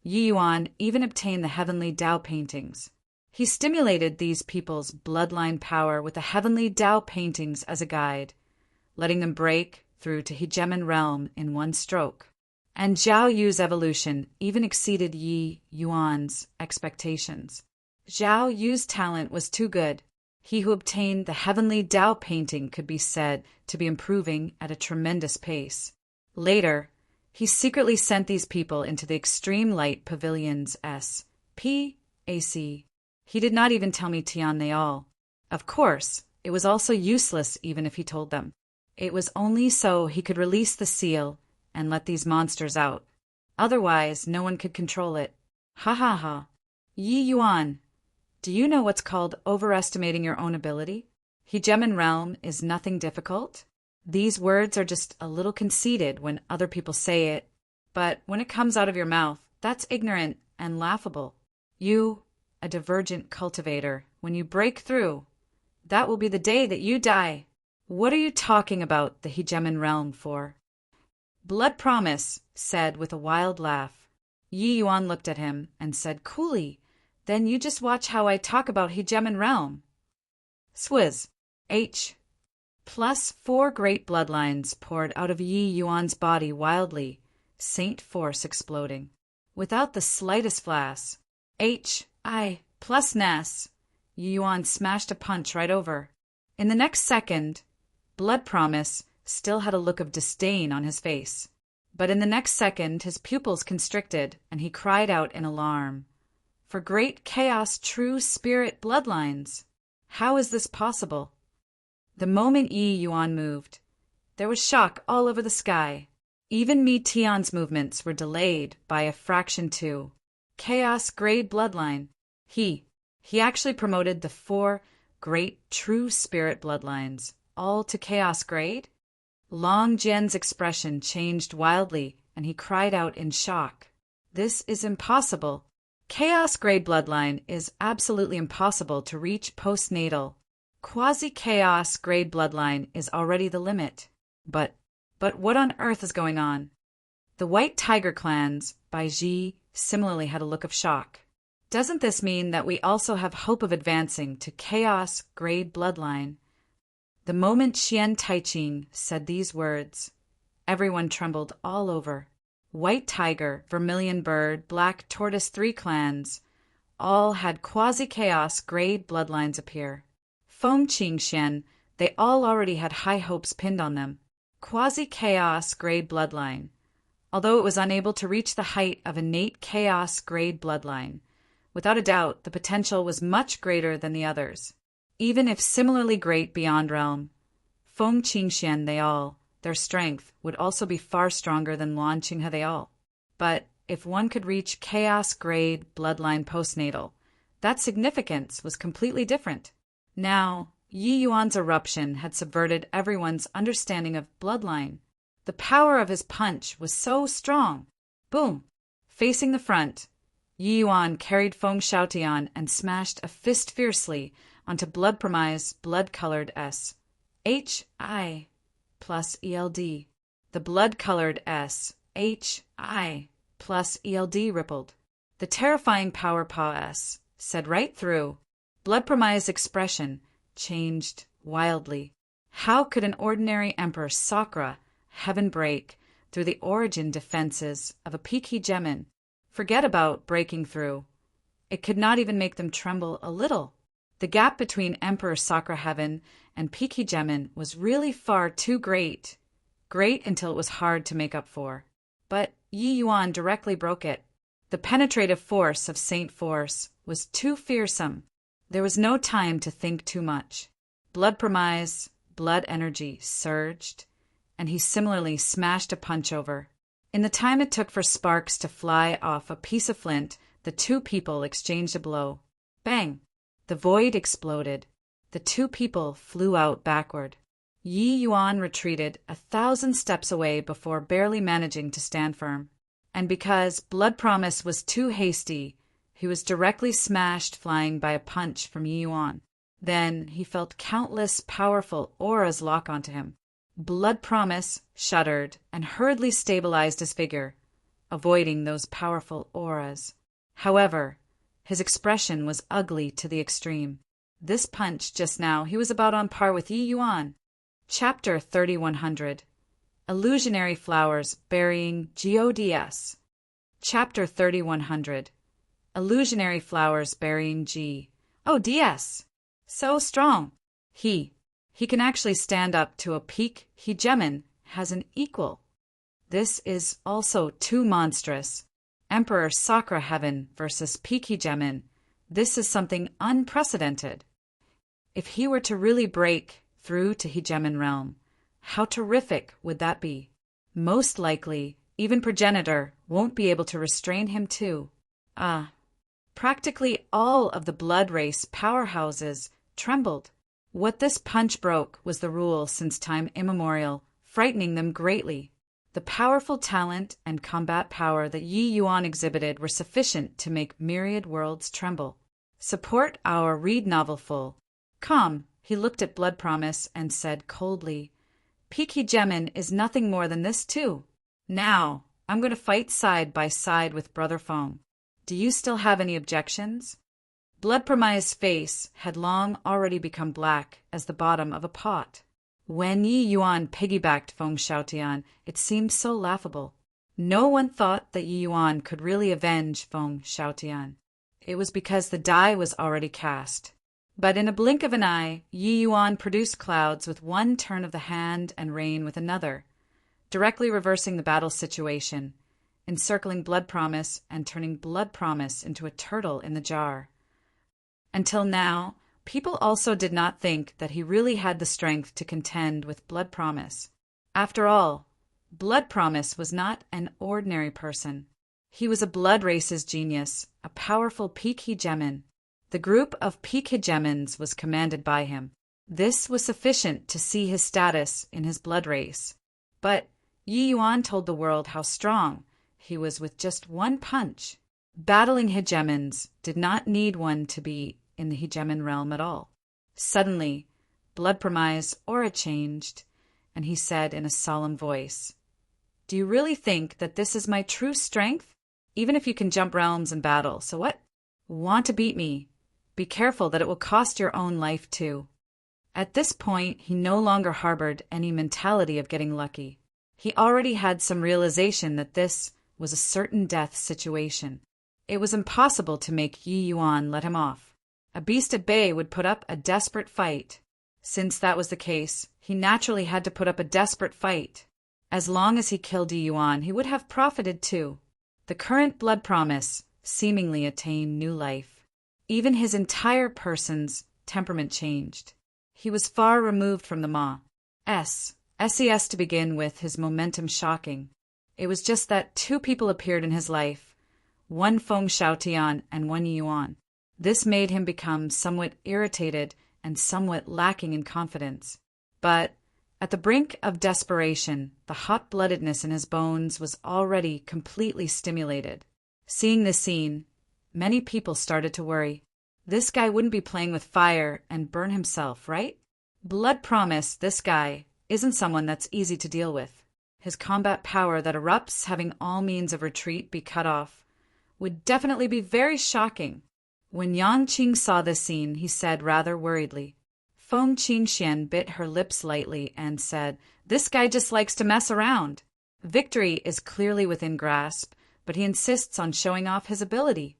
Yi Yuan even obtained the heavenly Dao paintings. He stimulated these people's bloodline power with the heavenly Dao paintings as a guide, letting them break through to hegemon realm in one stroke. And Zhao Yu's evolution even exceeded Yi Yuan's expectations. Zhao Yu's talent was too good. He who obtained the heavenly Dao painting could be said to be improving at a tremendous pace. Later, he secretly sent these people into the extreme light pavilions S.P.A.C. He did not even tell me Tian they all. Of course, it was also useless even if he told them. It was only so he could release the seal and let these monsters out. Otherwise, no one could control it. Ha ha ha. Yi Yuan, do you know what's called overestimating your own ability? Hegemon realm is nothing difficult. These words are just a little conceited when other people say it, but when it comes out of your mouth, that's ignorant and laughable. You, a divergent cultivator, when you break through, that will be the day that you die. What are you talking about the hegemon realm for? Blood Promise said with a wild laugh. Yi Yuan looked at him and said coolly, then you just watch how I talk about hegemon realm. Swizz. H. Plus 4 great bloodlines poured out of Yi Yuan's body wildly, saint force exploding. Without the slightest flash. H.I. plus Nas. Yi Yuan smashed a punch right over. In the next second, Blood Promise still had a look of disdain on his face. But in the next second, his pupils constricted, and he cried out in alarm. For great chaos true spirit bloodlines! How is this possible? The moment Yi Yuan moved, there was shock all over the sky. Even Mi Tian's movements were delayed by a fraction too. Chaos grade bloodline. He actually promoted the 4 great true spirit bloodlines, all to chaos grade? Long Jian's expression changed wildly, and he cried out in shock. This is impossible. Chaos grade bloodline is absolutely impossible to reach postnatal. Quasi-chaos grade bloodline is already the limit. But what on earth is going on? The White Tiger clans by Ji similarly had a look of shock. Doesn't this mean that we also have hope of advancing to chaos grade bloodline? The moment Xian Taiqing said these words, everyone trembled all over. White Tiger, Vermilion Bird, Black Tortoise 3 clans, all had quasi-chaos grade bloodlines appear. Feng Qing Xian, they all already had high hopes pinned on them. Quasi-chaos grade bloodline. Although it was unable to reach the height of innate chaos grade bloodline, without a doubt the potential was much greater than the others. Even if similarly great beyond realm, Feng Qingxian they all, their strength would also be far stronger than Luan Qinghe they all. But if one could reach chaos grade bloodline postnatal, that significance was completely different. Now, Yi Yuan's eruption had subverted everyone's understanding of bloodline. The power of his punch was so strong. Boom! Facing the front, Yi Yuan carried Feng Xiaotian and smashed a fist fiercely onto Blood Premier's blood-colored S. H.I. plus ELD. The blood-colored S. H.I. plus ELD rippled. The terrifying power Pa S. said right through. Blood Premier's expression changed wildly. How could an ordinary Emperor Sakra heaven break through the origin defenses of a peak hegemon? Forget about breaking through. It could not even make them tremble a little. The gap between Emperor Sakra Heaven and peak hegemon was really far too great. great until it was hard to make up for. But Yi Yuan directly broke it. The penetrative force of Saint Force was too fearsome. There was no time to think too much. Blood promise, blood energy surged, and he similarly smashed a punch over. In the time it took for sparks to fly off a piece of flint, the two people exchanged a blow. Bang! The void exploded. The two people flew out backward. Yi Yuan retreated 1,000 steps away before barely managing to stand firm. And because Blood Promise was too hasty, he was directly smashed flying by a punch from Yi Yuan. Then he felt countless powerful auras lock onto him. Blood Promise shuddered and hurriedly stabilized his figure, avoiding those powerful auras. However, his expression was ugly to the extreme. This punch just now, he was about on par with Yi Yuan. Chapter 3100. Illusionary Flowers Burying Gods. Chapter 3100. Illusionary Flowers Burying G. Oh, DS! So strong! He can actually stand up to a peak hegemon, has an equal. This is also too monstrous. Emperor Sakura Heaven versus peak hegemon. This is something unprecedented. If he were to really break through to hegemon realm, how terrific would that be? Most likely, even progenitor won't be able to restrain him too. Practically all of the blood race powerhouses trembled. What this punch broke was the rule since time immemorial, frightening them greatly. The powerful talent and combat power that Yi Yuan exhibited were sufficient to make myriad worlds tremble. Support our read novel full. Calm, he looked at Blood Promise and said coldly, Peak Hegemon is nothing more than this too. Now, I'm going to fight side by side with Brother Fong. Do you still have any objections? Blood Promise's face had long already become black as the bottom of a pot. When Yi Yuan piggybacked Feng Xiaotian, it seemed so laughable. No one thought that Yi Yuan could really avenge Feng Xiaotian. It was because the die was already cast. But in a blink of an eye, Yi Yuan produced clouds with one turn of the hand and rain with another, directly reversing the battle situation, encircling Blood Promise and turning Blood Promise into a turtle in the jar. Until now, people also did not think that he really had the strength to contend with Blood Promise. After all, Blood Promise was not an ordinary person. He was a blood race's genius, a powerful peak hegemon. The group of peak hegemons was commanded by him. This was sufficient to see his status in his blood race. But Yi Yuan told the world how strong he was with just one punch. Battling hegemons did not need one to be in the hegemon realm at all. Suddenly, Blood Promise's aura changed, and he said in a solemn voice, Do you really think that this is my true strength? Even if you can jump realms in battle, so what? Want to beat me? Be careful that it will cost your own life too. At this point, he no longer harbored any mentality of getting lucky. He already had some realization that this was a certain death situation. It was impossible to make Yi Yuan let him off. A beast at bay would put up a desperate fight. Since that was the case, he naturally had to put up a desperate fight. As long as he killed Yi Yuan, he would have profited too. The current Blood Promise seemingly attained new life. Even his entire person's temperament changed. He was far removed from the Ma. SES to begin with, his momentum shocking. It was just that two people appeared in his life, one Feng Xiaotian and one Yi Yuan. This made him become somewhat irritated and somewhat lacking in confidence. But at the brink of desperation, the hot-bloodedness in his bones was already completely stimulated. Seeing this scene, many people started to worry. This guy wouldn't be playing with fire and burn himself, right? Blood Promise, this guy, isn't someone that's easy to deal with. His combat power that erupts, having all means of retreat be cut off, would definitely be very shocking. When Yang Qing saw this scene, he said rather worriedly. Feng Qingxian bit her lips lightly and said, This guy just likes to mess around. Victory is clearly within grasp, but he insists on showing off his ability.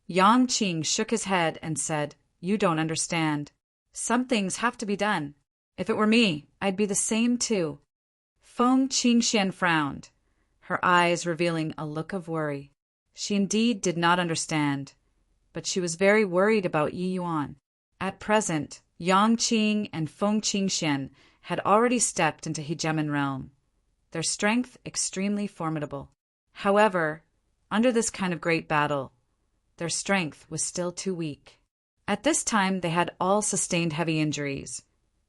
Yang Qing shook his head and said, You don't understand. Some things have to be done. If it were me, I'd be the same too. Feng Qingxian frowned, her eyes revealing a look of worry. She indeed did not understand, but she was very worried about Yi Yuan. At present, Yang Qing and Feng Qingxian had already stepped into Hegemon realm, their strength extremely formidable. However, under this kind of great battle, their strength was still too weak. At this time they had all sustained heavy injuries,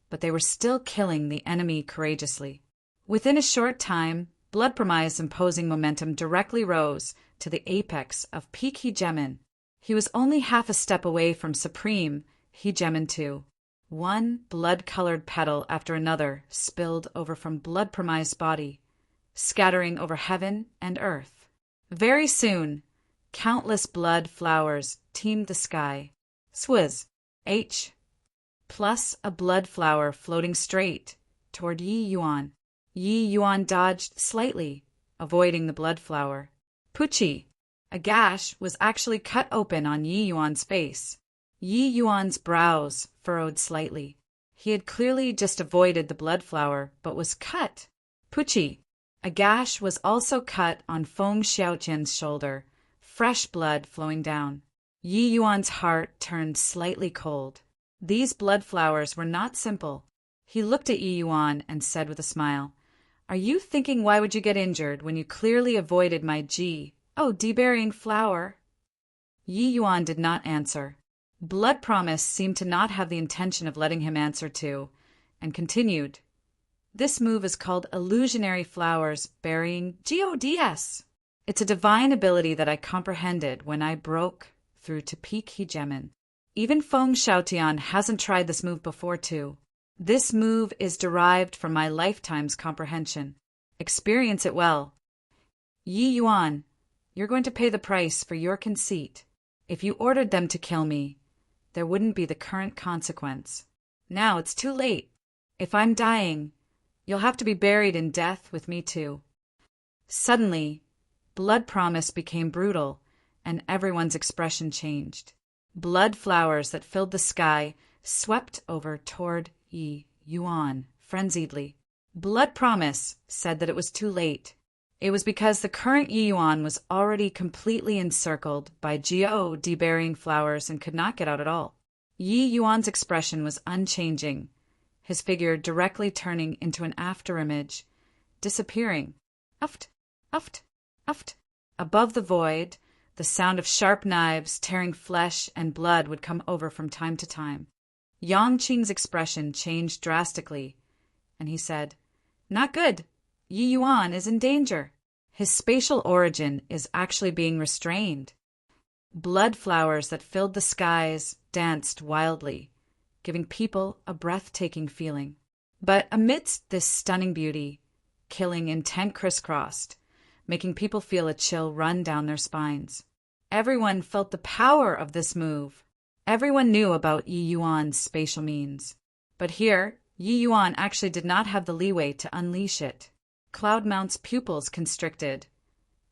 but they were still killing the enemy courageously. Within a short time, Blood Promise's imposing momentum directly rose to the apex of peak Hegemon. He was only half a step away from Supreme Hegemon 2. One blood-colored petal after another spilled over from Blood Promise's body, scattering over heaven and earth. Very soon, countless blood flowers teemed the sky. Swizz, H, plus a blood flower floating straight toward Yi Yuan. Yi Yuan dodged slightly, avoiding the blood flower. Pucci, a gash was actually cut open on Yi Yuan's face. Yi Yuan's brows furrowed slightly. He had clearly just avoided the blood flower, but was cut. Pucci, a gash was also cut on Feng Xiaoqian's shoulder, fresh blood flowing down. Yi Yuan's heart turned slightly cold. These blood flowers were not simple. He looked at Yi Yuan and said with a smile, "Are you thinking why would you get injured when you clearly avoided my deburying flower?" Yi Yuan did not answer. Blood Promise seemed to not have the intention of letting him answer too, and continued, "This move is called Illusionary Flowers Burying Gods. It's a divine ability that I comprehended when I broke through to peak Hegemon. Even Feng Xiaotian hasn't tried this move before too. This move is derived from my lifetime's comprehension. Experience it well. Yi Yuan, you're going to pay the price for your conceit. If you ordered them to kill me, there wouldn't be the current consequence. Now it's too late. If I'm dying, you'll have to be buried in death with me too." Suddenly, Blood Promise became brutal, and everyone's expression changed. Blood flowers that filled the sky swept over toward Yi Yuan frenziedly. Blood Promise said that it was too late. It was because the current Yi Yuan was already completely encircled by deburying flowers and could not get out at all. Yi Yuan's expression was unchanging, his figure directly turning into an afterimage, disappearing. Uft, uft, uft. Above the void, the sound of sharp knives tearing flesh and blood would come over from time to time. Yang Qing's expression changed drastically, and he said, "Not good. Yi Yuan is in danger. His spatial origin is actually being restrained." Blood flowers that filled the skies danced wildly, giving people a breathtaking feeling. But amidst this stunning beauty, killing intent crisscrossed, making people feel a chill run down their spines. Everyone felt the power of this move. Everyone knew about Yi Yuan's spatial means. But here, Yi Yuan actually did not have the leeway to unleash it. Cloudmount's pupils constricted,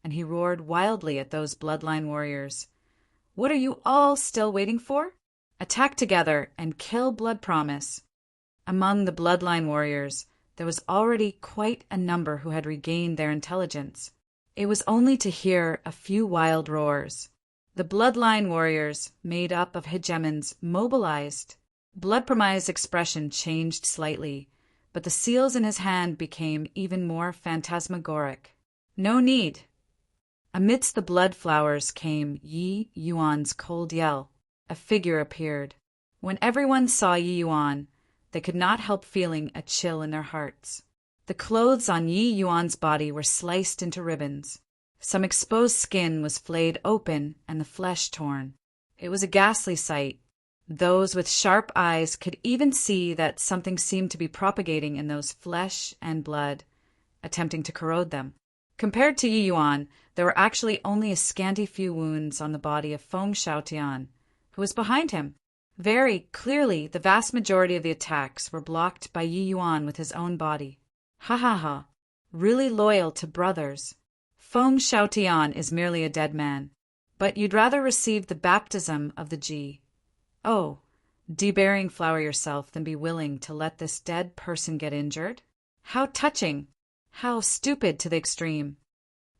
and he roared wildly at those bloodline warriors. "What are you all still waiting for? Attack together and kill Blood Promise." Among the bloodline warriors, there was already quite a number who had regained their intelligence. It was only to hear a few wild roars. The bloodline warriors, made up of hegemons, mobilized. Blood Promise's expression changed slightly, but the seals in his hand became even more phantasmagoric. "No need." Amidst the blood flowers came Yi Yuan's cold yell. A figure appeared. When everyone saw Yi Yuan, they could not help feeling a chill in their hearts. The clothes on Yi Yuan's body were sliced into ribbons. Some exposed skin was flayed open and the flesh torn. It was a ghastly sight. Those with sharp eyes could even see that something seemed to be propagating in those flesh and blood, attempting to corrode them. Compared to Yi Yuan, there were actually only a scanty few wounds on the body of Feng Xiaotian, who was behind him. Very clearly, the vast majority of the attacks were blocked by Yi Yuan with his own body. Ha ha ha. Really loyal to brothers. Feng Xiaotian is merely a dead man, but you'd rather receive the baptism of the Ji. Oh, deburying flower yourself than be willing to let this dead person get injured? How touching! How stupid to the extreme.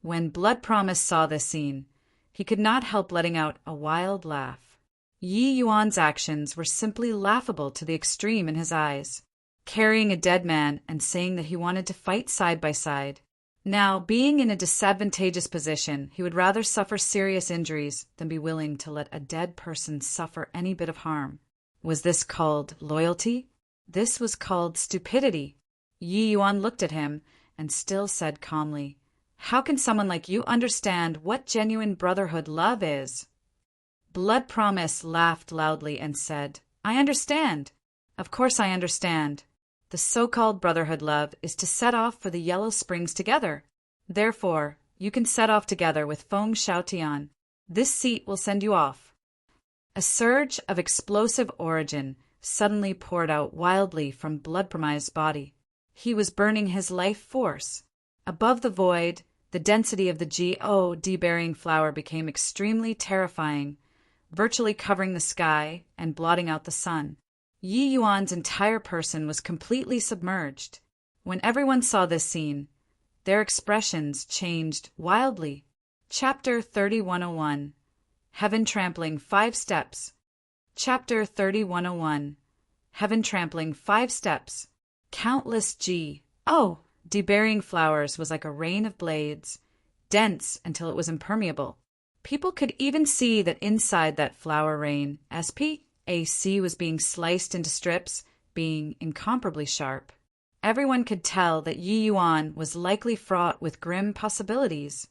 When Blood Promise saw this scene, he could not help letting out a wild laugh. Yi Yuan's actions were simply laughable to the extreme in his eyes, carrying a dead man and saying that he wanted to fight side by side. Now, being in a disadvantageous position, he would rather suffer serious injuries than be willing to let a dead person suffer any bit of harm. Was this called loyalty? This was called stupidity. Yi Yuan looked at him and still said calmly, "How can someone like you understand what genuine brotherhood love is?" Blood Promise laughed loudly and said, "I understand. Of course I understand. The so-called brotherhood love is to set off for the Yellow Springs together. Therefore, you can set off together with Feng Xiaotian. This seat will send you off." A surge of explosive origin suddenly poured out wildly from Blood Promise's body. He was burning his life force. Above the void, the density of the God-bearing flower became extremely terrifying, virtually covering the sky and blotting out the sun. Yi Yuan's entire person was completely submerged. When everyone saw this scene, their expressions changed wildly. Chapter 3101. Heaven Trampling 5 Steps. Chapter 3101. Heaven Trampling 5 Steps. Countless God-bearing flowers was like a rain of blades, dense until it was impermeable. People could even see that inside that flower rain, SPAC was being sliced into strips, being incomparably sharp. Everyone could tell that Yi Yuan was likely fraught with grim possibilities.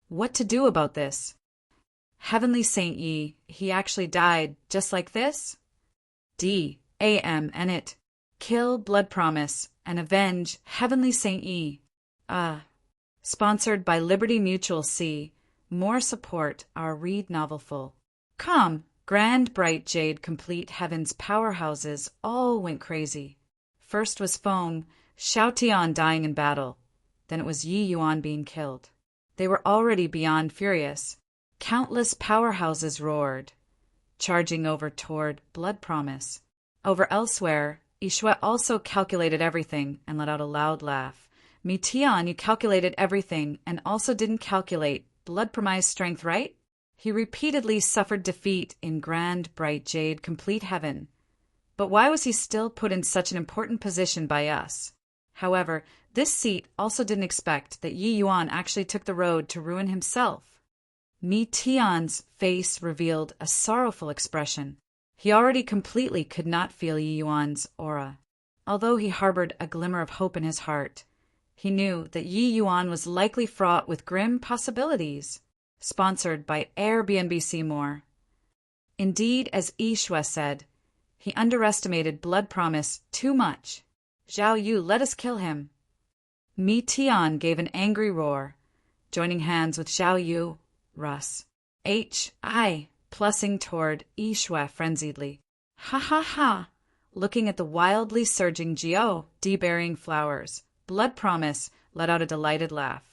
What to do about this? Heavenly Saint Yi, he actually died just like this? and it. Kill Blood Promise and avenge Heavenly Saint Yi. Sponsored by Liberty Mutual C. More support our Read Novelful. Come, Grand Bright Jade Complete Heaven's powerhouses all went crazy. First was Feng Xiaotian dying in battle. Then it was Yi Yuan being killed. They were already beyond furious. Countless powerhouses roared, charging over toward Blood Promise. Over elsewhere, Yishui also calculated everything and let out a loud laugh. Mi Tian, you calculated everything and also didn't calculate Blood Promise strength, right? He repeatedly suffered defeat in Grand Bright Jade Complete Heaven. But why was he still put in such an important position by us? However, this seat also didn't expect that Yi Yuan actually took the road to ruin himself. Mi Tian's face revealed a sorrowful expression. He already completely could not feel Yi Yuan's aura. Although he harbored a glimmer of hope in his heart, he knew that Yi Yuan was likely fraught with grim possibilities. Sponsored by Airbnb Seymour. Indeed, as Yishui said, he underestimated Blood Promise too much. Zhao Yu, let us kill him. Mi Tian gave an angry roar, joining hands with Zhao Yu, Russ, H.I., plussing toward Yishui frenziedly. Ha ha ha! Looking at the wildly surging God-bearing flowers, Blood Promise let out a delighted laugh.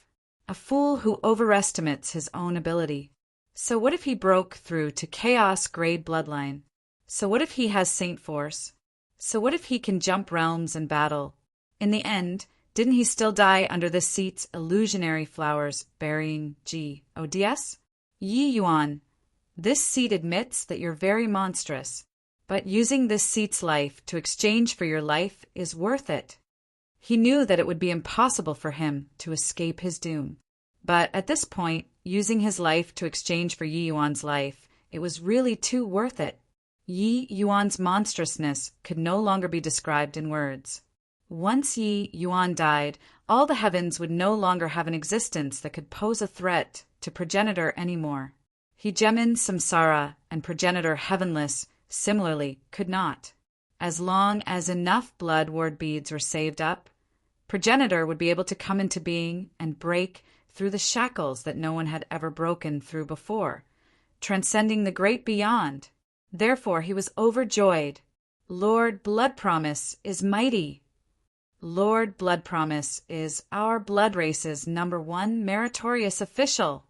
A fool who overestimates his own ability. So what if he broke through to Chaos Grade Bloodline? So what if he has Saint Force? So what if he can jump realms and battle? In the end, didn't he still die under this seat's illusionary flowers burying Gods? Yi Yuan, this seat admits that you're very monstrous, but using this seat's life to exchange for your life is worth it. He knew that it would be impossible for him to escape his doom. But at this point, using his life to exchange for Yi Yuan's life, it was really too worth it. Yi Yuan's monstrousness could no longer be described in words. Once Yi Yuan died, all the heavens would no longer have an existence that could pose a threat to Progenitor anymore. Hegemon Samsara and Progenitor Heavenless, similarly, could not. As long as enough blood ward beads were saved up, Progenitor would be able to come into being and break through the shackles that no one had ever broken through before, transcending the great beyond. Therefore he was overjoyed. Lord Blood Promise is mighty. Lord Blood Promise is our blood race's #1 meritorious official.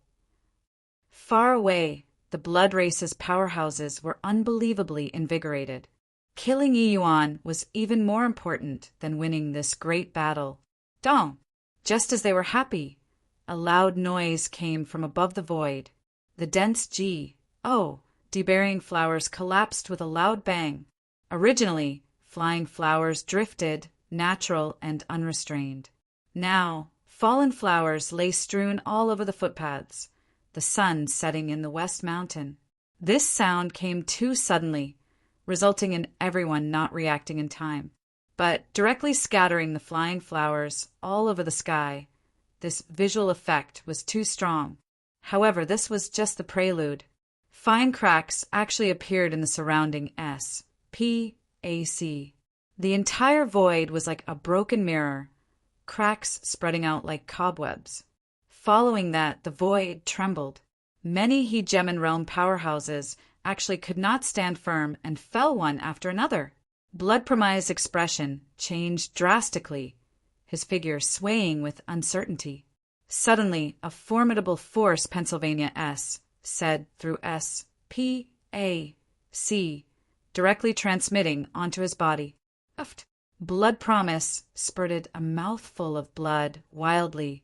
Far away, the blood race's powerhouses were unbelievably invigorated. Killing Yi Yuan was even more important than winning this great battle. Dong! Just as they were happy, a loud noise came from above the void. The dense deburying flowers collapsed with a loud bang. Originally, flying flowers drifted, natural and unrestrained. Now, fallen flowers lay strewn all over the footpaths, the sun setting in the west mountain. This sound came too suddenly, resulting in everyone not reacting in time, but directly scattering the flying flowers all over the sky. This visual effect was too strong. However, this was just the prelude. Fine cracks actually appeared in the surrounding space. The entire void was like a broken mirror, cracks spreading out like cobwebs. Following that, the void trembled. Many Hegemon realm powerhouses actually could not stand firm and fell one after another. Blood Premise's expression changed drastically, his figure swaying with uncertainty. Suddenly, a formidable force Pennsylvania said through SPAC, directly transmitting onto his body. Blood Promise spurted a mouthful of blood wildly,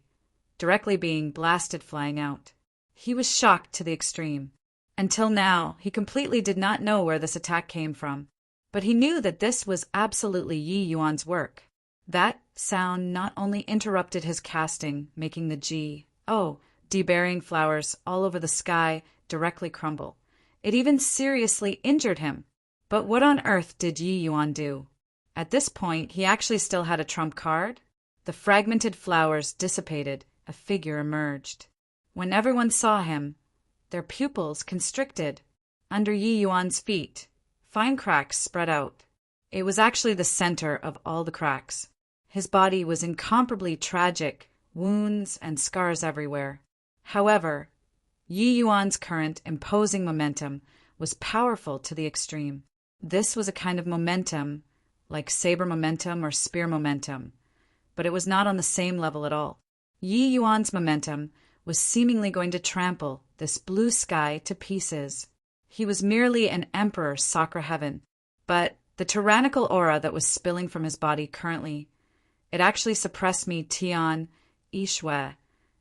directly being blasted flying out. He was shocked to the extreme. Until now, he completely did not know where this attack came from, but he knew that this was absolutely Yi Yuan's work. That sound not only interrupted his casting, making the deburying flowers all over the sky directly crumble. It even seriously injured him. But what on earth did Yi Yuan do? At this point, he actually still had a trump card. The fragmented flowers dissipated, a figure emerged. When everyone saw him, their pupils constricted. Under Yi Yuan's feet, fine cracks spread out. It was actually the center of all the cracks. His body was incomparably tragic, wounds and scars everywhere. However, Yi Yuan's current imposing momentum was powerful to the extreme. This was a kind of momentum, like saber momentum or spear momentum, but it was not on the same level at all. Yi Yuan's momentum was seemingly going to trample this blue sky to pieces. He was merely an emperor Sakura heaven, but the tyrannical aura that was spilling from his body currently, it actually suppressed me Tian, Ishwe,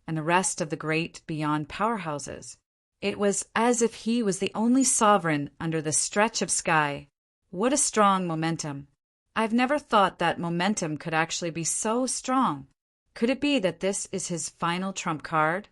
and the rest of the great beyond powerhouses. It was as if he was the only sovereign under this stretch of sky. What a strong momentum. I've never thought that momentum could actually be so strong. Could it be that this is his final trump card?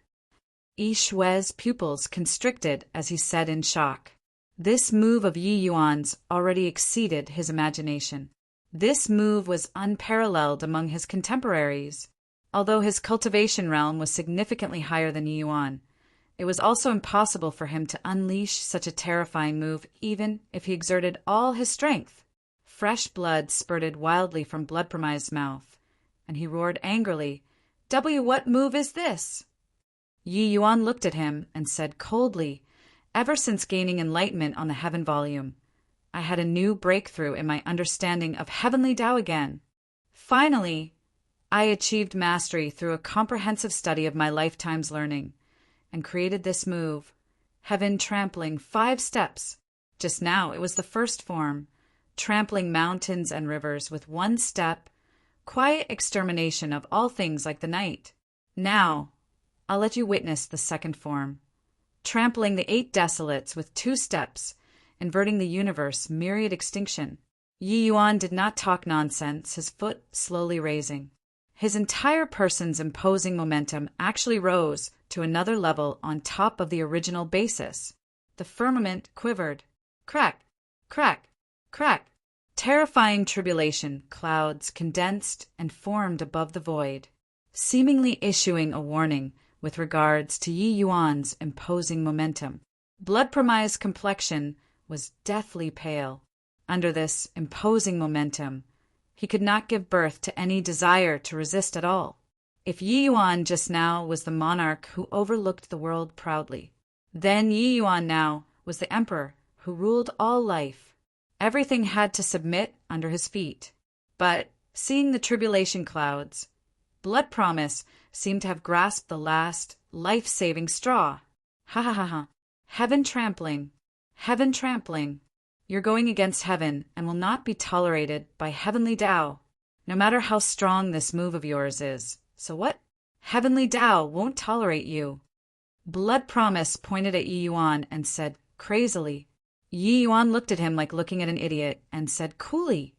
Ishwe's pupils constricted as he said in shock. This move of Yi Yuan's already exceeded his imagination. This move was unparalleled among his contemporaries. Although his cultivation realm was significantly higher than Yi Yuan, it was also impossible for him to unleash such a terrifying move even if he exerted all his strength. Fresh blood spurted wildly from Blood Premise's mouth, and he roared angrily, What move is this?" Yi Yuan looked at him and said coldly, "Ever since gaining enlightenment on the Heaven volume, I had a new breakthrough in my understanding of Heavenly Tao again. Finally, I achieved mastery through a comprehensive study of my lifetime's learning, and created this move, Heaven Trampling 5 steps. Just now it was the first form, trampling mountains and rivers with 1 step, quiet extermination of all things like the night. Now, I'll let you witness the second form, trampling the 8 desolates with 2 steps, inverting the universe, myriad extinction." Yi Yuan did not talk nonsense, his foot slowly raising. His entire person's imposing momentum actually rose to another level on top of the original basis. The firmament quivered. Crack, crack, crack. Terrifying tribulation clouds condensed and formed above the void, seemingly issuing a warning with regards to Yi Yuan's imposing momentum. Blood Premise's complexion was deathly pale. Under this imposing momentum, he could not give birth to any desire to resist at all. If Yi Yuan just now was the monarch who overlooked the world proudly, then Yi Yuan now was the emperor who ruled all life. Everything had to submit under his feet. But, seeing the tribulation clouds, Blood Promise seemed to have grasped the last, life-saving straw. Ha ha ha ha. Heaven trampling. Heaven trampling. You're going against heaven and will not be tolerated by Heavenly Tao. no matter how strong this move of yours is. So what? Heavenly Tao won't tolerate you. Blood Promise pointed at Yi Yuan and said crazily. Yi Yuan looked at him like looking at an idiot and said coolly,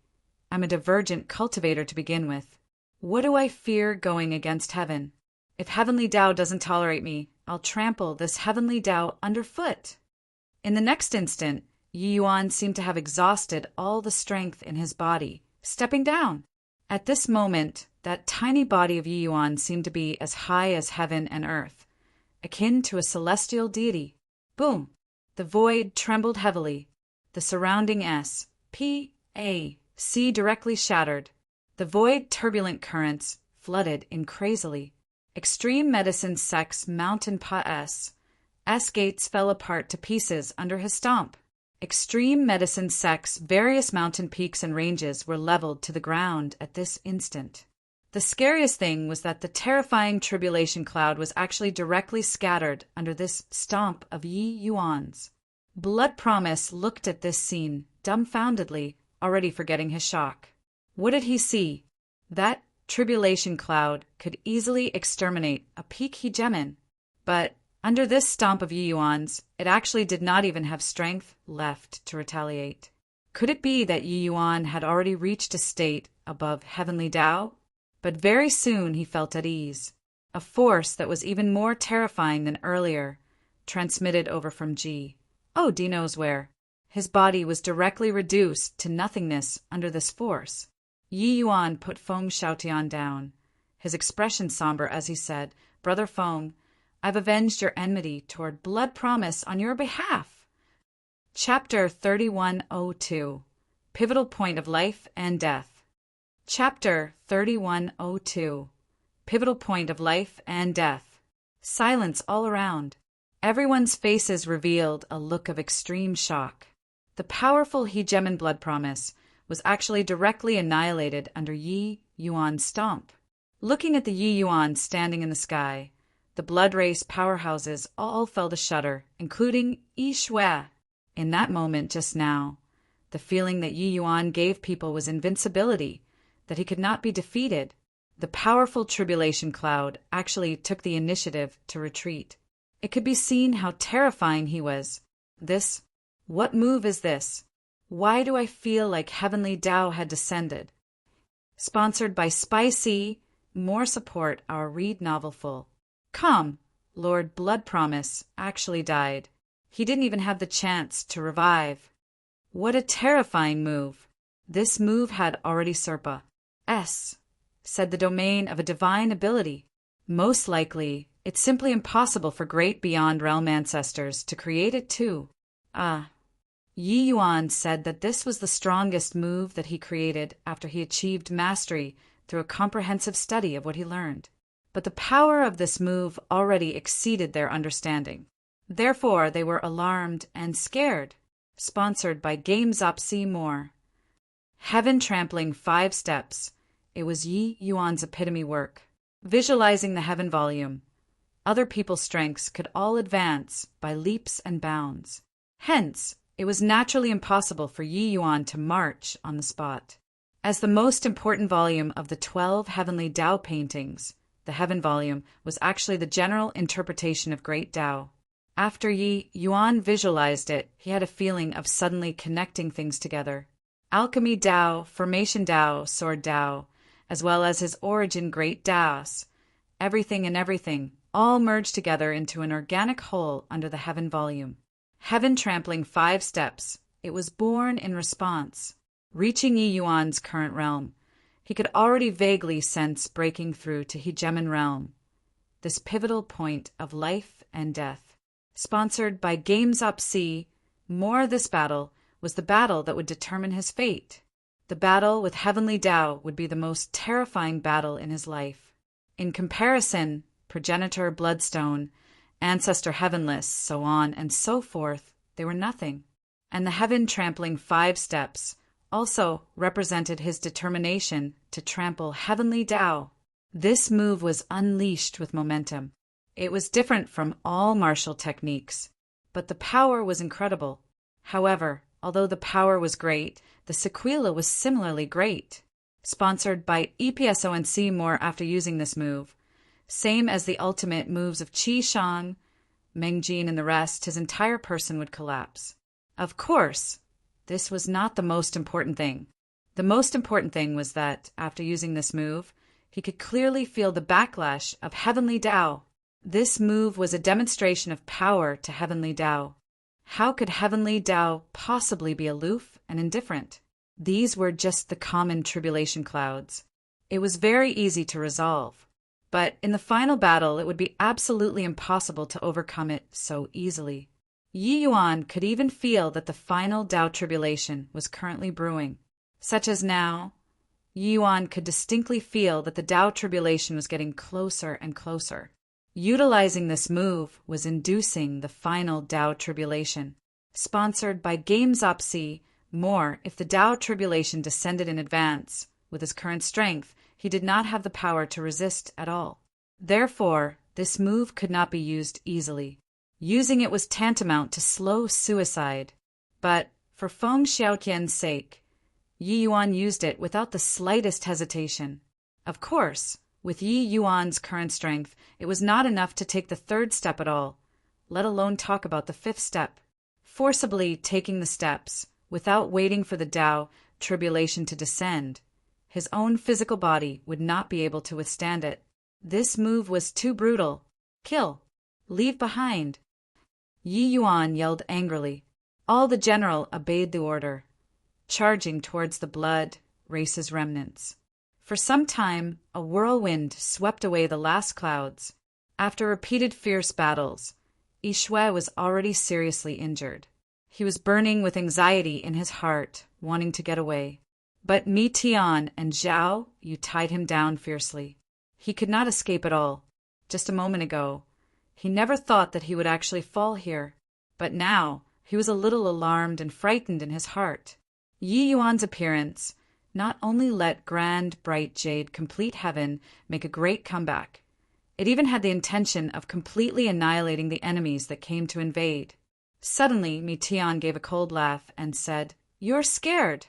I'm a divergent cultivator to begin with. What do I fear going against heaven? If Heavenly Tao doesn't tolerate me, I'll trample this Heavenly Tao underfoot. In the next instant, Yi Yuan seemed to have exhausted all the strength in his body, stepping down. At this moment, that tiny body of Yi Yuan seemed to be as high as heaven and earth, akin to a celestial deity. Boom! The void trembled heavily. The surrounding S, P, A, C directly shattered. The void turbulent currents flooded in crazily. Extreme medicine sex mountain pa S gates fell apart to pieces under his stomp. Extreme medicine sex various mountain peaks and ranges were leveled to the ground at this instant. The scariest thing was that the terrifying tribulation cloud was actually directly scattered under this stomp of Yi Yuan's. Blood Promise looked at this scene, dumbfoundedly, already forgetting his shock. What did he see? That tribulation cloud could easily exterminate a peak hegemon. But under this stomp of Yi Yuan's, it actually did not even have strength left to retaliate. Could it be that Yi Yuan had already reached a state above Heavenly Tao? But very soon he felt at ease. A force that was even more terrifying than earlier transmitted over from Ji. Oh, D knows where. His body was directly reduced to nothingness under this force. Yi Yuan put Feng Xiaotian down, his expression somber as he said, Brother Feng, I've avenged your enmity toward Blood Promise on your behalf. Chapter 3102, Pivotal Point of Life and Death. Chapter 3102, Pivotal Point of Life and Death. Silence all around. Everyone's faces revealed a look of extreme shock. The powerful hegemon Blood Promise was actually directly annihilated under Yi Yuan's stomp. Looking at the Yi Yuan standing in the sky, the blood race powerhouses all fell to shudder, including Yi Shui. In that moment just now, the feeling that Yi Yuan gave people was invincibility, that he could not be defeated. The powerful tribulation cloud actually took the initiative to retreat. It could be seen how terrifying he was. What move is this? Why do I feel like Heavenly Tao had descended? Sponsored by Spicy. More support our read novel full. Come, Lord Blood Promise actually died. He didn't even have the chance to revive. What a terrifying move. This move had already Serpa. Said the domain of a divine ability. Most likely, it's simply impossible for great beyond realm ancestors to create it too. Yi Yuan said that this was the strongest move that he created after he achieved mastery through a comprehensive study of what he learned. But the power of this move already exceeded their understanding. Therefore, they were alarmed and scared. Sponsored by Games Opsi More. Heaven trampling 5 steps. It was Yi Yuan's epitome work. Visualizing the heaven volume. Other people's strengths could all advance by leaps and bounds. Hence, it was naturally impossible for Yi Yuan to march on the spot. As the most important volume of the 12 heavenly Tao paintings, the heaven volume was actually the general interpretation of great Tao. After Yi Yuan visualized it, he had a feeling of suddenly connecting things together. Alchemy Tao, Formation Tao, Sword Tao, as well as his origin great Taos, everything and everything, all merged together into an organic whole under the heaven volume. Heaven trampling 5 steps, it was born in response. Reaching Yi Yuan's current realm, he could already vaguely sense breaking through to hegemon realm, this pivotal point of life and death. Sponsored by Games Opsi, more this battle was the battle that would determine his fate. The battle with Heavenly Tao would be the most terrifying battle in his life. In comparison, progenitor Bloodstone, ancestor Heavenless, so on and so forth, they were nothing. And the heaven trampling 5 steps also represented his determination to trample Heavenly Tao. This move was unleashed with momentum. It was different from all martial techniques, but the power was incredible. However, although the power was great, the sequela was similarly great. sponsored by EPSONC more after using this move. Same as the ultimate moves of Qi Shang, Meng Jin, and the rest, his entire person would collapse. Of course, this was not the most important thing. The most important thing was that, after using this move, he could clearly feel the backlash of Heavenly Tao. This move was a demonstration of power to Heavenly Tao. How could Heavenly Tao possibly be aloof and indifferent? These were just the common tribulation clouds. It was very easy to resolve. But in the final battle, it would be absolutely impossible to overcome it so easily. Yi Yuan could even feel that the final Tao tribulation was currently brewing. Such as now, Yi Yuan could distinctly feel that the Tao tribulation was getting closer and closer. Utilizing this move was inducing the final Tao tribulation. Sponsored by GameSopsy, more if the Tao tribulation descended in advance. With his current strength, he did not have the power to resist at all. Therefore, this move could not be used easily. Using it was tantamount to slow suicide. But, for Feng Xiaotian's sake, Yi Yuan used it without the slightest hesitation. Of course, with Yi Yuan's current strength, it was not enough to take the third step at all, let alone talk about the fifth step. Forcibly taking the steps, without waiting for the Tao tribulation to descend, his own physical body would not be able to withstand it. This move was too brutal. Kill. Leave behind. Yi Yuan yelled angrily. All the general obeyed the order, charging towards the blood race's remnants. For some time, a whirlwind swept away the last clouds. After repeated fierce battles, Yi Shui was already seriously injured. He was burning with anxiety in his heart, wanting to get away. But Mi Tian and Zhao Yu tied him down fiercely. He could not escape at all. Just a moment ago, he never thought that he would actually fall here. But now, he was a little alarmed and frightened in his heart. Yi Yuan's appearance not only let grand, bright jade complete heaven make a great comeback, it even had the intention of completely annihilating the enemies that came to invade. Suddenly, Mi Tian gave a cold laugh and said, "You're scared."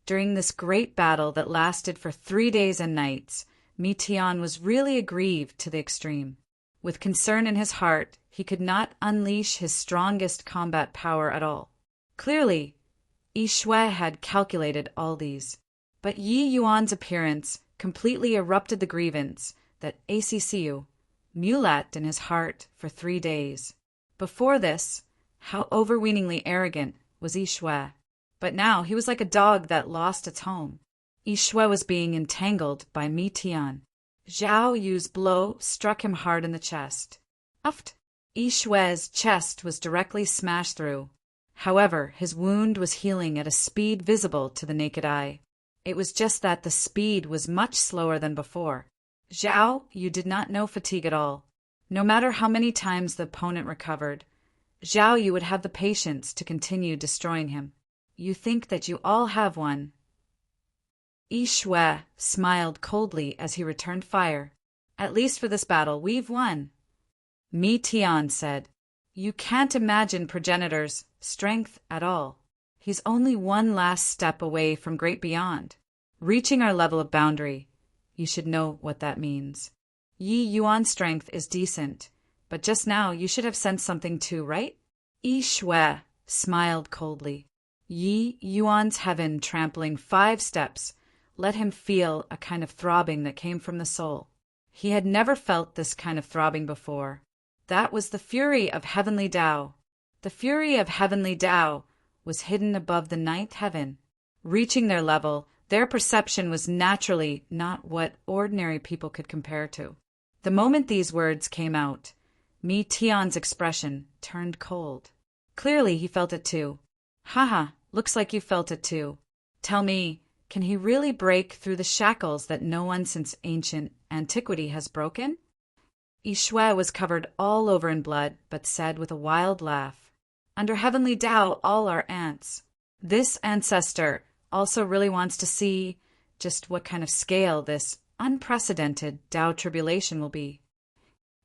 During this great battle that lasted for 3 days and nights, Mi Tian was really aggrieved to the extreme. With concern in his heart, he could not unleash his strongest combat power at all. Clearly, Yi Shui had calculated all these. But Yi Yuan's appearance completely erupted the grievance that ACCU mulat in his heart for 3 days. Before this, how overweeningly arrogant was Yi Shui. But now he was like a dog that lost its home. Yi Shui was being entangled by Mi Tian. Zhao Yu's blow struck him hard in the chest. Uft! Yi Shui's chest was directly smashed through. However, his wound was healing at a speed visible to the naked eye. It was just that the speed was much slower than before. Zhao Yu did not know fatigue at all. No matter how many times the opponent recovered, Zhao Yu would have the patience to continue destroying him. You think that you all have one. Yi Shui smiled coldly as he returned fire. At least for this battle, we've won. Mi Tian said, "You can't imagine progenitor's strength at all. He's only one last step away from great beyond. Reaching our level of boundary. You should know what that means. Yi Yuan's strength is decent, but just now you should have sensed something too, right?" Yi Shui smiled coldly. Yi Yuan's heaven trampling 5 steps let him feel a kind of throbbing that came from the soul. He had never felt this kind of throbbing before. That was the fury of heavenly Tao. The fury of heavenly Tao was hidden above the 9th heaven. Reaching their level, their perception was naturally not what ordinary people could compare to. The moment these words came out, Mi Tian's expression turned cold. Clearly he felt it too. Haha, looks like you felt it too. Tell me, can he really break through the shackles that no one since ancient antiquity has broken? Yi Shui was covered all over in blood, but said with a wild laugh, "Under heavenly Tao, all are ants. This ancestor also really wants to see just what kind of scale this unprecedented Tao tribulation will be.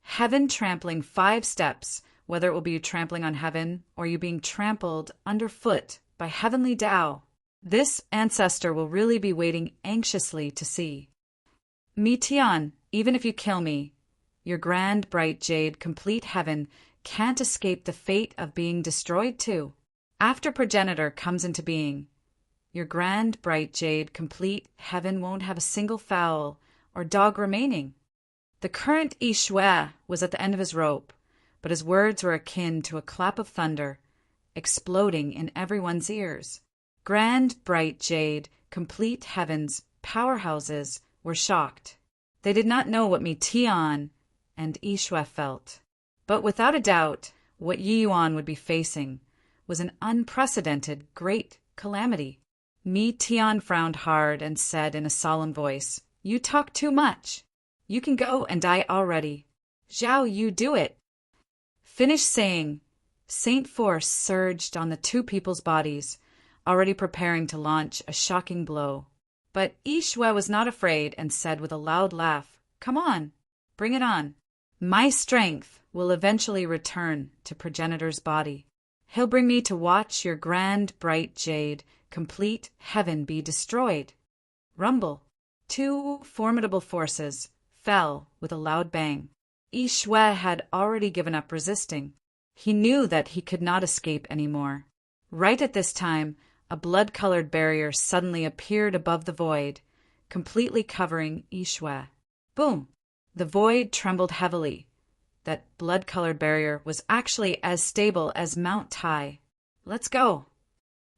Heaven trampling 5 steps, whether it will be you trampling on heaven or you being trampled underfoot by heavenly Tao. This ancestor will really be waiting anxiously to see. Mi Tian, even if you kill me, your grand, bright jade, complete heaven can't escape the fate of being destroyed too. After progenitor comes into being, your grand, bright jade, complete heaven won't have a single fowl or dog remaining. The current Yishui was at the end of his rope, but his words were akin to a clap of thunder, exploding in everyone's ears. Grand, bright jade, complete heavens, powerhouses were shocked. They did not know what Mi Tian and Yishui felt. But without a doubt, what Yi Yuan would be facing was an unprecedented great calamity. Mi Tian frowned hard and said in a solemn voice, "You talk too much. You can go and die already. Zhao Yu, do it." Finished saying, Saint Force surged on the two people's bodies, already preparing to launch a shocking blow. But Yishui was not afraid and said with a loud laugh, "Come on, bring it on. My strength will eventually return to progenitor's body. He'll bring me to watch your grand, bright jade, complete heaven be destroyed." Rumble. Two formidable forces fell with a loud bang. Yishui had already given up resisting. He knew that he could not escape anymore. Right at this time, a blood-colored barrier suddenly appeared above the void, completely covering Yishui. Boom! The void trembled heavily. That blood-colored barrier was actually as stable as Mount Tai. "Let's go."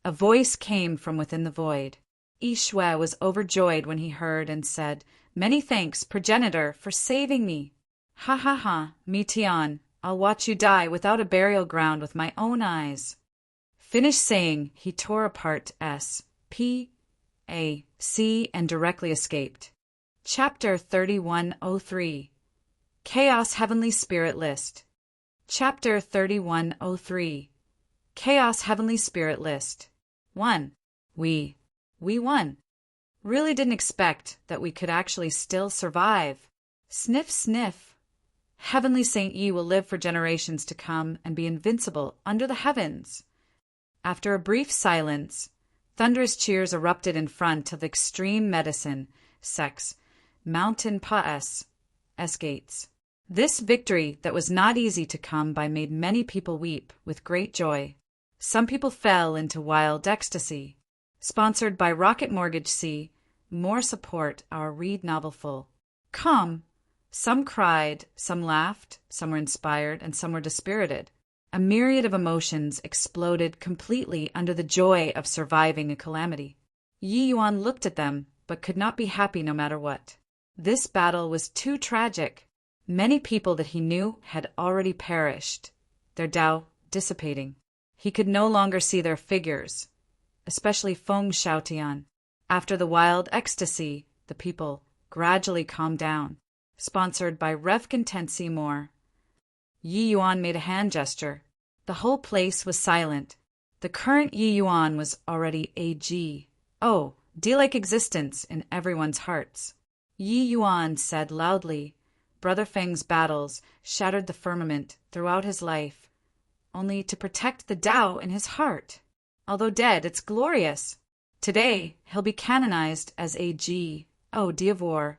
A voice came from within the void. Yishui was overjoyed when he heard and said, "Many thanks, progenitor, for saving me." "Ha ha ha, Mi Tian, I'll watch you die without a burial ground with my own eyes." Finished saying, he tore apart S, P, A, C and directly escaped. Chapter 3103. Chaos Heavenly Spirit List. Chapter 3103. Chaos Heavenly Spirit List. 1. We won. Really didn't expect that we could actually still survive. Sniff, sniff. Heavenly Saint Yi will live for generations to come and be invincible under the heavens. After a brief silence, thunderous cheers erupted in front of Extreme Medicine, Sex, Mountain Pa's gates. This victory that was not easy to come by made many people weep with great joy. Some people fell into wild ecstasy. Sponsored by Rocket Mortgage C. More support our Read Novelful. Come. Some cried, some laughed, some were inspired, and some were dispirited. A myriad of emotions exploded completely under the joy of surviving a calamity. Yi Yuan looked at them, but could not be happy no matter what. This battle was too tragic. Many people that he knew had already perished, their Tao dissipating. He could no longer see their figures, especially Feng Xiaotian. After the wild ecstasy, the people gradually calmed down. Sponsored by Rev Content Seymour. Yi Yuan made a hand gesture. The whole place was silent. The current Yi Yuan was already AG. Oh, D-like existence in everyone's hearts. Yi Yuan said loudly. Brother Feng's battles shattered the firmament throughout his life, only to protect the Tao in his heart. Although dead, it's glorious. Today, he'll be canonized as AG. Oh, Diavor.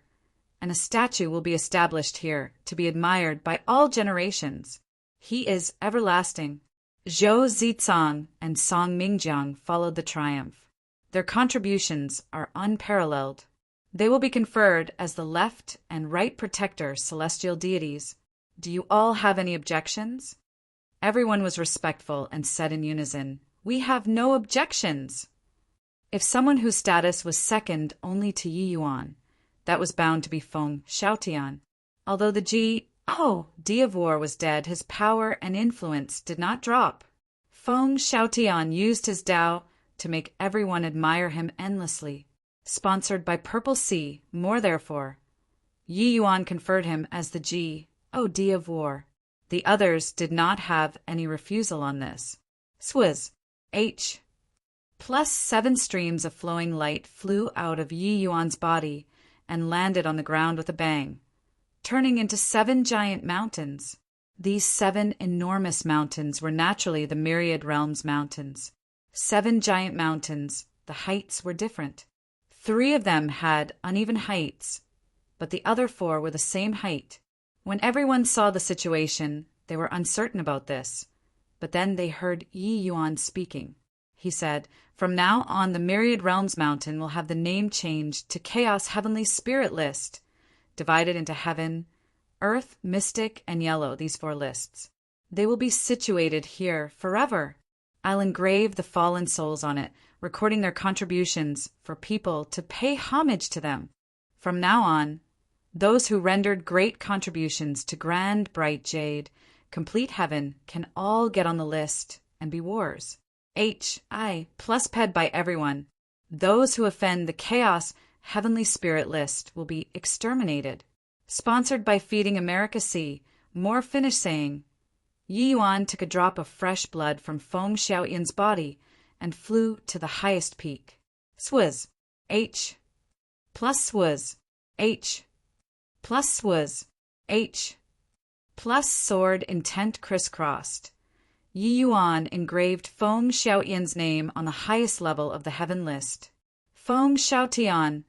And a statue will be established here to be admired by all generations. He is everlasting. Zhou Zicang and Song Mingjiang followed the triumph. Their contributions are unparalleled. They will be conferred as the left and right protector celestial deities. Do you all have any objections? Everyone was respectful and said in unison, "We have no objections." If someone whose status was second only to Yi Yuan, that was bound to be Feng Xiaotian. Although the Diavor was dead, his power and influence did not drop. Feng Xiaotian used his Tao to make everyone admire him endlessly. Sponsored by Purple Sea, more therefore. Yi Yuan conferred him as the Diavor. The others did not have any refusal on this. Swizz. H. Plus 7 streams of flowing light flew out of Yi Yuan's body and landed on the ground with a bang, turning into 7 giant mountains. These 7 enormous mountains were naturally the Myriad Realms mountains. 7 giant mountains, the heights were different. 3 of them had uneven heights, but the other 4 were the same height. When everyone saw the situation, they were uncertain about this. But then they heard Yi Yuan speaking. He said, "From now on, the Myriad Realms Mountain will have the name changed to Chaos Heavenly Spirit List, divided into Heaven, Earth, Mystic, and Yellow, these 4 lists. They will be situated here forever. I'll engrave the fallen souls on it, recording their contributions for people to pay homage to them. From now on, those who rendered great contributions to Grand Bright Jade, Complete Heaven, can all get on the list and be wars. HI plus ped by everyone. Those who offend the Chaos Heavenly Spirit List will be exterminated." Sponsored by Feeding America Sea, more finished saying, Yi Yuan took a drop of fresh blood from Feng Xiaoyan's body and flew to the highest peak. Swaz. H. Plus swaz. H. Plus swaz. H. Plus sword intent crisscrossed. Yi Yuan engraved Feng Xiaoyan's name on the highest level of the heaven list. Feng Xiaotian,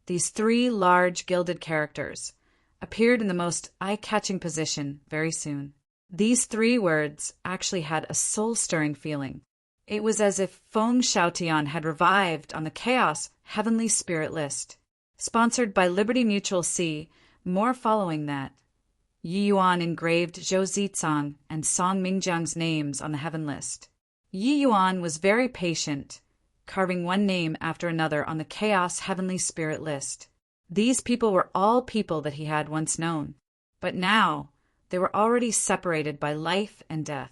these 3 large gilded characters, appeared in the most eye-catching position very soon. These 3 words actually had a soul-stirring feeling. It was as if Feng Xiaotian had revived on the Chaos Heavenly Spirit List. Sponsored by Liberty Mutual Sea, more following that. Yi Yuan engraved Zhou Zicang and Song Mingjiang's names on the heaven list. Yi Yuan was very patient, carving one name after another on the Chaos Heavenly Spirit List. These people were all people that he had once known, but now they were already separated by life and death.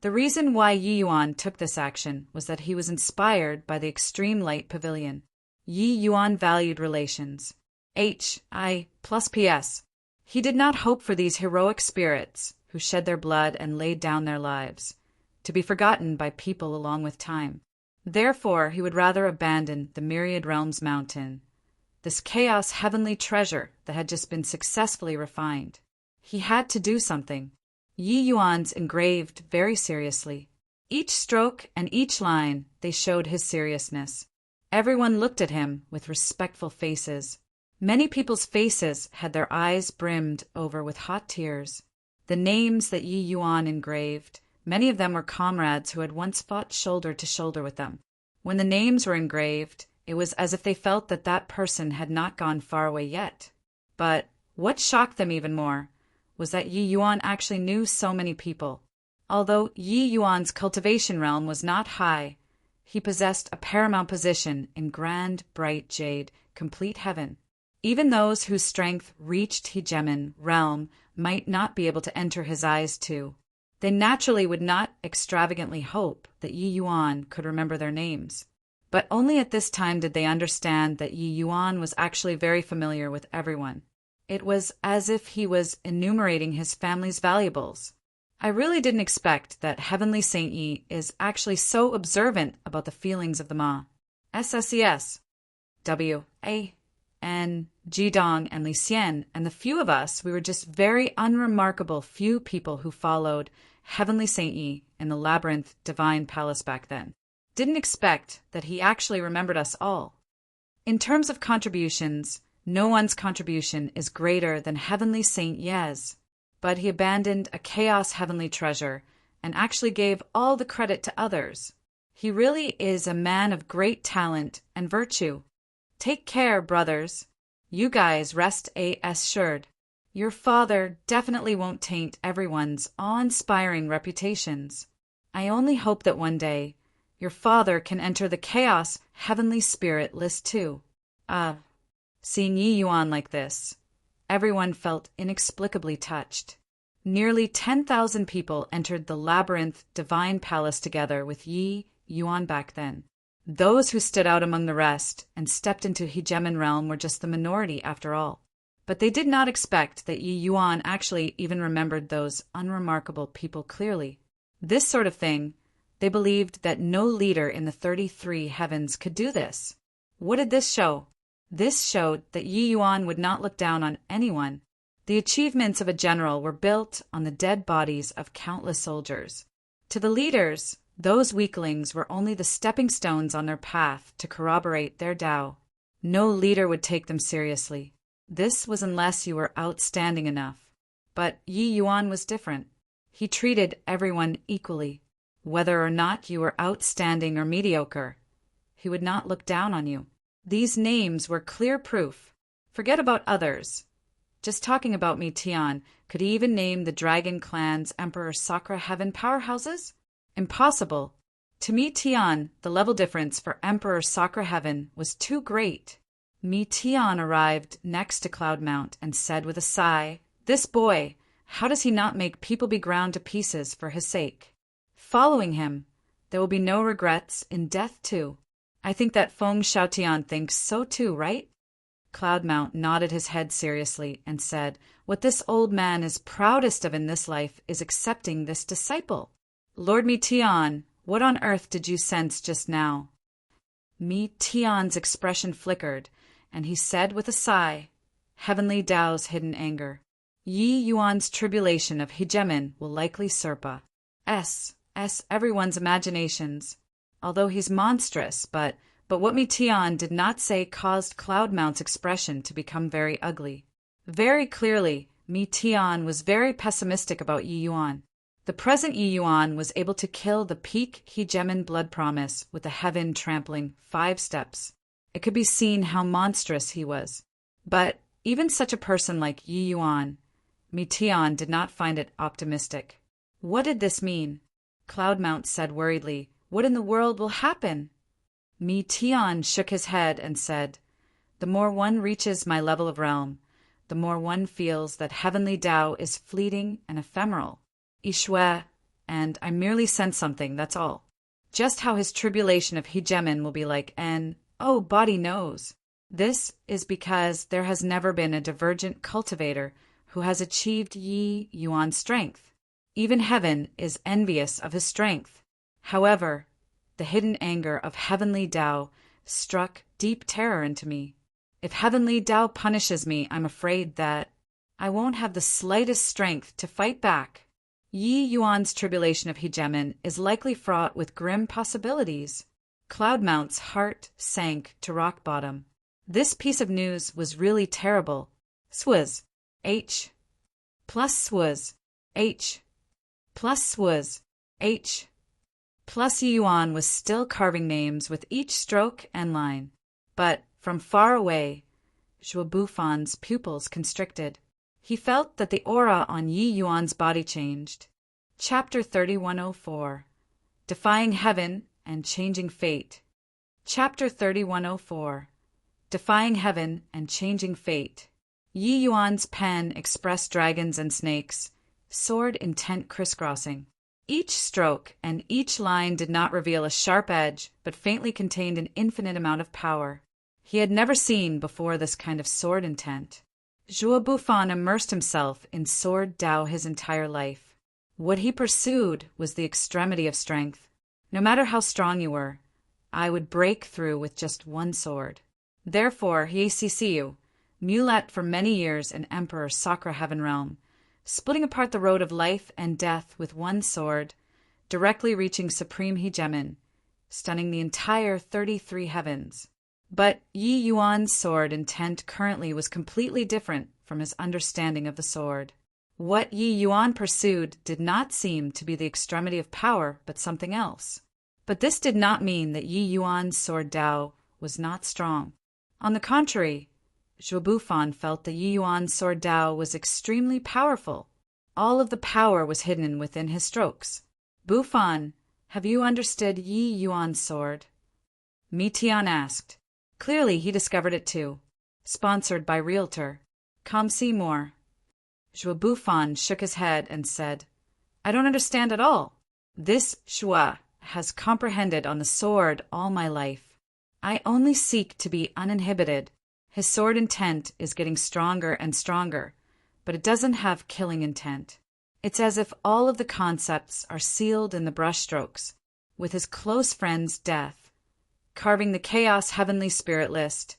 The reason why Yi Yuan took this action was that he was inspired by the Extreme Light Pavilion. Yi Yuan valued relations. HI plus PS. He did not hope for these heroic spirits who shed their blood and laid down their lives, to be forgotten by people along with time. Therefore, he would rather abandon the Myriad Realms Mountain, this chaos heavenly treasure that had just been successfully refined. He had to do something. Yi Yuan's engraved very seriously. Each stroke and each line, they showed his seriousness. Everyone looked at him with respectful faces. Many people's faces had their eyes brimmed over with hot tears. The names that Yi Yuan engraved, many of them were comrades who had once fought shoulder to shoulder with them. When the names were engraved, it was as if they felt that that person had not gone far away yet. But what shocked them even more was that Yi Yuan actually knew so many people. Although Yi Yuan's cultivation realm was not high, he possessed a paramount position in Grand Bright Jade, Complete Heaven. Even those whose strength reached Hegemon realm might not be able to enter his eyes too. They naturally would not extravagantly hope that Yi Yuan could remember their names. But only at this time did they understand that Yi Yuan was actually very familiar with everyone. It was as if he was enumerating his family's valuables. I really didn't expect that Heavenly Saint Yi is actually so observant about the feelings of the Ma. SSES, W, A, N, Jidong, and Li Xian, and the few of us, we were just very unremarkable few people who followed Heavenly Saint Yi in the Labyrinth Divine Palace back then. Didn't expect that he actually remembered us all. In terms of contributions, no one's contribution is greater than Heavenly Saint Yi's, but he abandoned a chaos heavenly treasure and actually gave all the credit to others. He really is a man of great talent and virtue. Take care, brothers. You guys rest assured. Your father definitely won't taint everyone's awe-inspiring reputations. I only hope that one day your father can enter the Chaos Heavenly Spirit list too. Seeing Yi Yuan like this, everyone felt inexplicably touched. Nearly 10,000 people entered the Labyrinth Divine Palace together with Yi Yuan back then. Those who stood out among the rest and stepped into Hegemon realm were just the minority after all. But they did not expect that Yi Yuan actually even remembered those unremarkable people clearly. This sort of thing, they believed that no leader in the 33 heavens could do this. What did this show? This showed that Yi Yuan would not look down on anyone. The achievements of a general were built on the dead bodies of countless soldiers. To the leaders, Those weaklings were only the stepping stones on their path to corroborate their Tao. No leader would take them seriously. This was unless you were outstanding enough. But Yi Yuan was different. He treated everyone equally. Whether or not you were outstanding or mediocre, he would not look down on you. These names were clear proof. Forget about others. Just talking about me, Tian, could he even name the Dragon Clan's Emperor Sakra Heaven powerhouses? Impossible. To me, Tian, the level difference for Emperor Sakra Heaven was too great. Mi Tian arrived next to Cloudmount and said with a sigh, "This boy, how does he not make people be ground to pieces for his sake? Following him, there will be no regrets in death too. I think that Feng Xiaotian thinks so too, right?" Cloudmount nodded his head seriously and said, "What this old man is proudest of in this life is accepting this disciple. Lord Mi Tian, what on earth did you sense just now?" Mi Tian's expression flickered, and he said with a sigh, "Heavenly Tao's hidden anger. Yi Yuan's tribulation of hegemon will likely surpa. Everyone's imaginations. Although he's monstrous, but what Mi Tian did not say caused Cloudmount's expression to become very ugly. Very clearly, Mi Tian was very pessimistic about Yi Yuan. The present Yi Yuan was able to kill the peak hegemon blood promise with a heaven-trampling 5 steps. It could be seen how monstrous he was. But even such a person like Yi Yuan, Mi Tian did not find it optimistic. What did this mean? Cloudmount said worriedly, "What in the world will happen?" Mi Tian shook his head and said, "The more one reaches my level of realm, the more one feels that heavenly Tao is fleeting and ephemeral. Ishue, and I merely sense something, that's all. Just how his tribulation of hegemon will be like oh, body knows. This is because there has never been a divergent cultivator who has achieved Yi Yuan's strength. Even heaven is envious of his strength. However, the hidden anger of heavenly Tao struck deep terror into me. If heavenly Tao punishes me, I'm afraid that I won't have the slightest strength to fight back. Yi Yuan's tribulation of hegemon is likely fraught with grim possibilities." Cloudmount's heart sank to rock bottom. This piece of news was really terrible. Swaz. H. Plus swaz. H. Plus swaz. H. Plus Yi Yuan was still carving names with each stroke and line. But from far away, Zhuo Bufan's pupils constricted. He felt that the aura on Yi Yuan's body changed. Chapter 3104. Defying Heaven and Changing Fate. Chapter 3104. Defying Heaven and Changing Fate. Yi Yuan's pen expressed dragons and snakes, sword intent crisscrossing. Each stroke and each line did not reveal a sharp edge, but faintly contained an infinite amount of power. He had never seen before this kind of sword intent. Zhuo Bufan immersed himself in sword Tao his entire life. What he pursued was the extremity of strength. No matter how strong you were, I would break through with just one sword. Therefore, he CCU, mulet for many years in Emperor Sakra Heaven Realm, splitting apart the road of life and death with one sword, directly reaching supreme hegemon, stunning the entire 33 heavens. But Yi Yuan's sword intent currently was completely different from his understanding of the sword. What Yi Yuan pursued did not seem to be the extremity of power, but something else. But this did not mean that Yi Yuan's sword Tao was not strong. On the contrary, Zhuo Bufan felt that Yi Yuan's sword Tao was extremely powerful. All of the power was hidden within his strokes. "Bufan, have you understood Yi Yuan's sword?" Mi Tian asked. Clearly he discovered it too. Sponsored by Realtor. Come see more. Zhuo Bufan shook his head and said, "I don't understand at all. This Shua has comprehended on the sword all my life. I only seek to be uninhibited. His sword intent is getting stronger and stronger, but it doesn't have killing intent. It's as if all of the concepts are sealed in the brushstrokes, with his close friend's death. Carving the Chaos Heavenly Spirit list,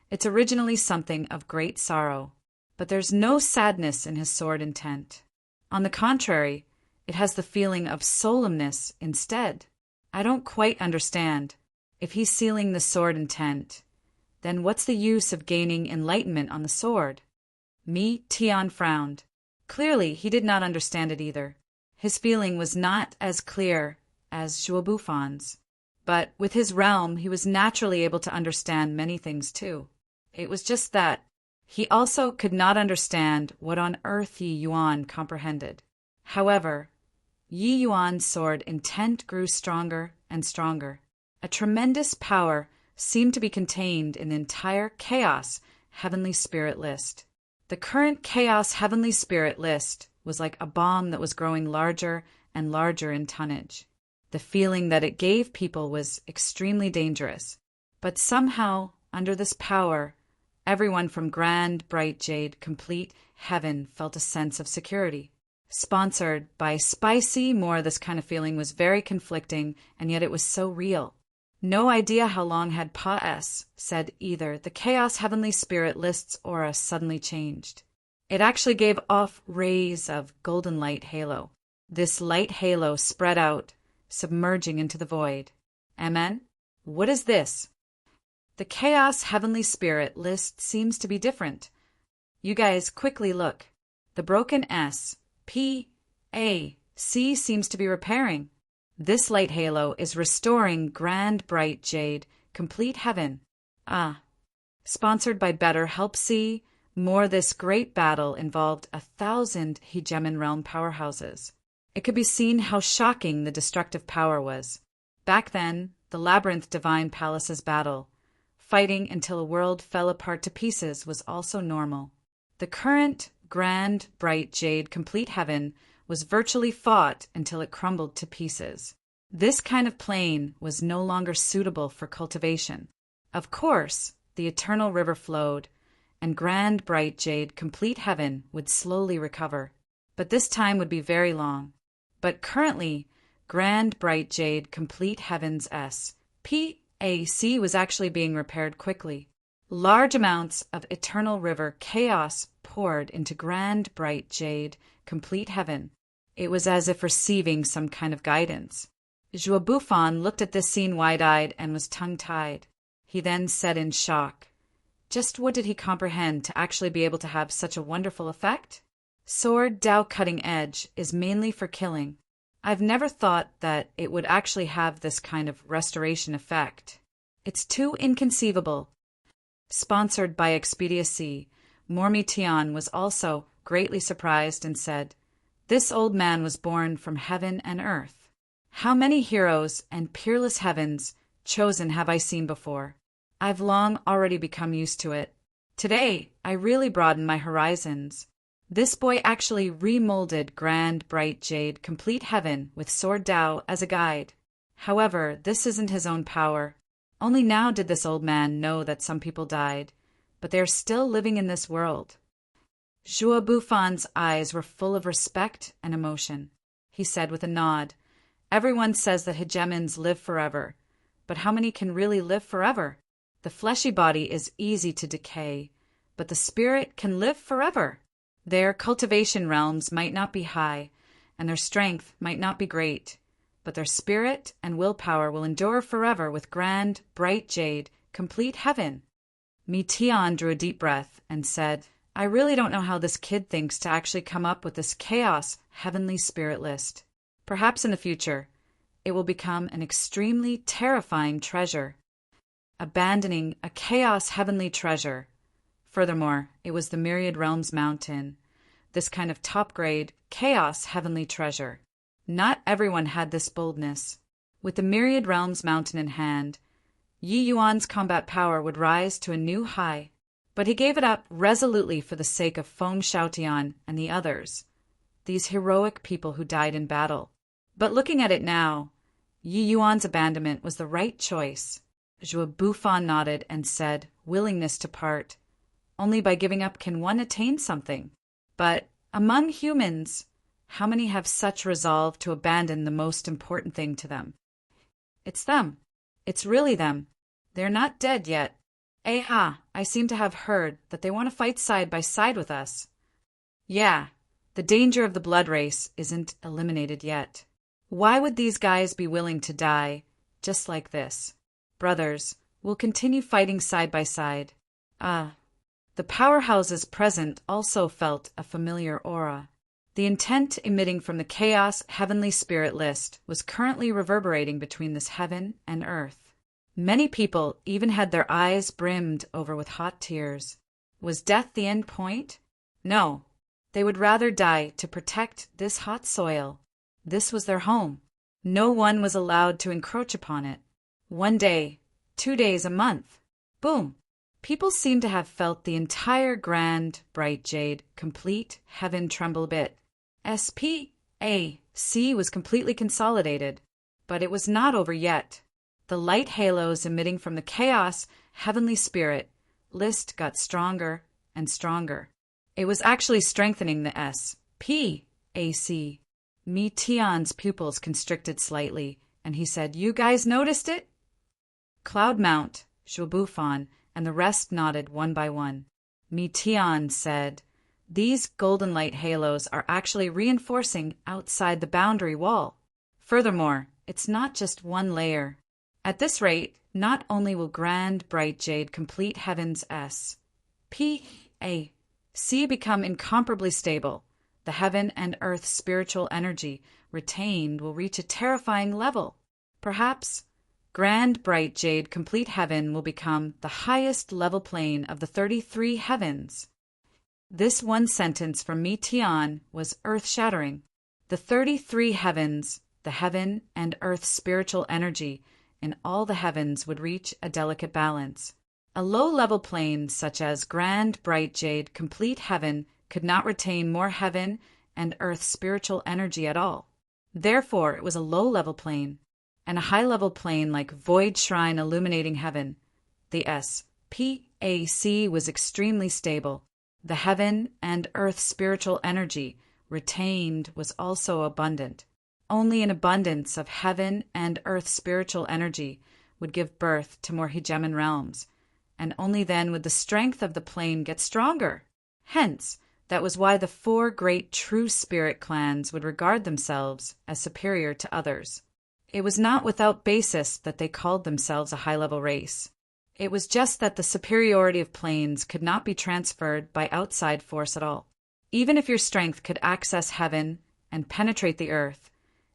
it's originally something of great sorrow, but there's no sadness in his sword intent. On the contrary, it has the feeling of solemnness instead. I don't quite understand. If he's sealing the sword intent, then what's the use of gaining enlightenment on the sword? Tian frowned. Clearly, he did not understand it either. His feeling was not as clear as Zhuobufan's. But with his realm, he was naturally able to understand many things too. It was just that he also could not understand what on earth Yi Yuan comprehended. However, Yi Yuan's sword intent grew stronger and stronger. A tremendous power seemed to be contained in the entire Chaos Heavenly Spirit list. The current Chaos Heavenly Spirit list was like a bomb that was growing larger and larger in tonnage. The feeling that it gave people was extremely dangerous. But somehow, under this power, everyone from Grand Bright Jade Complete Heaven felt a sense of security. Sponsored by Spicy More, this kind of feeling was very conflicting, and yet it was so real. No idea how long had Pa-S said either. The Chaos Heavenly Spirit list's aura suddenly changed. It actually gave off rays of golden light halo. This light halo spread out, submerging into the void. Amen? What is this? The Chaos Heavenly Spirit list seems to be different. You guys quickly look. The broken S, P, A, C seems to be repairing. This light halo is restoring Grand Bright Jade Complete Heaven. Sponsored by Better Help C. More, this great battle involved 1,000 Hegemon realm powerhouses. It could be seen how shocking the destructive power was. Back then, the Labyrinth Divine Palace's battle, fighting until a world fell apart to pieces, was also normal. The current Grand Bright Jade Complete Heaven was virtually fought until it crumbled to pieces. This kind of plane was no longer suitable for cultivation. Of course, the eternal river flowed, and Grand Bright Jade Complete Heaven would slowly recover. But this time would be very long. But currently, Grand Bright Jade Complete Heaven's SPAC was actually being repaired quickly. Large amounts of eternal river chaos poured into Grand Bright Jade Complete Heaven. It was as if receiving some kind of guidance. Zhuobufan looked at this scene wide-eyed and was tongue-tied. He then said in shock, just what did he comprehend to actually be able to have such a wonderful effect? Sword Dao Cutting Edge is mainly for killing. I've never thought that it would actually have this kind of restoration effect. It's too inconceivable. Sponsored by Expediacy, Mormi Tian was also greatly surprised and said, this old man was born from heaven and earth. How many heroes and peerless heavens chosen have I seen before? I've long already become used to it. Today, I really broaden my horizons. This boy actually remolded Grand Bright Jade Complete Heaven with Sword Dao as a guide. However, this isn't his own power. Only now did this old man know that some people died, but they are still living in this world. Zhuobufan's eyes were full of respect and emotion. He said with a nod, everyone says that hegemons live forever, but how many can really live forever? The fleshy body is easy to decay, but the spirit can live forever. Their cultivation realms might not be high, and their strength might not be great, but their spirit and willpower will endure forever with Grand Bright Jade Complete Heaven. Tian drew a deep breath and said, I really don't know how this kid thinks to actually come up with this Chaos Heavenly Spirit list. Perhaps in the future, it will become an extremely terrifying treasure. Abandoning a Chaos Heavenly treasure. Furthermore, it was the Myriad Realms Mountain, this kind of top-grade Chaos Heavenly treasure. Not everyone had this boldness. With the Myriad Realms Mountain in hand, Yi Yuan's combat power would rise to a new high. But he gave it up resolutely for the sake of Feng Xiaotian and the others, these heroic people who died in battle. But looking at it now, Yi Yuan's abandonment was the right choice. Zhuobufan nodded and said, willingness to part. Only by giving up can one attain something. But among humans, how many have such resolve to abandon the most important thing to them? It's them. It's really them. They're not dead yet. I seem to have heard that they want to fight side by side with us. Yeah, the danger of the blood race isn't eliminated yet. Why would these guys be willing to die just like this? Brothers, we'll continue fighting side by side. The powerhouses present also felt a familiar aura. The intent emitting from the chaos heavenly spirit list was currently reverberating between this heaven and earth. Many people even had their eyes brimmed over with hot tears. Was death the end point? No. They would rather die to protect this hot soil. This was their home. No one was allowed to encroach upon it. 1 day, 2 days, a month. Boom. People seemed to have felt the entire grand, bright jade, complete heaven tremble a bit. SPAC was completely consolidated, but it was not over yet. The light halos emitting from the chaos heavenly spirit list got stronger and stronger. It was actually strengthening the SPAC. Tion's pupils constricted slightly, and he said, "You guys noticed it?" Cloudmount, Zhuobufan, and the rest nodded one by one. Tion said, "These golden light halos are actually reinforcing outside the boundary wall. Furthermore, it's not just one layer. At this rate, not only will grand bright jade complete heaven's SPAC become incomparably stable, the heaven and earth spiritual energy retained will reach a terrifying level. Perhaps grand bright jade complete heaven will become the highest level plane of the 33 heavens." This one sentence from Tion was earth-shattering. The 33 heavens, the heaven and earth spiritual energy in all the heavens would reach a delicate balance. A low-level plane such as grand bright jade complete heaven could not retain more heaven and earth spiritual energy at all. Therefore, it was a low-level plane, and a high-level plane like void shrine illuminating heaven. The SPAC was extremely stable. The heaven and earth spiritual energy retained was also abundant. Only an abundance of heaven and earth spiritual energy would give birth to more hegemon realms, and only then would the strength of the plane get stronger. Hence, that was why the 4 great true spirit clans would regard themselves as superior to others. It was not without basis that they called themselves a high-level race. It was just that the superiority of planes could not be transferred by outside force at all. Even if your strength could access heaven and penetrate the earth,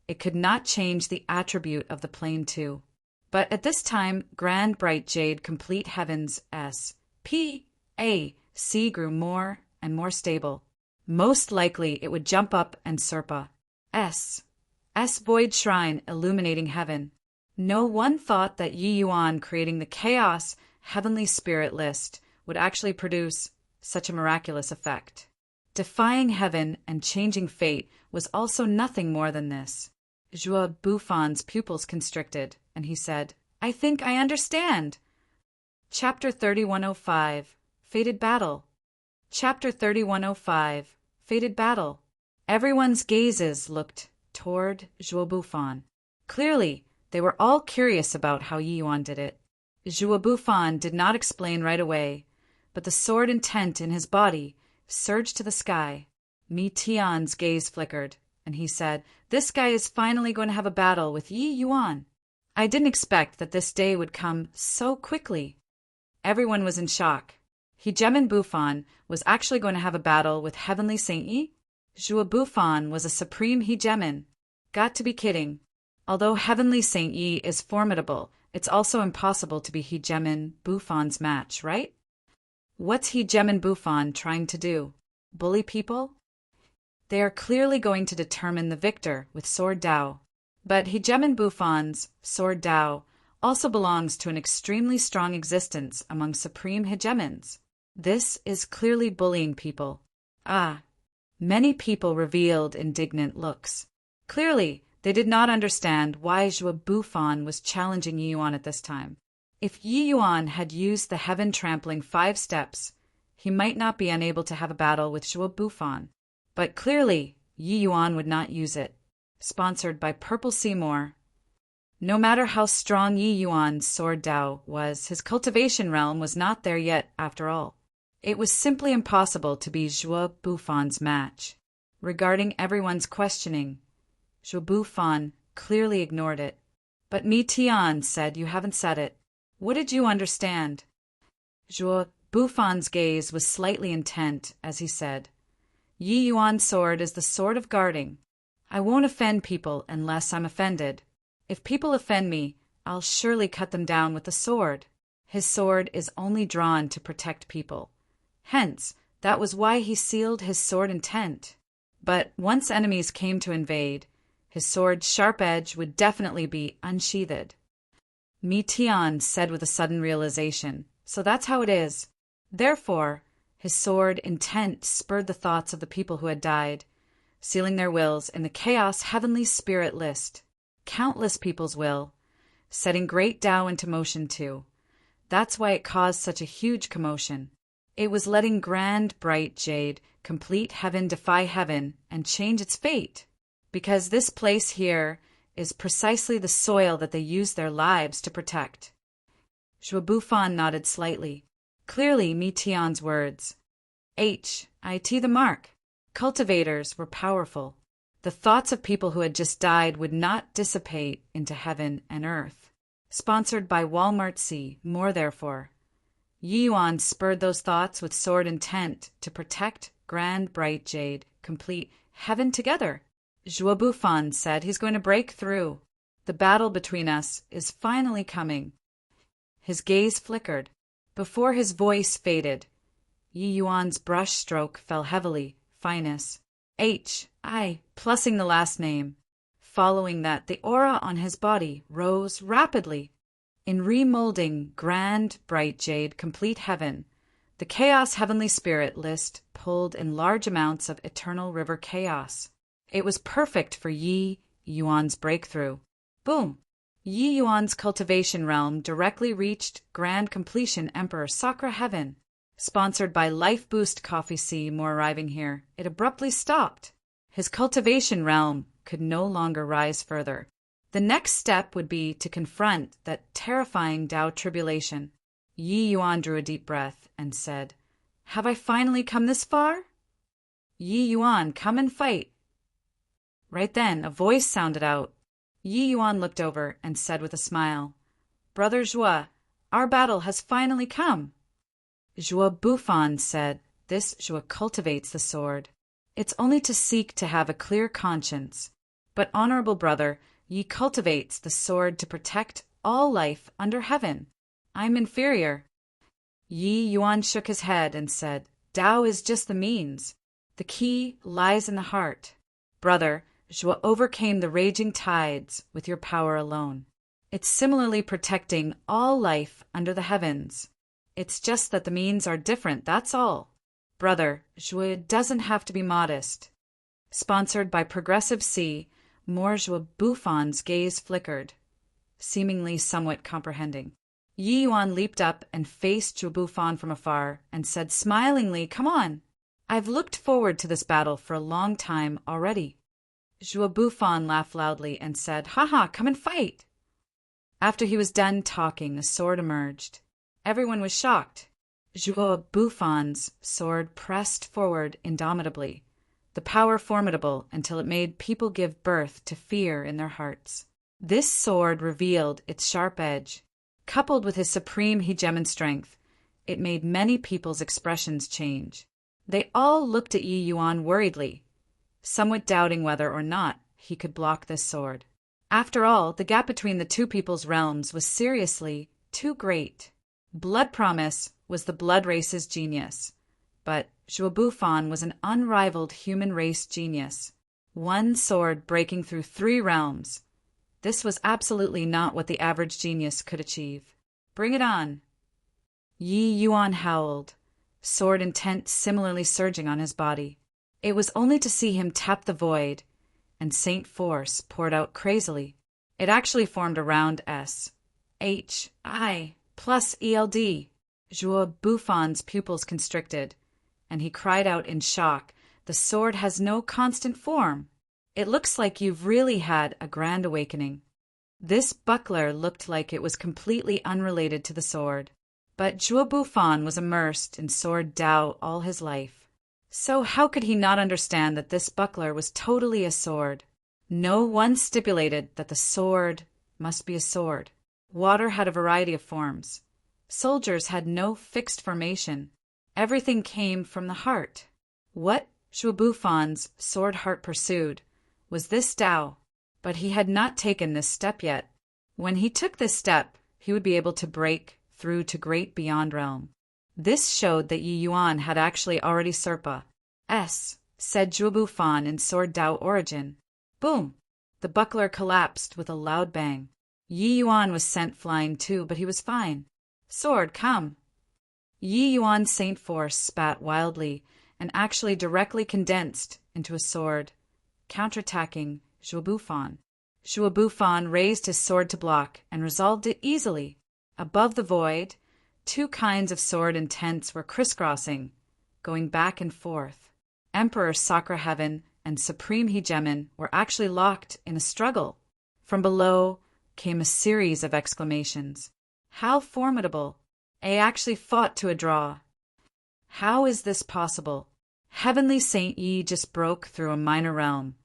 it could not change the attribute of the plane too. But at this time, grand bright jade complete heaven's SPAC grew more and more stable. Most likely it would jump up and Serpa S void shrine illuminating heaven. No one thought that Yi Yuan creating the chaos heavenly spirit list would actually produce such a miraculous effect. Defying heaven and changing fate was also nothing more than this. Zhuobufan's pupils constricted, and he said, "I think I understand." Chapter 3105, Fated Battle. Chapter 3105, Fated Battle. Everyone's gazes looked toward Zhuobufan. Clearly, they were all curious about how Yi Yuan did it. Zhuobufan did not explain right away, but the sword intent in his body surged to the sky. Tion's gaze flickered, and he said, "This guy is finally going to have a battle with Yi Yuan. I didn't expect that this day would come so quickly." Everyone was in shock. Hegemon Bufan was actually going to have a battle with Heavenly Saint Yi? Zhuobufan was a supreme hegemon. Got to be kidding. Although Heavenly Saint Yi is formidable, it's also impossible to be Hegemon Bufan's match, right? What's Hegemon Bufan trying to do? Bully people? They are clearly going to determine the victor with Sword Dao. But Hegemon Bufan's Sword Dao also belongs to an extremely strong existence among supreme hegemons. This is clearly bullying people. Many people revealed indignant looks. Clearly, they did not understand why Zhuobufan was challenging Yi Yuan at this time. If Yi Yuan had used the heaven-trampling 5 steps, he might not be unable to have a battle with Zhuobufan. But clearly, Yi Yuan would not use it. Sponsored by Purple Seymour. No matter how strong Yi Yuan's Sword Dao was, his cultivation realm was not there yet after all. It was simply impossible to be Zhuobufan's match. Regarding everyone's questioning, Zhuobufan clearly ignored it. But Mi Tian said, "You haven't said it. What did you understand?" Zhuo Bufan's gaze was slightly intent as he said, "Yi Yuan's sword is the sword of guarding. I won't offend people unless I'm offended. If people offend me, I'll surely cut them down with the sword. His sword is only drawn to protect people. Hence, that was why he sealed his sword intent. But once enemies came to invade, his sword's sharp edge would definitely be unsheathed." Mi Tian said with a sudden realization, "So that's how it is." Therefore, his sword intent spurred the thoughts of the people who had died, sealing their wills in the chaos heavenly spirit list. Countless people's will, setting great Tao into motion too. That's why it caused such a huge commotion. It was letting grand, bright jade complete heaven defy heaven and change its fate. Because this place here is precisely the soil that they used their lives to protect. Zhuo Bufan nodded slightly. Clearly Mi Tian's words. H.I.T. the mark. Cultivators were powerful. The thoughts of people who had just died would not dissipate into heaven and earth. Sponsored by Walmart C. More therefore. Yi Yuan spurred those thoughts with sword intent to protect grand bright jade, complete heaven together. Zhuo Bufan said, "He's going to break through. The battle between us is finally coming." His gaze flickered. Before his voice faded, Yi Yuan's brush stroke fell heavily, finus. H.I. plussing the last name. Following that, the aura on his body rose rapidly. In remolding grand, bright jade, complete heaven, the chaos heavenly spirit list pulled in large amounts of eternal river chaos. It was perfect for Yi Yuan's breakthrough. Boom! Yi Yuan's cultivation realm directly reached grand completion Emperor Sakra Heaven. Sponsored by Life Boost Coffee C. More arriving here, it abruptly stopped. His cultivation realm could no longer rise further. The next step would be to confront that terrifying Tao tribulation. Yi Yuan drew a deep breath and said, "Have I finally come this far? Yi Yuan, come and fight." Right then, a voice sounded out. Yi Yuan looked over and said with a smile, "Brother Zhuo, our battle has finally come." Zhuo Bufan said, "This Zhuo cultivates the sword. It's only to seek to have a clear conscience. But honorable brother, Yi cultivates the sword to protect all life under heaven. I'm inferior." Yi Yuan shook his head and said, "Tao is just the means. The key lies in the heart. Brother, Zhuo overcame the raging tides with your power alone. It's similarly protecting all life under the heavens. It's just that the means are different, that's all. Brother, Zhuo doesn't have to be modest." Sponsored by Progressive C, more Zhuo Bufan's gaze flickered, seemingly somewhat comprehending. Yi Yuan leaped up and faced Zhuo Bufan from afar and said smilingly, "Come on. I've looked forward to this battle for a long time already." Zhuo Bufan laughed loudly and said, "Haha, come and fight." After he was done talking, a sword emerged. Everyone was shocked. Zhuo Bufan's sword pressed forward indomitably, the power formidable until it made people give birth to fear in their hearts. This sword revealed its sharp edge. Coupled with his supreme hegemon strength, it made many people's expressions change. They all looked at Yi Yuan worriedly, somewhat doubting whether or not he could block this sword. After all, the gap between the two people's realms was seriously too great. Blood Promise was the blood race's genius, but Zhuo Bufan was an unrivaled human race genius. One sword breaking through 3 realms. This was absolutely not what the average genius could achieve. "Bring it on." Yi Yuan howled, sword intent similarly surging on his body. It was only to see him tap the void, and Saint Force poured out crazily. It actually formed a round S. H.I. plus ELD. Zhuo Bufan's pupils constricted, and he cried out in shock, "The sword has no constant form. It looks like you've really had a grand awakening." This buckler looked like it was completely unrelated to the sword, but Zhuo Bufan was immersed in sword Tao all his life. So how could he not understand that this buckler was totally a sword? No one stipulated that the sword must be a sword. Water had a variety of forms. Soldiers had no fixed formation. Everything came from the heart. What Shuobufan's sword heart pursued was this Tao, but he had not taken this step yet. When he took this step, he would be able to break through to great beyond realm. This showed that Yi Yuan had actually already Serpa. Said Zhuobufan in sword Tao origin. Boom! The buckler collapsed with a loud bang. Yi Yuan was sent flying too, but he was fine. Sword, come! Yi Yuan's saint force spat wildly and actually directly condensed into a sword, counterattacking Zhuobufan. Zhuobufan raised his sword to block and resolved it easily. Above the void, two kinds of sword intents were crisscrossing, going back and forth. Emperor Sakra Heaven and Supreme Hegemon were actually locked in a struggle. From below came a series of exclamations. How formidable! They actually fought to a draw. How is this possible? Heavenly Saint Yi just broke through a minor realm,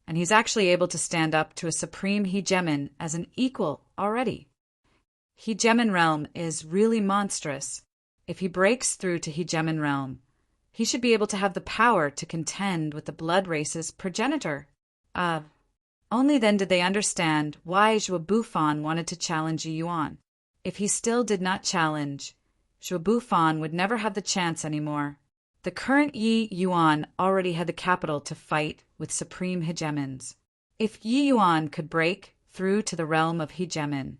and he's actually able to stand up to a Supreme Hegemon as an equal already. Hegemon realm is really monstrous. If he breaks through to Hegemon realm, he should be able to have the power to contend with the blood race's progenitor. Only then did they understand why Zhuobufan wanted to challenge Yi Yuan. If he still did not challenge, Zhuobufan would never have the chance anymore. The current Yi Yuan already had the capital to fight with supreme hegemons. If Yi Yuan could break through to the realm of hegemon,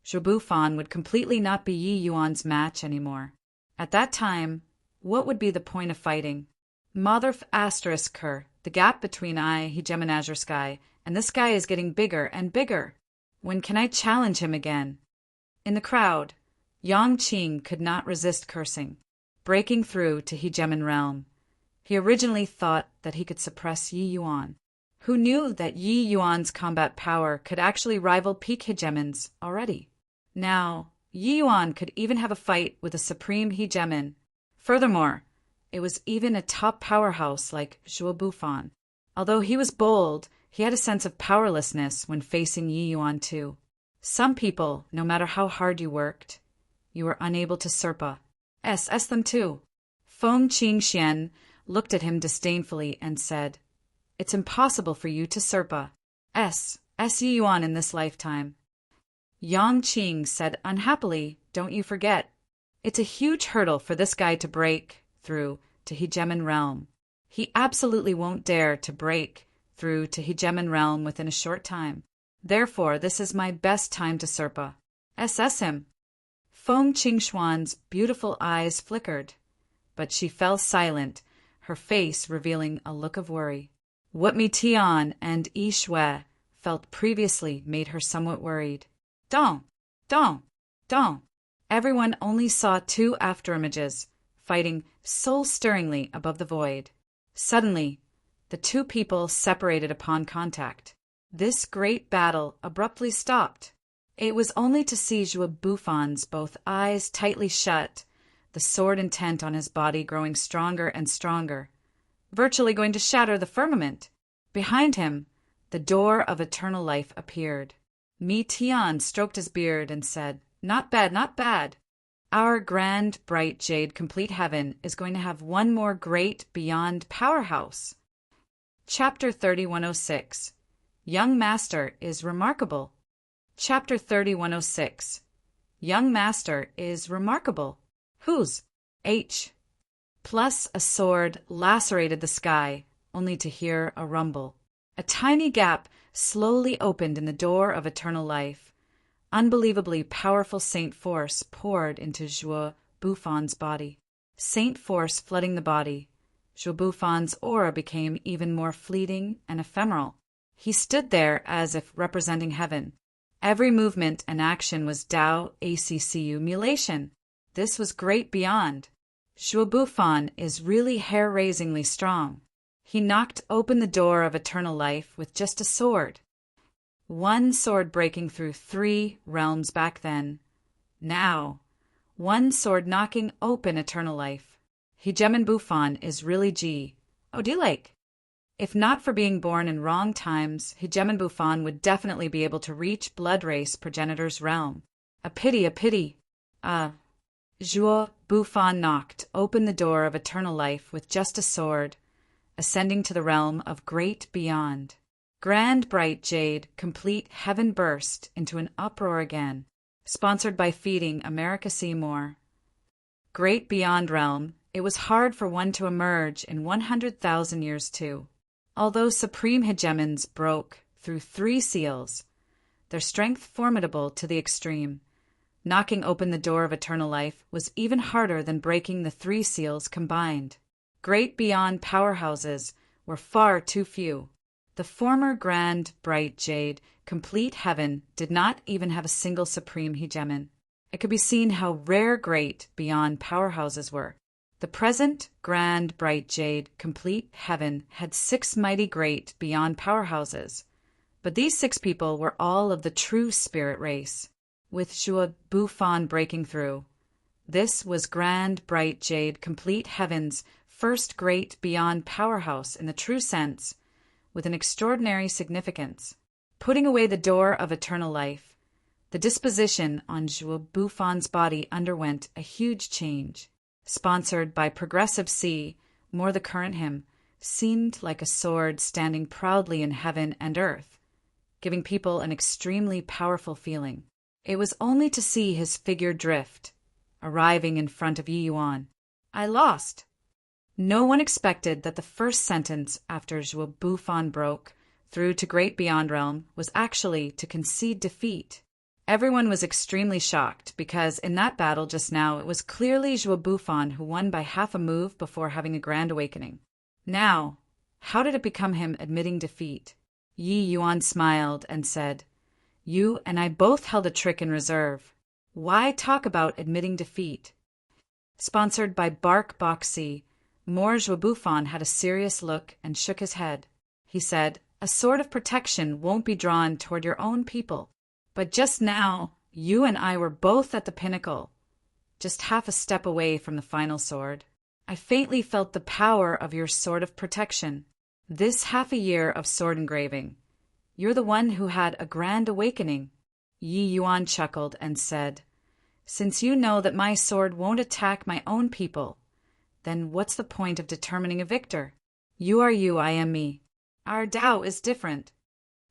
Zhuobufan would completely not be Yi Yuan's match anymore. At that time, what would be the point of fighting? Motherf asterisk her, the gap between hegemon azure sky, and this guy is getting bigger and bigger. When can I challenge him again? In the crowd, Yang Qing could not resist cursing. Breaking through to hegemon realm, he originally thought that he could suppress Yi Yuan. Who knew that Yi Yuan's combat power could actually rival peak hegemons already? Now, Yi Yuan could even have a fight with a supreme hegemon. Furthermore, it was even a top powerhouse like Zhuobufan. Although he was bold, he had a sense of powerlessness when facing Yi Yuan too. Some people, no matter how hard you worked, you were unable to Serpa. Them too. Feng Qingxian looked at him disdainfully and said, It's impossible for you to Serpa. Yi Yuan in this lifetime. Yang Qing said unhappily, Don't you forget. It's a huge hurdle for this guy to break through to hegemon realm. He absolutely won't dare to break through to hegemon realm within a short time. Therefore, this is my best time to Serpa. Him. Feng Qingxuan's beautiful eyes flickered, but she fell silent, her face revealing a look of worry. What Mi Tian and Yi Shui felt previously made her somewhat worried. Dong! Everyone only saw two afterimages, fighting soul-stirringly above the void. Suddenly, the two people separated upon contact. This great battle abruptly stopped. It was only to see Zhuobufan's both eyes tightly shut, the sword intent on his body growing stronger and stronger, virtually going to shatter the firmament. Behind him, the door of eternal life appeared. Mi Tian stroked his beard and said, Not bad, not bad. Our grand, bright jade complete heaven is going to have one more great beyond powerhouse. Chapter 3106. Young Master is Remarkable. Chapter 3106. Young Master is Remarkable. Whose? H. Plus a sword lacerated the sky, only to hear a rumble. A tiny gap slowly opened in the door of eternal life. Unbelievably powerful saint force poured into Zhuobufan's body. Saint force flooding the body, Zhuobufan's aura became even more fleeting and ephemeral. He stood there as if representing heaven. Every movement and action was Tao ACCU mulation. This was great beyond. Zhuobufan is really hair-raisingly strong. He knocked open the door of eternal life with just a sword. One sword breaking through 3 realms back then. Now, one sword knocking open eternal life. Hegemon Bufan is really G. Oh, do you like? If not for being born in wrong times, Hegemon Buffon would definitely be able to reach Blood Race Progenitor's realm. A pity, a pity. Zhuo Buffon knocked open the door of eternal life with just a sword, ascending to the realm of Great Beyond. Grand bright jade, complete heaven burst into an uproar again, sponsored by Feeding America Seymour. Great Beyond realm, it was hard for one to emerge in 100,000 years too. Although supreme hegemons broke through 3 seals, their strength formidable to the extreme, knocking open the door of eternal life was even harder than breaking the 3 seals combined. Great Beyond powerhouses were far too few. The former grand, bright jade, complete heaven did not even have a single supreme hegemon. It could be seen how rare Great Beyond powerhouses were. The present grand, bright jade, complete heaven had 6 mighty Great Beyond powerhouses, but these 6 people were all of the true spirit race, with Zhuo Buffon breaking through. This was grand, bright jade, complete heaven's first Great Beyond powerhouse in the true sense, with an extraordinary significance. Putting away the door of eternal life, the disposition on Zhuo Buffon's body underwent a huge change. Sponsored by Progressive C, more the current him, seemed like a sword standing proudly in heaven and earth, giving people an extremely powerful feeling. It was only to see his figure drift, arriving in front of Yi Yuan. I lost. No one expected that the first sentence after Zhuo Buffon broke through to Great Beyond realm was actually to concede defeat. Everyone was extremely shocked because in that battle just now it was clearly Zhuo Buffon who won by half a move before having a grand awakening. Now, how did it become him admitting defeat? Yi Yuan smiled and said, "You and I both held a trick in reserve. Why talk about admitting defeat?" Sponsored by Bark Boxy, more Zhuo Buffon had a serious look and shook his head. He said, "A sword of protection won't be drawn toward your own people. But just now, you and I were both at the pinnacle, just half a step away from the final sword. I faintly felt the power of your sword of protection. This half a year of sword engraving. You're the one who had a grand awakening." Yi Yuan chuckled and said, "Since you know that my sword won't attack my own people, then what's the point of determining a victor? You are you, I am me. Our Tao is different."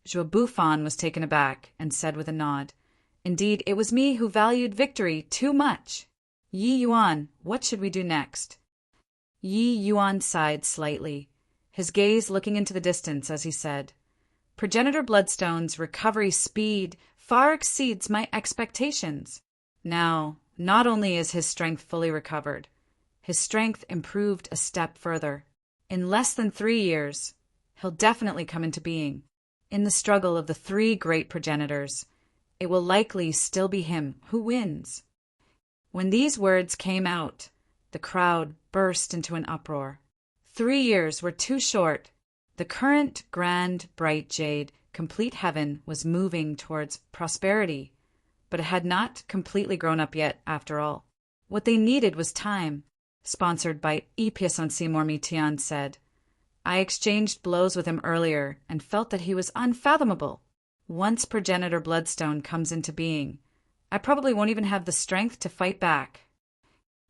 Zhuo Buffon was taken aback and said with a nod, "Indeed, it was me who valued victory too much. Yi Yuan, what should we do next?" Yi Yuan sighed slightly, his gaze looking into the distance as he said, "Progenitor Bloodstone's recovery speed far exceeds my expectations. Now, not only is his strength fully recovered, his strength improved a step further. In less than 3 years, he'll definitely come into being. In the struggle of the 3 great progenitors, it will likely still be him who wins." When these words came out, the crowd burst into an uproar. 3 years were too short. The current grand, bright jade, complete heaven was moving towards prosperity, but it had not completely grown up yet after all. What they needed was time. Sponsored by Epiason Seymour Mitian said, "I exchanged blows with him earlier and felt that he was unfathomable. Once Progenitor Bloodstone comes into being, I probably won't even have the strength to fight back."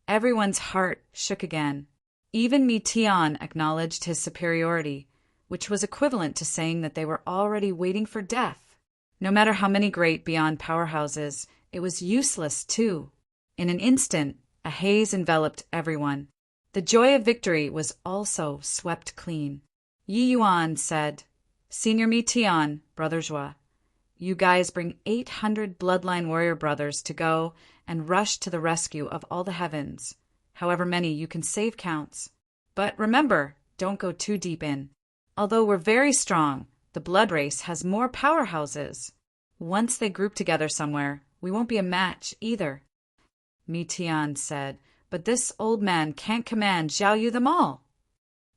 Everyone's heart shook again. Even Mitian acknowledged his superiority, which was equivalent to saying that they were already waiting for death. No matter how many great beyond powerhouses, it was useless too. In an instant, a haze enveloped everyone. The joy of victory was also swept clean. Yi Yuan said, "Senior Mitian, Brother Zhua, you guys bring 800 bloodline warrior brothers to go and rush to the rescue of all the heavens. However many you can save counts. But remember, don't go too deep in. Although we're very strong, the blood race has more powerhouses. Once they group together somewhere, we won't be a match either." Mitian said, "But this old man can't command Zhao Yu them all."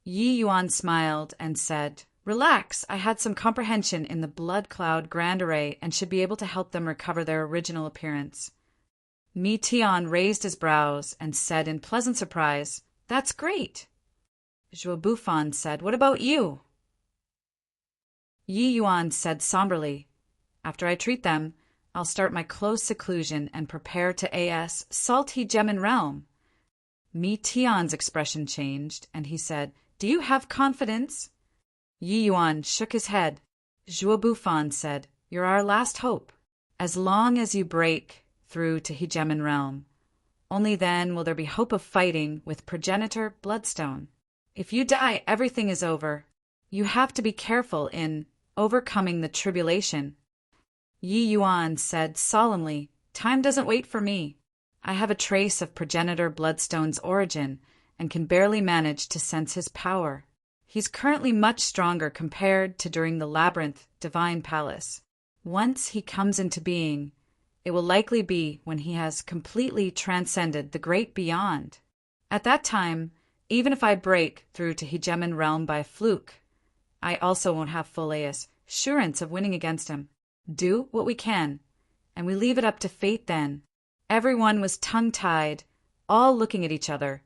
Yi Yuan smiled and said, "Relax, I had some comprehension in the Blood Cloud Grand Array and should be able to help them recover their original appearance." Mitian raised his brows and said in pleasant surprise, "That's great." Zhuo Buffon said, "What about you?" Yi Yuan said somberly. After I treat them, I'll start my close seclusion and prepare to as salt Hegemon realm. Mi Tian's expression changed, and he said, Do you have confidence? Yi Yuan shook his head. Zhuo Bufan said, You're our last hope. As long as you break through to Hegemon realm, only then will there be hope of fighting with progenitor Bloodstone. If you die, everything is over. You have to be careful in overcoming the tribulation. Yi Yuan said solemnly, Time doesn't wait for me. I have a trace of progenitor Bloodstone's origin and can barely manage to sense his power. He's currently much stronger compared to during the Labyrinth Divine Palace. Once he comes into being, it will likely be when he has completely transcended the great beyond. At that time, even if I break through to Hegemon realm by fluke, I also won't have full assurance of winning against him. Do what we can, and we leave it up to fate then. Everyone was tongue-tied, all looking at each other,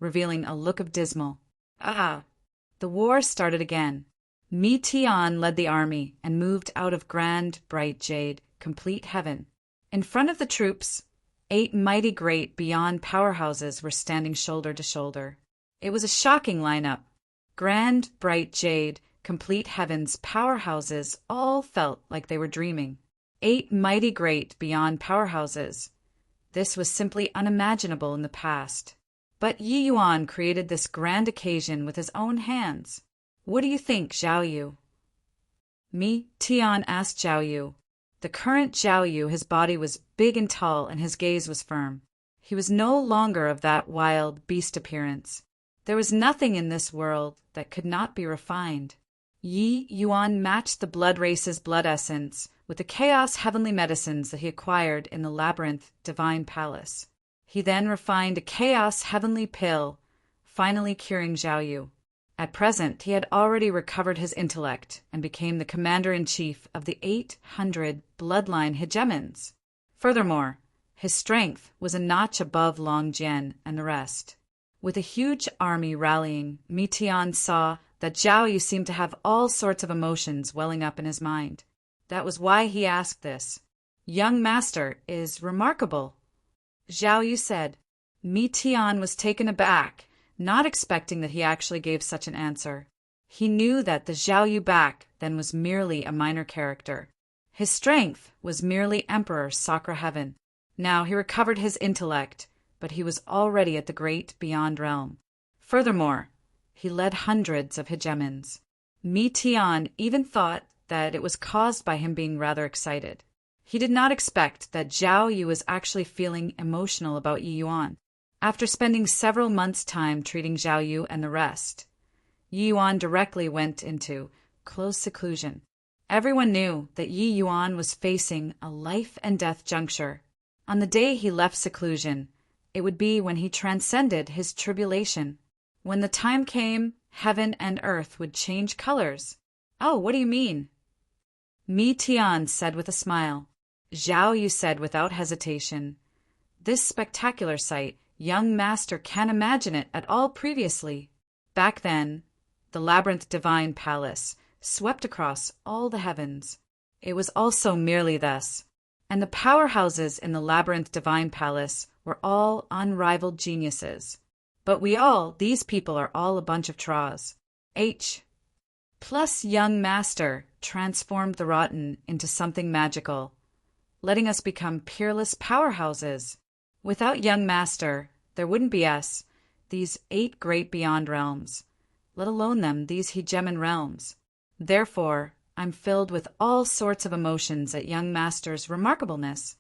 revealing a look of dismal. The war started again. Mi Tian led the army and moved out of grand, bright jade, complete heaven. In front of the troops, 8 mighty great beyond powerhouses were standing shoulder to shoulder. It was a shocking lineup. Grand, bright jade, complete heaven's powerhouses all felt like they were dreaming. 8 mighty great beyond powerhouses. This was simply unimaginable in the past. But Yi Yuan created this grand occasion with his own hands. What do you think, Zhao Yu? Mi Tian asked Zhao Yu. The current Zhao Yu, his body was big and tall, and his gaze was firm. He was no longer of that wild beast appearance. There was nothing in this world that could not be refined. Yi Yuan matched the blood race's blood essence with the chaos heavenly medicines that he acquired in the Labyrinth Divine Palace. He then refined a chaos heavenly pill, finally curing Zhao Yu. At present, he had already recovered his intellect and became the commander-in-chief of the 800 bloodline hegemons. Furthermore, his strength was a notch above Long Jian and the rest. With a huge army rallying, Mi Tian saw that Zhao Yu seemed to have all sorts of emotions welling up in his mind. That was why he asked this. Young master is remarkable. Zhao Yu said. Mi Tian was taken aback, not expecting that he actually gave such an answer. He knew that the Zhao Yu back then was merely a minor character. His strength was merely Emperor Sakra Heaven. Now he recovered his intellect, but he was already at the great beyond realm. Furthermore, he led hundreds of hegemons. Mi Tian even thought that it was caused by him being rather excited. He did not expect that Zhao Yu was actually feeling emotional about Yi Yuan. After spending several months' time treating Zhao Yu and the rest, Yi Yuan directly went into close seclusion. Everyone knew that Yi Yuan was facing a life-and-death juncture. On the day he left seclusion, it would be when he transcended his tribulation. When the time came, heaven and earth would change colors. Oh, what do you mean? Mi Tian said with a smile. Zhao Yu said without hesitation. This spectacular sight, young master can't imagine it at all previously. Back then, the Labyrinth Divine Palace swept across all the heavens. It was also merely thus, and the powerhouses in the Labyrinth Divine Palace were all unrivaled geniuses. But these people are all a bunch of traws. Plus young master transformed the rotten into something magical, letting us become peerless powerhouses. Without young master, there wouldn't be us, these 8 great beyond realms, let alone these hegemon realms. Therefore, I'm filled with all sorts of emotions at young master's remarkableness.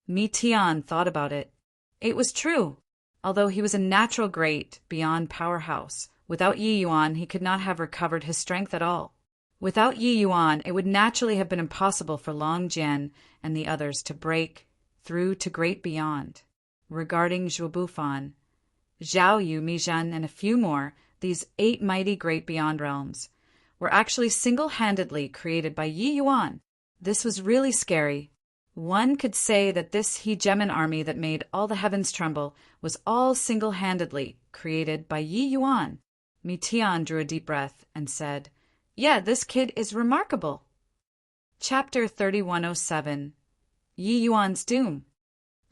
Mi Tian thought about it. It was true. Although he was a natural great beyond powerhouse, without Yi Yuan he could not have recovered his strength at all. Without Yi Yuan, it would naturally have been impossible for Long Jian and the others to break through to great beyond. Regarding Zhuo Bufan, Zhao Yu, Mi Zhen, and a few more, these 8 mighty great beyond realms, were actually single-handedly created by Yi Yuan. This was really scary. One could say that this hegemon army that made all the heavens tremble was all single-handedly created by Yi Yuan. Mi Tian drew a deep breath and said, Yeah, this kid is remarkable. Chapter 3107 Yi Yuan's Doom.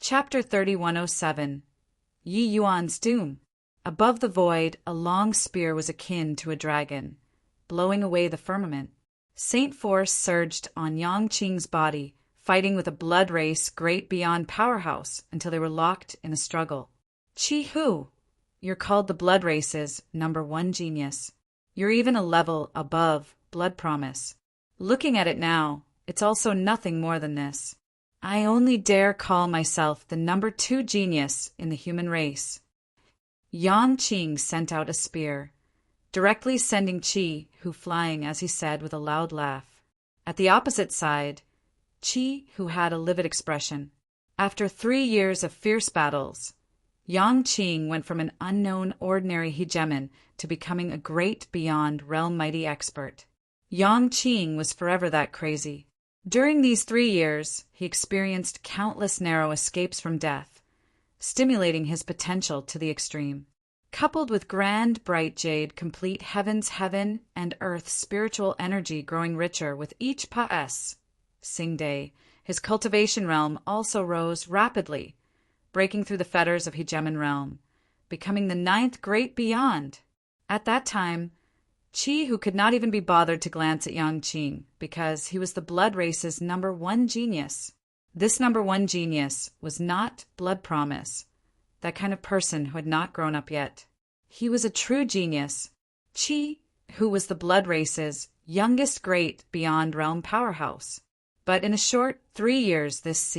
Chapter 3107 Yi Yuan's Doom. Above the void, a long spear was akin to a dragon, blowing away the firmament. Saint Force surged on Yang Qing's body, fighting with a blood race great beyond powerhouse until they were locked in a struggle. Chi Hu, you're called the blood race's #1 genius. You're even a level above blood promise. Looking at it now, it's also nothing more than this. I only dare call myself the #2 genius in the human race. Yang Qing sent out a spear, directly sending Chi Hu flying as he said with a loud laugh. At the opposite side, Chi Hu had a livid expression. After 3 years of fierce battles, Yang Qing went from an unknown ordinary hegemon to becoming a great beyond realm mighty expert. Yang Qing was forever that crazy. During these 3 years, he experienced countless narrow escapes from death, stimulating his potential to the extreme. Coupled with grand, bright jade, complete heaven's heaven and earth's spiritual energy growing richer with each paes, Sing Day, his cultivation realm also rose rapidly, breaking through the fetters of hegemon realm, becoming the 9th great beyond. At that time, Chi Hu could not even be bothered to glance at Yang Qing because he was the blood race's #1 genius. This #1 genius was not blood promise, that kind of person who had not grown up yet. He was a true genius. Chi Hu was the blood race's youngest great beyond realm powerhouse. But in a short 3 years, this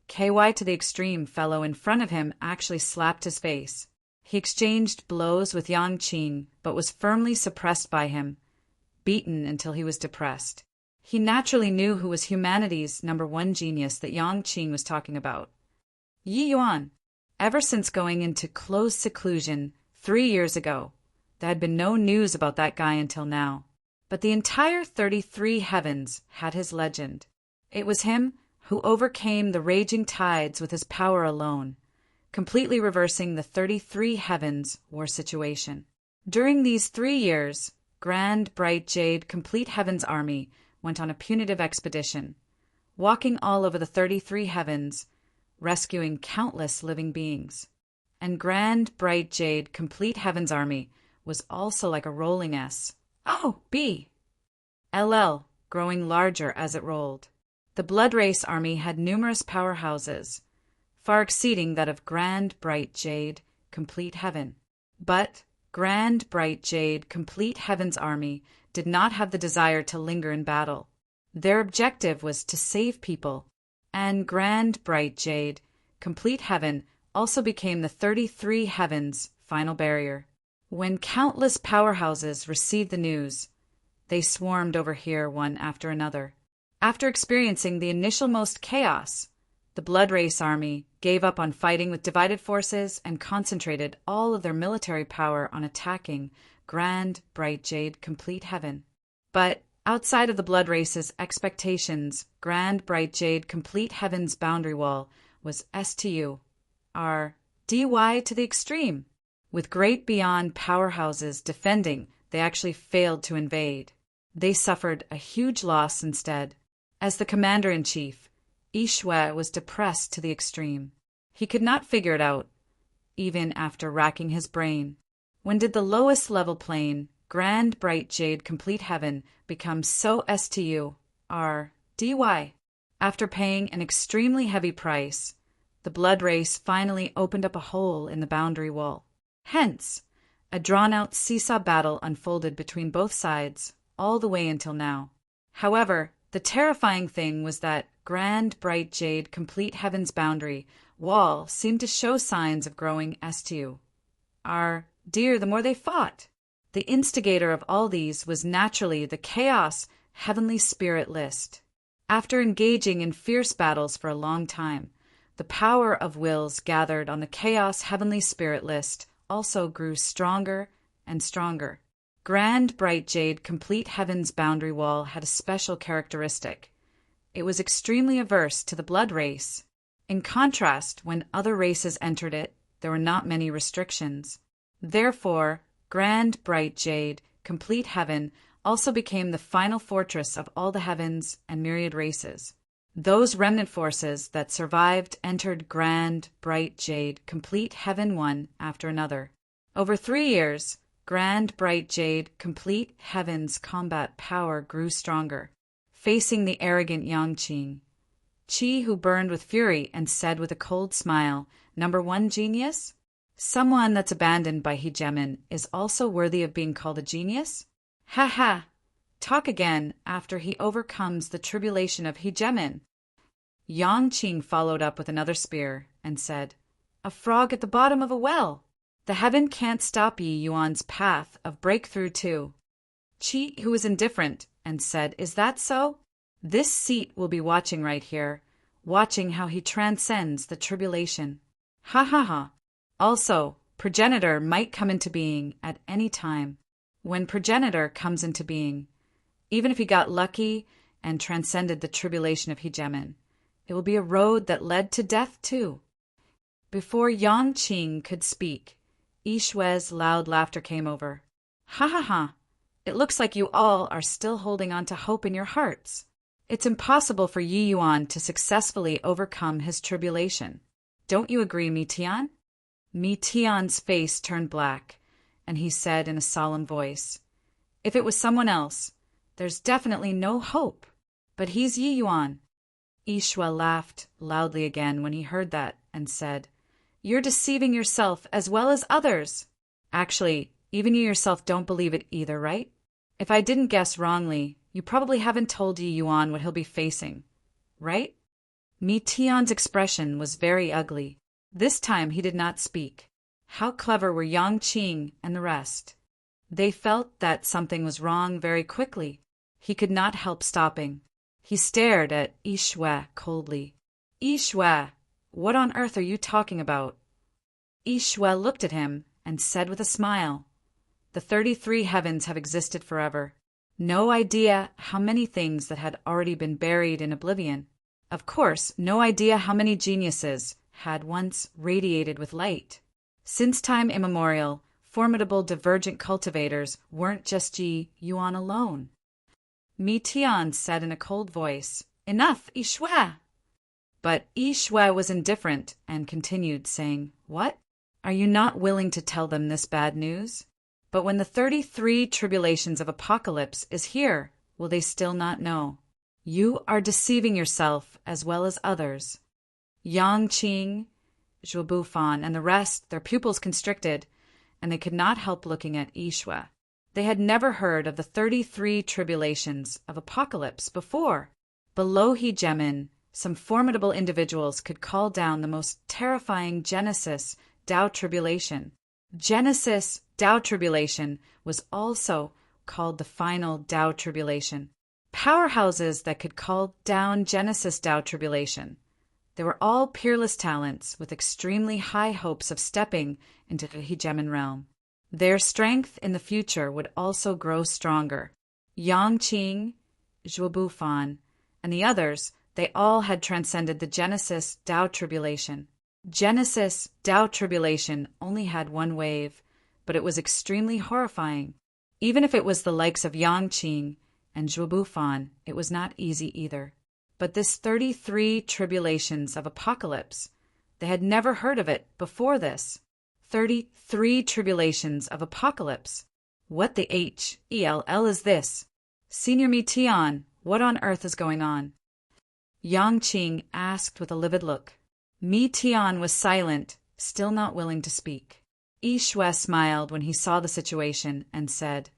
KY to the extreme fellow in front of him actually slapped his face. He exchanged blows with Yang Qing, but was firmly suppressed by him, beaten until he was depressed. He naturally knew who was humanity's #1 genius that Yang Qing was talking about. Yi Yuan. Ever since going into close seclusion 3 years ago, there had been no news about that guy until now. But the entire 33 heavens had his legend. It was him who overcame the raging tides with his power alone, completely reversing the 33 heavens war situation. During these 3 years, Grand Bright Jade Complete Heaven's army went on a punitive expedition, walking all over the 33 heavens, rescuing countless living beings. And Grand Bright Jade Complete Heaven's army was also like a rolling LL, growing larger as it rolled. The Blood Race army had numerous powerhouses, far exceeding that of Grand Bright Jade Complete Heaven. But Grand Bright Jade Complete Heaven's army did not have the desire to linger in battle. Their objective was to save people, and Grand Bright Jade Complete Heaven also became the 33 heavens' final barrier. When countless powerhouses received the news, they swarmed over here one after another. After experiencing the initial most chaos, the Blood Race army gave up on fighting with divided forces and concentrated all of their military power on attacking Grand Bright Jade Complete Heaven. But outside of the Blood Race's expectations, Grand Bright Jade Complete Heaven's boundary wall was STURDY to the extreme. With great beyond powerhouses defending, they actually failed to invade. They suffered a huge loss instead. As the commander-in-chief, Yi Shui was depressed to the extreme. He could not figure it out, even after racking his brain. When did the lowest level plane, Grand Bright Jade Complete Heaven, become so STURDY? After paying an extremely heavy price, the Blood Race finally opened up a hole in the boundary wall. Hence, a drawn-out seesaw battle unfolded between both sides, all the way until now. However, the terrifying thing was that Grand Bright Jade Complete Heaven's boundary wall seemed to show signs of growing STURDY the more they fought. The instigator of all these was naturally the Chaos Heavenly Spirit List. After engaging in fierce battles for a long time, the power of wills gathered on the Chaos Heavenly Spirit List also grew stronger and stronger. Grand Bright Jade Complete Heaven's boundary wall had a special characteristic. It was extremely averse to the Blood Race. In contrast, when other races entered it, there were not many restrictions. Therefore, Grand Bright Jade complete heaven, also became the final fortress of all the heavens and myriad races. Those remnant forces that survived entered grand, bright jade, complete heaven one after another. Over 3 years, grand, bright jade, complete heaven's combat power grew stronger, facing the arrogant Yangqing. Qi, who burned with fury and said with a cold smile, "Number one genius? Someone that's abandoned by hegemon is also worthy of being called a genius? Ha ha! Talk again after he overcomes the tribulation of hegemon." Yangqing followed up with another spear and said, "A frog at the bottom of a well. The heaven can't stop Yi Yuan's path of breakthrough too." Qi, who was indifferent, and said, "Is that so? This seat will be watching right here, watching how he transcends the tribulation. Ha ha ha. Also, progenitor might come into being at any time. When progenitor comes into being, even if he got lucky and transcended the tribulation of hegemon, it will be a road that led to death too." Before Yangqing could speak, Yishue's loud laughter came over. "Ha ha ha. It looks like you all are still holding on to hope in your hearts. It's impossible for Yi Yuan to successfully overcome his tribulation. Don't you agree, Mi Tian?" Mi Tian's face turned black, and he said in a solemn voice, "If it was someone else, there's definitely no hope. But he's Yi Yuan." Yishue laughed loudly again when he heard that and said, "You're deceiving yourself as well as others. Actually, even you yourself don't believe it either, right? If I didn't guess wrongly, you probably haven't told Yi Yuan what he'll be facing, right?" Mi Tian's expression was very ugly. This time he did not speak. How clever were Yangqing and the rest. They felt that something was wrong very quickly. He could not help stopping. He stared at Yishue coldly. "Yishue, what on earth are you talking about?" Yishue looked at him and said with a smile, "The 33 heavens have existed forever. No idea how many things that had already been buried in oblivion. Of course, no idea how many geniuses had once radiated with light. Since time immemorial, formidable divergent cultivators weren't just Yi Yuan alone." Mi Tian said in a cold voice, "Enough, Yishue!" But Yishue was indifferent and continued, saying, "What? Are you not willing to tell them this bad news? But when the 33 tribulations of apocalypse is here, will they still not know? You are deceiving yourself as well as others." Yangqing, Zhuobufan, and the rest, their pupils constricted, and they could not help looking at Yishue. They had never heard of the 33 tribulations of apocalypse before. Below hegemon, some formidable individuals could call down the most terrifying Genesis Tao tribulation. Genesis Tao tribulation was also called the final Tao tribulation. Powerhouses that could call down Genesis Tao tribulation. They were all peerless talents with extremely high hopes of stepping into the hegemon realm. Their strength in the future would also grow stronger. Yangqing, Zhuobufan, and the others, they all had transcended the Genesis Tao tribulation. Genesis Tao tribulation only had one wave, but it was extremely horrifying. Even if it was the likes of Yangqing and Zhuobufan, it was not easy either. But this 33 tribulations of apocalypse, they had never heard of it before this. 33 tribulations of apocalypse. What the hell is this? Senior Mi Tian, what on earth is going on? Yangqing asked with a livid look. Mi Tian was silent, still not willing to speak. Yishue smiled when he saw the situation and said,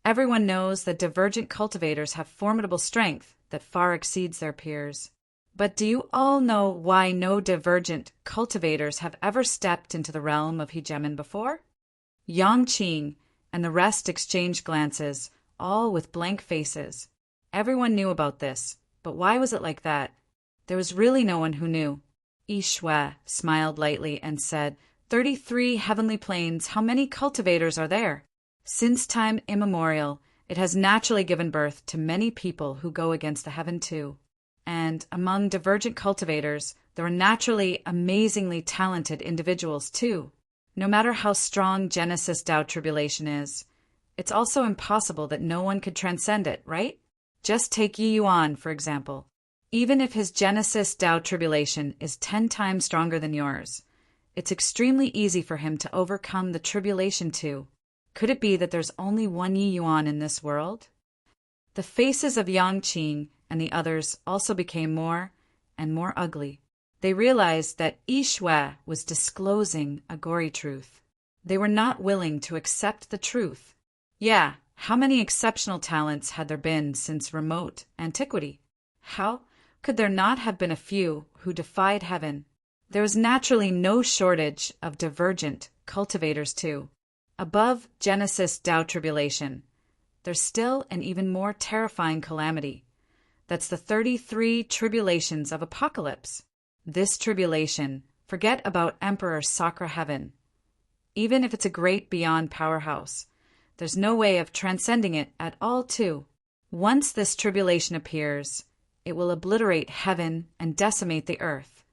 "Everyone knows that divergent cultivators have formidable strength that far exceeds their peers. But do you all know why no divergent cultivators have ever stepped into the realm of hegemon before?" Yangqing and the rest exchanged glances, all with blank faces. Everyone knew about this, but why was it like that? There was really no one who knew. Yishue smiled lightly and said, 33 heavenly planes, how many cultivators are there? Since time immemorial, it has naturally given birth to many people who go against the heaven too. And among divergent cultivators, there are naturally amazingly talented individuals too. No matter how strong Genesis Tao tribulation is, it's also impossible that no one could transcend it, right? Just take Yi Yuan, for example. Even if his Genesis Tao tribulation is 10 times stronger than yours, it's extremely easy for him to overcome the tribulation too. Could it be that there's only one Yi Yuan in this world? The faces of Yang Qing and the others also became more and more ugly. They realized that Yi Shui was disclosing a gory truth. They were not willing to accept the truth. Yeah, how many exceptional talents had there been since remote antiquity? How could there not have been a few who defied heaven? There was naturally no shortage of divergent cultivators too. Above Genesis Tao tribulation, there's still an even more terrifying calamity. That's the 33 tribulations of apocalypse. This tribulation, forget about Emperor Sakra Heaven. Even if it's a great beyond powerhouse, there's no way of transcending it at all too. Once this tribulation appears, it will obliterate heaven and decimate the earth.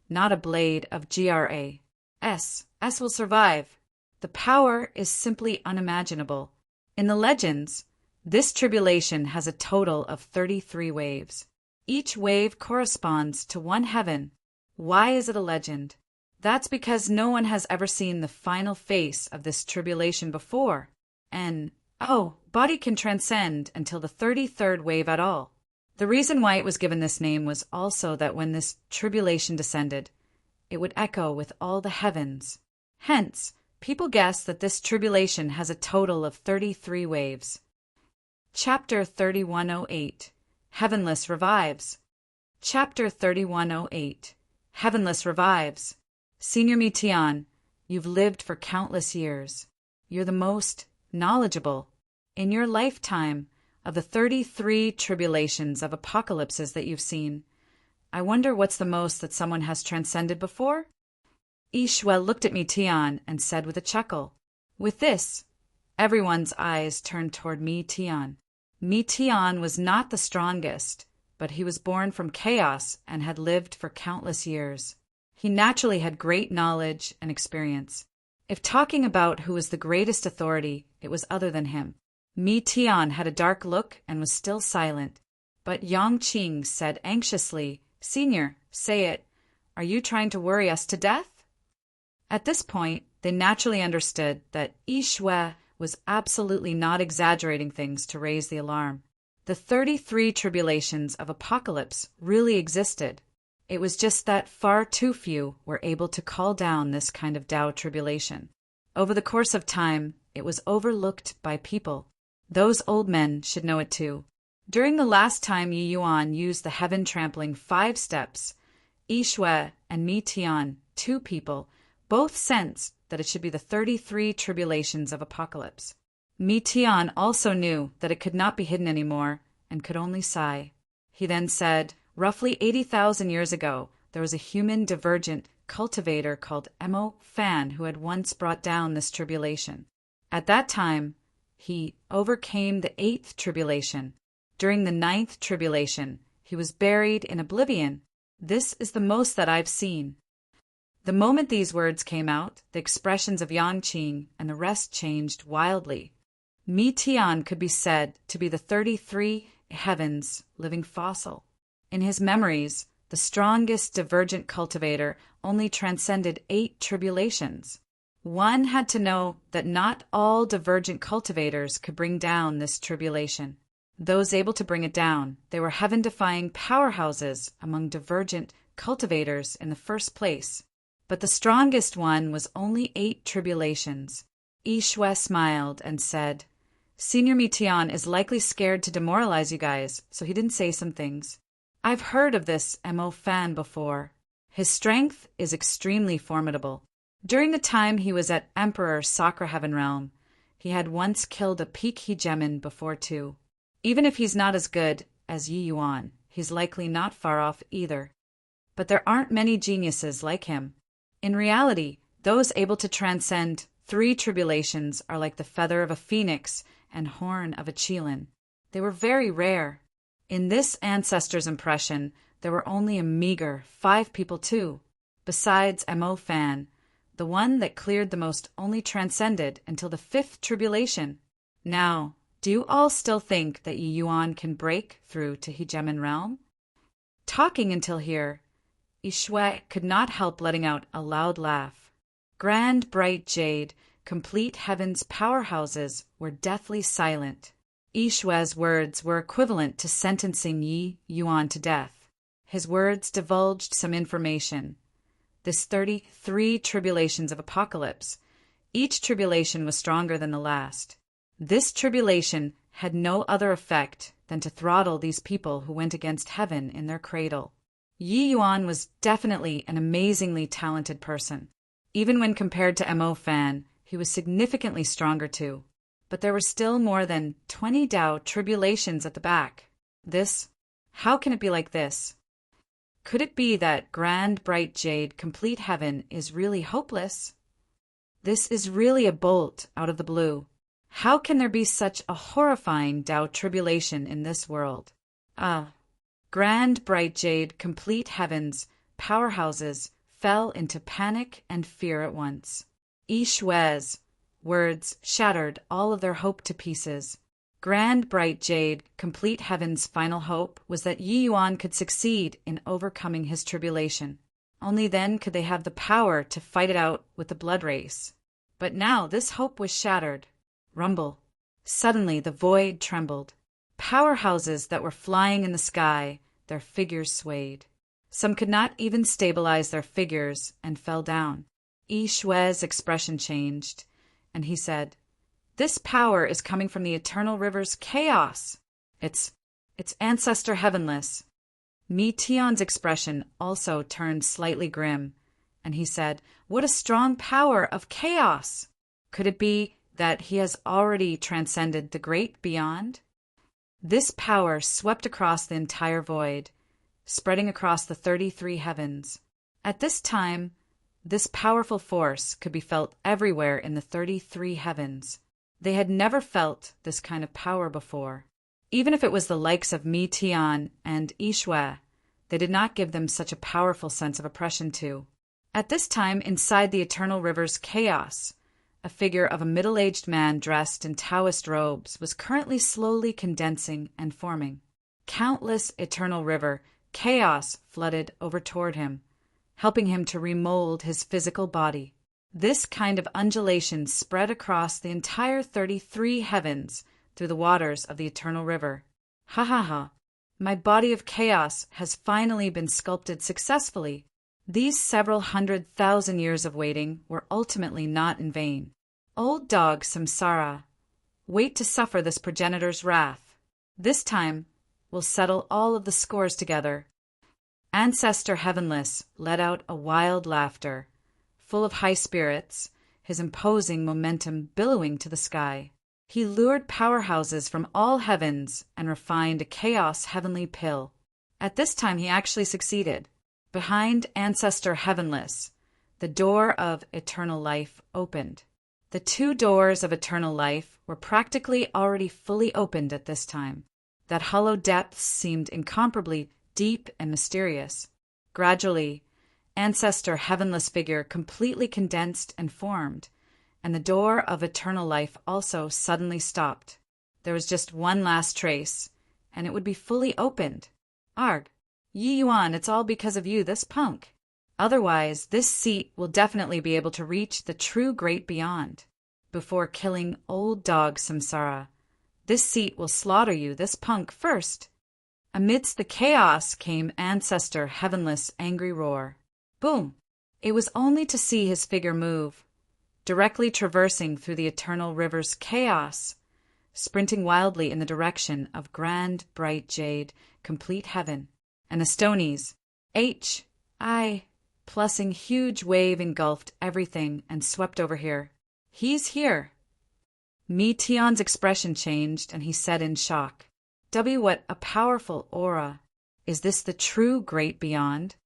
Not a blade of GRA. S will survive. The power is simply unimaginable. In the legends, this tribulation has a total of 33 waves. Each wave corresponds to one heaven. Why is it a legend? That's because no one has ever seen the final face of this tribulation before. And, body can transcend until the 33rd wave at all. The reason why it was given this name was also that when this tribulation descended, it would echo with all the heavens. Hence, people guess that this tribulation has a total of 33 waves. Chapter 3108. Heavenless Revives. Chapter 3108. Heavenless Revives. Senior Mi Tian, you've lived for countless years. You're the most knowledgeable. In your lifetime, of the 33 tribulations of apocalypses that you've seen, I wonder what's the most that someone has transcended before? Yi Shui looked at Mi Tian and said with a chuckle. With this, everyone's eyes turned toward Mi Tian. Mi Tian was not the strongest, but he was born from chaos and had lived for countless years. He naturally had great knowledge and experience. If talking about who was the greatest authority, it was other than him. Mi Tian had a dark look and was still silent. But Yang Qing said anxiously, Senior, say it. Are you trying to worry us to death? At this point, they naturally understood that Yi Shui was absolutely not exaggerating things to raise the alarm. The 33 tribulations of apocalypse really existed. It was just that far too few were able to call down this kind of Tao tribulation. Over the course of time, it was overlooked by people. Those old men should know it too. During the last time Yi Yuan used the heaven-trampling 5 steps, Yi Shui and Mi Tian, 2 people, both sensed that it should be the 33 tribulations of apocalypse. Mi Tian also knew that it could not be hidden anymore and could only sigh. He then said, roughly 80,000 years ago, there was a human divergent cultivator called Mo Fan who had once brought down this tribulation. At that time, he overcame the 8th tribulation. During the 9th tribulation, he was buried in oblivion. This is the most that I've seen. The moment these words came out, the expressions of Yang Qing and the rest changed wildly. Mi Tian could be said to be the 33 heavens living fossil. In his memories, the strongest divergent cultivator only transcended 8 tribulations. One had to know that not all divergent cultivators could bring down this tribulation. Those able to bring it down, they were heaven-defying powerhouses among divergent cultivators in the first place. But the strongest one was only 8 tribulations. Yi Shui smiled and said, Senior Mi Tian is likely scared to demoralize you guys, so he didn't say some things. I've heard of this Mo Fan before. His strength is extremely formidable. During the time he was at Emperor Sakra Heaven Realm, he had once killed a peak hegemon before too. Even if he's not as good as Yi Yuan, he's likely not far off either. But there aren't many geniuses like him. In reality, those able to transcend 3 tribulations are like the feather of a phoenix and horn of a qilin. They were very rare. In this ancestor's impression, there were only a meager 5 people too. Besides Mo Fan, the one that cleared the most only transcended until the 5th tribulation. Now, do you all still think that Yi Yuan can break through to Hegemon Realm? Talking until here, Yishui could not help letting out a loud laugh. Grand, bright jade, complete heaven's powerhouses were deathly silent. Yishui's words were equivalent to sentencing Yi Yuan to death. His words divulged some information. This 33 tribulations of apocalypse. Each tribulation was stronger than the last. This tribulation had no other effect than to throttle these people who went against heaven in their cradle. Yi Yuan was definitely an amazingly talented person. Even when compared to Mo Fan, he was significantly stronger too. But there were still more than 20 Dao tribulations at the back. How can it be like this? Could it be that grand, bright jade, complete heaven is really hopeless? This is really a bolt out of the blue. How can there be such a horrifying Dao tribulation in this world? Grand, bright jade, complete heavens, powerhouses fell into panic and fear at once. Yishui's words shattered all of their hope to pieces. Grand, bright jade, complete heaven's final hope was that Yi Yuan could succeed in overcoming his tribulation. Only then could they have the power to fight it out with the blood race. But now this hope was shattered. Rumble. Suddenly the void trembled. Powerhouses that were flying in the sky, their figures swayed. Some could not even stabilize their figures and fell down. Yishui's expression changed, and he said, "This power is coming from the eternal river's chaos. It's ancestor heavenless." Mi Tian's expression also turned slightly grim, and he said, "What a strong power of chaos! Could it be that he has already transcended the great beyond?" This power swept across the entire void, spreading across the 33 heavens. At this time, this powerful force could be felt everywhere in the 33 heavens. They had never felt this kind of power before. Even if it was the likes of Mi Tian and Yishui, they did not give them such a powerful sense of oppression to. At this time, inside the eternal river's chaos, a figure of a middle-aged man dressed in Taoist robes was currently slowly condensing and forming. Countless eternal river chaos flooded over toward him, helping him to remold his physical body. This kind of undulation spread across the entire 33 heavens through the waters of the eternal river. Ha ha ha! My body of chaos has finally been sculpted successfully. These several 100,000 years of waiting were ultimately not in vain. Old dog Samsara, wait to suffer this progenitor's wrath. This time, we'll settle all of the scores together. Ancestor Heavenless let out a wild laughter, full of high spirits, his imposing momentum billowing to the sky. He lured powerhouses from all heavens and refined a chaos heavenly pill. At this time he actually succeeded. Behind Ancestor Heavenless, the door of eternal life opened. The 2 doors of eternal life were practically already fully opened at this time. That hollow depths seemed incomparably deep and mysterious. Gradually, Ancestor Heavenless figure completely condensed and formed, and the door of eternal life also suddenly stopped. There was just one last trace, and it would be fully opened. Arg! Yi Yuan, it's all because of you, this punk. Otherwise, this seat will definitely be able to reach the true great beyond. Before killing old dog Samsara, this seat will slaughter you, this punk, first. Amidst the chaos came Ancestor Heavenless' angry roar. Boom! It was only to see his figure move, directly traversing through the eternal river's chaos, sprinting wildly in the direction of grand, bright jade, complete heaven. And the Stonies, plussing huge wave engulfed everything and swept over here. He's here. Mi Tian's expression changed, and he said in shock, what a powerful aura. Is this the true great beyond?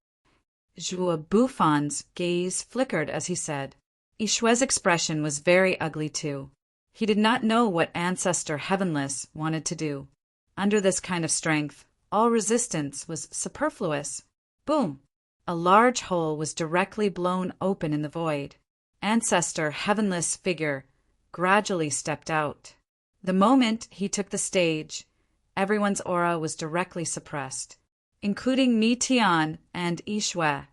Zhua Bufan's gaze flickered as he said. Yishui's expression was very ugly too. He did not know what Ancestor Heavenless wanted to do. Under this kind of strength, all resistance was superfluous. Boom! A large hole was directly blown open in the void. Ancestor Heavenless figure gradually stepped out. The moment he took the stage, everyone's aura was directly suppressed, including Mi Tian and Yi Xue.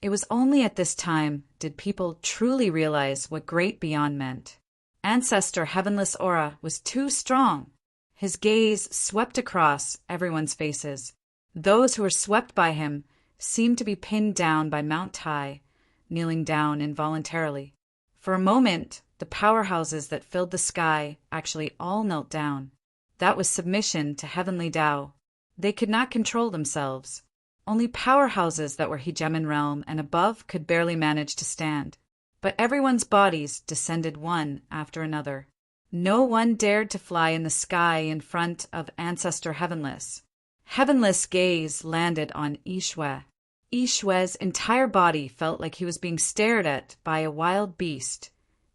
It was only at this time did people truly realize what Great Beyond meant. Ancestor Heavenless aura was too strong. His gaze swept across everyone's faces. Those who were swept by him seemed to be pinned down by Mount Tai, kneeling down involuntarily. For a moment, the powerhouses that filled the sky actually all knelt down. That was submission to heavenly Tao. They could not control themselves. Only powerhouses that were Hegemon realm and above could barely manage to stand. But everyone's bodies descended one after another. No one dared to fly in the sky in front of Ancestor Heavenless. Heavenless gaze landed on Yi Xue. Yi Xue's entire body felt like he was being stared at by a wild beast,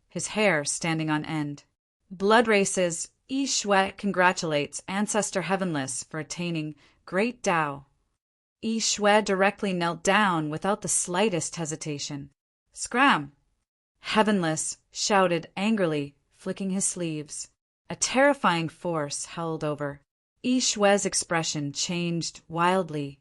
his hair standing on end. Blood races, Yi Xue congratulates Ancestor Heavenless for attaining Great Tao. Yi Xue directly knelt down without the slightest hesitation. Scram! Heavenless shouted angrily, flicking his sleeves. A terrifying force howled over. Yi Xue's expression changed wildly,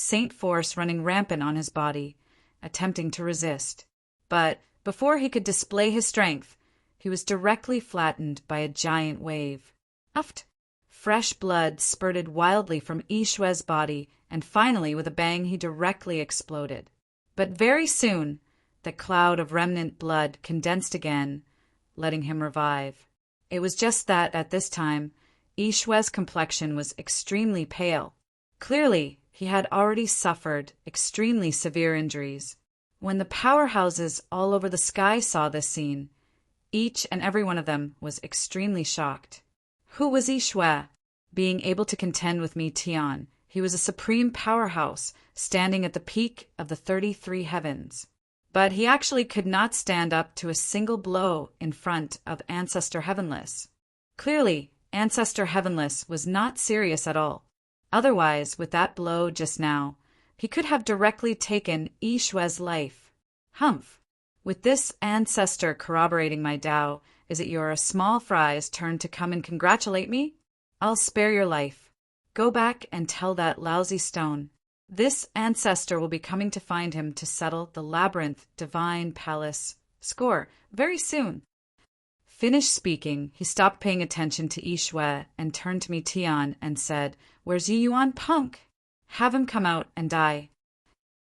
Saint force running rampant on his body, attempting to resist. But before he could display his strength, he was directly flattened by a giant wave. Uft! Fresh blood spurted wildly from Yi Xue's body, and finally, with a bang, he directly exploded. But very soon, the cloud of remnant blood condensed again, letting him revive. It was just that, at this time, Yi Xue's complexion was extremely pale. Clearly, he had already suffered extremely severe injuries. When the powerhouses all over the sky saw this scene, each and every one of them was extremely shocked. Who was Yi Xue? Being able to contend with Mi Tian, he was a supreme powerhouse, standing at the peak of the 33 heavens. But he actually could not stand up to a single blow in front of Ancestor Heavenless. Clearly, Ancestor Heavenless was not serious at all. Otherwise, with that blow just now, he could have directly taken Yi Xue's life. Humph! With this ancestor corroborating my Tao, is it your small fry's turn to come and congratulate me? I'll spare your life. Go back and tell that lousy stone. This ancestor will be coming to find him to settle the labyrinth divine palace score very soon. Finished speaking, he stopped paying attention to Yi Xue and turned to Mi Tian and said, "Where's Yi Yuan, punk? Have him come out and die."